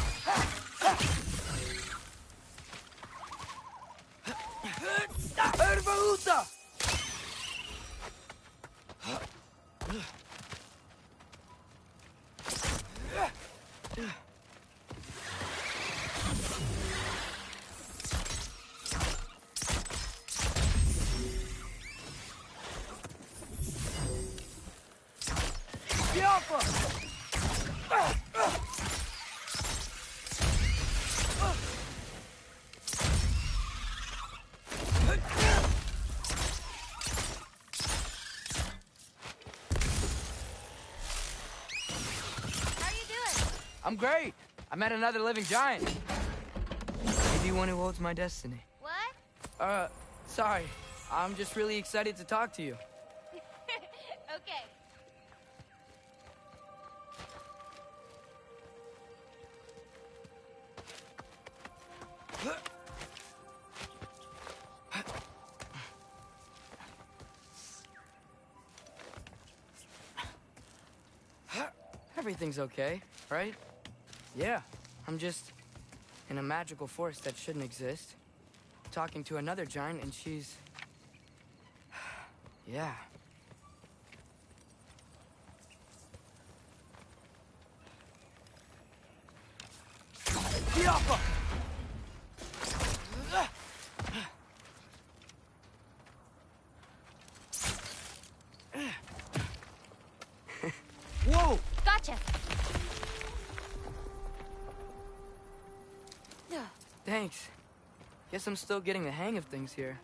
I'm great. I met another living giant. Maybe one who holds my destiny. What? Sorry. I'm just really excited to talk to you. Okay. Everything's okay, right? Yeah, I'm just in a magical forest that shouldn't exist. Talking to another giant and she's... yeah. Whoa! Gotcha! Thanks. Guess I'm still getting the hang of things here.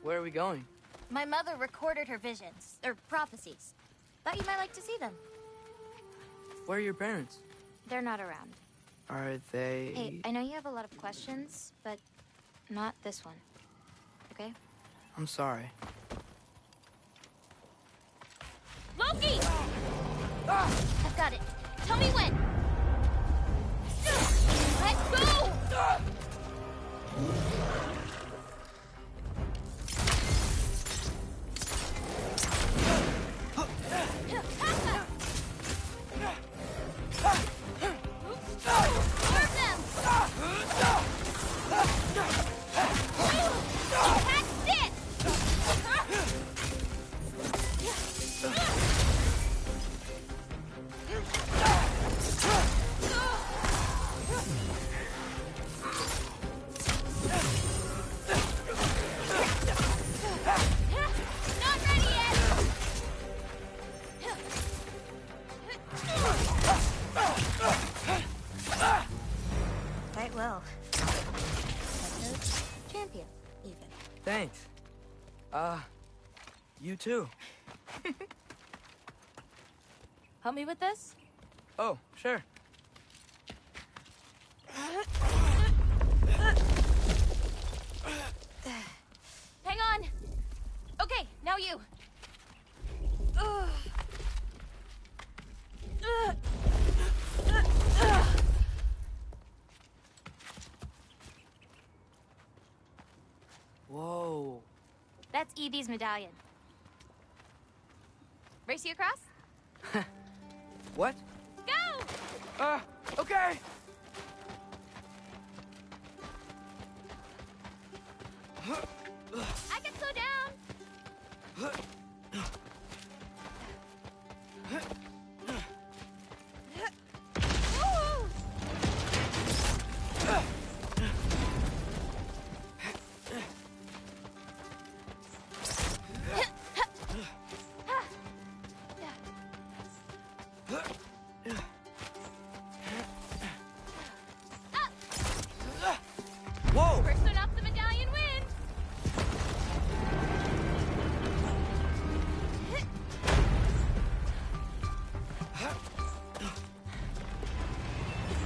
Where are we going? My mother recorded her visions, or prophecies. Thought you might like to see them. Where are your parents? They're not around. Are they... Hey, I know you have a lot of questions, but not this one. Okay? I'm sorry. Loki! I've got it. Tell me when. Let's go! Quite well. Episode champion, even. Thanks. You too. Help me with this? Oh, sure. Hang on. Okay, now you. That's Evie's medallion. Race you across? What? Go! Okay! I can slow down! Woo! Whoa! First one up the medallion wins!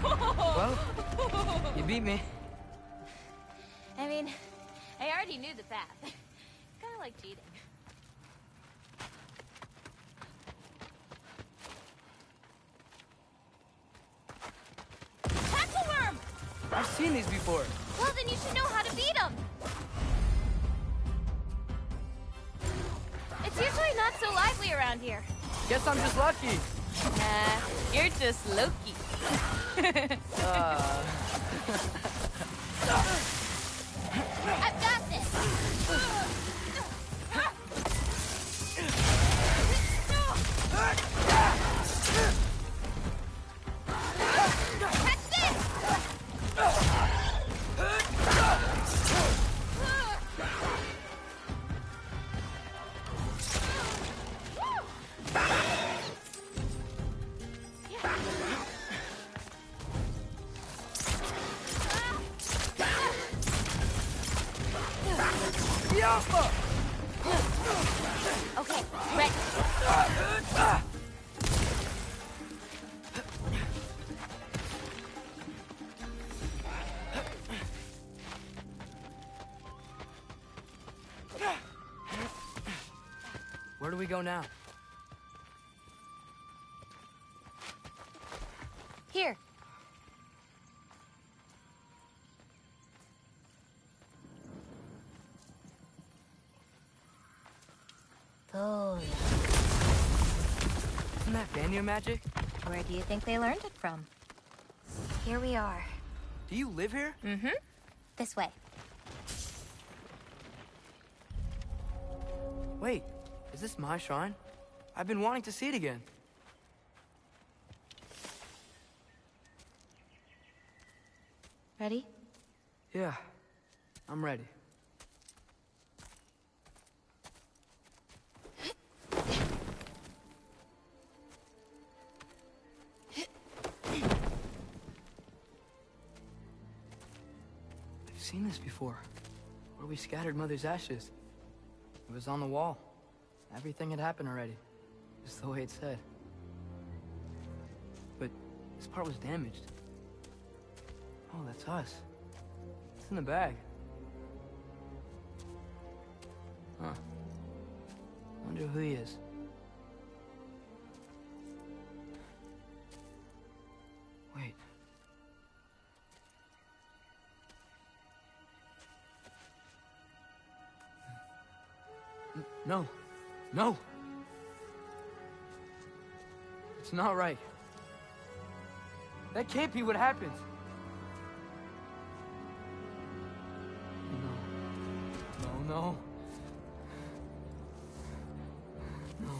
Well, you beat me. I mean, I already knew the path. It's kind of like cheating. Tackle worm! I've seen these before. Well, then you should know how to beat them. It's usually not so lively around here. Guess I'm just lucky. Nah, you're just Loki. I've got this. Catch this! Okay, ready. Where do we go now? Here. Thor. Isn't that Vanir magic? Where do you think they learned it from? Here we are. Do you live here? Mm-hmm. This way. Wait, is this my shrine? I've been wanting to see it again. Ready? Yeah, I'm ready. I've seen this before, where we scattered Mother's ashes. It was on the wall. Everything had happened already, just the way it said. But this part was damaged. Oh, that's us. It's in the bag. Huh. Wonder who he is. Wait. No. No! It's not right. That can't be what happened. No. No.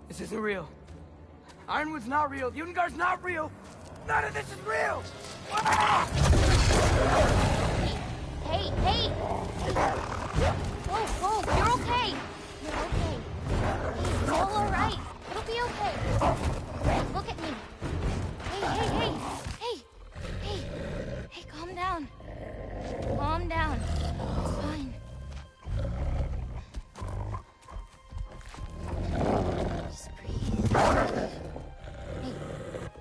This isn't real. Ironwood's not real. Ungar's not real. None of this is real! Hey! Whoa, you're okay. You're okay. It's all alright. It'll be okay. Look at me. Hey, calm down. Calm down. It's fine. Just breathe.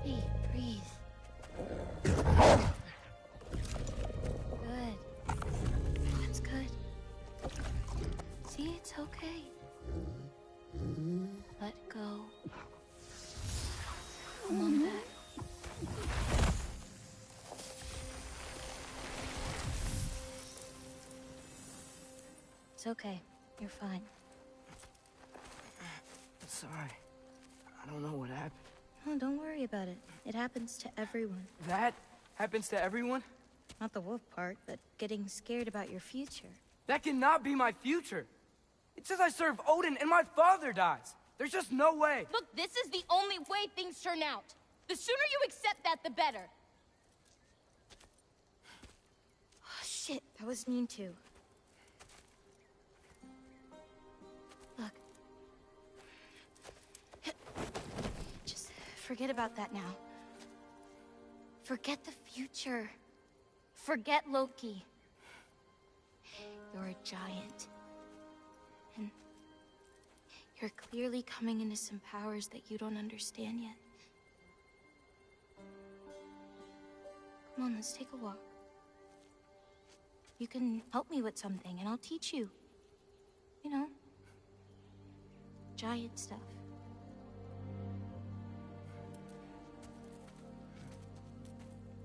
Hey, breathe. Good. That's good. See, it's okay. Let go. Come on back. It's okay. You're fine. Sorry. I don't know what happened. Oh, don't worry about it. It happens to everyone. That happens to everyone? Not the wolf part, but getting scared about your future. That cannot be my future. It says I serve Odin and my father dies. There's just no way. Look, this is the only way things turn out. The sooner you accept that, the better. Oh, shit, that was mean too. Look. Just forget about that now. Forget the future. Forget Loki. You're a giant. And you're clearly coming into some powers that you don't understand yet. Come on, let's take a walk. You can help me with something, and I'll teach you. You know, giant stuff.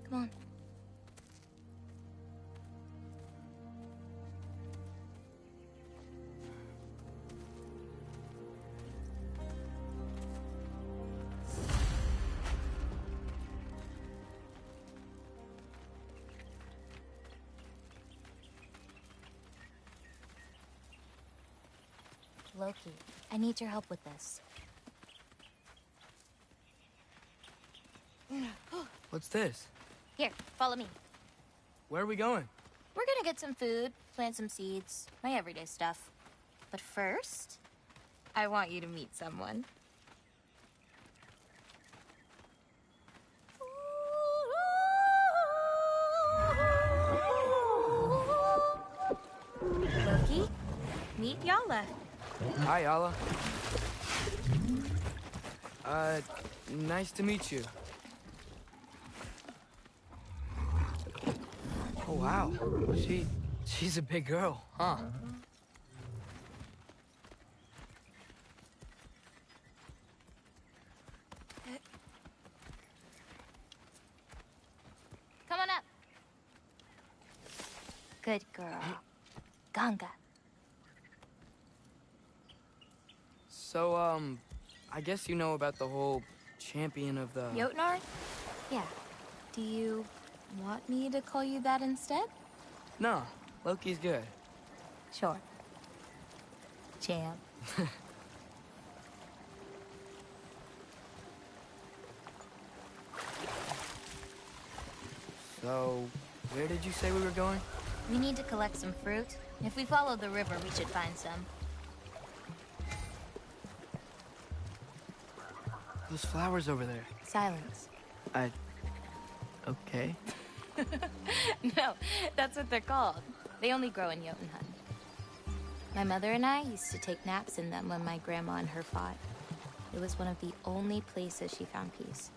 Come on. Loki, I need your help with this. What's this? Here, follow me. Where are we going? We're gonna get some food, plant some seeds, my everyday stuff. But first, I want you to meet someone. Loki, meet Yala. Hi, Yala. Nice to meet you. Oh, wow. She's a big girl, huh? Come on up. Good girl. Ganga. So, I guess you know about the whole champion of the... Jotnar? Yeah. Do you want me to call you that instead? No, Loki's good. Sure. Champ. So, where did you say we were going? We need to collect some fruit. If we follow the river, we should find some. Those flowers over there. Silence. Okay. No, that's what they're called. They only grow in Jotunheim. My mother and I used to take naps in them when my grandma and her fought. It was one of the only places she found peace.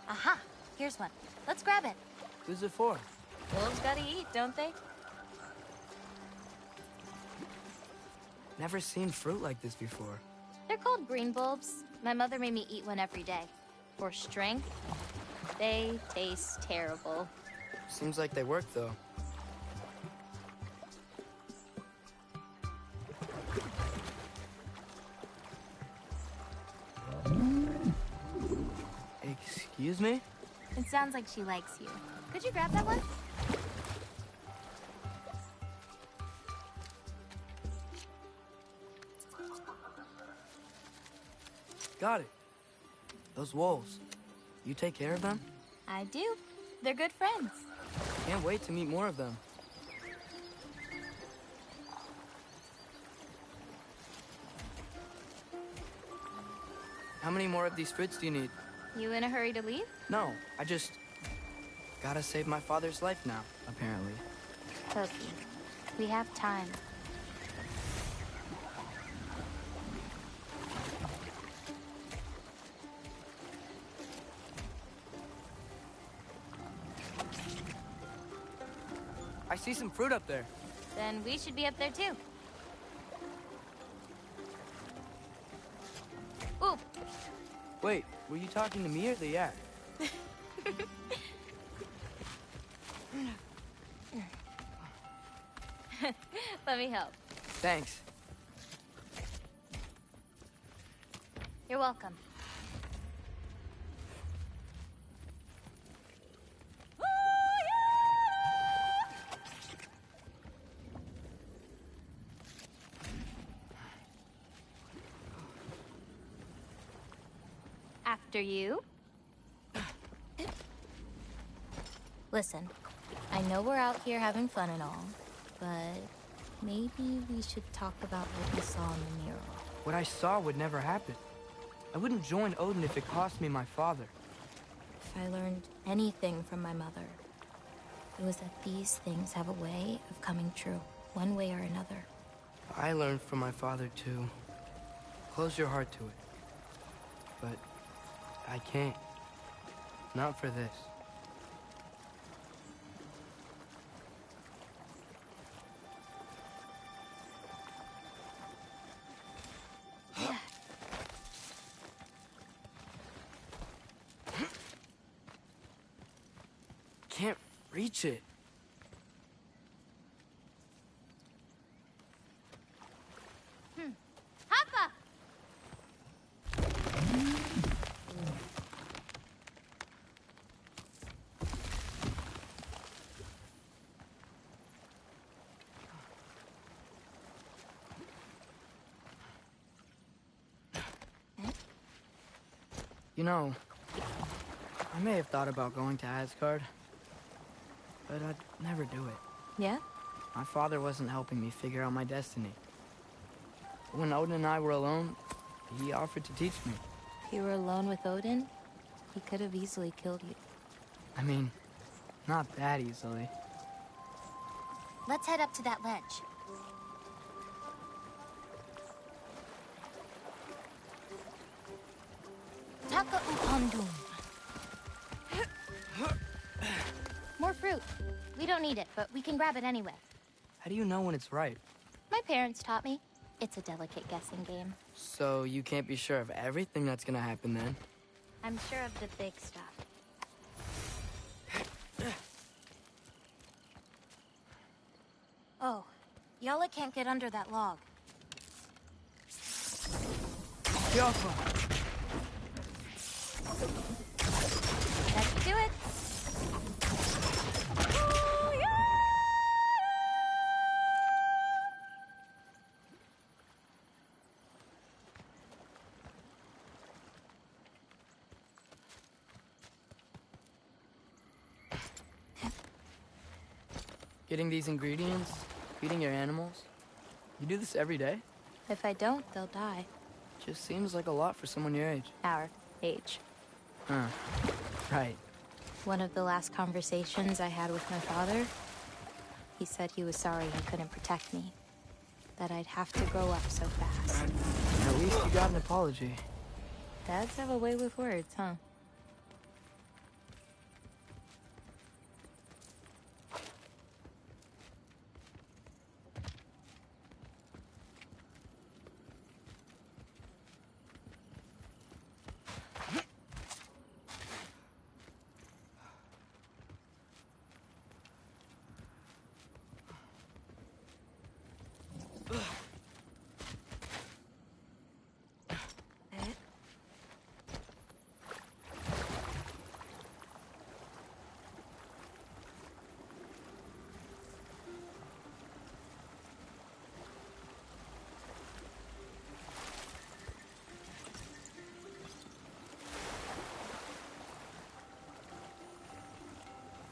Aha! Here's one. Let's grab it. Who's it for? Wolves gotta eat, don't they? Never seen fruit like this before. They're called green bulbs. My mother made me eat one every day. For strength, they taste terrible. Seems like they work, though. Excuse me? It sounds like she likes you. Could you grab that one? Got it. Those wolves. You take care of them? I do. They're good friends. Can't wait to meet more of them. How many more of these fruits do you need? You in a hurry to leave? No, I just... gotta save my father's life now, apparently. Cookie, we have time. I see some fruit up there. Then we should be up there too. Ooh. Wait, were you talking to me or the yak? Let me help. Thanks. You're welcome. After you. Listen, I know we're out here having fun and all, but maybe we should talk about what we saw in the mural. What I saw would never happen. I wouldn't join Odin if it cost me my father. If I learned anything from my mother, it was that these things have a way of coming true, one way or another. I learned from my father too. Close your heart to it. But I can't. Not for this. Can't reach it. Hoppa! You know, I may have thought about going to Asgard, but I'd never do it. Yeah? My father wasn't helping me figure out my destiny. When Odin and I were alone, he offered to teach me. If you were alone with Odin, he could have easily killed you. I mean, not that easily. Let's head up to that ledge. Taka upandum. More fruit. We don't need it, but we can grab it anyway. How do you know when it's ripe? My parents taught me. It's a delicate guessing game. So you can't be sure of everything that's gonna happen then? I'm sure of the big stuff. Oh, Yala can't get under that log. Yala! That should do it. Getting these ingredients, feeding your animals. You do this every day? If I don't, they'll die. Just seems like a lot for someone your age. Our age. Huh. Right. One of the last conversations I had with my father, he said he was sorry he couldn't protect me. That I'd have to grow up so fast. At least you got an apology. Dads have a way with words, huh?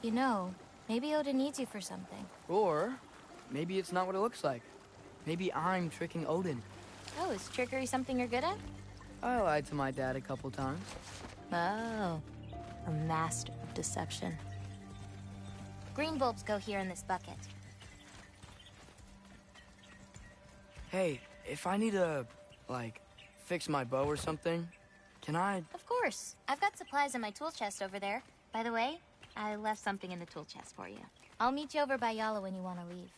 You know, maybe Odin needs you for something. Or maybe it's not what it looks like. Maybe I'm tricking Odin. Oh, is trickery something you're good at? I lied to my dad a couple times. Oh, a master of deception. Green bulbs go here in this bucket. Hey, if I need to, like, fix my bow or something, can I? Of course. I've got supplies in my tool chest over there. By the way, I left something in the tool chest for you. I'll meet you over by Yala when you want to leave.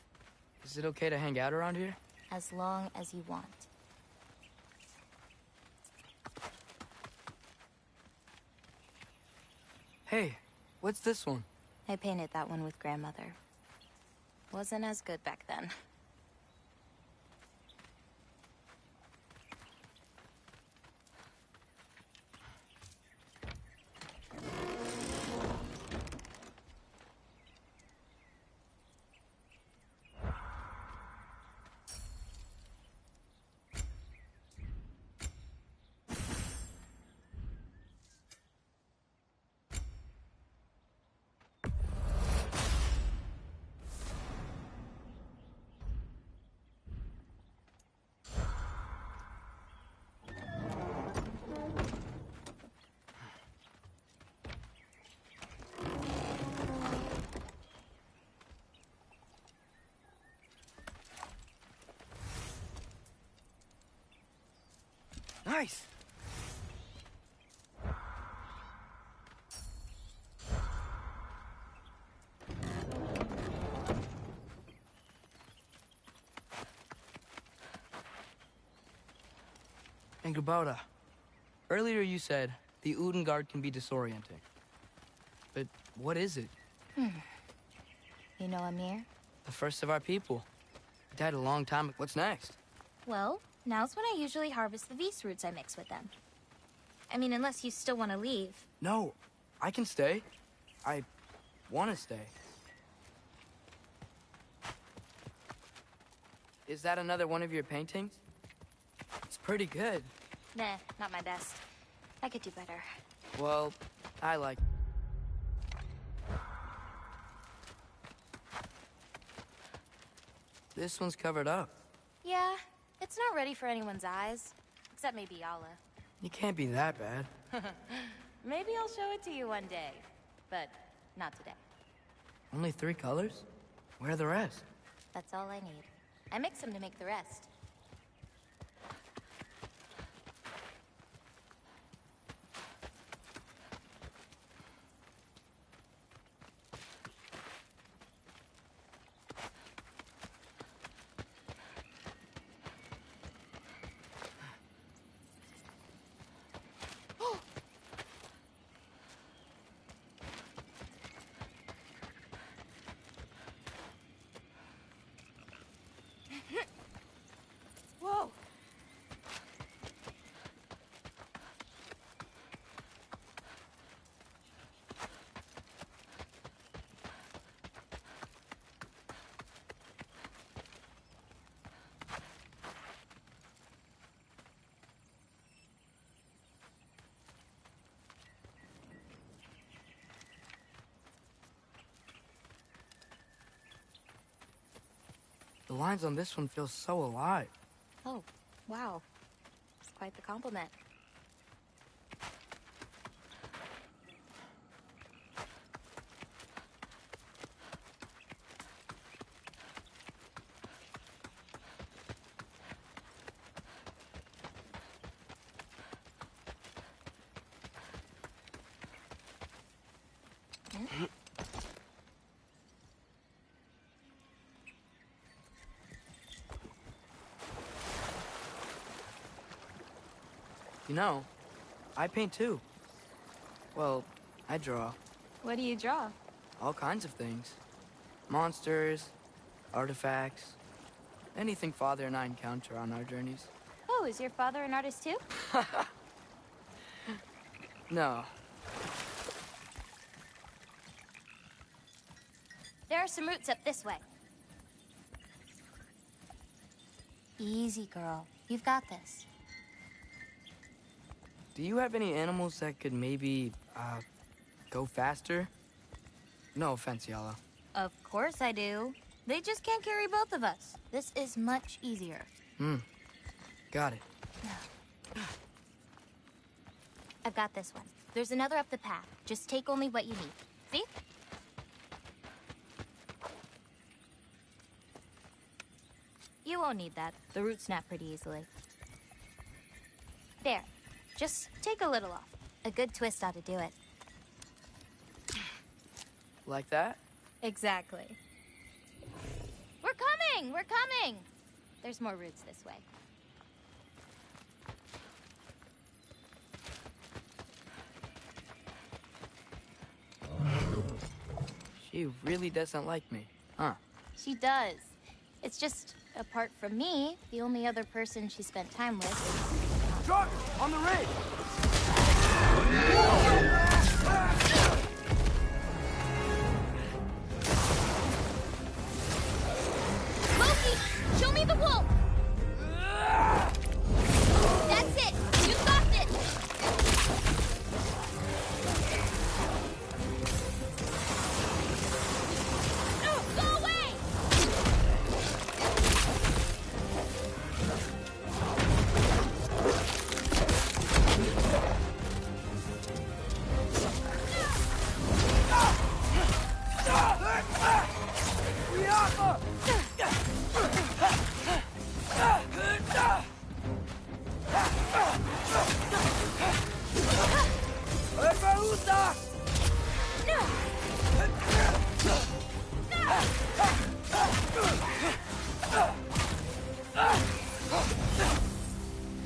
Is it okay to hang out around here? As long as you want. Hey, what's this one? I painted that one with grandmother. Wasn't as good back then. Nice! And Gabota, earlier you said the Udengard can be disorienting. But what is it? You know Amir? The first of our people. He died a long time ago. What's next? Well, now's when I usually harvest the Vis roots I mix with them. I mean, unless you still want to leave. No, I can stay. I want to stay. Is that another one of your paintings? It's pretty good. Nah, not my best. I could do better. Well, I like... This one's covered up. Yeah, it's not ready for anyone's eyes. Except maybe Yala. You can't be that bad. Maybe I'll show it to you one day. But not today. Only 3 colors? Where are the rest? That's all I need. I mix them to make the rest. Whoa! The lines on this one feel so alive. Oh, wow. It's quite the compliment. You know, I paint too. Well, I draw. What do you draw? All kinds of things. Monsters, artifacts, anything Father and I encounter on our journeys. Oh, is your father an artist too? No. There are some roots up this way. Easy, girl. You've got this. Do you have any animals that could maybe, go faster? No offense, Yala. Of course I do. They just can't carry both of us. This is much easier. Got it. I've got this one. There's another up the path. Just take only what you need. See? You won't won't need that. The roots snap pretty easily. There. Just take a little off. A good twist ought to do it. Like that? Exactly. We're coming! We're coming! There's more roots this way. She really doesn't like me, huh? She does. It's just, apart from me, the only other person she spent time with is... Truck! On the ridge! Loki! Show me the wolf! That's it! You got it! Go away!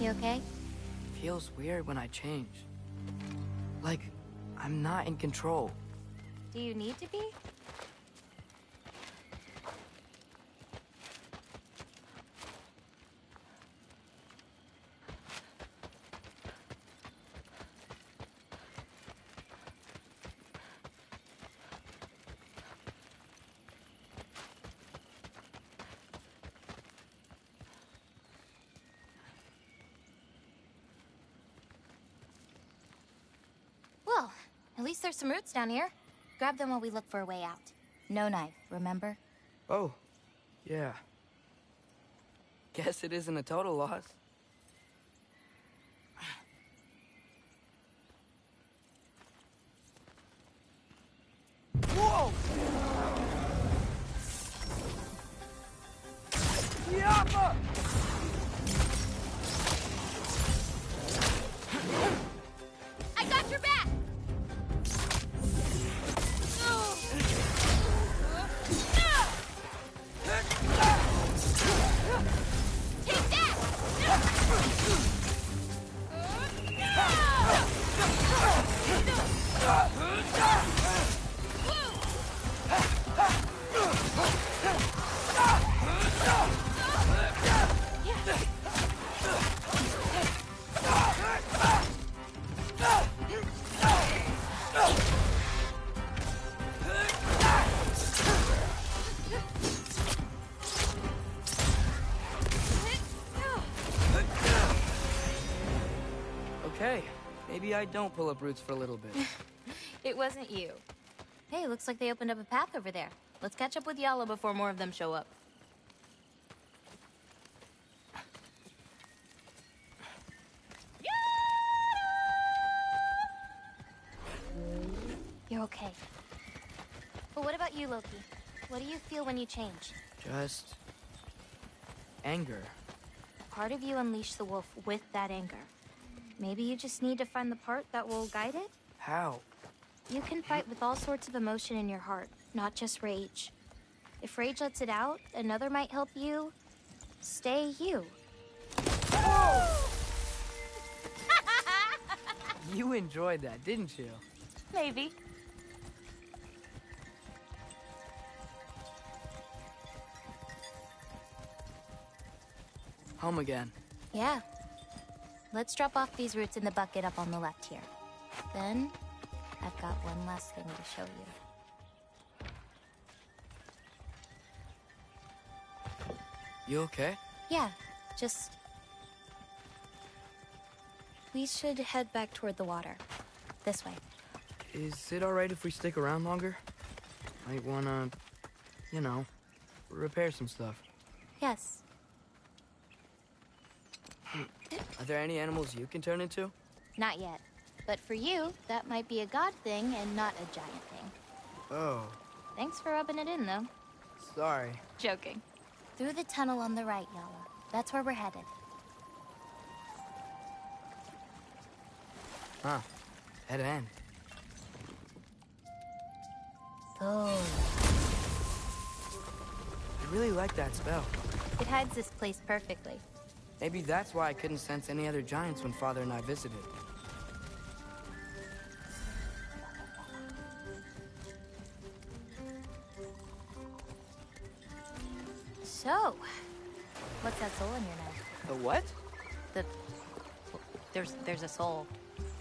You okay? Feels weird when I change. Like, I'm not in control. Do you need to be? Well, at least there's some roots down here. Grab them while we look for a way out. No knife, remember? Oh, yeah. Guess it isn't a total loss. Whoa! Yappa! I got your back! Take that! Okay, maybe I don't pull up roots for a little bit. It wasn't you. Hey, looks like they opened up a path over there. Let's catch up with Yala before more of them show up. You're okay. But what about you, Loki? What do you feel when you change? Just... anger. Part of you unleashed the wolf with that anger. Maybe you just need to find the part that will guide it? How? You can fight with all sorts of emotion in your heart, not just rage. If rage lets it out, another might help you stay you. You enjoyed that, didn't you? Maybe. Home again. Yeah. Let's drop off these roots in the bucket up on the left here. Then, I've got one last thing to show you. You okay? Yeah, just... We should head back toward the water. This way. Is it alright if we stick around longer? Might wanna, you know, repair some stuff. Yes. Are there any animals you can turn into? Not yet. But for you, that might be a god thing and not a giant thing. Oh. Thanks for rubbing it in, though. Sorry. Joking. Through the tunnel on the right, Yala. That's where we're headed. Huh. Dead end. Oh. I really like that spell. It hides this place perfectly. Maybe that's why I couldn't sense any other giants when Father and I visited. So, what's that soul in your knife? The what? There's a soul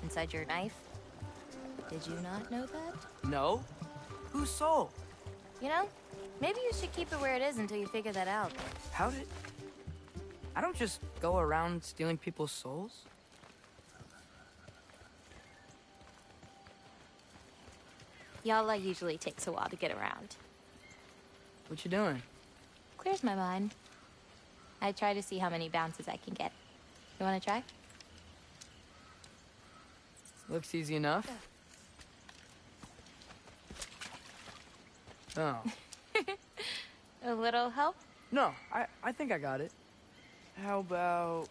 inside your knife. Did you not know that? No? Whose soul? You know, maybe you should keep it where it is until you figure that out. How did... I don't just go around stealing people's souls. Yala usually takes a while to get around. What you doing? Clears my mind. I try to see how many bounces I can get. You want to try? Looks easy enough. Oh. A little help? No, I think I got it. How about...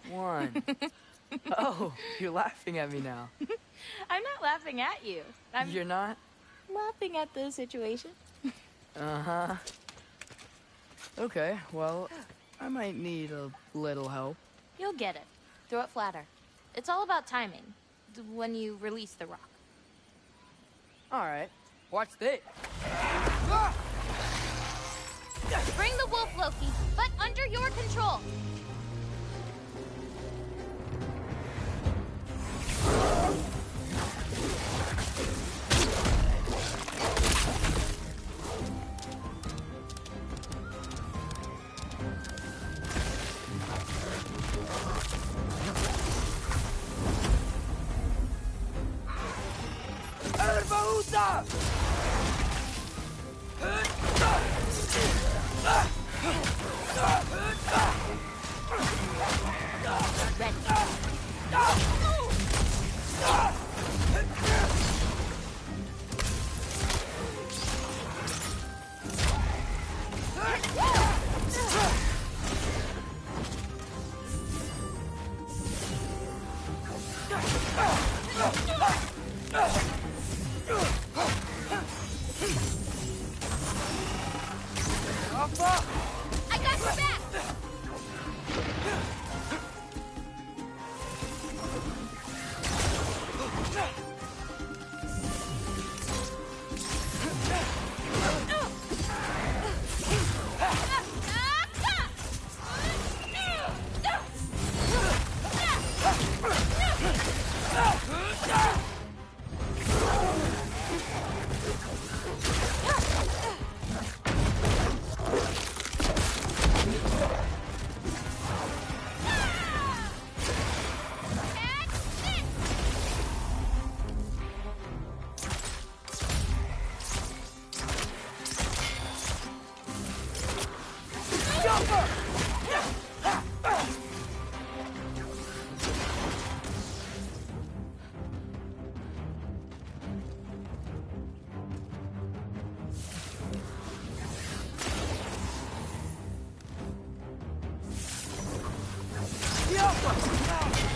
1. Oh, you're laughing at me now. I'm not laughing at you. You're not? Laughing at the situation. Uh-huh. Okay, well, I might need a little help. You'll get it. Throw it flatter. It's all about timing. When you release the rock. All right. Watch this. Bring the wolf, Loki, but under your control. I got your back!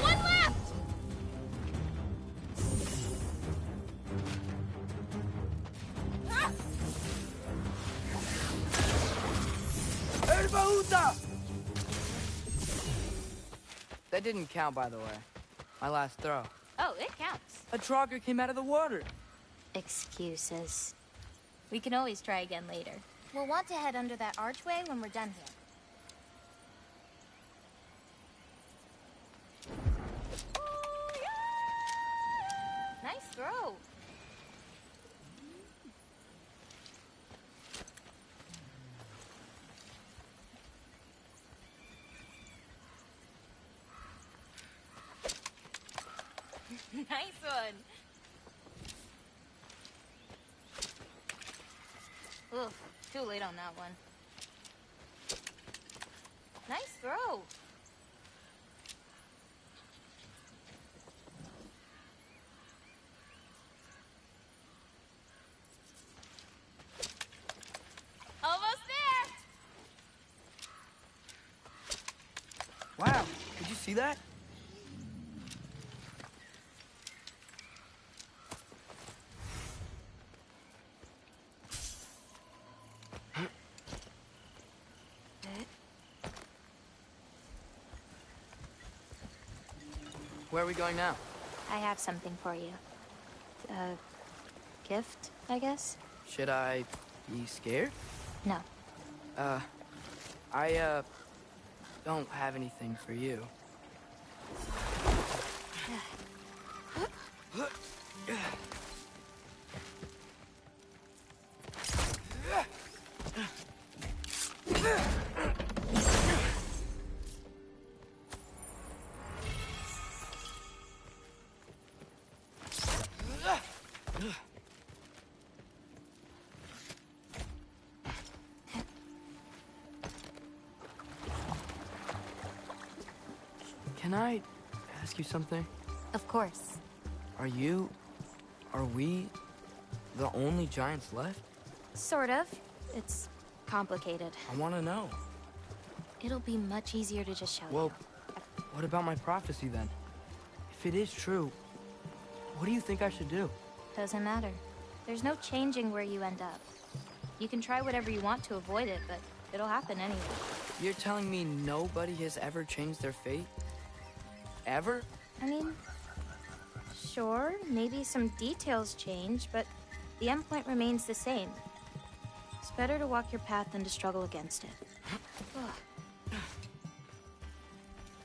One left! That didn't count, by the way. My last throw. Oh, it counts. A Trogger came out of the water. Excuses. We can always try again later. We'll want to head under that archway when we're done here. Nice throw. Nice one. Oof, too late on that one. Nice throw. see that? Where are we going now? I have something for you. A gift, I guess? Should I be scared? No. I don't have anything for you. Can I ask you something? Of course. Are we the only giants left? Sort of. It's complicated. I want to know. It'll be much easier to just show Well, what about my prophecy then? If it is true, what do you think I should do? Doesn't matter. There's no changing where you end up. You can try whatever you want to avoid it, but it'll happen anyway. You're telling me nobody has ever changed their fate? Ever? I mean, sure, maybe some details change, but the endpoint remains the same. It's better to walk your path than to struggle against it.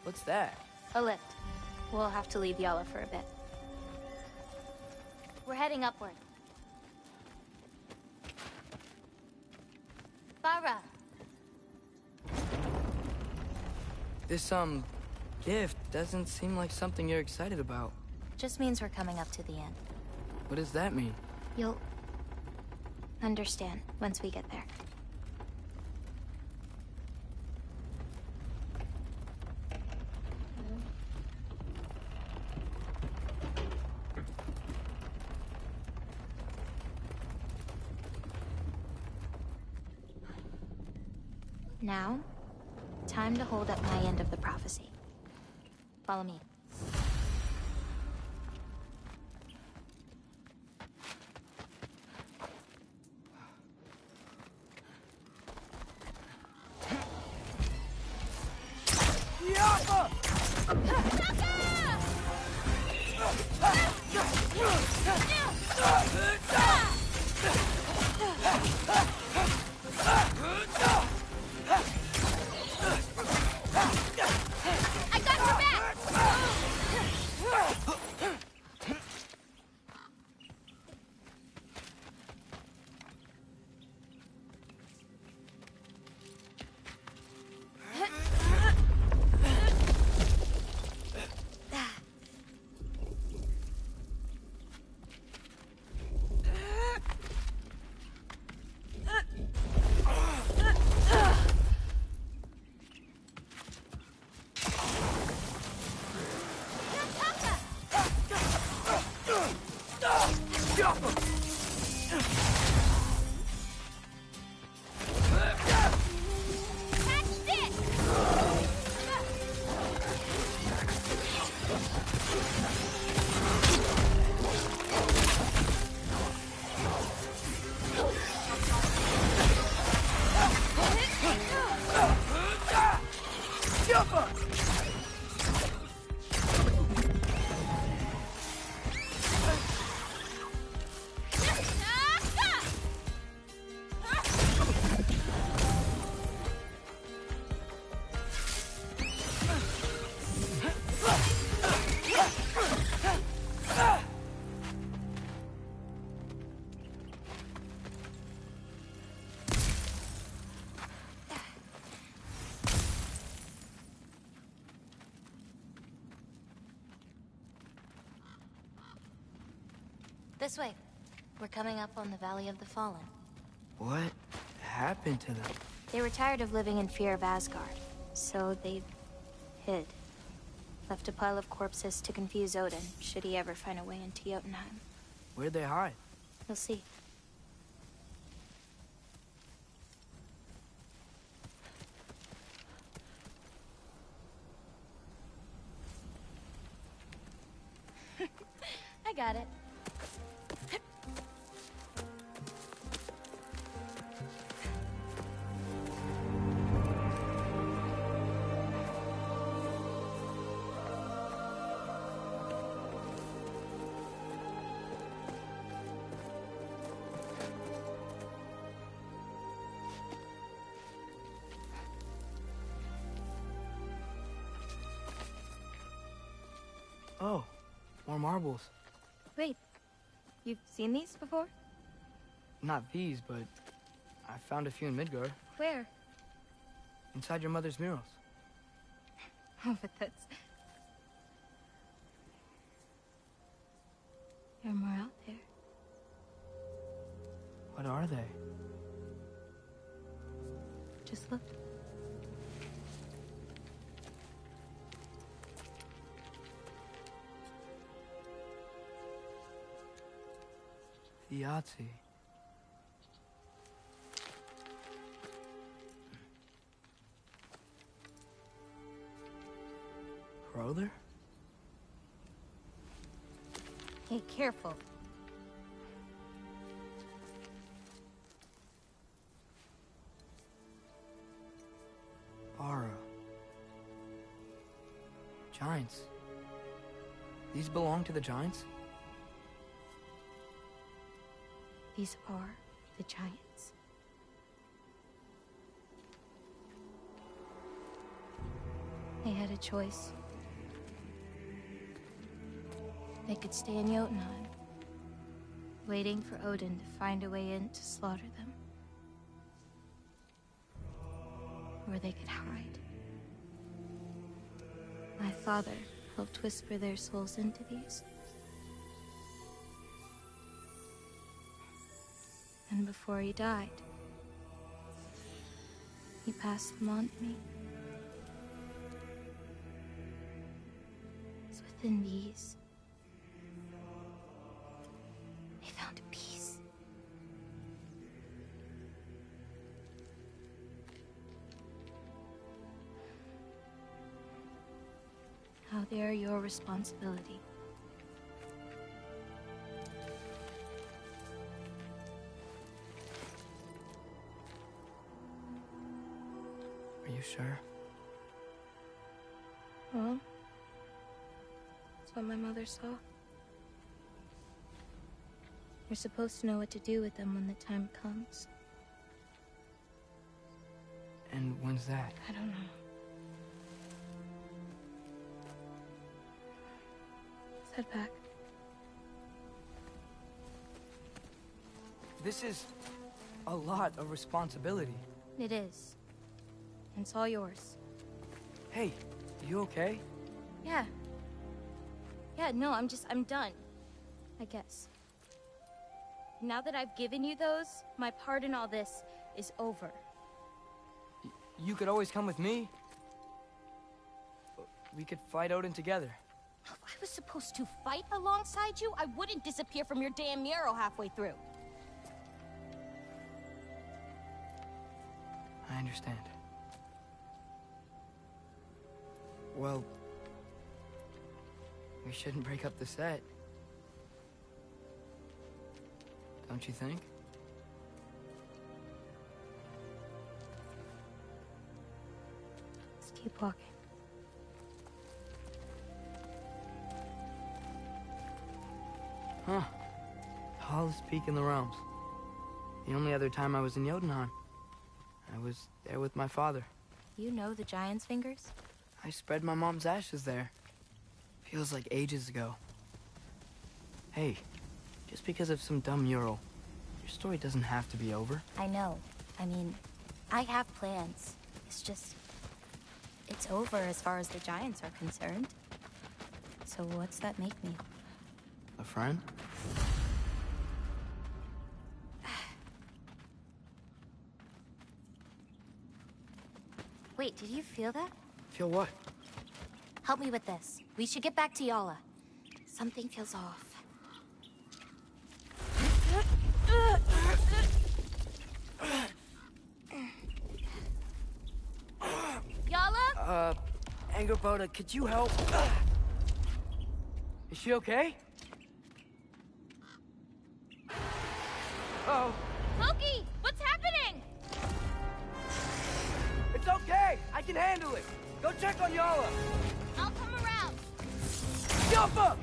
What's that? A lift. We'll have to leave Yala for a bit. We're heading upward. Farah! This, gift doesn't seem like something you're excited about. Just means we're coming up to the end. What does that mean? You'll understand once we get there. Now, time to hold up my end of the prophecy. Follow me. I got your back! This way. We're coming up on the Valley of the Fallen. What happened to them? They were tired of living in fear of Asgard, so they hid. Left a pile of corpses to confuse Odin, should he ever find a way into Jotunheim. Where'd they hide? You'll see. I got it. Oh, more marbles. Wait, you've seen these before? Not these, but I found a few in Midgard. Where? Inside your mother's murals. Oh, but that's... There are more out there. What are they? Just look. The Yahtzee. Brother? Hey, careful. Bara. Giants. These belong to the Giants? These are the Giants. They had a choice. They could stay in Jotunheim, waiting for Odin to find a way in to slaughter them. Or they could hide. My father helped whisper their souls into these. And before he died, he passed them on to me. It's within these. They found a peace. Now they're your responsibility. Are you sure? Well, that's what my mother saw. You're supposed to know what to do with them when the time comes. And when's that? I don't know. Let's head back. This is a lot of responsibility. It is. And it's all yours. Hey, you okay? Yeah. Yeah, no, I'm done. I guess. Now that I've given you those, my part in all this is over. You could always come with me. We could fight Odin together. If I was supposed to fight alongside you, I wouldn't disappear from your damn mural halfway through. I understand. Well, we shouldn't break up the set. Don't you think? Let's keep walking. Huh. The tallest peak in the realms. The only other time I was in Jotunheim. I was there with my father. You know the Giant's fingers? I spread my mom's ashes there. Feels like ages ago. Hey, just because of some dumb mural, your story doesn't have to be over. I know. I mean, I have plans. It's just... it's over as far as the Giants are concerned. So what's that make me? A friend? Wait, did you feel that? Feel what? Help me with this. We should get back to Yala. Something feels off. Yala? Angerboda, could you help? Is she okay? Oh. Loki, what's happening? It's okay. I can handle it. Go check on Yala. I'll come around. Jump up!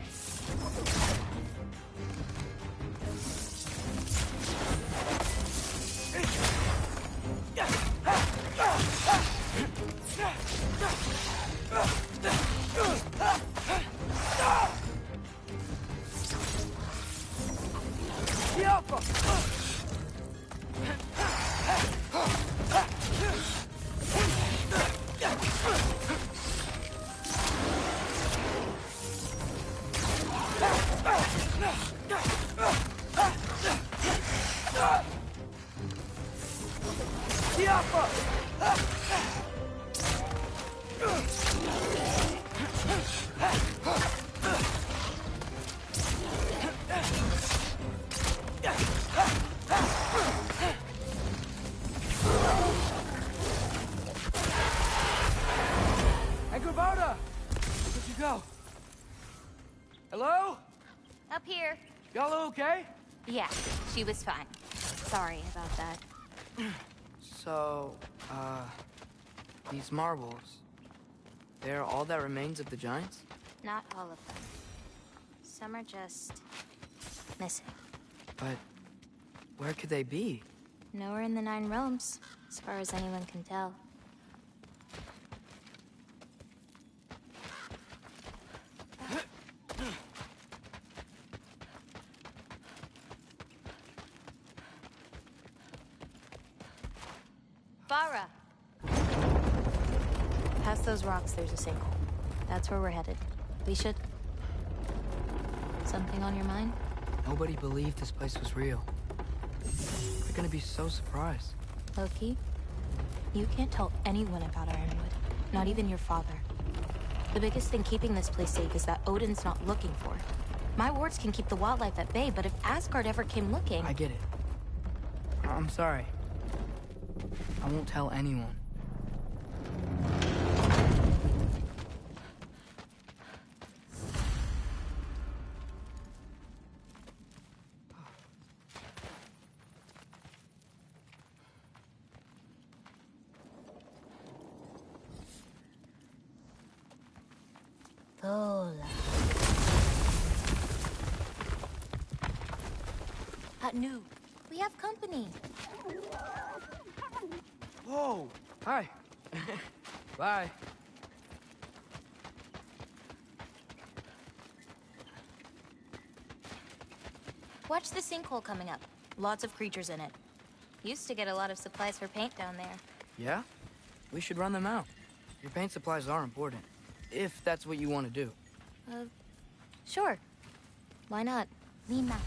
Where'd you go? Hello? Up here. Y'all okay? Yeah, she was fine. Sorry about that. So, these marbles, they're all that remains of the Giants? Not all of them. Some are just missing. But where could they be? Nowhere in the Nine Realms, as far as anyone can tell. Farah! Past those rocks, there's a sinkhole. That's where we're headed. We should... Something on your mind? Nobody believed this place was real. They're gonna be so surprised. Loki, you can't tell anyone about Ironwood. Not even your father. The biggest thing keeping this place safe is that Odin's not looking for it. My wards can keep the wildlife at bay, but if Asgard ever came looking... I get it. I'm sorry. I won't tell anyone. Thor. New. We have company. Whoa! Hi. Bye. Watch the sinkhole coming up. Lots of creatures in it. Used to get a lot of supplies for paint down there. Yeah? We should run them out. Your paint supplies are important. If that's what you want to do. Sure. Why not? Lean out.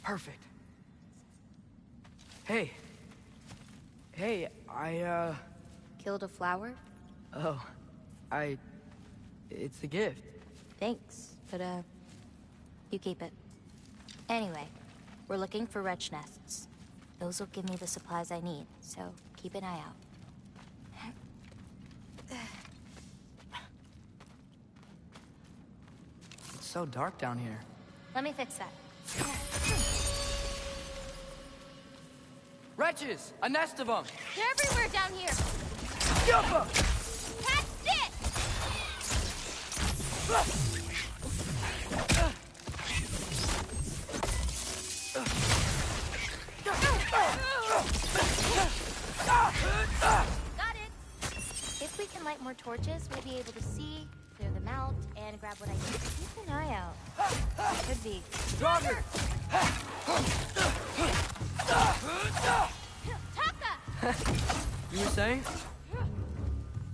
Perfect. Hey. Hey, I, Killed a flower? Oh, it's a gift. Thanks, but, you keep it. Anyway, we're looking for wretch nests. Those will give me the supplies I need, so keep an eye out. It's so dark down here. Let me fix that. Wretches! A nest of them! They're everywhere down here! Jump up! Catch it! Got it! If we can light more torches, we'll be able to see, clear them out, and grab what I need. Keep an eye out. Could be. Stronger! Taka! You were saying?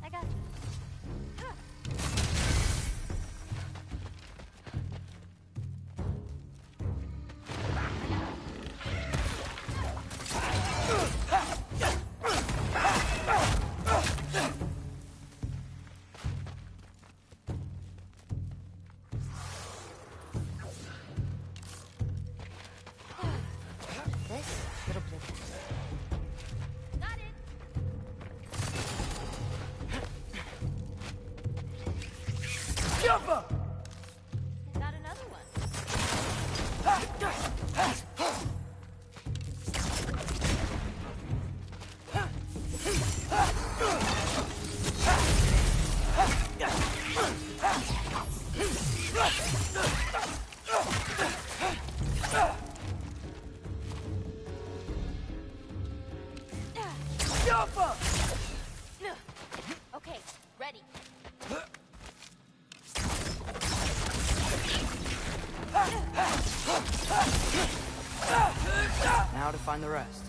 I got you. Now to find the rest.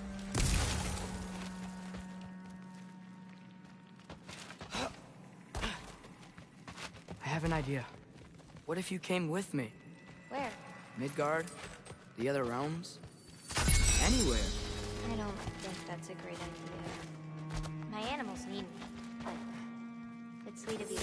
I have an idea. What if you came with me? Where? Midgard? The other realms? Anywhere. I don't think that's a great idea. My animals need me, but it's sweet of you.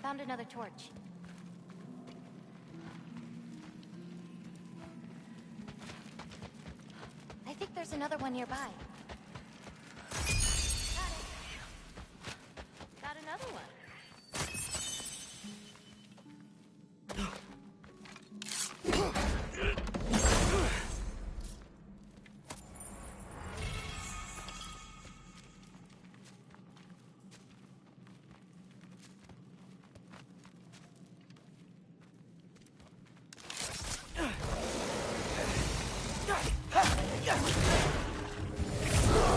Found another torch. I think there's another one nearby. Got it. Got another one.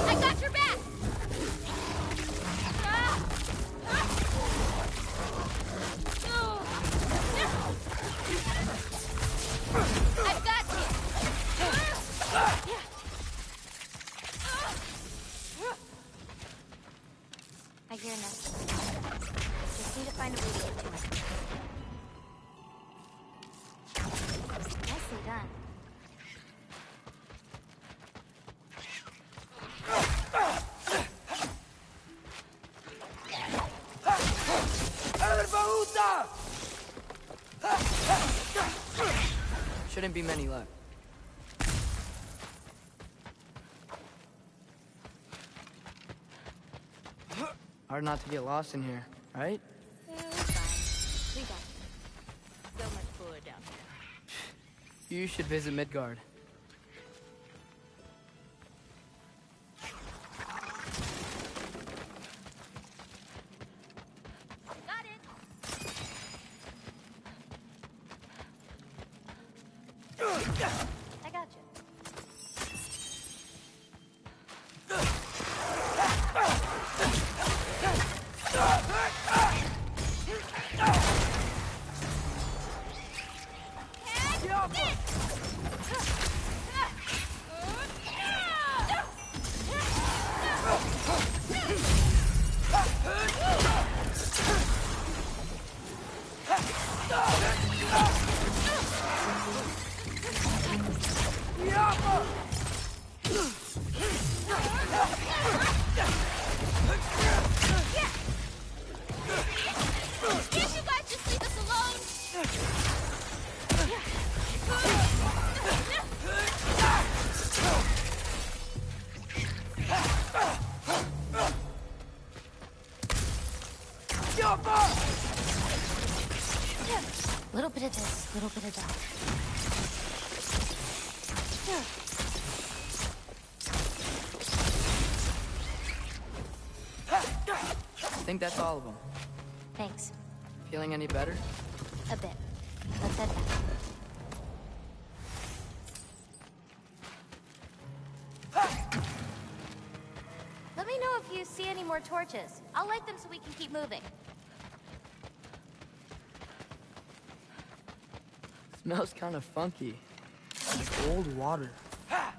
I got your back! I've got you! I hear nothing. Just need to find a way to get to it. Nicely done. Shouldn't be many left. Hard not to get lost in here, right? Yeah, we're fine. We got it. So much cooler down here. You should visit Midgard. Got it! I got you. Can't you guys just leave us alone? Little bit of this, little bit of that. I think that's all of them. Thanks. Feeling any better? A bit. Let's head back. Let me know if you see any more torches. I'll light them so we can keep moving. Smells kind of funky. Like old water. How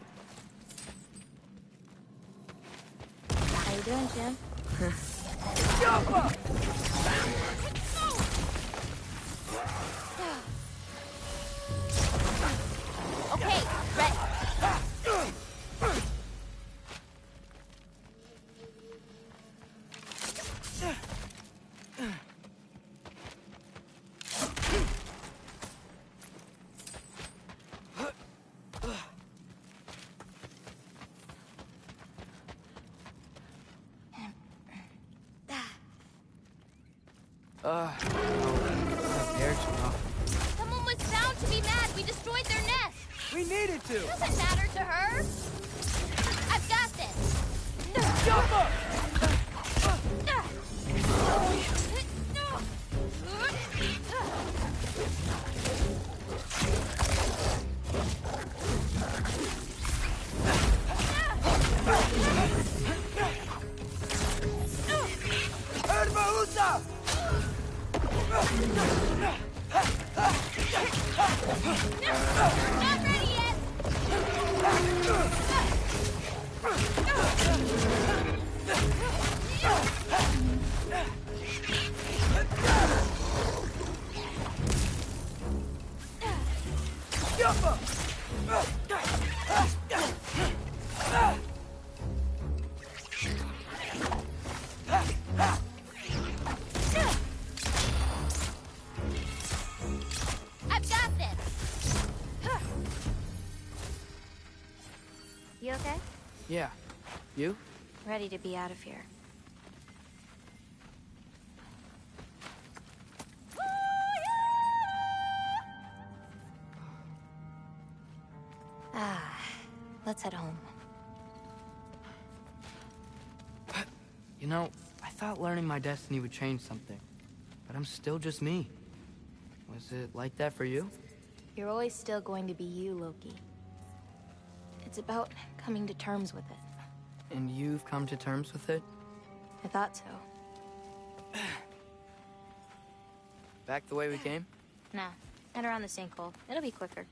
you doing, Jim? Okay, ready. Someone was bound to be mad. We destroyed their nest. We needed to. Doesn't matter to her. I've got this. Not ready yet! I've got this! You okay? Yeah. You? Ready to be out of here. Ah, let's head home. You know, I thought learning my destiny would change something. But I'm still just me. Was it like that for you? You're always still going to be you, Loki. It's about coming to terms with it. And you've come to terms with it? I thought so. Back the way we came? Nah, head around the sinkhole. It'll be quicker.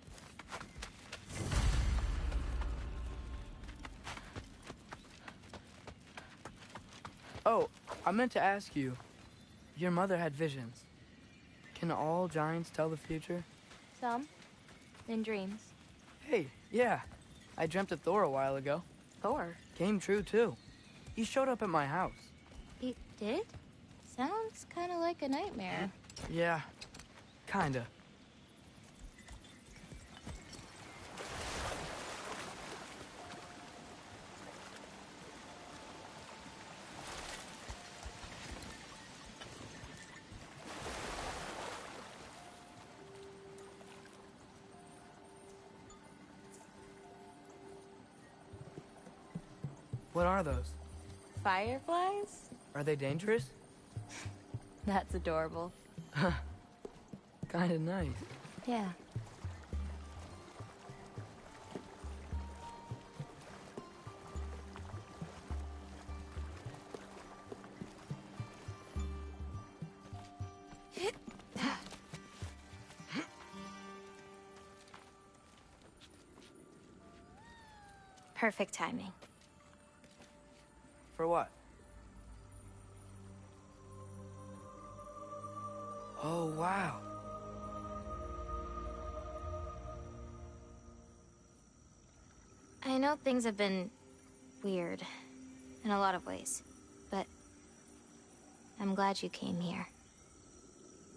Oh, I meant to ask you. Your mother had visions. Can all giants tell the future? Some. In dreams. Hey, yeah. I dreamt of Thor a while ago. Thor? Came true, too. He showed up at my house. He did? Sounds kind of like a nightmare. Yeah, kinda. What are those? Fireflies? Are they dangerous? That's adorable. Kinda nice. Yeah. Perfect timing. For what? Oh, wow. I know things have been weird in a lot of ways, but I'm glad you came here.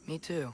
Me too.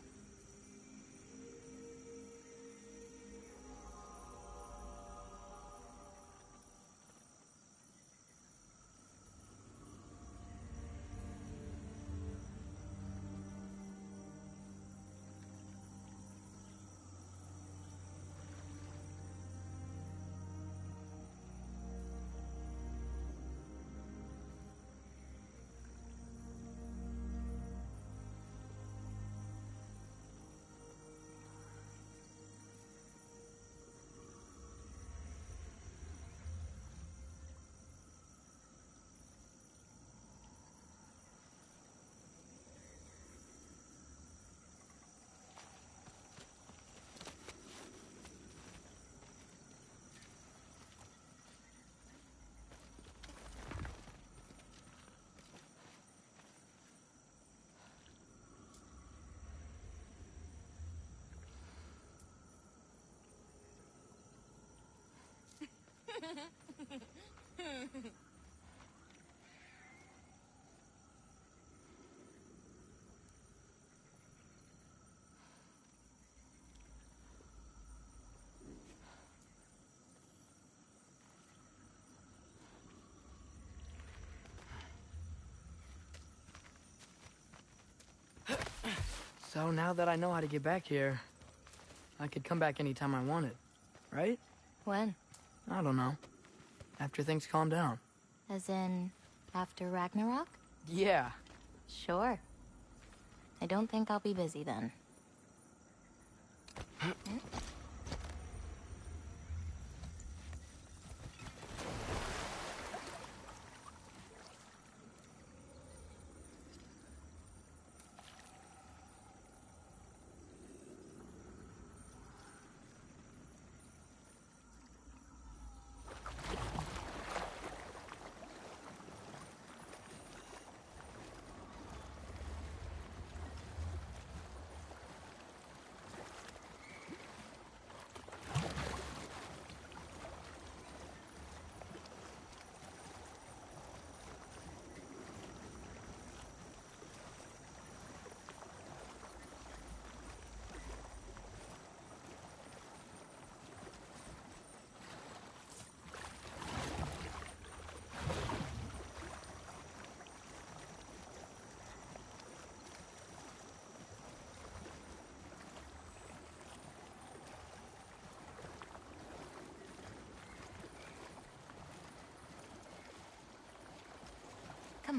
So now that I know how to get back here, I could come back anytime I wanted, right? When? I don't know. After things calm down. As in, after Ragnarok? Yeah. Sure. I don't think I'll be busy then.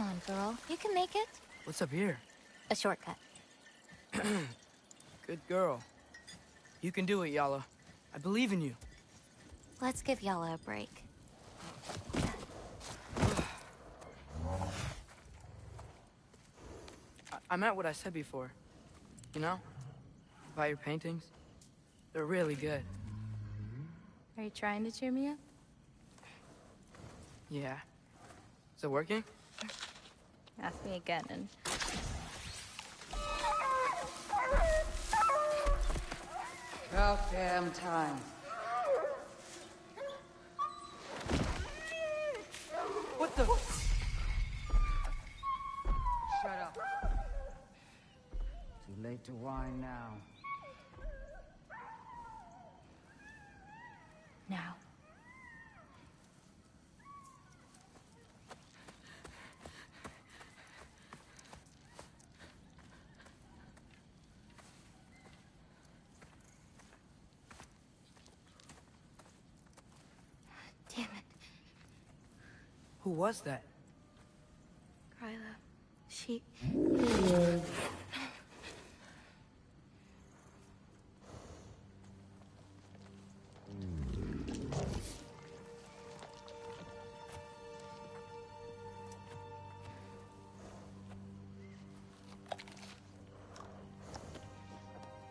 Come on, girl. You can make it. What's up here? A shortcut. Good girl. You can do it, Yala. I believe in you. Let's give Yala a break. I meant what I said before. You know? About your paintings. They're really good. Are you trying to cheer me up? Yeah. Is it working? Ask me again and... About damn time. What the? Shut up. Too late to whine now. Now. Damn it. Who was that? Gryla. She...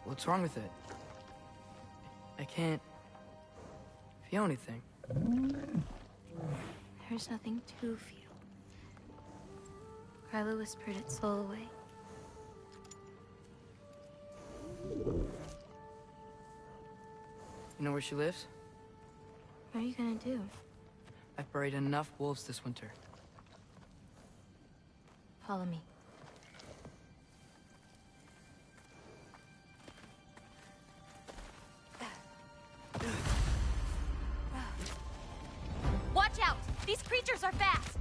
What's wrong with it? I can't feel anything. There's nothing to feel. Gryla whispered its soul away. You know where she lives? What are you gonna do? I've buried enough wolves this winter. Follow me. Watch out! These creatures are fast!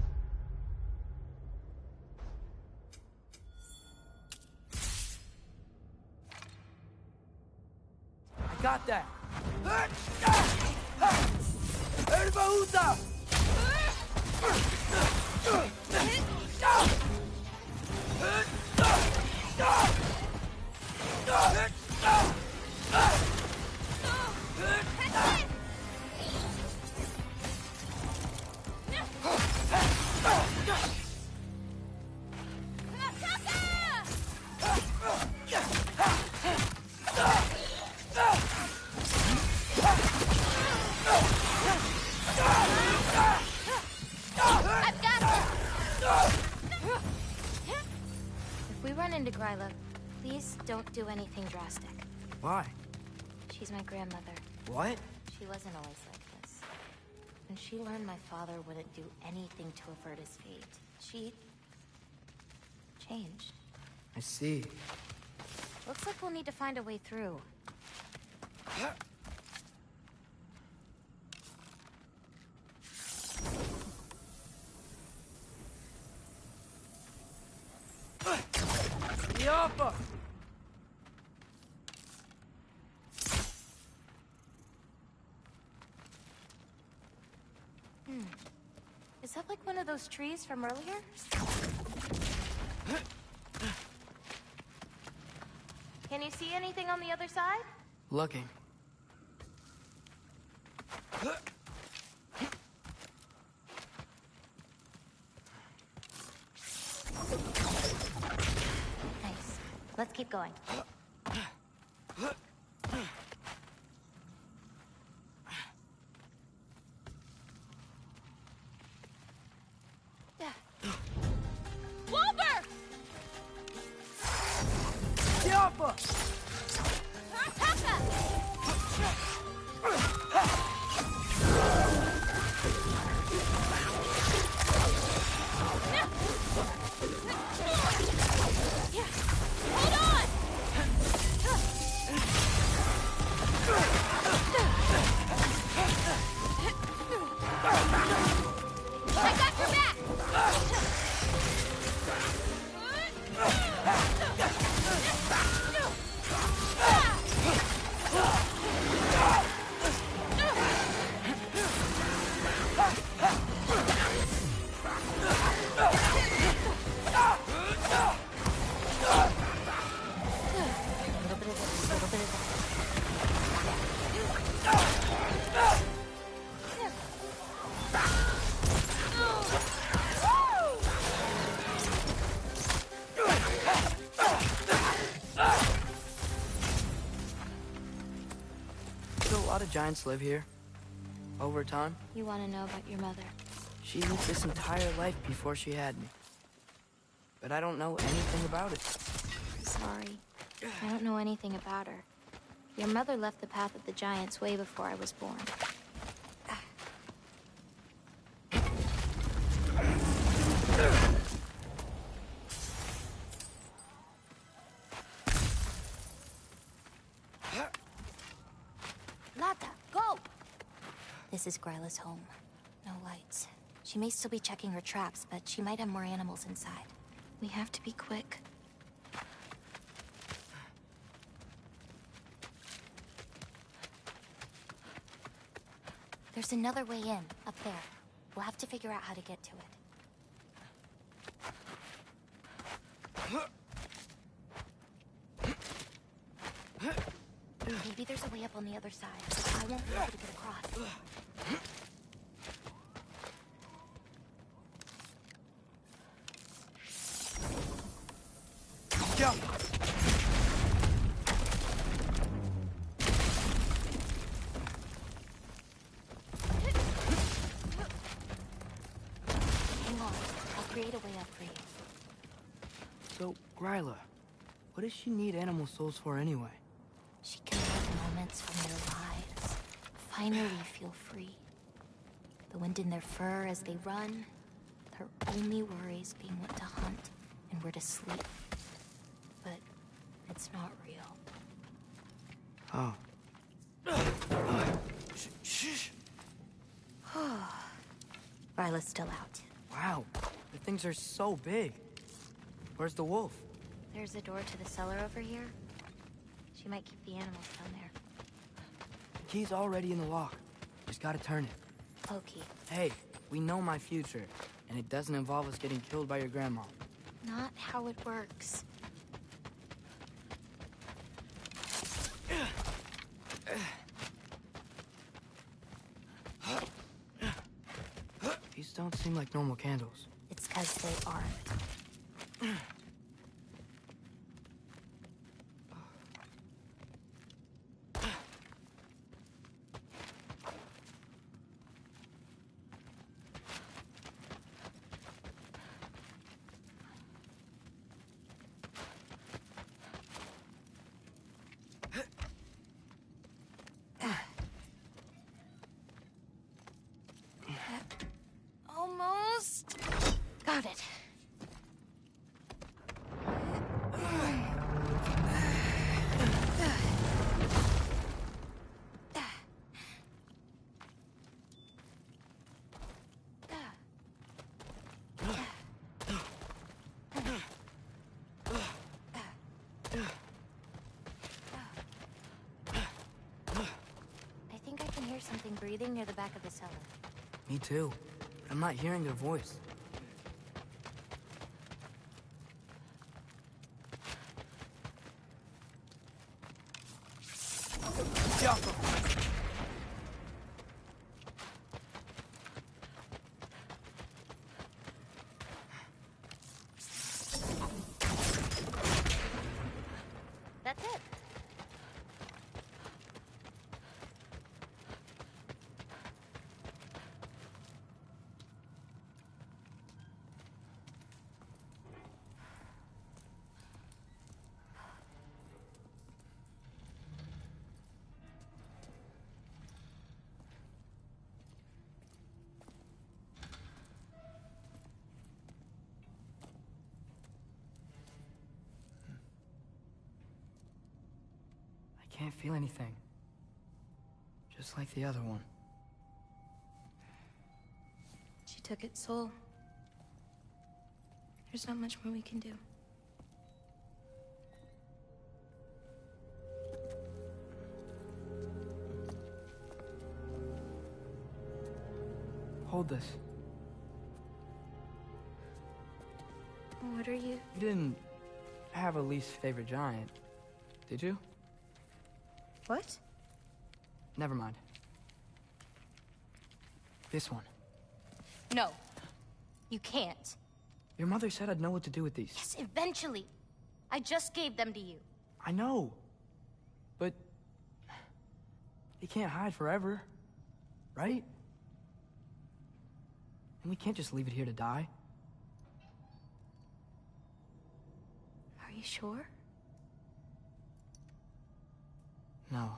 I got that! I've got her! If we run into Gryla, please don't do anything drastic. Why? She's my grandmother. What? She wasn't always like this. When she learned my father wouldn't do anything to avert his fate, she... changed. I see. Looks like we'll need to find a way through. Yappa! Is that like one of those trees from earlier? Can you see anything on the other side? Looking. Nice. Let's keep going. Wolver! Yappa! Hold on! I got your back! lot of giants live here. Over time. You want to know about your mother? She lived this entire life before she had me. But I don't know anything about it. Sorry. I don't know anything about her. Your mother left the path of the giants way before I was born. Lata, go! This is Gryla's home. No lights. She may still be checking her traps, but she might have more animals inside. We have to be quick. There's another way in, up there. We'll have to figure out how to get to it. Maybe there's a way up on the other side. I won't be able to get across. Go! Hang on. I'll create a way up for you. So, Gryla, what does she need animal souls for anyway? She can live moments from their lives. Finally feel free. The wind in their fur as they run. Their only worries being what to hunt and where to sleep. But it's not real. Oh. Shh. Ryla's still out. Wow, the things are so big. Where's the wolf? There's a door to the cellar over here. She might keep the animals down there. The key's already in the lock. Just gotta turn it. Loki. Hey, we know my future, and it doesn't involve us getting killed by your grandma. Not how it works. These don't seem like normal candles. It's 'cause they aren't. Almost. Got it. I think I can hear something breathing near the back of the cellar. Me too. But I'm not hearing their voice. That's it. I can't feel anything. Just like the other one. She took its soul. There's not much more we can do. Hold this. What are you? You didn't have a least favorite giant, did you? What? Never mind. This one. No. You can't. Your mother said I'd know what to do with these. Yes, eventually. I just gave them to you. I know. But He can't hide forever, right? And we can't just leave it here to die. Are you sure? No.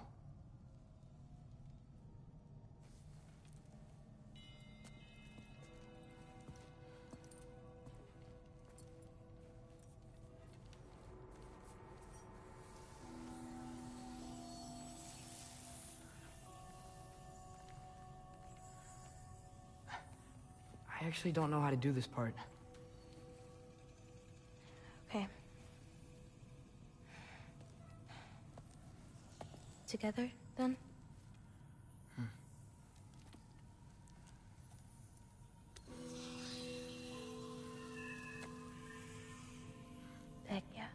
I actually don't know how to do this part. Okay. Together, then? Vecchia.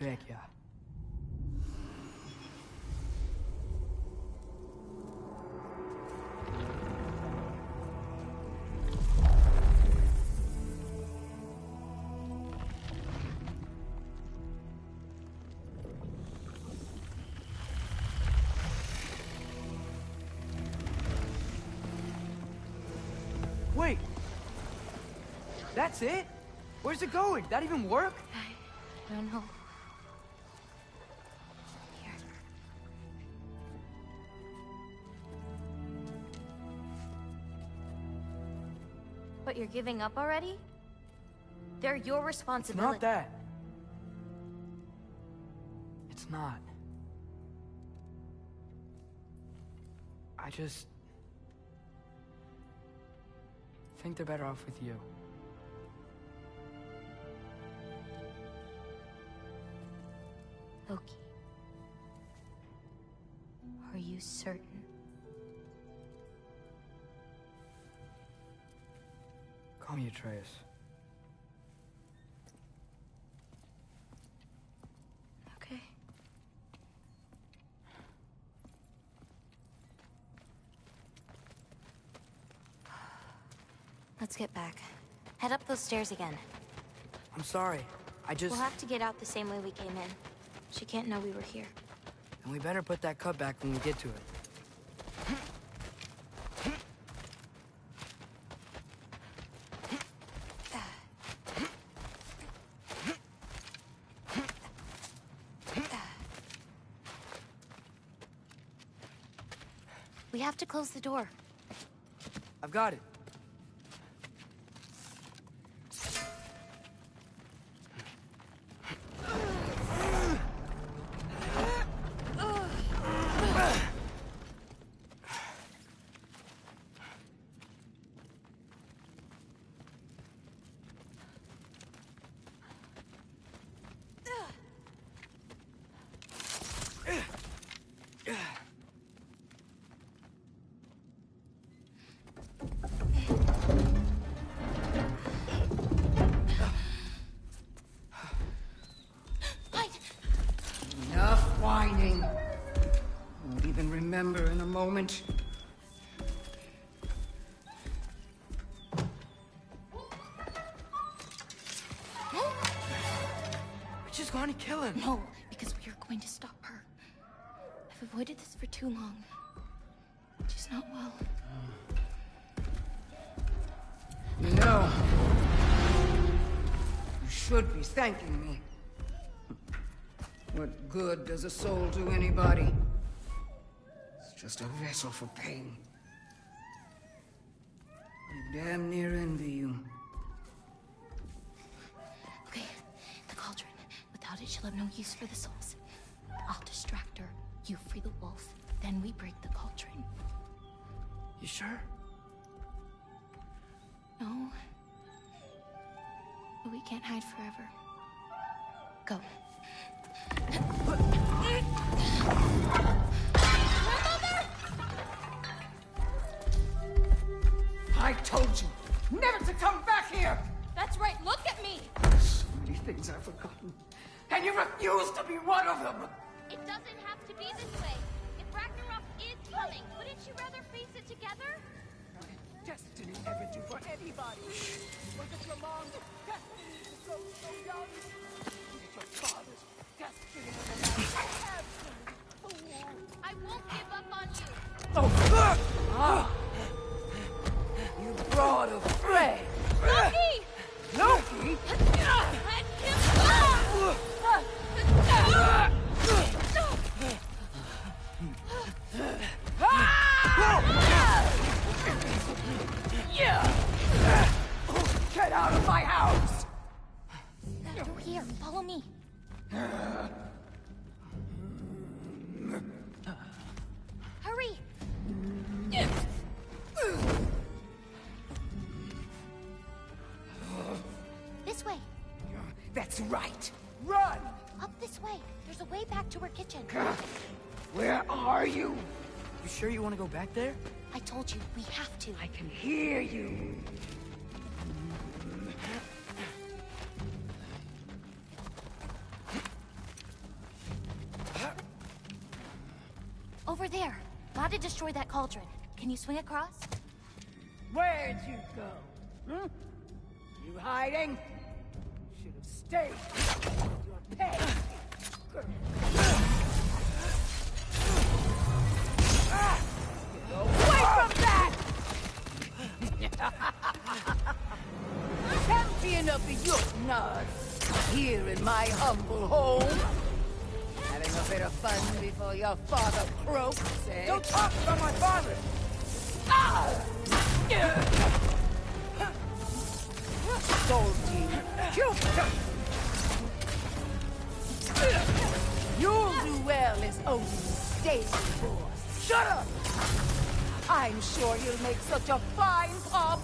Vecchia. Wait! That's it? Where's it going? Did that even work? I don't know. Here. But you're giving up already? They're your It's responsibility. not that. It's not. I just think they're better off with you. Loki. Are you certain? Call me Atreus. Okay. Let's get back. Head up those stairs again. I'm sorry. I just... We'll have to get out the same way we came in. She can't know we were here. And we better put that cut back when we get to it. We have to close the door. I've got it. Enough whining. Won't even remember in a moment. We're just going to kill him. No, because we are going to stop her. I've avoided this for too long. She's not well. You know, you should be thanking me. What good does a soul do anybody? It's just a vessel for pain. I damn near envy you. Okay, the cauldron. Without it, she'll have no use for the souls. I'll distract her. You free the wolf. Then we break the cauldron. You sure? No. But we can't hide forever. Go. I told you never to come back here! That's right, look at me! So many things I've forgotten. And you refuse to be one of them! It doesn't have to be this way. If Ragnarok is coming, wouldn't you rather face it together? Destiny never do for anybody. Was it your mom's destiny to grow so young? Was it your father's destiny won't give up on you. You brought a friend. Loki! Loki? Let him Get out of my house! Through here, follow me. Hurry! This way. That's right. Run! Up this way. There's a way back to our kitchen. Where are you? You sure you want to go back there? I told you, we have to. I can hear you. Over there. Gotta destroy that cauldron. Can you swing across? Where'd you go? Hmm? You hiding? Should have stayed. Your pay. Get away from that! Champion of the Jotnar, here in my humble home. Having a bit of fun before your father croaks, eh? Don't talk about my father! Salty Cupid! You'll do well as Odin's stable force. Shut up! I'm sure you'll make such a fine pop,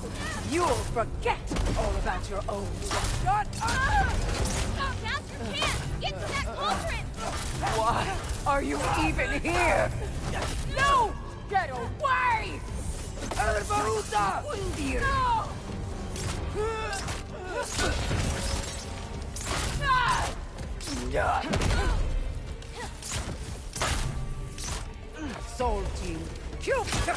you'll forget all about your own. Shut up! Faster, can! Get to that cauldron! Why are you even here? No! Get away! El Baruta! No! Salty Cupid!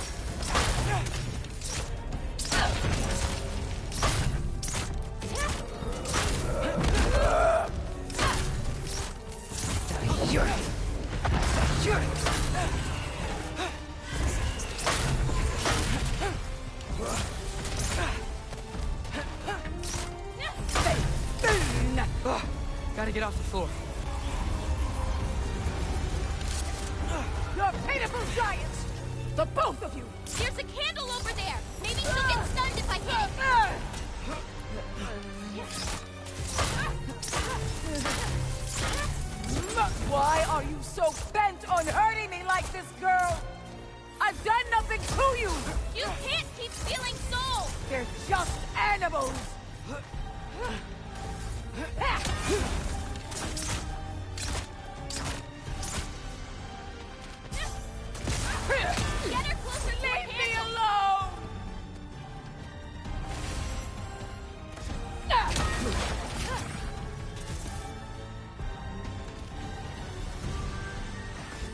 Gotta get off the floor. You're pitiful giants! The both of you! There's a candle over there! Maybe she'll get stunned if I hit! Why are you so bent on hurting me like this, girl? I've done nothing to you! You can't keep stealing souls! They're just animals! Get her closer to Leave the me handle. alone!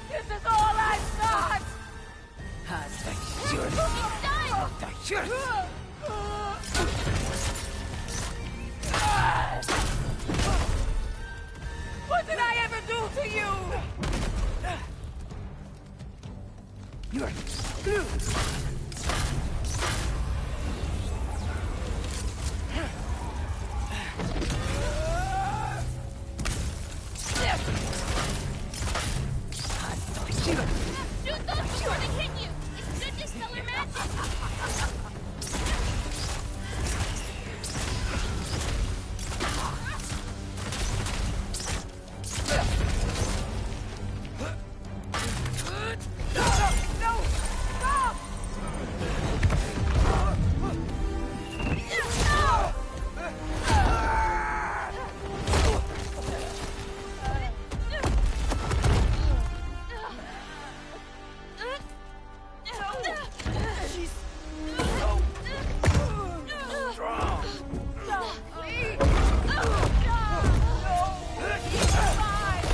This is all I've got! What did I ever do to you? You're screwed! Shoot those before they hit you! It's good dispelling magic! No! Stop! She's so strong. No, please. No. He's fine.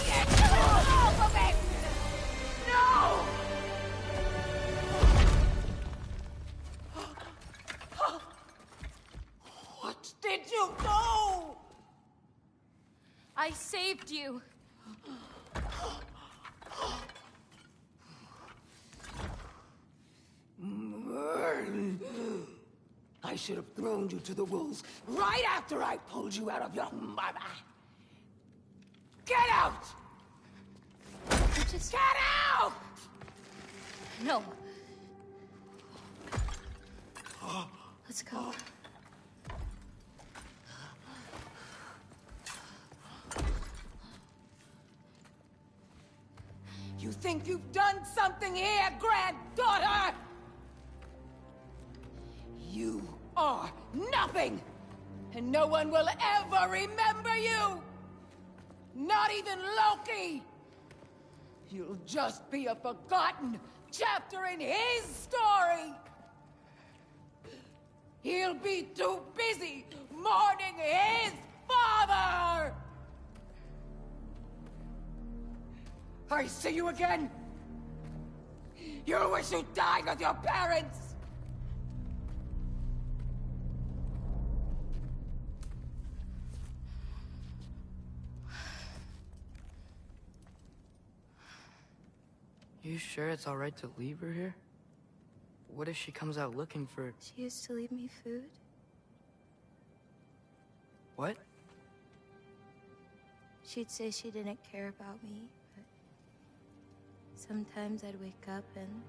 Get off of it. No. What did you do? I saved you. I should have thrown you to the wolves right after I pulled you out of your mother. Get out! Just... Get out! No. Let's go. You think you've done something here, granddaughter? You are nothing! And no one will ever remember you! Not even Loki! You'll just be a forgotten chapter in his story! He'll be too busy mourning his father! I see you again! You wish you died with your parents! You sure it's alright to leave her here? What if she comes out looking for... She used to leave me food. What? She'd say she didn't care about me, but sometimes I'd wake up and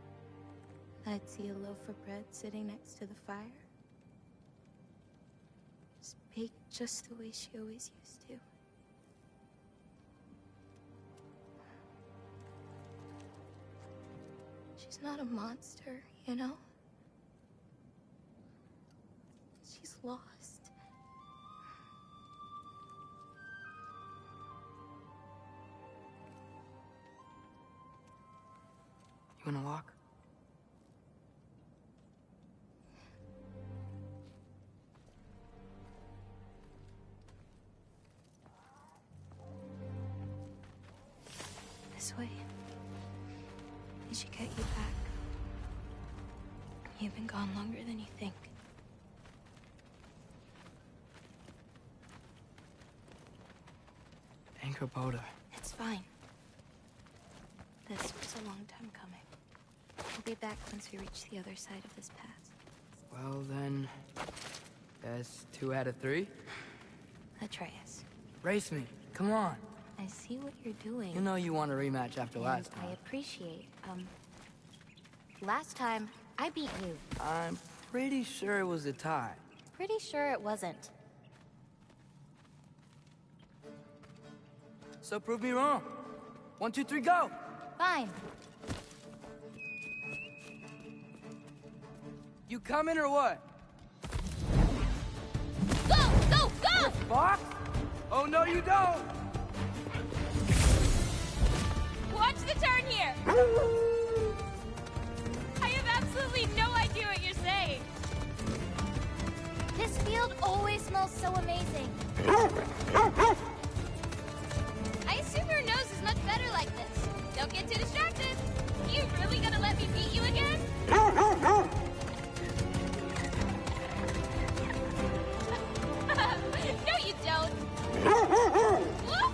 I'd see a loaf of bread sitting next to the fire. It's baked just the way she always used to. She's not a monster, you know? She's lost. You wanna walk? This way. We should get you back. You've been gone longer than you think. Anchor Boda. It's fine. This was a long time coming. We'll be back once we reach the other side of this pass. Well then... that's 2 out of 3? Atreus. Race me. Come on. I see what you're doing. You know you want a rematch after last time. I appreciate, last time, I beat you. I'm pretty sure it was a tie. Pretty sure it wasn't. So prove me wrong. 1, 2, 3, go! Fine. You coming or what? Go! Go! Go! Fuck! Oh, no, you don't! Watch the turn here! I have absolutely no idea what you're saying. This field always smells so amazing. I assume your nose is much better like this. Don't get too distracted. You really gonna let me beat you again? No, you don't. Whoop!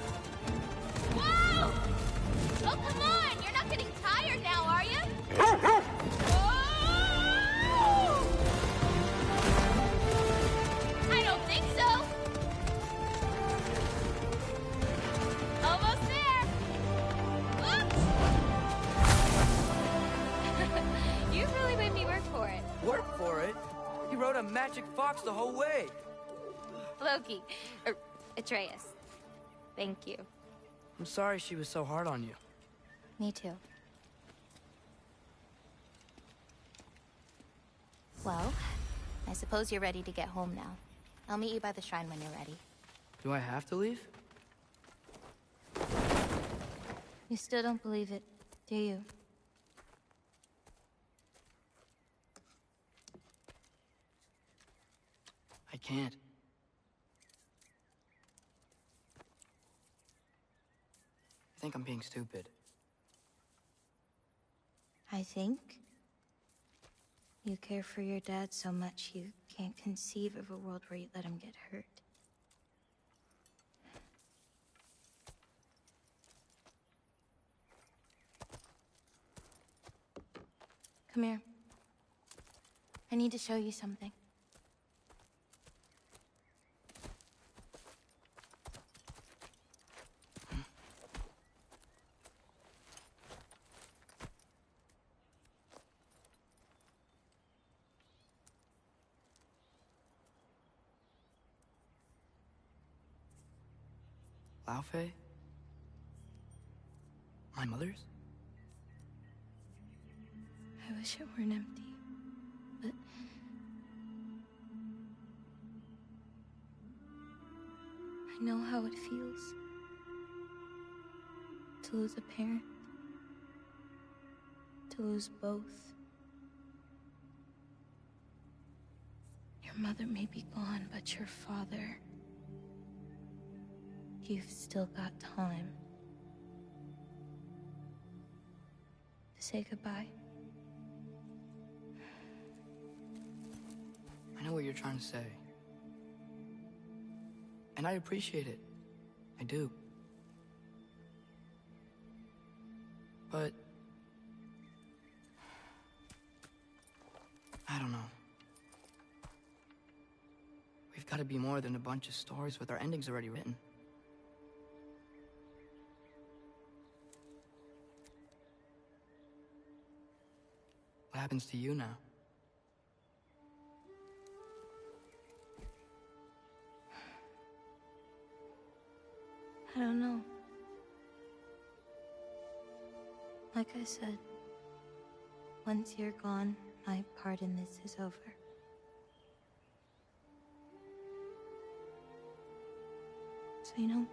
Whoa! Oh, come on! You're not getting tired now, are you? Oh! I don't think so. Almost there. Whoops! You really made me work for it. Work for it? You rode a magic fox the whole way. Loki. Atreus. Thank you. I'm sorry she was so hard on you. Me too. Well, I suppose you're ready to get home now. I'll meet you by the shrine when you're ready. Do I have to leave? You still don't believe it, do you? I can't. I think I'm being stupid. I think you care for your dad so much you can't conceive of a world where you let him get hurt. Come here. I need to show you something. Laufey? My mother's? I wish it weren't empty, but... I know how it feels to lose a parent, to lose both. Your mother may be gone, but your father... You've still got time to say goodbye. I know what you're trying to say. And I appreciate it. I do. But... I don't know. We've got to be more than a bunch of stories with our endings already written. What happens to you now? I don't know. Like I said, once you're gone, my part in this is over. So, you know,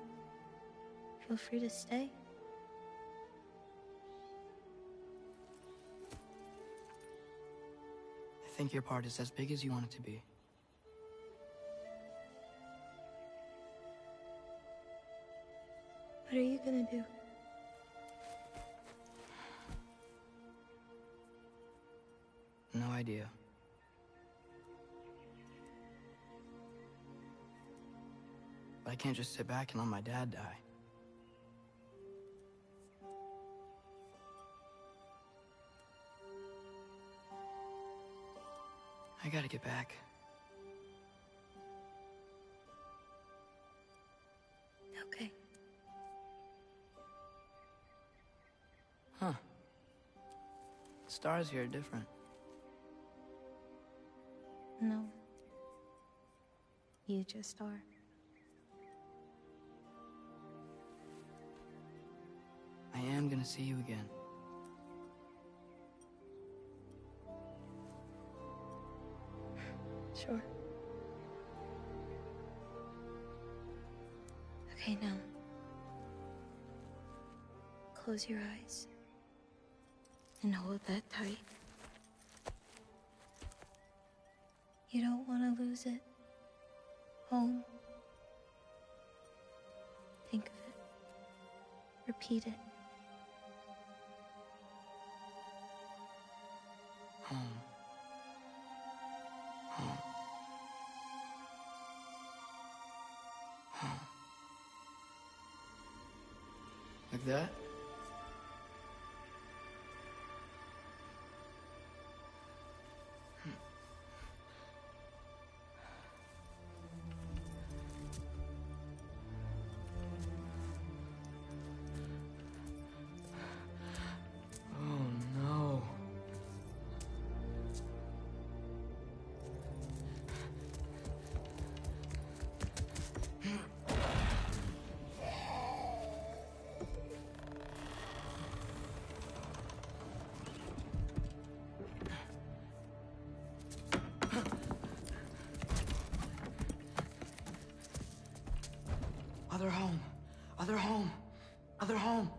feel free to stay. I think your part is as big as you want it to be. What are you gonna do? No idea. But I can't just sit back and let my dad die. I gotta get back. Okay. Huh. Stars here are different. No. You just are. I am gonna see you again. Sure. Okay, now. Close your eyes. And hold that tight. You don't want to lose it. Home. Think of it. Repeat it. Home. Home. Home. Like that? Other home. Other home. Other home.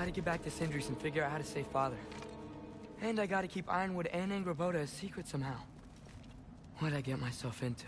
gotta get back to Sindri's and figure out how to save Father. And I gotta keep Ironwood and Angrboda a secret somehow. What'd I get myself into?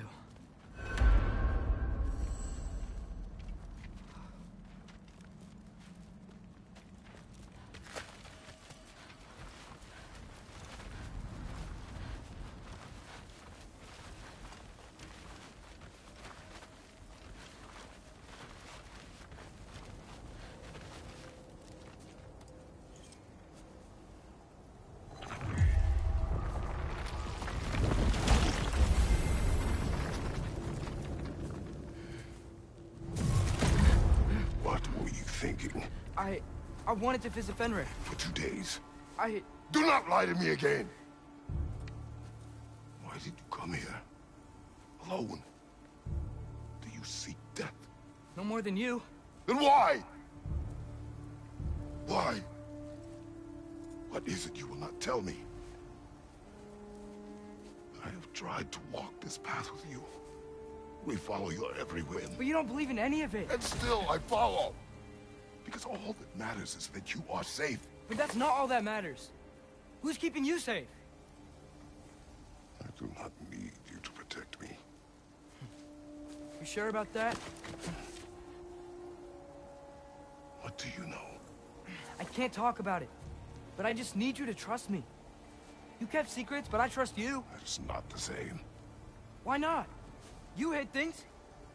I wanted to visit Fenrir. For 2 days. Do not lie to me again! Why did you come here? Alone? Do you seek death? No more than you. Then why? Why? What is it you will not tell me? I have tried to walk this path with you. We follow your every whim. But you don't believe in any of it. And still I follow. Because all that matters is that you are safe. But that's not all that matters. Who's keeping you safe? I do not need you to protect me. You sure about that? What do you know? I can't talk about it. But I just need you to trust me. You kept secrets, but I trust you. That's not the same. Why not? You hid things.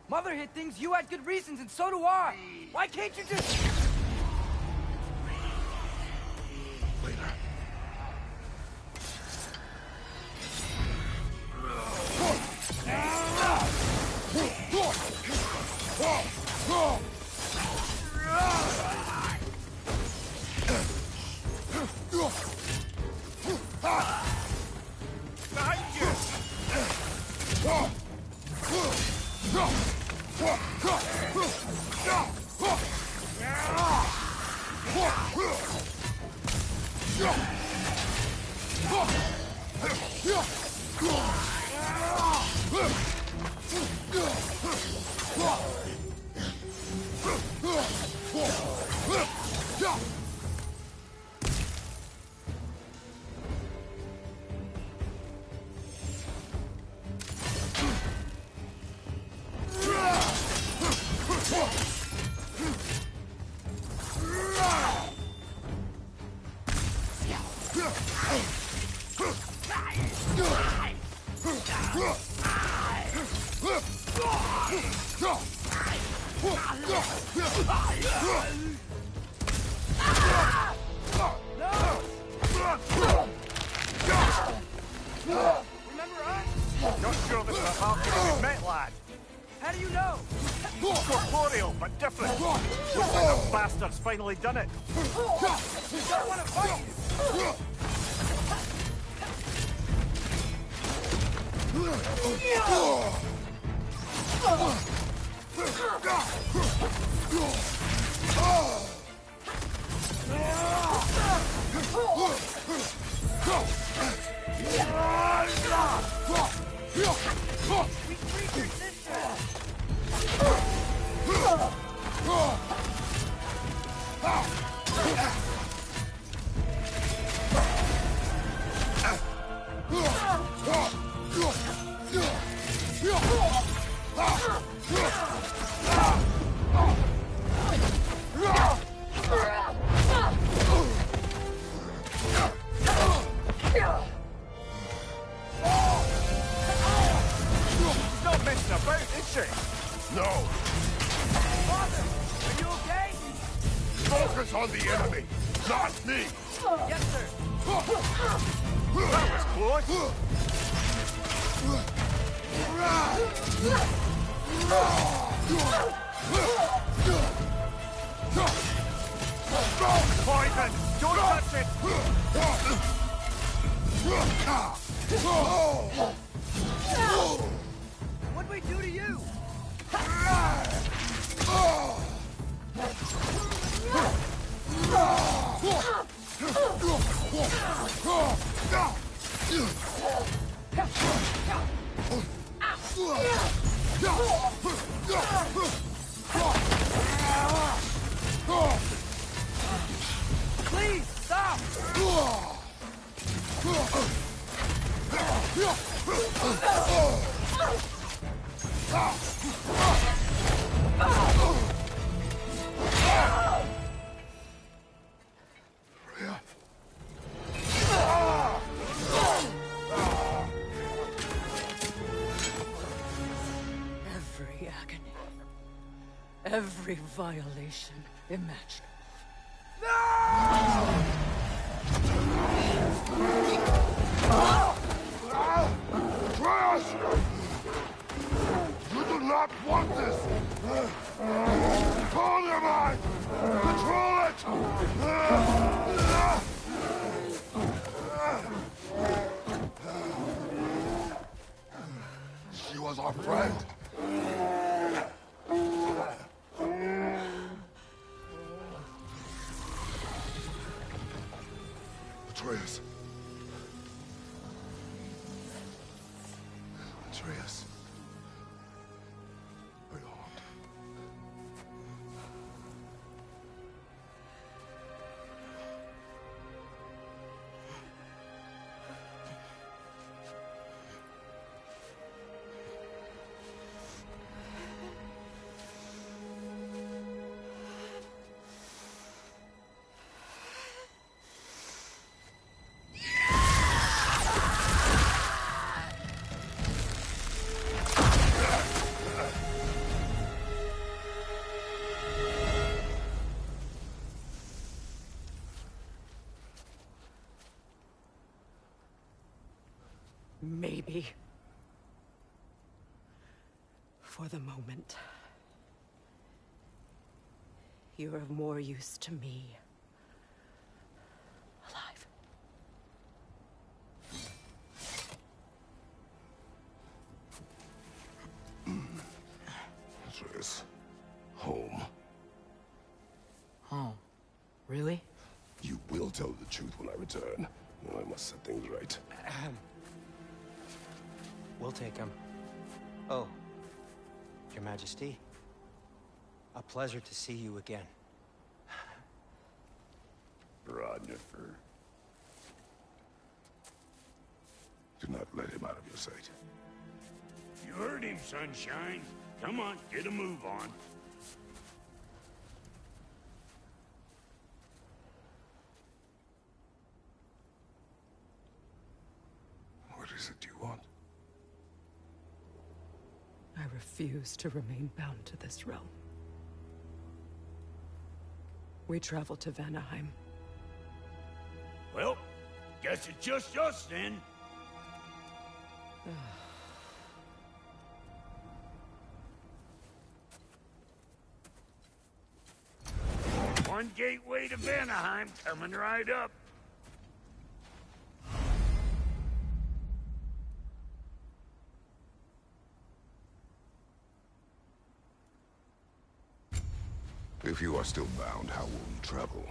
Mother hid things. You had good reasons, and so do I. Why can't you just... Later. Remember us? Not sure this is a Valkyrie we've met, lad. How do you know? Corporeal, but different. Looks like the bastard's finally done it. We don't want to fight you. Not messing about, is she? No. Father, are you okay? Focus on the enemy, not me. Yes, sir. That was close. Poison! Don't touch it! What'd we do to you? Every agony. Every violation imaginable. Atreus! You do not want this! Control your mind! Control it! She was our friend. Atreus. Atreus. Are you harmed? Maybe. For the moment. You're of more use to me. Alive. Atreus. Home. Home? Really? You will tell the truth when I return. I must set things right. We'll take him. Oh, Your Majesty. A pleasure to see you again. Rodnifer. Do not let him out of your sight. You heard him, Sunshine. Come on, get a move on. What is it you want? I refuse to remain bound to this realm. We travel to Vanaheim. Well, guess it's just us then. One gateway to Vanaheim coming right up. If you are still bound, how will you travel?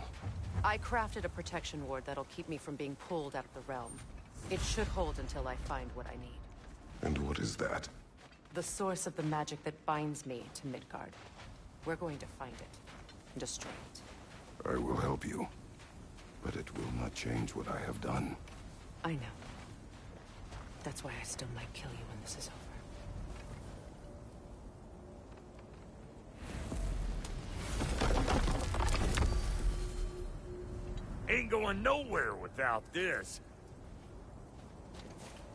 I crafted a protection ward that'll keep me from being pulled out of the realm. It should hold until I find what I need. And what is that? The source of the magic that binds me to Midgard. We're going to find it and destroy it. I will help you. But it will not change what I have done. I know. That's why I still might kill you when this is over. Ain't going nowhere without this.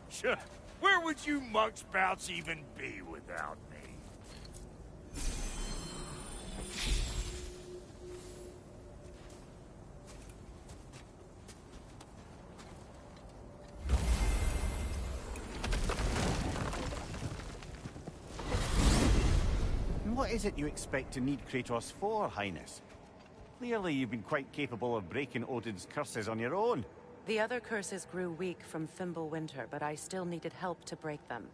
Sure, where would you muckspouts even be without me? And what is it you expect to need Kratos for, Highness? Clearly you've been quite capable of breaking Odin's curses on your own. The other curses grew weak from Fimbulwinter, but I still needed help to break them.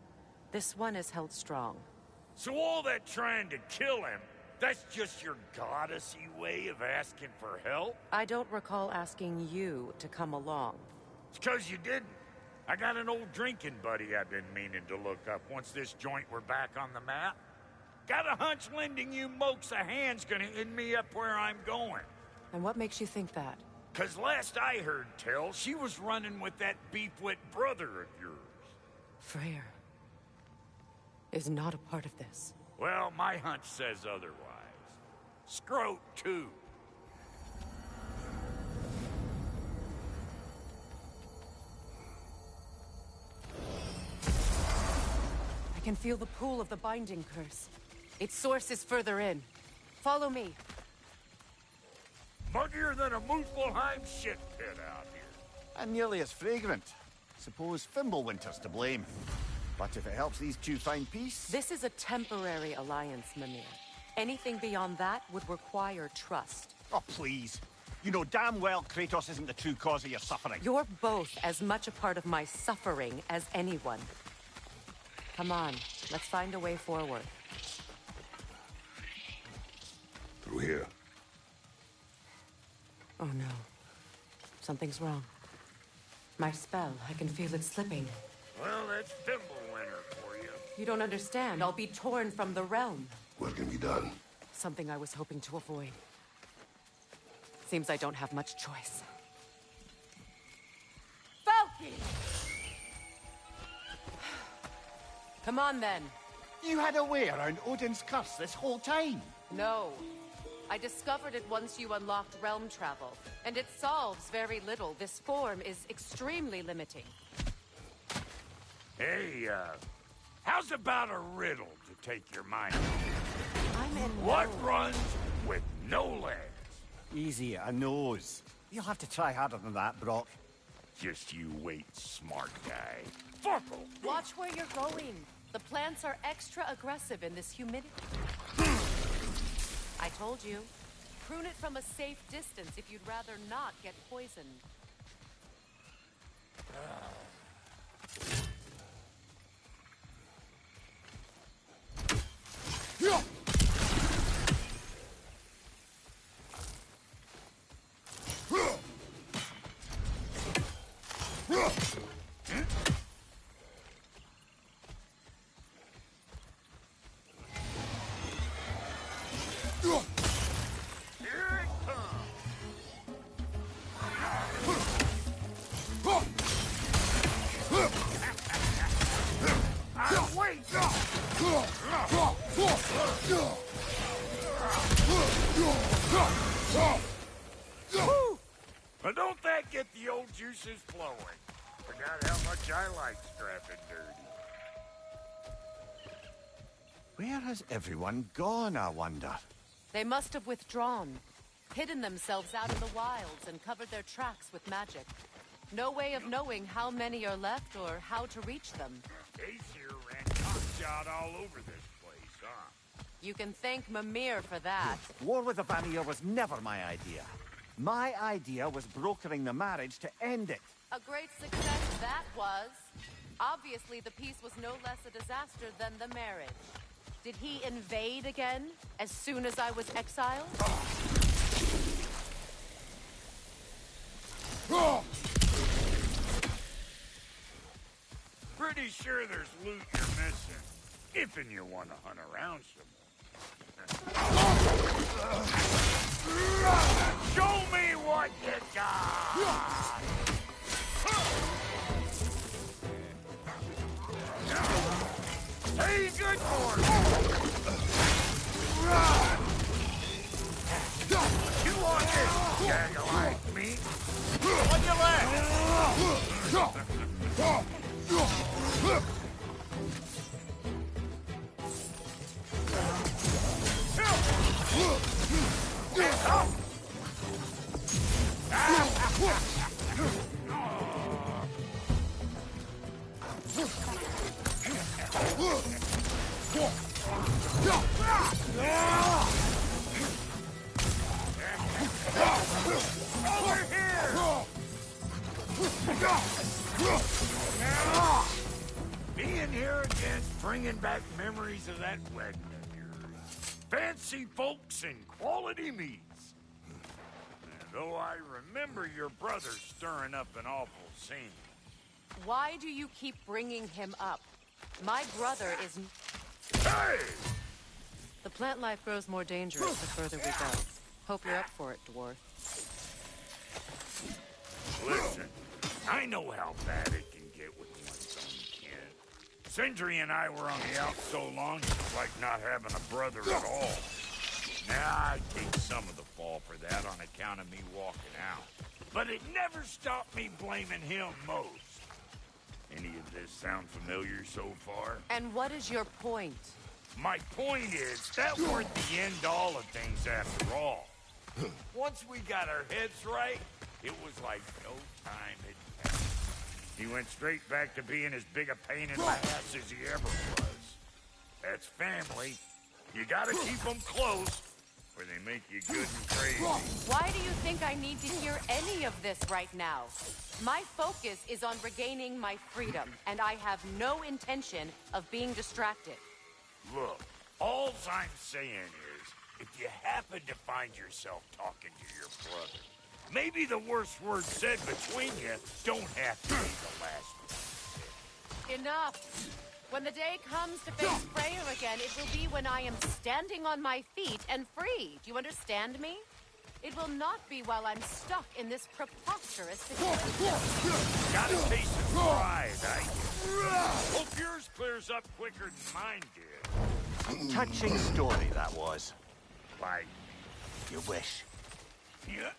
This one is held strong. So all that trying to kill him, that's just your goddessy way of asking for help? I don't recall asking you to come along. It's 'cause you didn't. I got an old drinking buddy I've been meaning to look up once this joint were back on the map. Got a hunch lending you mokes a hand's gonna end me up where I'm going. And what makes you think that? 'Cause last I heard tell, she was running with that beefwit brother of yours. Freyr is not a part of this. Well, my hunch says otherwise. Scrote, too. I can feel the pull of the binding curse. Its source is further in. Follow me. Muggier than a Muspelheim shit pit out here. And nearly as fragrant. Suppose Fimbulwinter's to blame. But if it helps these two find peace... This is a temporary alliance, Mimir. Anything beyond that would require trust. Oh, please. You know damn well Kratos isn't the true cause of your suffering. You're both as much a part of my suffering as anyone. Come on, let's find a way forward. Through here. Oh no. Something's wrong. My spell, I can feel it slipping. Well, that's Fimbulwinter for you. You don't understand. I'll be torn from the realm. What can be done? Something I was hoping to avoid. Seems I don't have much choice. Falky! Come on, then. You had a way around Odin's curse this whole time? No. I discovered it once you unlocked realm travel, and it solves very little. This form is extremely limiting. Hey, how's about a riddle to take your mind? I'm in What runs with no legs? Easy, a nose. You'll have to try harder than that, Brock. Just you wait, smart guy. Fuckle! Watch where you're going. The plants are extra aggressive in this humidity. I told you. Prune it from a safe distance if you'd rather not get poisoned. But don't that get the old juices flowing? Forgot how much I like scrapping dirty. Where has everyone gone, I wonder? They must have withdrawn, hidden themselves out in the wilds and covered their tracks with magic. No way of knowing how many are left or how to reach them. Aesir ran cockshot all over this place, huh? You can thank Mimir for that. War with the Vanir was never my idea. My idea was brokering the marriage to end it. A great success that was. Obviously, the peace was no less a disaster than the marriage. Did he invade again, as soon as I was exiled? Pretty sure there's loot you're missing. If and you want to hunt around some more. Show me what you got! Hey, good for you want this, jag like me? On your left! Over here! Being here again, bringing back memories of that wedding of yours. Fancy folks and quality meats. And though I remember your brother stirring up an awful scene. Why do you keep bringing him up? My brother is... Hey! The plant life grows more dangerous the further we go. Hope you're up for it, dwarf. Listen, I know how bad it can get with one's own kin. Sindri and I were on the out so long, it was like not having a brother at all. Now, I take some of the fall for that on account of me walking out. But it never stopped me blaming him most. Any of this sound familiar so far? And what is your point? My point is, that weren't the end-all of things after all. Once we got our heads right, it was like no time had passed. He went straight back to being as big a pain in my ass as he ever was. That's family. You gotta keep them close, or they make you good and crazy. Why do you think I need to hear any of this right now? My focus is on regaining my freedom, and I have no intention of being distracted. Look, all I'm saying is, if you happen to find yourself talking to your brother, maybe the worst word said between you don't have to be the last one. Enough! When the day comes to face Freyr again, it will be when I am standing on my feet and free. Do you understand me? It will not be while I'm stuck in this preposterous situation. Got a taste of pride, I guess. Hope yours clears up quicker than mine did. Touching story, that was. Like, you wish. Yeah.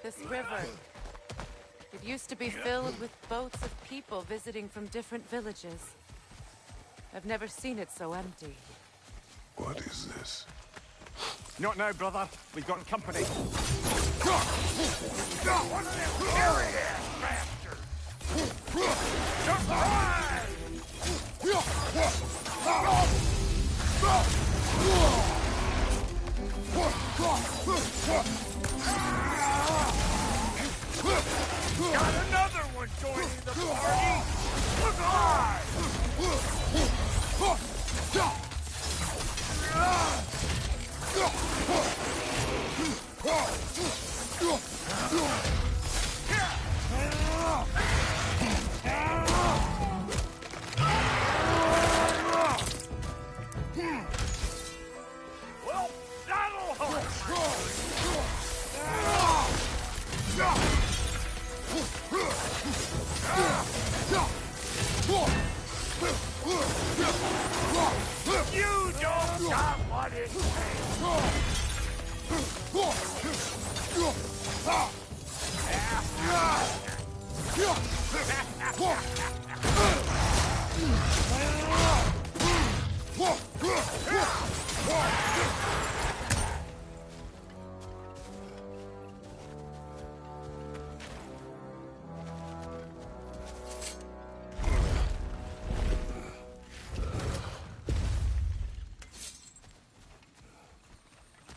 This river. It used to be filled with boats of people visiting from different villages. I've never seen it so empty. What is this? Not now, brother. We've got company. Got another one joining the party! Look alive! Well, that'll You don't got what it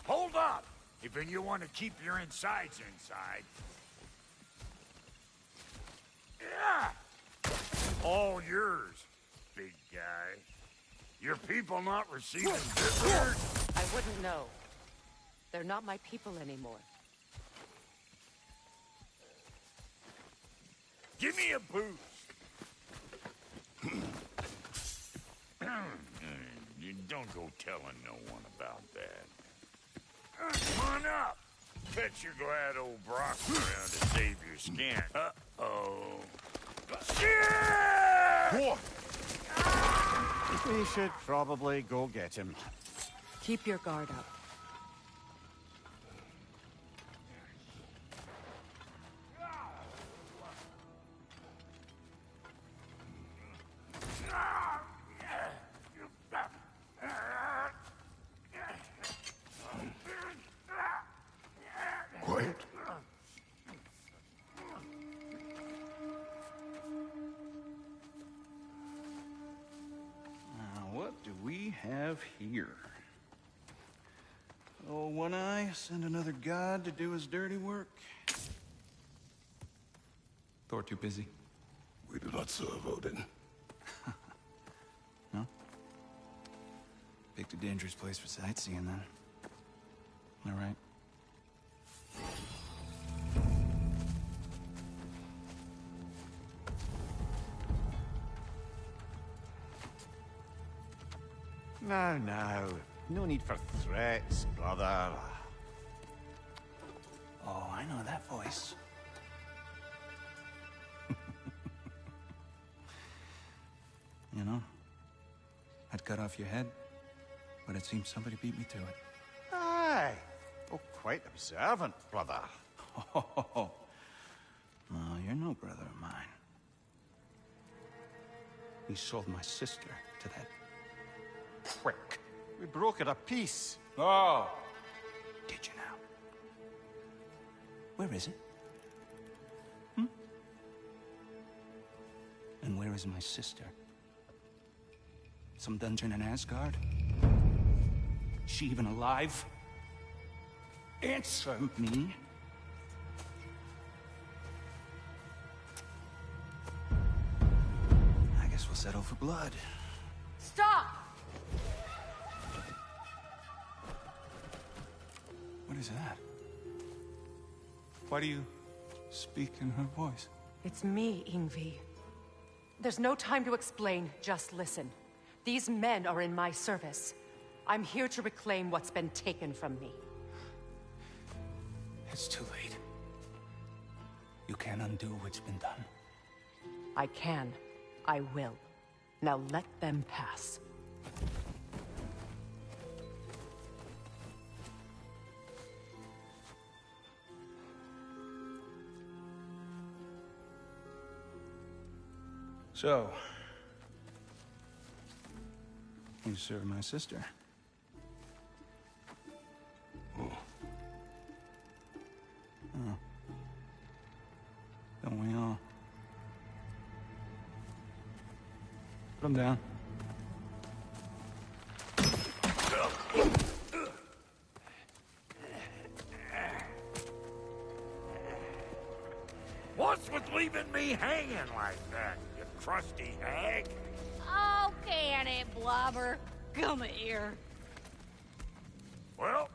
Hold up! If you want to keep your insides inside. Yeah! All yours, big guy. Your people not receiving visitors? I wouldn't know. They're not my people anymore. Give me a boost. You don't go telling no one about that. Come on up. Bet you're glad old Brock's around to save your skin. Uh-oh. Shit! We should probably go get him. Keep your guard up. Quiet. What do we have here? Oh, One Eye, send another god to do his dirty work? Thor too busy? We do not serve Odin. No? Picked a dangerous place for sightseeing, then. All right. Now. No need for threats, brother. Oh, I know that voice. You know? I'd cut off your head, but it seems somebody beat me to it. Aye. Oh, quite observant, brother. Oh, no, you're no brother of mine. We sold my sister to that prick. We broke it a piece. Oh! Did you now? Where is it? And where is my sister? Some dungeon in Asgard? She even alive? Answer me. I guess we'll settle for blood. Stop! What is that? Why do you speak in her voice? It's me, Ingvi. There's no time to explain, just listen. These men are in my service. I'm here to reclaim what's been taken from me. It's too late. You can't undo what's been done. I can. I will. Now let them pass. So, you serve my sister. Oh. Don't we all? Put him down. What's with leaving me hanging like that, you crusty hag? Oh, can it, Blobber? Come here. Well,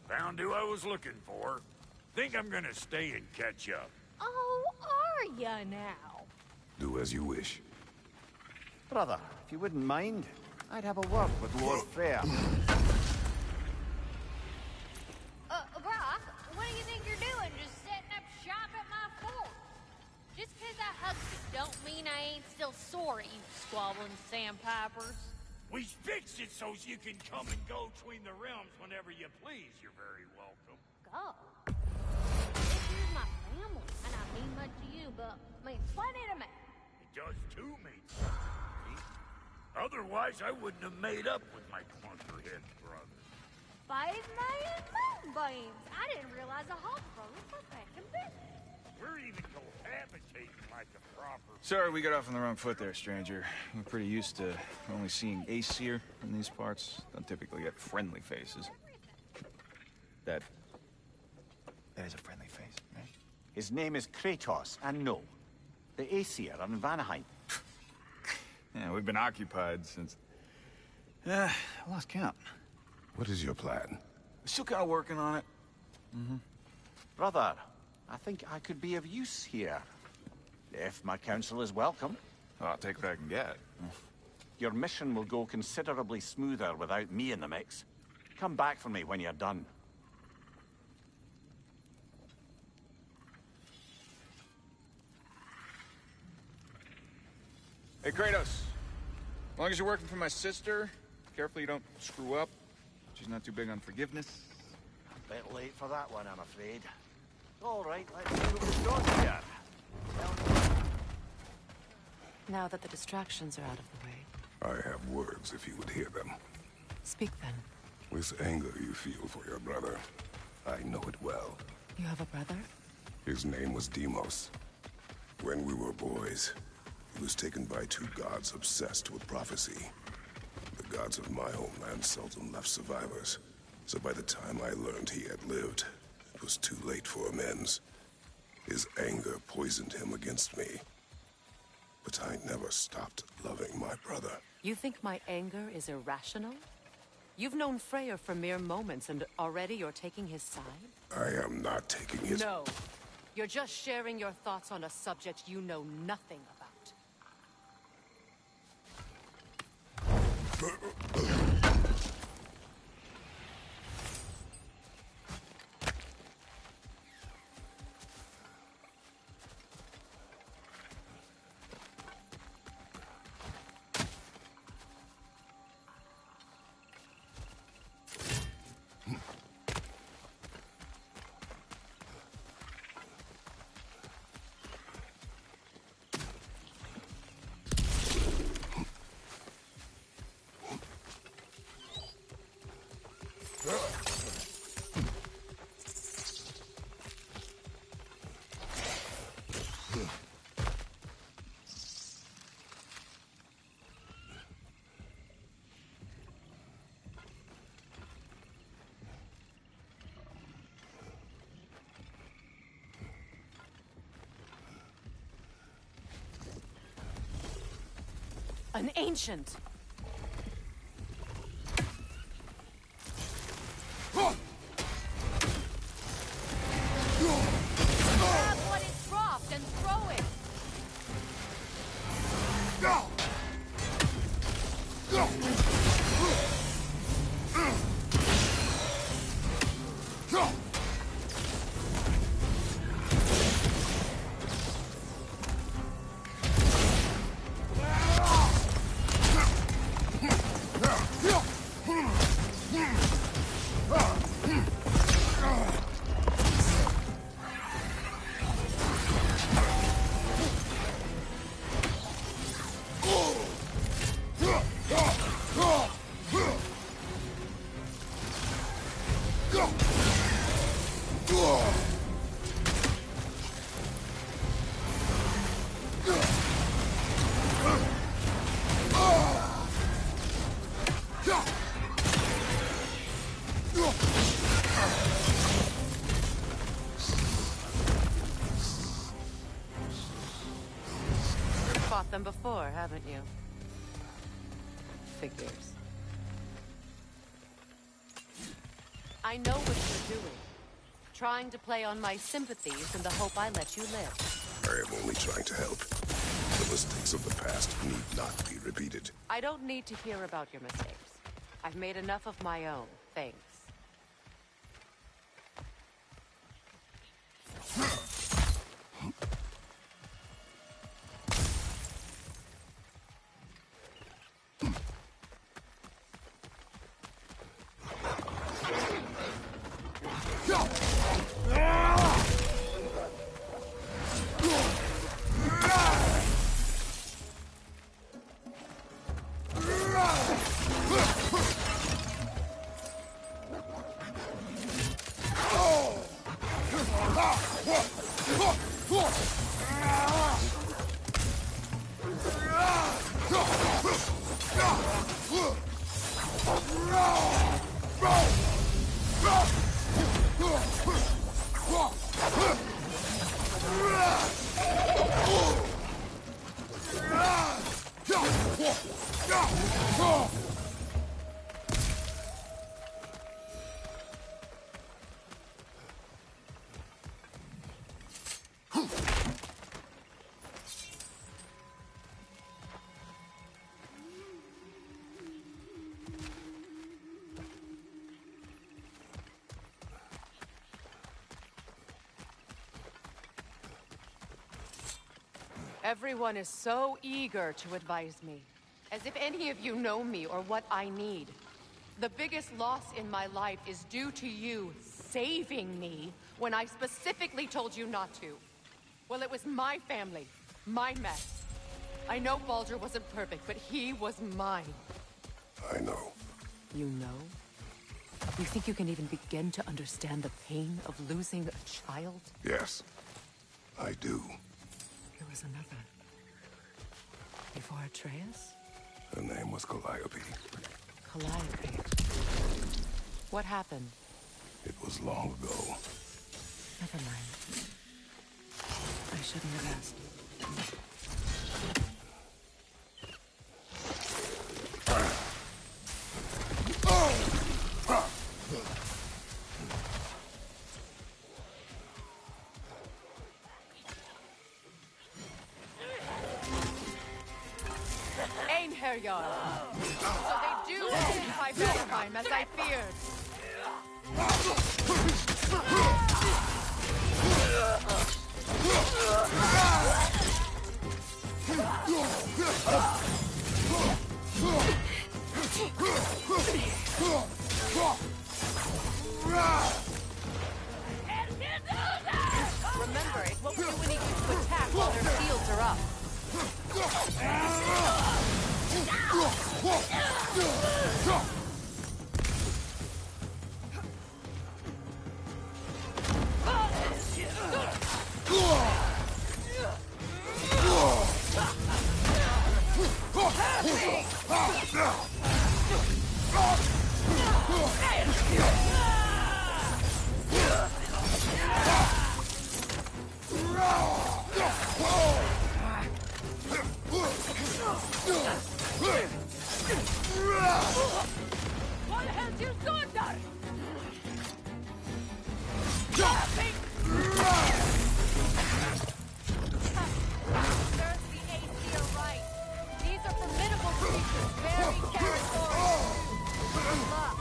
found who I was looking for. Think I'm gonna stay and catch up. Oh, are ya now? Do as you wish. Brother, if you wouldn't mind, I'd have a word with Lord Freyr. Brock, what do you think you're doing? Just setting up shop at my fort? Just 'cause I hugged you don't mean I ain't still sore at you squabbling sandpipers. We fixed it so you can come and go between the realms whenever you please. You're very welcome. Go. This here's my family, and I mean much to you, but means plenty to me. It does too, mate. Otherwise, I wouldn't have made up with my clunkerhead brother. 5 million moonbeams! I didn't realize the Hawk brothers were back in business. We're even cohabitating like a proper... Sorry, we got off on the wrong foot there, stranger. We're pretty used to only seeing Aesir in these parts. Don't typically get friendly faces. That is a friendly face, right? His name is Kratos, and no, the Aesir are in Vanaheim. Yeah, we've been occupied since... I lost count. What is your plan? Still kind of working on it. Brother, I think I could be of use here. If my counsel is welcome. Well, I'll take what I can get. Your mission will go considerably smoother without me in the mix. Come back for me when you're done. Hey, Kratos. As long as you're working for my sister, careful you don't screw up. She's not too big on forgiveness. A bit late for that one, I'm afraid. All right, let's see what we've got here. Now that the distractions are out of the way, I have words if you would hear them. speak then. This anger you feel for your brother, I know it well. You have a brother? His name was Deimos. When we were boys, he was taken by 2 gods obsessed with prophecy. The gods of my homeland seldom left survivors, so by the time I learned he had lived, it was too late for amends. His anger poisoned him against me. But I never stopped loving my brother. You think my anger is irrational? You've known Freyr for mere moments, and already you're taking his side? I am not taking his... No. You're just sharing your thoughts on a subject you know nothing about. An ancient. Grab what is dropped and throw it. Fought them before, haven't you? Figures. I know what you're doing. Trying to play on my sympathies in the hope I let you live. I am only trying to help. The mistakes of the past need not be repeated. I don't need to hear about your mistakes. I've made enough of my own, thanks. Everyone is so eager to advise me, as if any of you know me or what I need. The biggest loss in my life is due to you saving me when I specifically told you not to. Well, it was my family, my mess. I know Baldur wasn't perfect, but he was mine. I know. You know? You think you can even begin to understand the pain of losing a child? Yes, I do. There was another. Before Atreus? Her name was Calliope. Calliope. What happened? It was long ago. Never mind. I shouldn't have asked. Einherjar. So they do occupy Valheim, as I feared. Remember, it won't do any good to attack while their shields are up. What held you sunder? Serves the Aesir right. These are formidable creatures, very territorial. Good luck.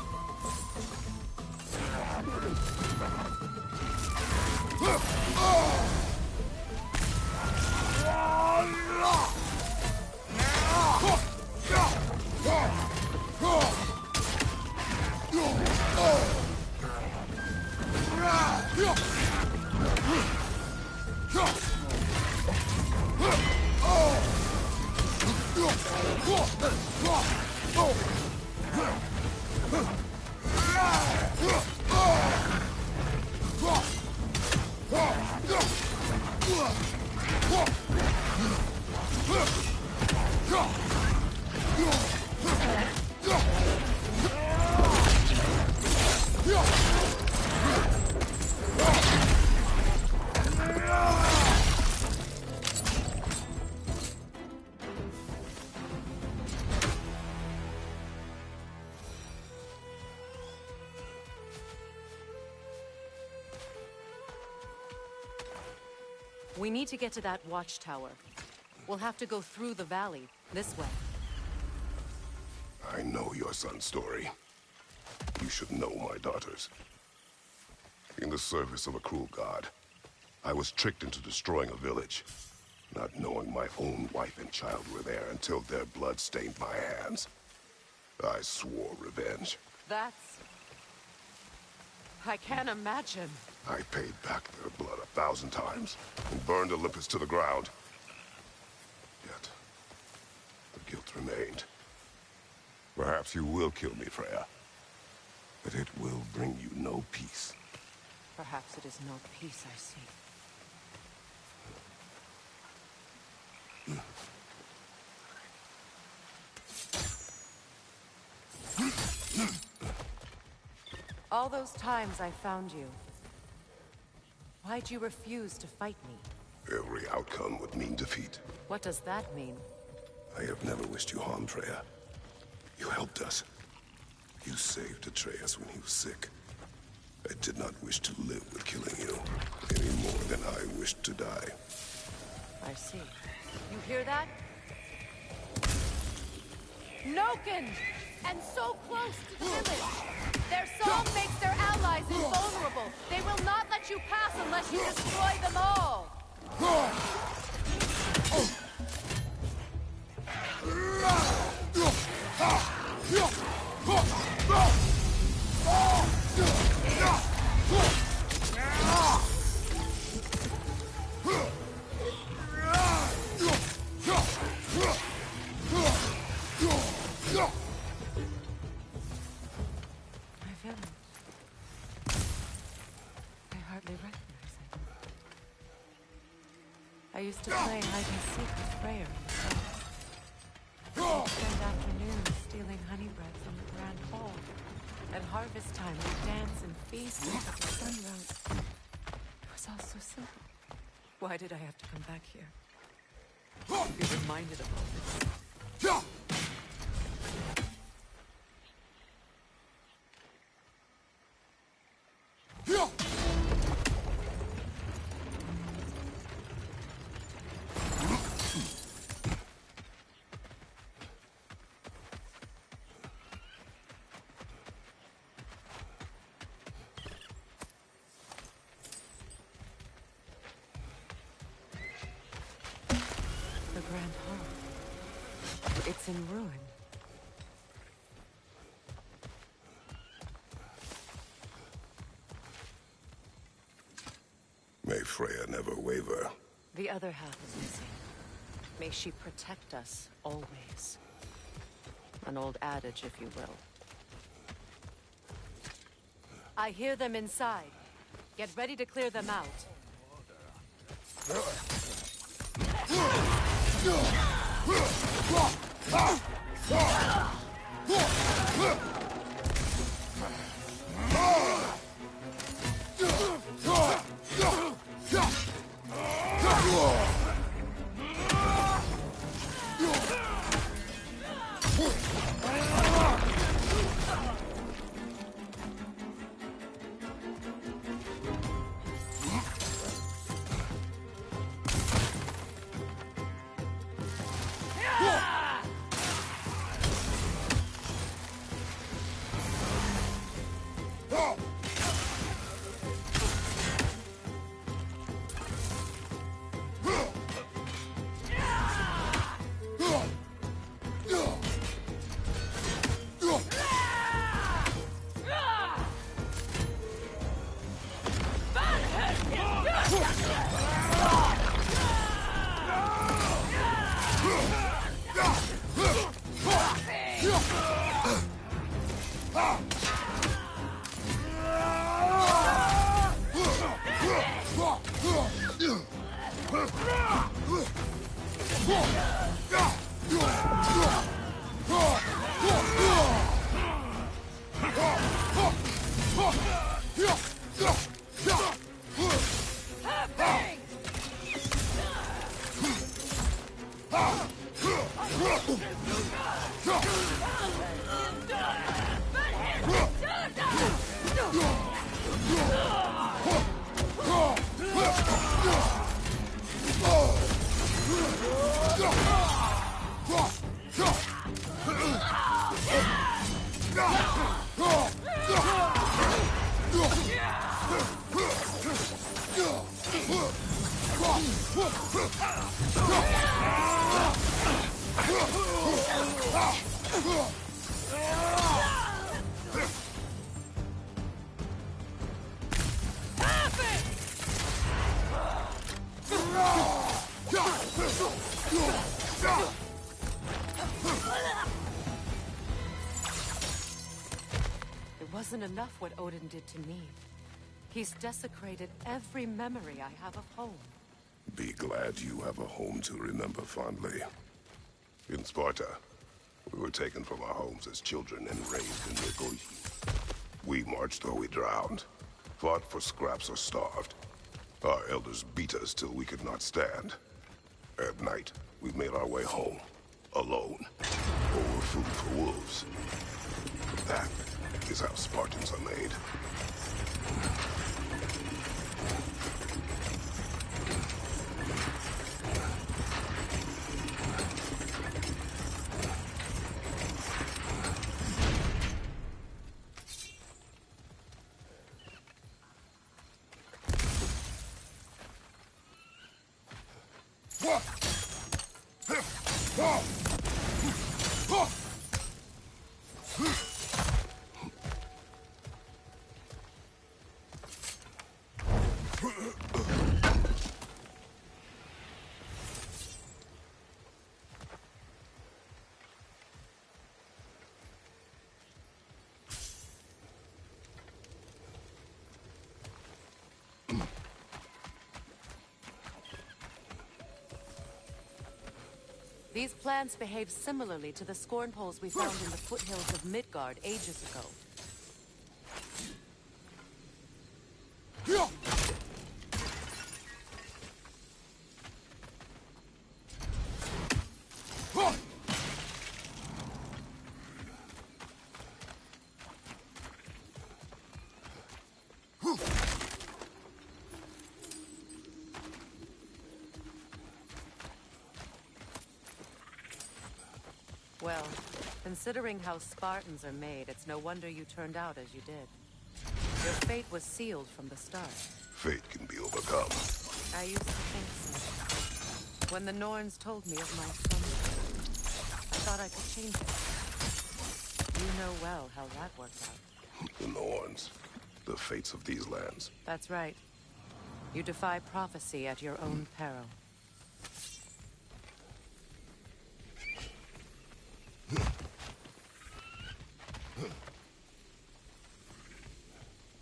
We need to get to that watchtower. We'll have to go through the valley, this way. I know your son's story. You should know my daughter's. In the service of a cruel god, I was tricked into destroying a village, not knowing my own wife and child were there until their blood stained my hands. I swore revenge. That's... I can't imagine. I paid back their blood 1,000 times and burned Olympus to the ground. Yet, the guilt remained. Perhaps you will kill me, Freya. But it will bring you no peace. Perhaps it is not peace I seek. All those times I found you, why'd you refuse to fight me? Every outcome would mean defeat. What does that mean? I have never wished you harm, Freya. You helped us. You saved Atreus when he was sick. I did not wish to live with killing you, any more than I wished to die. I see. You hear that? Noken! And so close to the village! Their song makes their allies invulnerable! They will not let you pass unless you destroy them all! I used to play hide-and-seek with Freya in the forest. We'd spend afternoons stealing honey bread from the Grand Hall. At harvest time, we'd dance and feast until the sun rose. It was all so simple. Why did I have to come back here? Be reminded of all this. The Grand Hall. It's in ruin. May Freya never waver. The other half is missing. May she protect us, always. An old adage, if you will. I hear them inside. Get ready to clear them out. It wasn't enough what Odin did to me. He's desecrated every memory I have of home. Be glad you have a home to remember fondly. In Sparta, we were taken from our homes as children and raised in Nicosia. We marched or we drowned, fought for scraps or starved. Our elders beat us till we could not stand. At night, we made our way home, alone, or were food for wolves. That is how Spartans are made. These plants behave similarly to the scorn poles we found in the foothills of Midgard ages ago. Well, considering how Spartans are made, it's no wonder you turned out as you did. Your fate was sealed from the start. Fate can be overcome. I used to think so. When the Norns told me of my son, I thought I could change it. You know well how that worked out. The Norns. The fates of these lands. That's right. You defy prophecy at your own peril.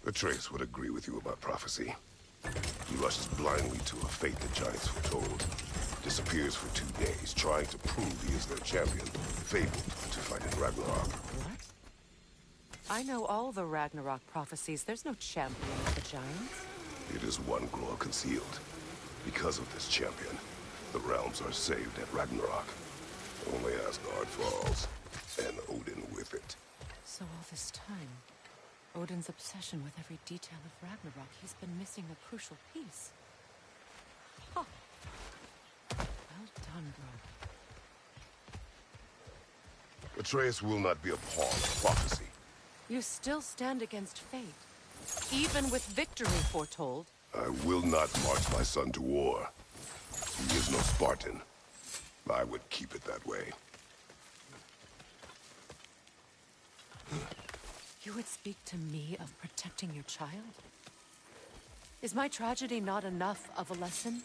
Atreus would agree with you about prophecy. He rushes blindly to a fate the giants foretold. Disappears for 2 days, trying to prove he is their champion. Fabled to fight in Ragnarok. What? I know all the Ragnarok prophecies. There's no champion of the giants. It is one glow concealed. Because of this champion, the realms are saved at Ragnarok. Only Asgard falls, and Odin with it. So all this time, Odin's obsession with every detail of Ragnarok, he's been missing a crucial piece. Huh. Well done, bro. Atreus will not be a pawn of prophecy. You still stand against fate, even with victory foretold. I will not march my son to war. He is no Spartan. I would keep it that way. You would speak to me of protecting your child? Is my tragedy not enough of a lesson?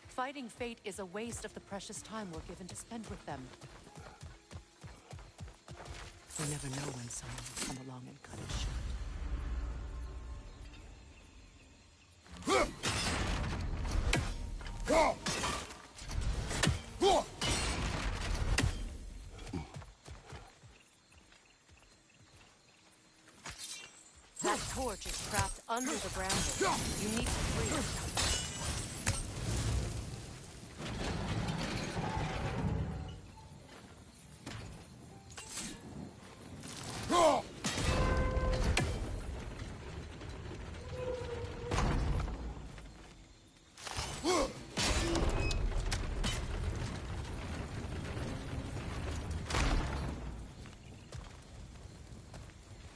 Fighting fate is a waste of the precious time we're given to spend with them. You never know when someone will come along and cut it short. That torch is trapped under the bramble. You need to free it.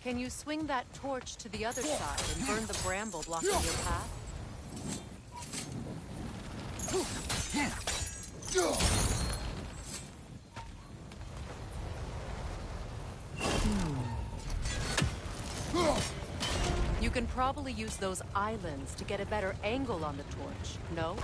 Can you swing that torch to the other side and burn the bramble blocking your path? You can probably use those islands to get a better angle on the torch, no?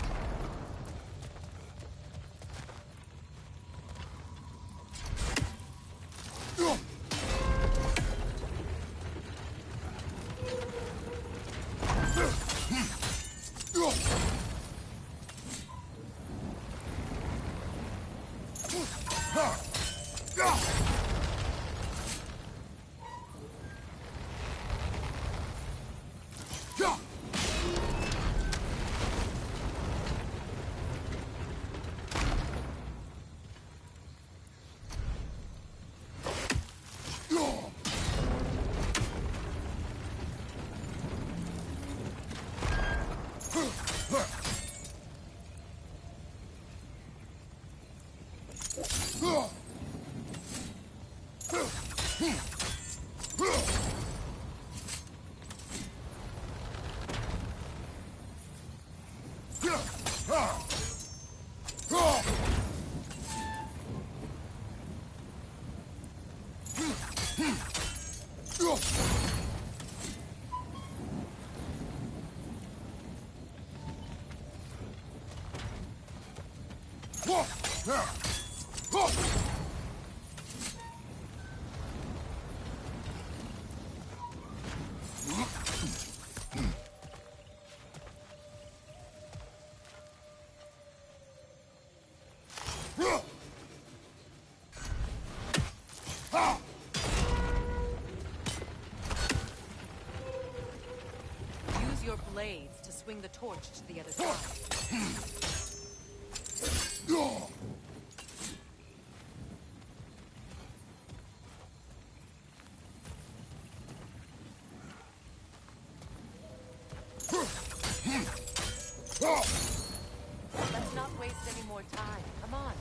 Use your blades to swing the torch to the other side. Let's not waste any more time. Come on.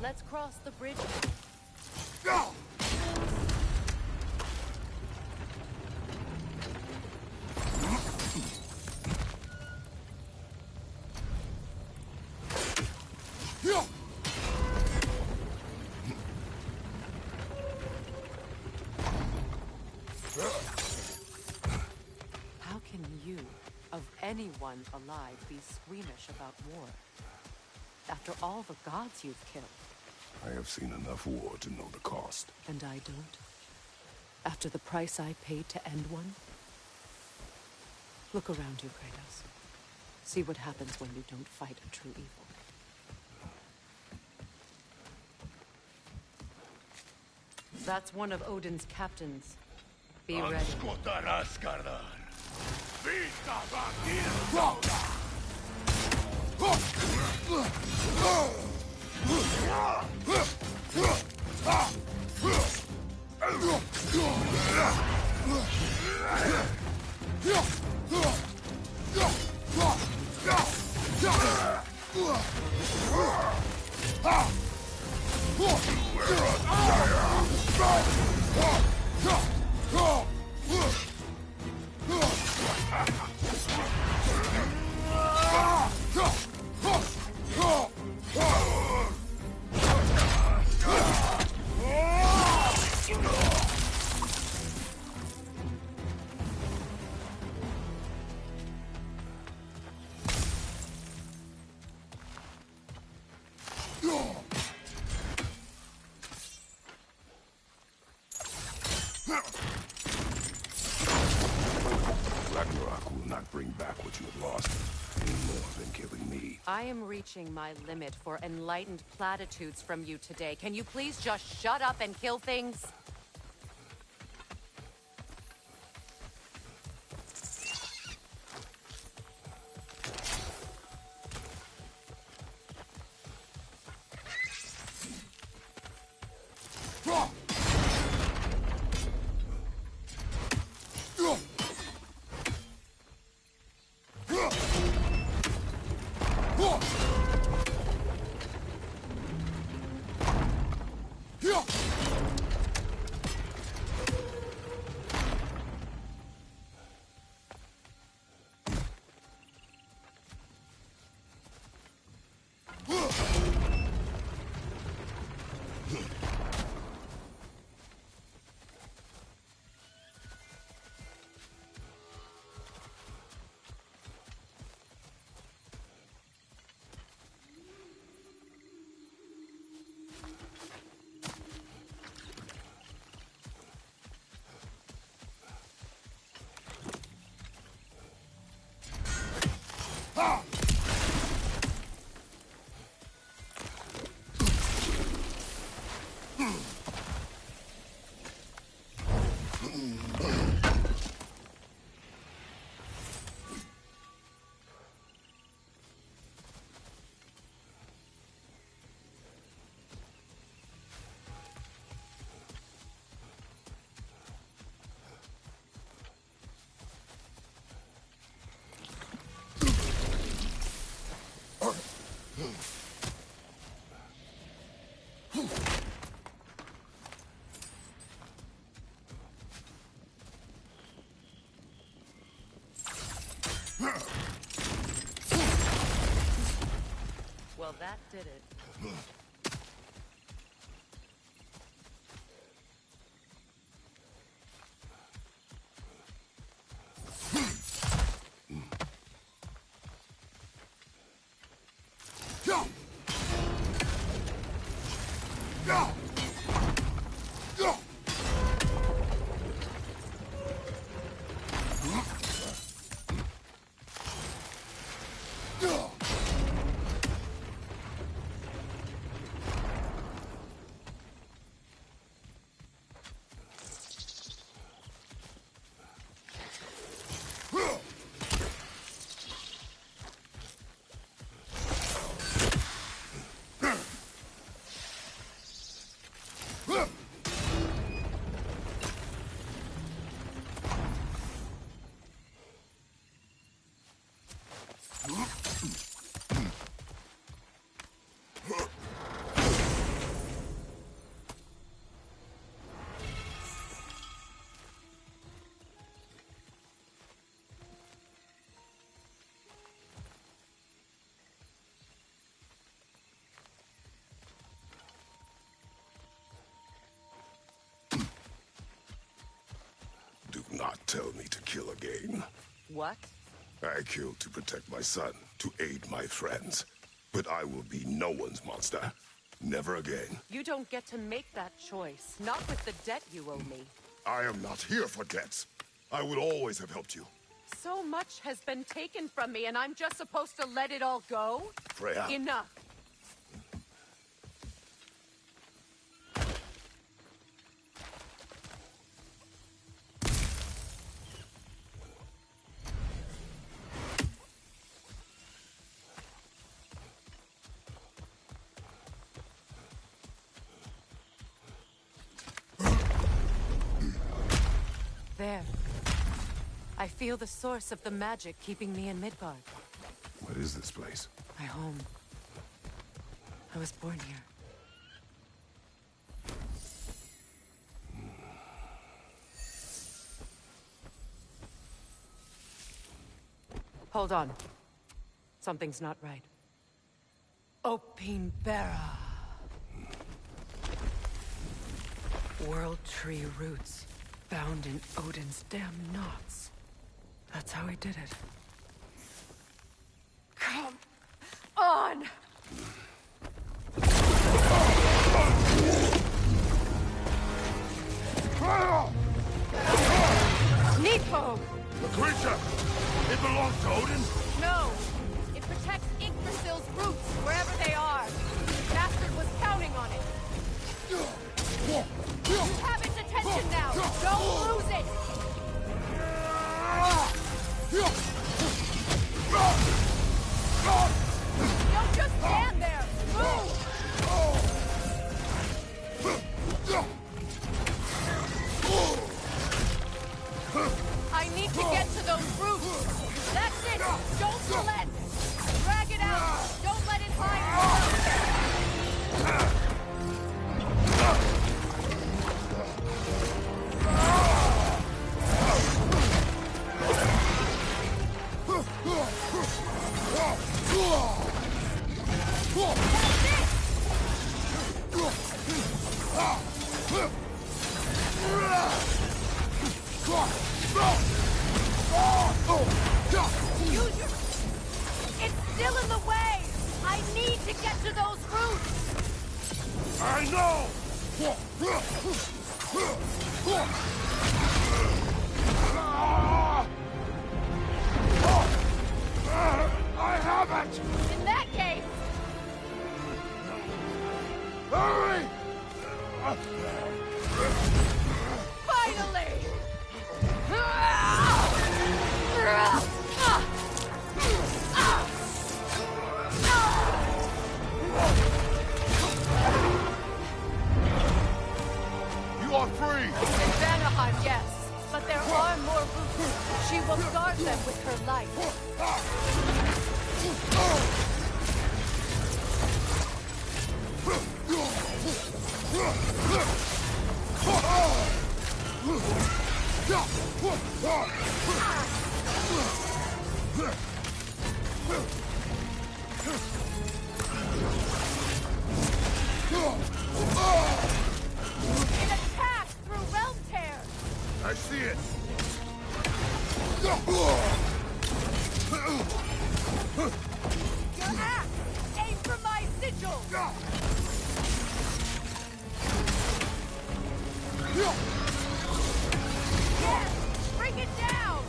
Let's cross the bridge. How can you, of anyone alive, be squeamish about war? After all the gods you've killed. I have seen enough war to know the cost. And I don't? After the price I paid to end one? Look around you, Kratos. See what happens when you don't fight a true evil. That's one of Odin's captains. Be ready. Ragnarok will not bring back what you have lost, any more than killing me. I am reaching my limit for enlightened platitudes from you today. Can you please just shut up and kill things? Well, that did it. tell me to kill again. What? I killed to protect my son, to aid my friends. But I will be no one's monster. Never again. You don't get to make that choice. Not with the debt you owe me. I am not here for debts. I would always have helped you. So much has been taken from me, and I'm just supposed to let it all go? Freya. Enough. There. I feel the source of the magic keeping me in Midgard. What is this place? My home. I was born here. Hold on. Something's not right. Opinbera. World tree roots. Found in Odin's damn knots. That's how he did it. Come on! Nepo! The creature! It belongs to Odin? No! It protects Yggdrasil's roots, wherever they are. Bastard was counting on it. You have its attention now! Don't lose it! Don't just stand there! Move! I need to get to those roots! That's it! Don't relent! Drag it out! Don't let it hide! Use your... It's still in the way! I need to get to those roots! I know! I have it! In that case... Hurry! Finally! You are free! In Vanaheim, yes. But there are more roots. She will guard them with her life. An attack through realm tear. I see it! Your axe! Aim for my sigil! Yes! Bring it down!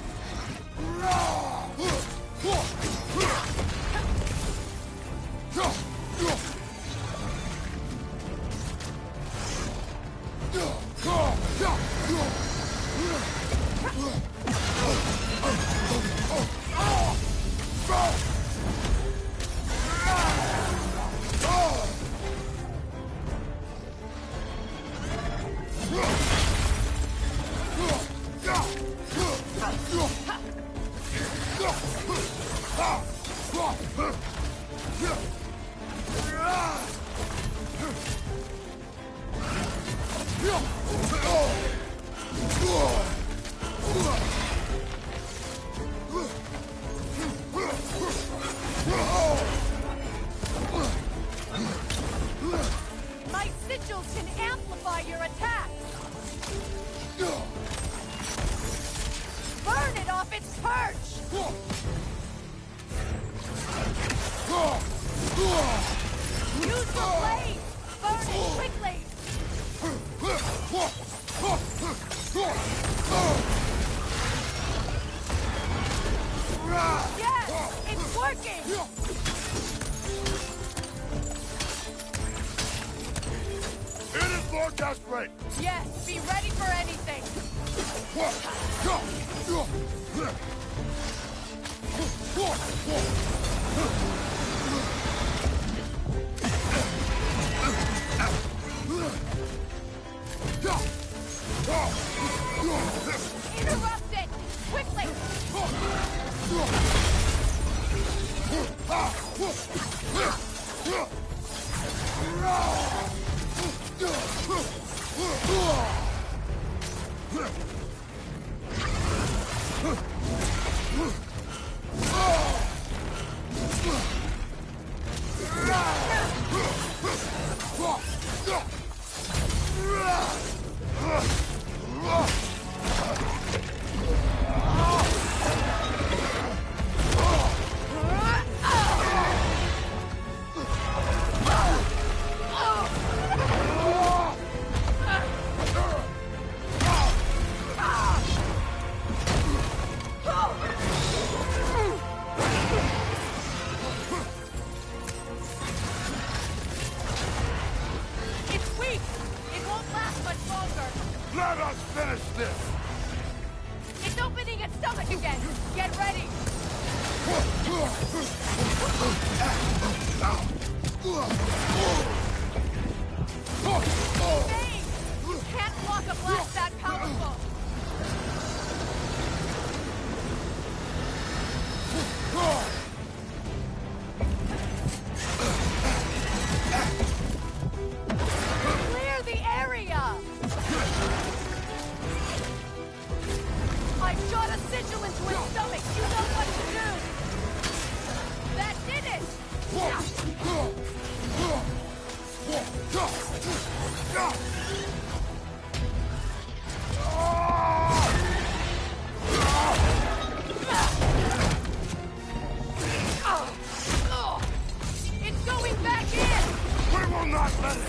Use your blade! Burn it quickly! Yes! It's working! It is more desperate! Yes, be ready for anything! Interrupt it! Quickly! It's weak! It won't last much longer! Let us finish this! It's opening its stomach again! Get ready! Bane! You can't block a blast that powerful! Clear the area! I shot a sigil into his stomach! You know what to do! That did it! It's going back in! We will not let it!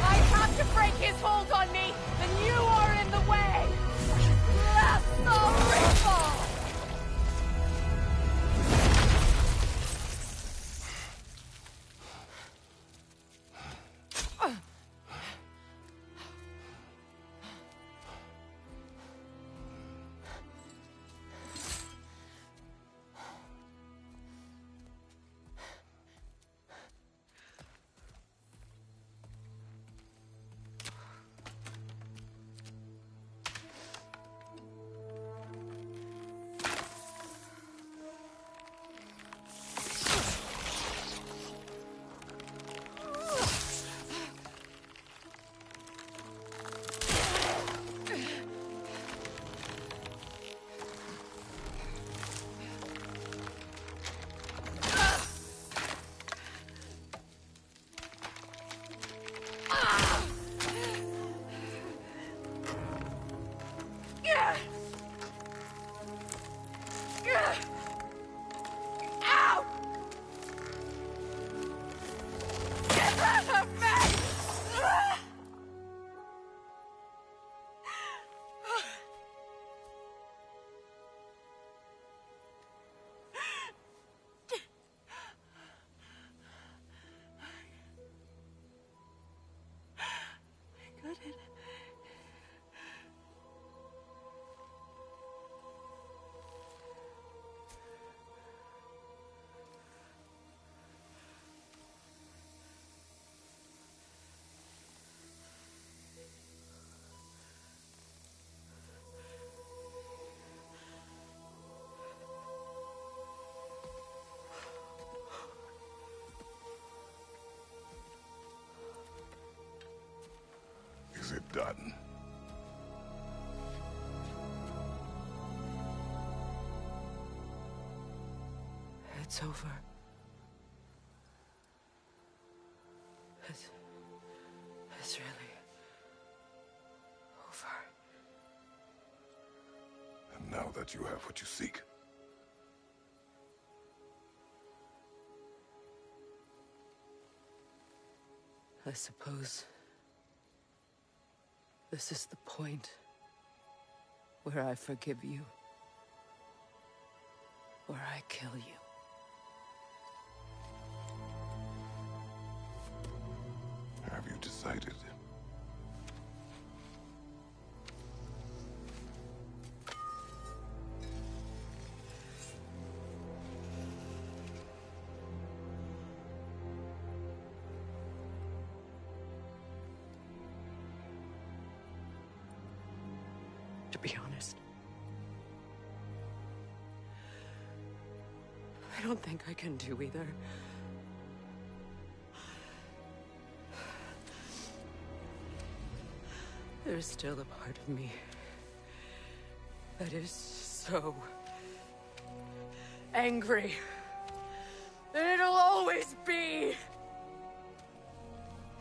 I have to break his hold on me, and you are in the way! Blast the ripple! Ow! Get out of me! I got it. Is it done? It's over. It's really that you have what you seek. I suppose this is the point where I forgive you, where I kill you. Have you decided? To be honest, I don't think I can do either. There's still a part of me that is so angry that it'll always be.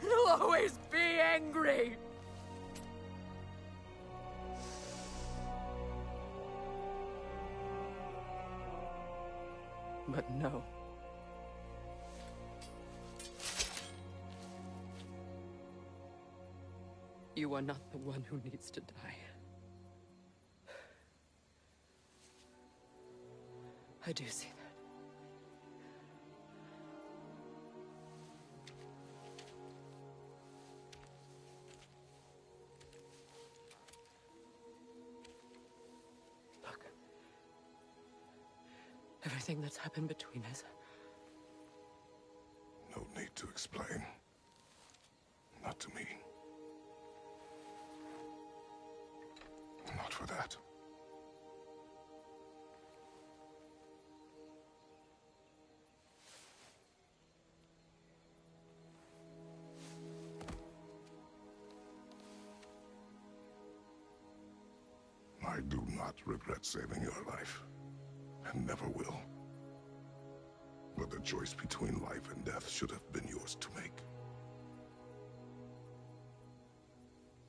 It'll always be angry. But no. You are not the one who needs to die. I do see that. Look. Everything that's happened between us. No need to explain. Not to me. Not for that. I do not regret saving your life, and never will. But the choice between life and death should have been yours to make.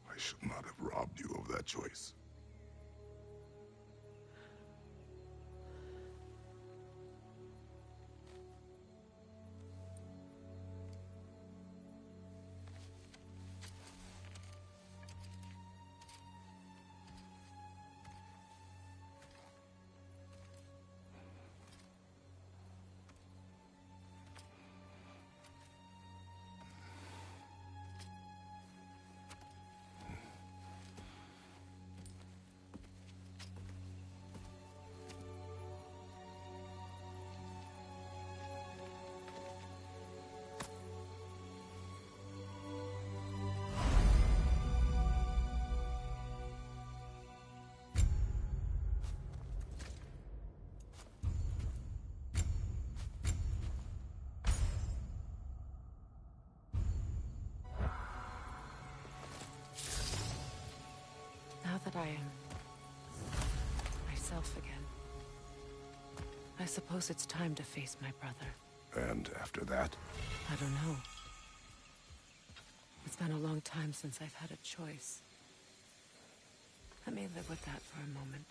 I should not have robbed you of that choice. Now that I am myself again, I suppose it's time to face my brother. And after that? I don't know. It's been a long time since I've had a choice. Let me live with that for a moment.